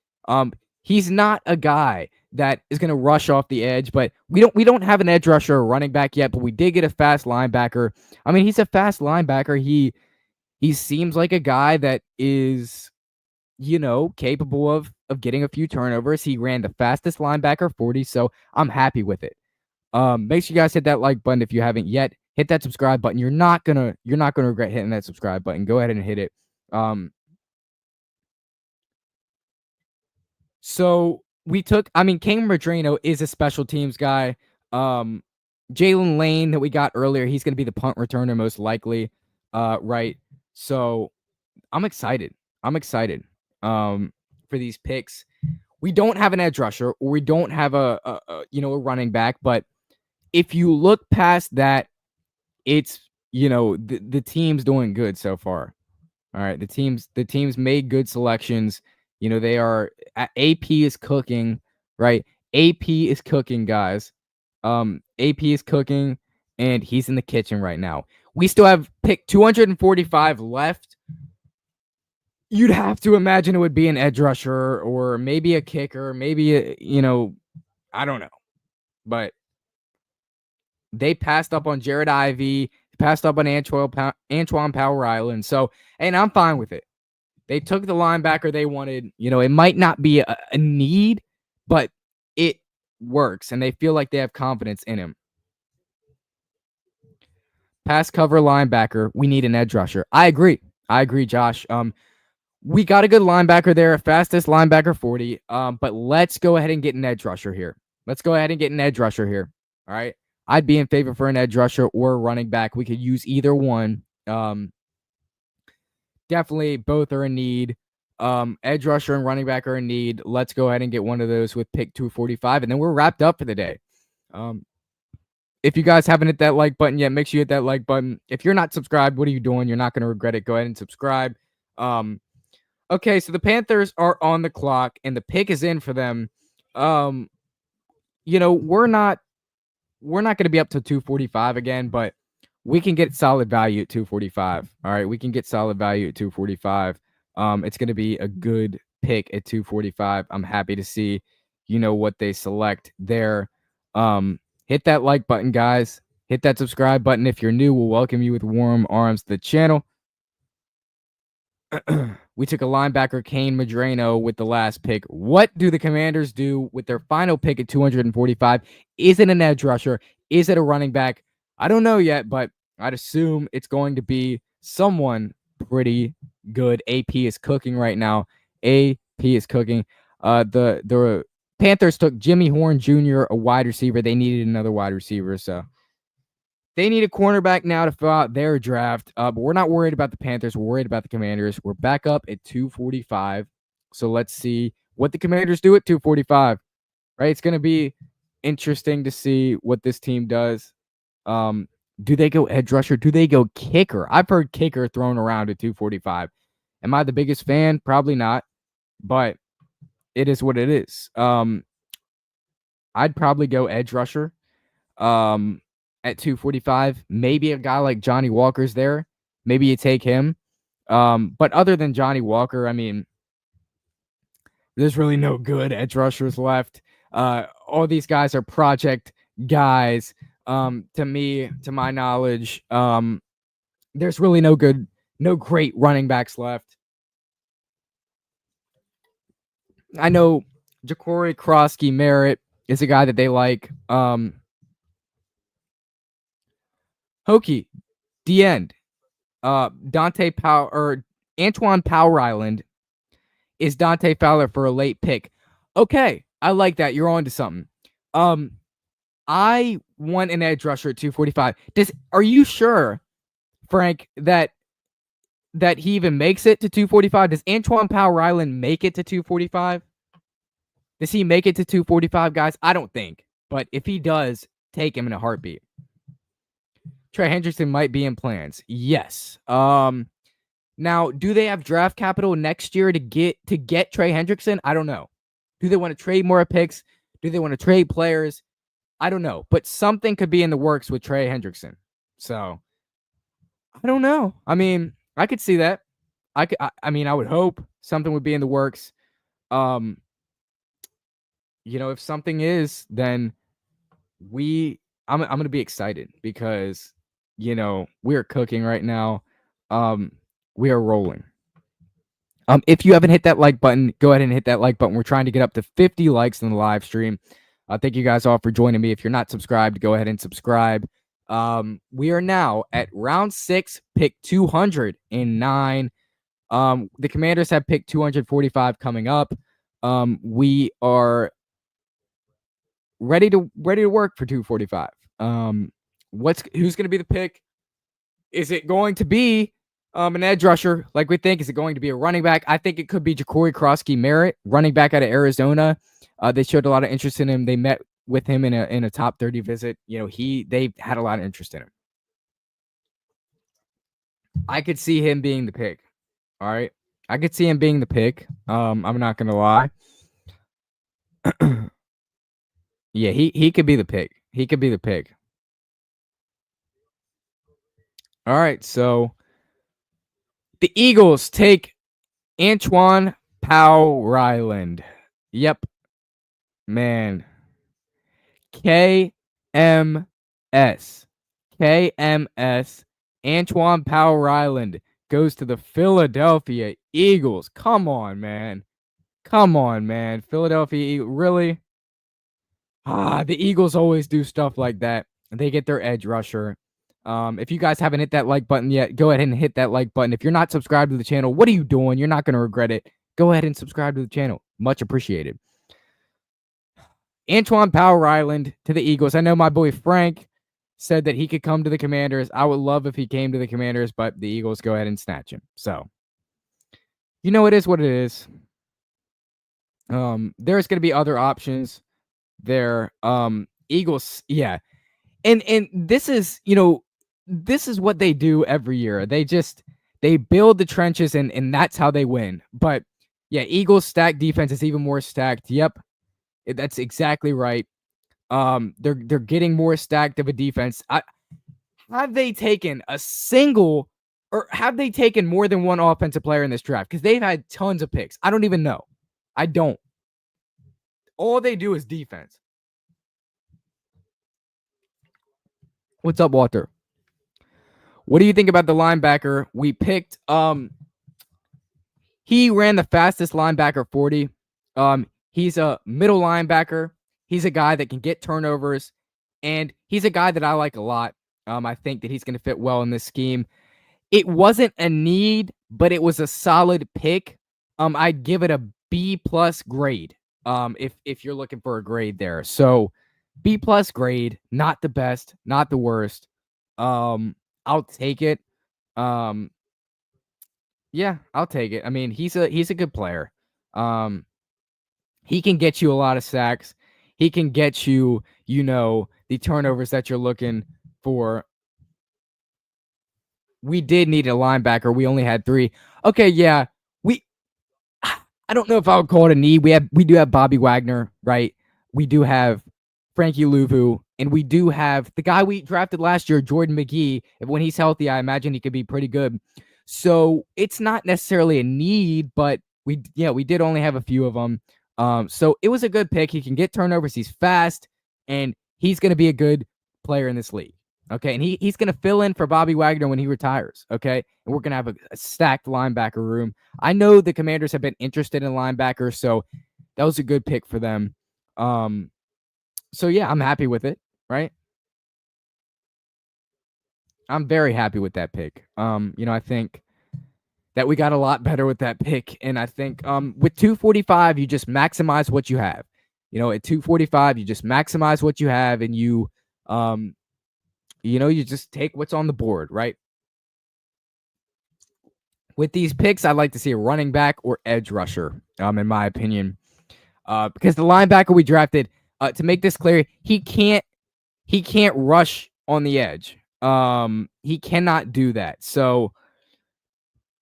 He's not a guy that is going to rush off the edge, but we don't have an edge rusher or running back yet, but we did get a fast linebacker. I mean, he's a fast linebacker. He seems like a guy that is, capable of getting a few turnovers. He ran the fastest linebacker 40, so I'm happy with it. Make sure you guys hit that like button if you haven't yet. Hit that subscribe button. You're not gonna regret hitting that subscribe button. Go ahead and hit it. So Kane Madrano is a special teams guy. Jalen Lane that we got earlier, he's gonna be the punt returner most likely. Right. So I'm excited. For these picks. We don't have an edge rusher, or we don't have a running back, but if you look past that, it's the team's doing good so far. All right, the teams made good selections. They are AP is cooking, right? AP is cooking, guys. AP is cooking, and he's in the kitchen right now. We still have pick 245 left. You'd have to imagine it would be an edge rusher or maybe a kicker, maybe I don't know. But they passed up on Jared Ivey, passed up on Antoine Power Island. So, and I'm fine with it. They took the linebacker they wanted. It might not be a need, but it works, and they feel like they have confidence in him. Pass cover linebacker. We need an edge rusher. I agree, Josh. We got a good linebacker there, fastest linebacker 40. But let's go ahead and get an edge rusher here. All right. I'd be in favor for an edge rusher or a running back. We could use either one. Definitely both are in need. Edge rusher and running back are in need. Let's go ahead and get one of those with pick 245, and then we're wrapped up for the day. If you guys haven't hit that like button yet, make sure you hit that like button. If you're not subscribed, what are you doing? You're not going to regret it. Go ahead and subscribe. Okay, so the Panthers are on the clock, and the pick is in for them. We're not going to be up to 245 again, but we can get solid value at 245. All right, we can get solid value at 245. It's going to be a good pick at 245. I'm happy to see, what they select there. Hit that like button, guys. Hit that subscribe button. If you're new, we'll welcome you with warm arms to the channel. We took a linebacker, Kane Madrano, with the last pick. What do the Commanders do with their final pick at 245? Is it an edge rusher? Is it a running back? I don't know yet, but I'd assume it's going to be someone pretty good. AP is cooking right now. AP is cooking. The Panthers took Jimmy Horn Jr., a wide receiver. They needed another wide receiver, so They need a cornerback now to fill out their draft. But we're not worried about the Panthers. We're worried about the Commanders. We're back up at 245. So let's see what the Commanders do at 245. Right? It's going to be interesting to see what this team does. Do they go edge rusher? Do they go kicker? I've heard kicker thrown around at 245. Am I the biggest fan? Probably not. But it is what it is. I'd probably go edge rusher. At 245, maybe a guy like Johnny Walker's there. Maybe you take him. But other than Johnny Walker, I mean, there's really no good edge rushers left. All these guys are project guys. To my knowledge, there's really no great running backs left. I know Ja'Cory Krosky Merritt is a guy that they like. Hokie, the end. Dante Powell or Antoine Power Island is Dante Fowler for a late pick. Okay, I like that. You're on to something. I want an edge rusher at 245. Are you sure, Frank, that he even makes it to 245? Does Antoine Power Island make it to 245? Does he make it to 245, guys? I don't think. But if he does, take him in a heartbeat. Trey Hendrickson might be in plans. Yes. Now, do they have draft capital next year to get Trey Hendrickson? I don't know. Do they want to trade more picks? Do they want to trade players? I don't know. But something could be in the works with Trey Hendrickson. So, I don't know. I mean, I could see that. I mean, I would hope something would be in the works. If something is, then I'm going to be excited because we are cooking right now. We are rolling. If you haven't hit that like button, go ahead and hit that like button. We're trying to get up to 50 likes in the live stream. Thank you guys all for joining me. If you're not subscribed, go ahead and subscribe. We are now at round 6, pick 209. The Commanders have pick 245 coming up. We are ready to work for 245. Who's going to be the pick? Is it going to be an edge rusher like we think? Is it going to be a running back? I think it could be Ja'Cory Krosky Merritt, running back out of Arizona. They showed a lot of interest in him. They met with him in a top 30 visit. They had a lot of interest in him. I could see him being the pick. All right. I could see him being the pick. I'm not going to lie. Yeah, he could be the pick. He could be the pick. All right, so the Eagles take Antoine Power Island. Yep. Man. KMS. Antoine Power Island goes to the Philadelphia Eagles. Come on, man. Philadelphia Eagles, really? The Eagles always do stuff like that. They get their edge rusher. If you guys haven't hit that like button yet, go ahead and hit that like button. If you're not subscribed to the channel, what are you doing? You're not going to regret it. Go ahead and subscribe to the channel. Much appreciated. Antoine Power Island to the Eagles. I know my boy Frank said that he could come to the Commanders. I would love if he came to the Commanders, but the Eagles go ahead and snatch him. So, it is what it is. There's going to be other options there. Eagles, yeah. And this is, this is what they do every year. They build the trenches and that's how they win. But yeah, Eagles stacked defense is even more stacked. Yep. That's exactly right. They're getting more stacked of a defense. Have they taken more than one offensive player in this draft? Because they've had tons of picks. I don't even know. I don't. All they do is defense. What's up, Walter? What do you think about the linebacker we picked? He ran the fastest linebacker 40. He's a middle linebacker. He's a guy that can get turnovers, and he's a guy that I like a lot. I think that he's going to fit well in this scheme. It wasn't a need, but it was a solid pick. I'd give it a B+ grade. If you're looking for a grade there. So B+ grade, not the best, not the worst. I'll take it. Yeah, I'll take it. I mean, he's a good player. He can get you a lot of sacks. He can get you, the turnovers that you're looking for. We did need a linebacker. We only had 3. Okay, yeah. We I don't know if I would call it a need. We do have Bobby Wagner, right? We do have Frankie Louvu, and we do have the guy we drafted last year, Jordan McGee. When he's healthy, I imagine he could be pretty good. So it's not necessarily a need, but we did only have a few of them. So it was a good pick. He can get turnovers. He's fast, and he's going to be a good player in this league. Okay, and he's going to fill in for Bobby Wagner when he retires. Okay, and we're going to have a stacked linebacker room. I know the Commanders have been interested in linebackers, so that was a good pick for them. So yeah, I'm happy with it. Right, I'm very happy with that pick. I think that we got a lot better with that pick, and I think with 245, you just maximize what you have. At 245, you just maximize what you have, and you just take what's on the board, right? With these picks, I'd like to see a running back or edge rusher, in my opinion. Because the linebacker we drafted, to make this clear, he can't rush on the edge. He cannot do that. So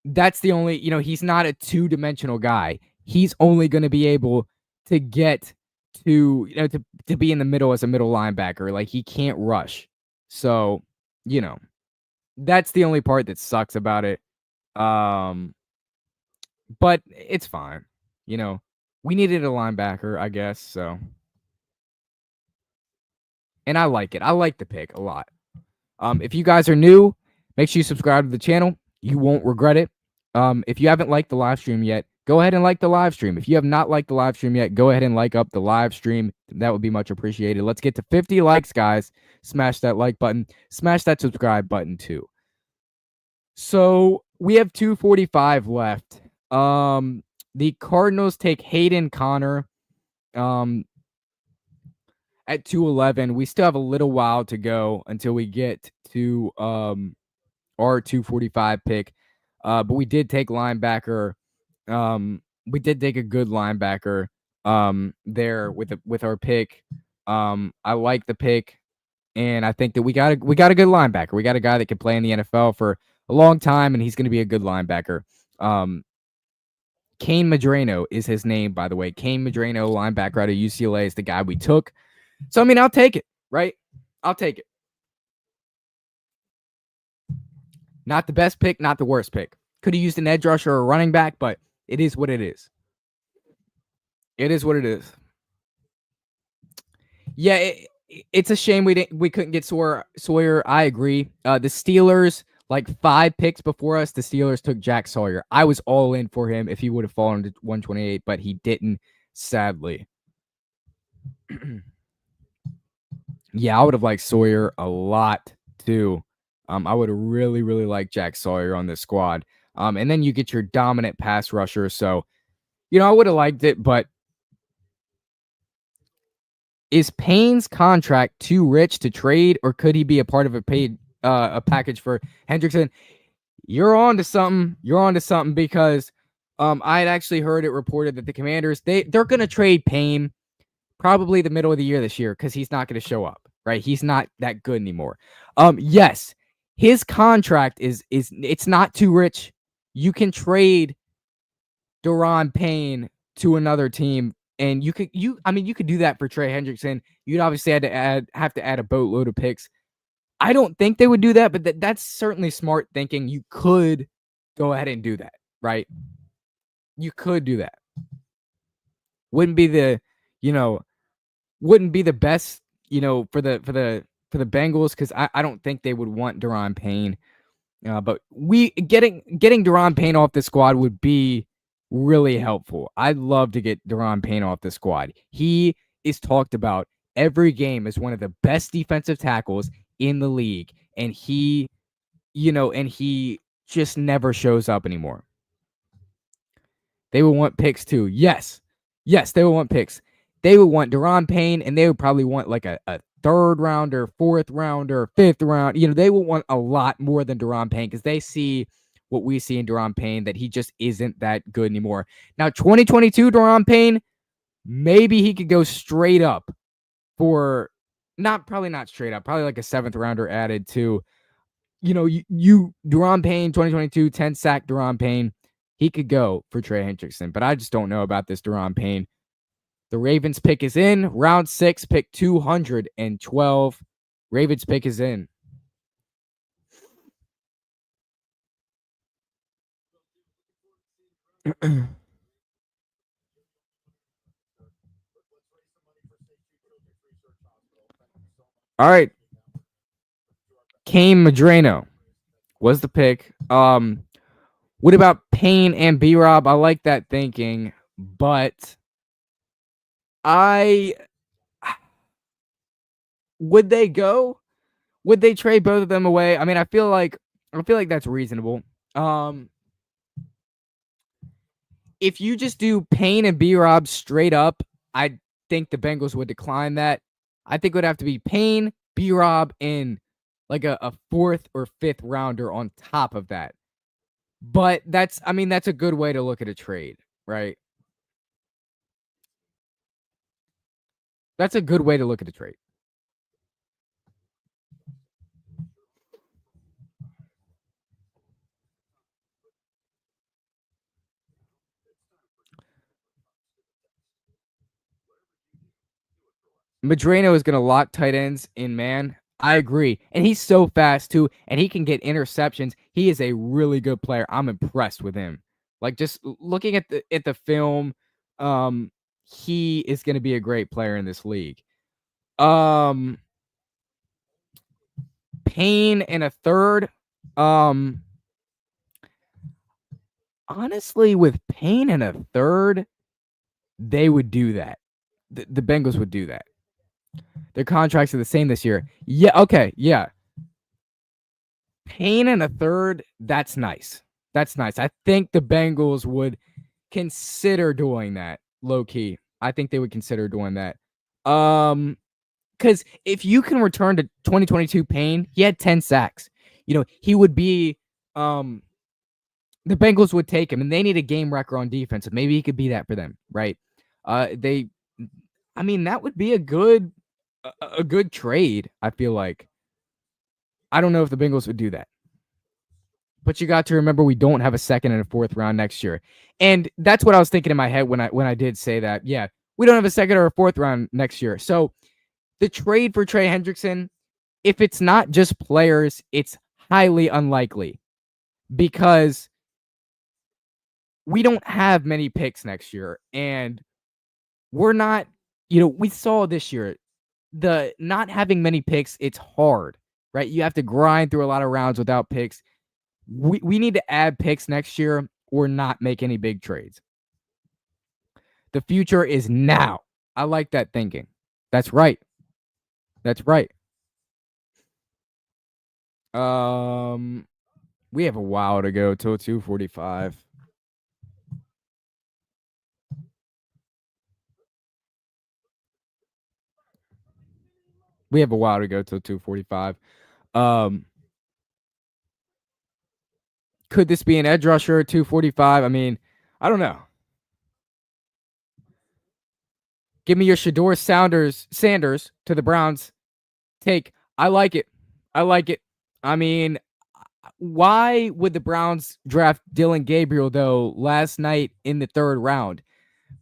that's the only, he's not a 2-dimensional guy. He's only going to be able to get to be in the middle as a middle linebacker. Like, he can't rush. So, that's the only part that sucks about it. But it's fine. We needed a linebacker, I guess. So, and I like it. I like the pick a lot. If you guys are new, make sure you subscribe to the channel. You won't regret it. If you haven't liked the live stream yet, go ahead and like the live stream. If you have not liked the live stream yet, go ahead and like up the live stream. That would be much appreciated. Let's get to 50 likes, guys. Smash that like button. Smash that subscribe button too. So we have 245 left. The Cardinals take Hayden Connor at 211. We still have a little while to go until we get to our 245 pick. But we did take linebacker. We did take a good linebacker there with our pick. I like the pick, and I think that we got a good linebacker. We got a guy that can play in the NFL for a long time, and he's going to be a good linebacker. Kane Madrano is his name, by the way. Kane Madrano, linebacker out of UCLA, is the guy we took. So, I mean, I'll take it, right? I'll take it. Not the best pick, not the worst pick. Could have used an edge rusher or a running back, but it is what it is. It is what it is. Yeah, it's a shame we couldn't get Sawyer. I agree. The Steelers, like 5 picks before us, the Steelers took Jack Sawyer. I was all in for him if he would have fallen to 128, but he didn't, sadly. Yeah, I would have liked Sawyer a lot too. I would have really, really liked Jack Sawyer on this squad. And then you get your dominant pass rusher. So, I would have liked it, but is Payne's contract too rich to trade, or could he be a part of a package for Hendrickson? You're on to something. Because I had actually heard it reported that the Commanders, they're going to trade Payne probably the middle of the year this year because he's not going to show up, right? He's not that good anymore. Yes, his contract is it's not too rich. You can trade Daron Payne to another team, and you could do that for Trey Hendrickson. You'd obviously have to add a boatload of picks. I don't think they would do that, but that's certainly smart thinking. You could go ahead and do that, right? You could do that. Wouldn't be the best, for the Bengals, because I don't think they would want Daron Payne. But getting Daron Payne off the squad would be really helpful. I'd love to get Daron Payne off the squad. He is talked about every game as one of the best defensive tackles in the league, and he just never shows up anymore. They would want picks too. Yes, they would want picks. They would want Daron Payne, and they would probably want like a third rounder, fourth rounder, fifth round. They will want a lot more than Daron Payne because they see what we see in Daron Payne, that he just isn't that good anymore. Now, 2022 Daron Payne, maybe he could go straight up for probably not straight up, probably like a seventh rounder added to, Daron Payne, 2022, 10 sack Daron Payne. He could go for Trey Hendrickson, but I just don't know about this Daron Payne. The Ravens pick is in. Round 6, pick 212. Ravens pick is in. All right. Kane Madrano was the pick. What about Payne and B-Rob? I like that thinking, but would they go? Would they trade both of them away? I mean, I feel like that's reasonable. If you just do Payne and B-Rob straight up, I think the Bengals would decline that. I think it would have to be Payne, B-Rob, and like a fourth or fifth rounder on top of that. But that's a good way to look at a trade, right? That's a good way to look at a trade. Madrano is going to lock tight ends in man. I agree. And he's so fast too, and he can get interceptions. He is a really good player. I'm impressed with him. Like, just looking at the film, he is going to be a great player in this league. Payne in a third. Honestly, with Payne in a third, they would do that. The Bengals would do that. Their contracts are the same this year. Yeah, okay, yeah. Payne in a third, that's nice. That's nice. I think the Bengals would consider doing that, low key. I think they would consider doing that. Because if you can return to 2022 Payne, he had 10 sacks. He would be the Bengals would take him, and they need a game wrecker on defense. So maybe he could be that for them, right? That would be a good trade, I feel like. I don't know if the Bengals would do that. But you got to remember, we don't have a second and a fourth round next year. And that's what I was thinking in my head when I did say that. Yeah, we don't have a second or a fourth round next year. So the trade for Trey Hendrickson, if it's not just players, it's highly unlikely because we don't have many picks next year. And we're not, we saw this year, the not having many picks, it's hard, right? You have to grind through a lot of rounds without picks. We need to add picks next year or not make any big trades. The future is now. I like that thinking. That's right. That's right. We have a while to go till 2:45. We have a while to go till 2:45. Could this be an edge rusher at 2:45? I mean, I don't know. Give me your Shadur Sanders to the Browns take. I like it. I like it. I mean, why would the Browns draft Dylan Gabriel, though, last night in the third round?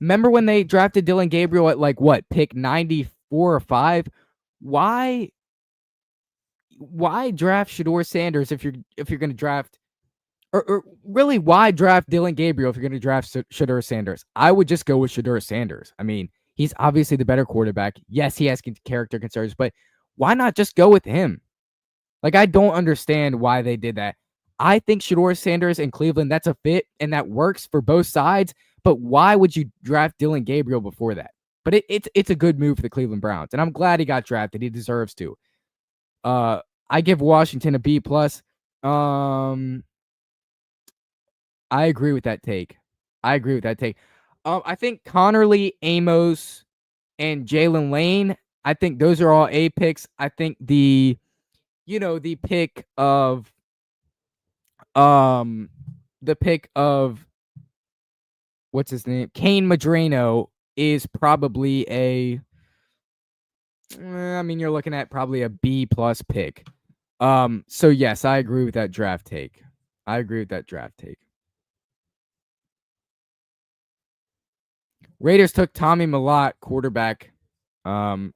Remember when they drafted Dylan Gabriel at pick 94 or 5? Why draft Shadur Sanders if you're going to draft or really, why draft Dylan Gabriel if you're going to draft Shadur Sanders? I would just go with Shadur Sanders. I mean, he's obviously the better quarterback. Yes, he has character concerns, but why not just go with him? Like, I don't understand why they did that. I think Shadur Sanders in Cleveland, that's a fit, and that works for both sides. But why would you draft Dylan Gabriel before that? But it's a good move for the Cleveland Browns, and I'm glad he got drafted. He deserves to. I give Washington a B+. I agree with that take. I think Connerly, Amos, and Jalen Lane, I think those are all A picks. I think the pick of the pick of what's his name? Kane Madrano is probably I mean, you're looking at probably a B plus pick. So yes, I agree with that draft take. Raiders took Tommy Millott, quarterback. So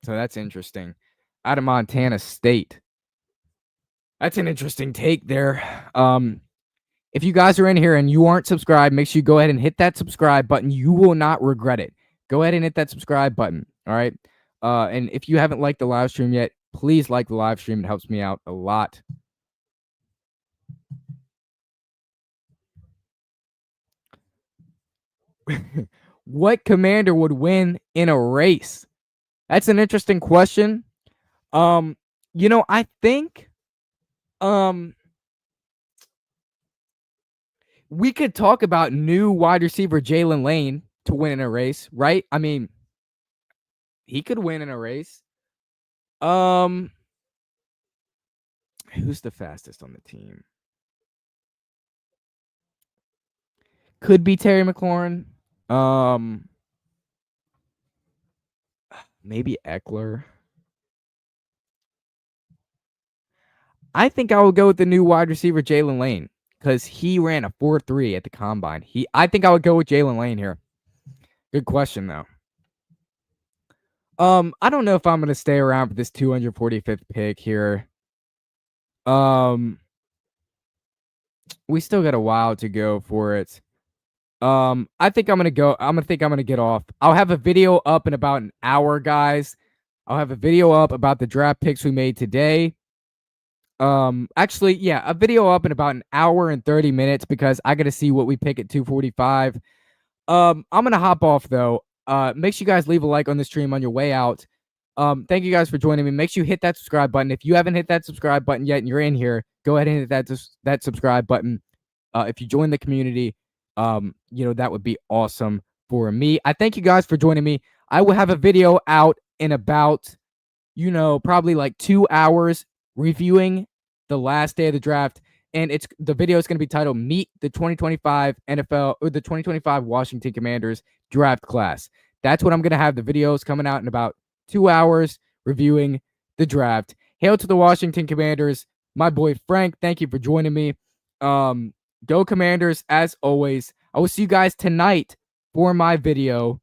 that's interesting. Out of Montana State. That's an interesting take there. If you guys are in here and you aren't subscribed, make sure you go ahead and hit that subscribe button. You will not regret it. Go ahead and hit that subscribe button. All right. And if you haven't liked the live stream yet, please like the live stream. It helps me out a lot. What commander would win in a race? That's an interesting question. I think we could talk about new wide receiver Jalen Lane to win in a race, right? I mean, he could win in a race. Who's the fastest on the team? Could be Terry McLaurin. Maybe Eckler. I think I would go with the new wide receiver Jalen Lane because he ran a 4.3 at the combine. I think I would go with Jalen Lane here. Good question though. I don't know if I'm gonna stay around for this 245th pick here. We still got a while to go for it. I think I'm gonna get off. I'll have a video up in about an hour, guys. I'll have a video up about the draft picks we made today. Actually, yeah, a video up in about an hour and 30 minutes because I got to see what we pick at 2:45. I'm gonna hop off though. Make sure you guys leave a like on the stream on your way out. Thank you guys for joining me. Make sure you hit that subscribe button. If you haven't hit that subscribe button yet and you're in here, go ahead and hit that subscribe button. If you join the community, that would be awesome for me. I thank you guys for joining me. I will have a video out in about, probably like 2 hours reviewing the last day of the draft. And the video is going to be titled Meet the 2025 NFL or the 2025 Washington Commanders draft class. That's what I'm going to have the videos coming out in about 2 hours reviewing the draft. Hail to the Washington Commanders. My boy Frank, thank you for joining me. Go Commanders as always. I will see you guys tonight for my video.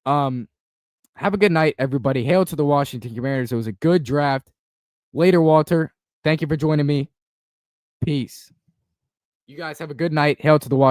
Have a good night, everybody. Hail to the Washington Commanders. It was a good draft. Later, Walter. Thank you for joining me. Peace. You guys have a good night. Hail to the Washington.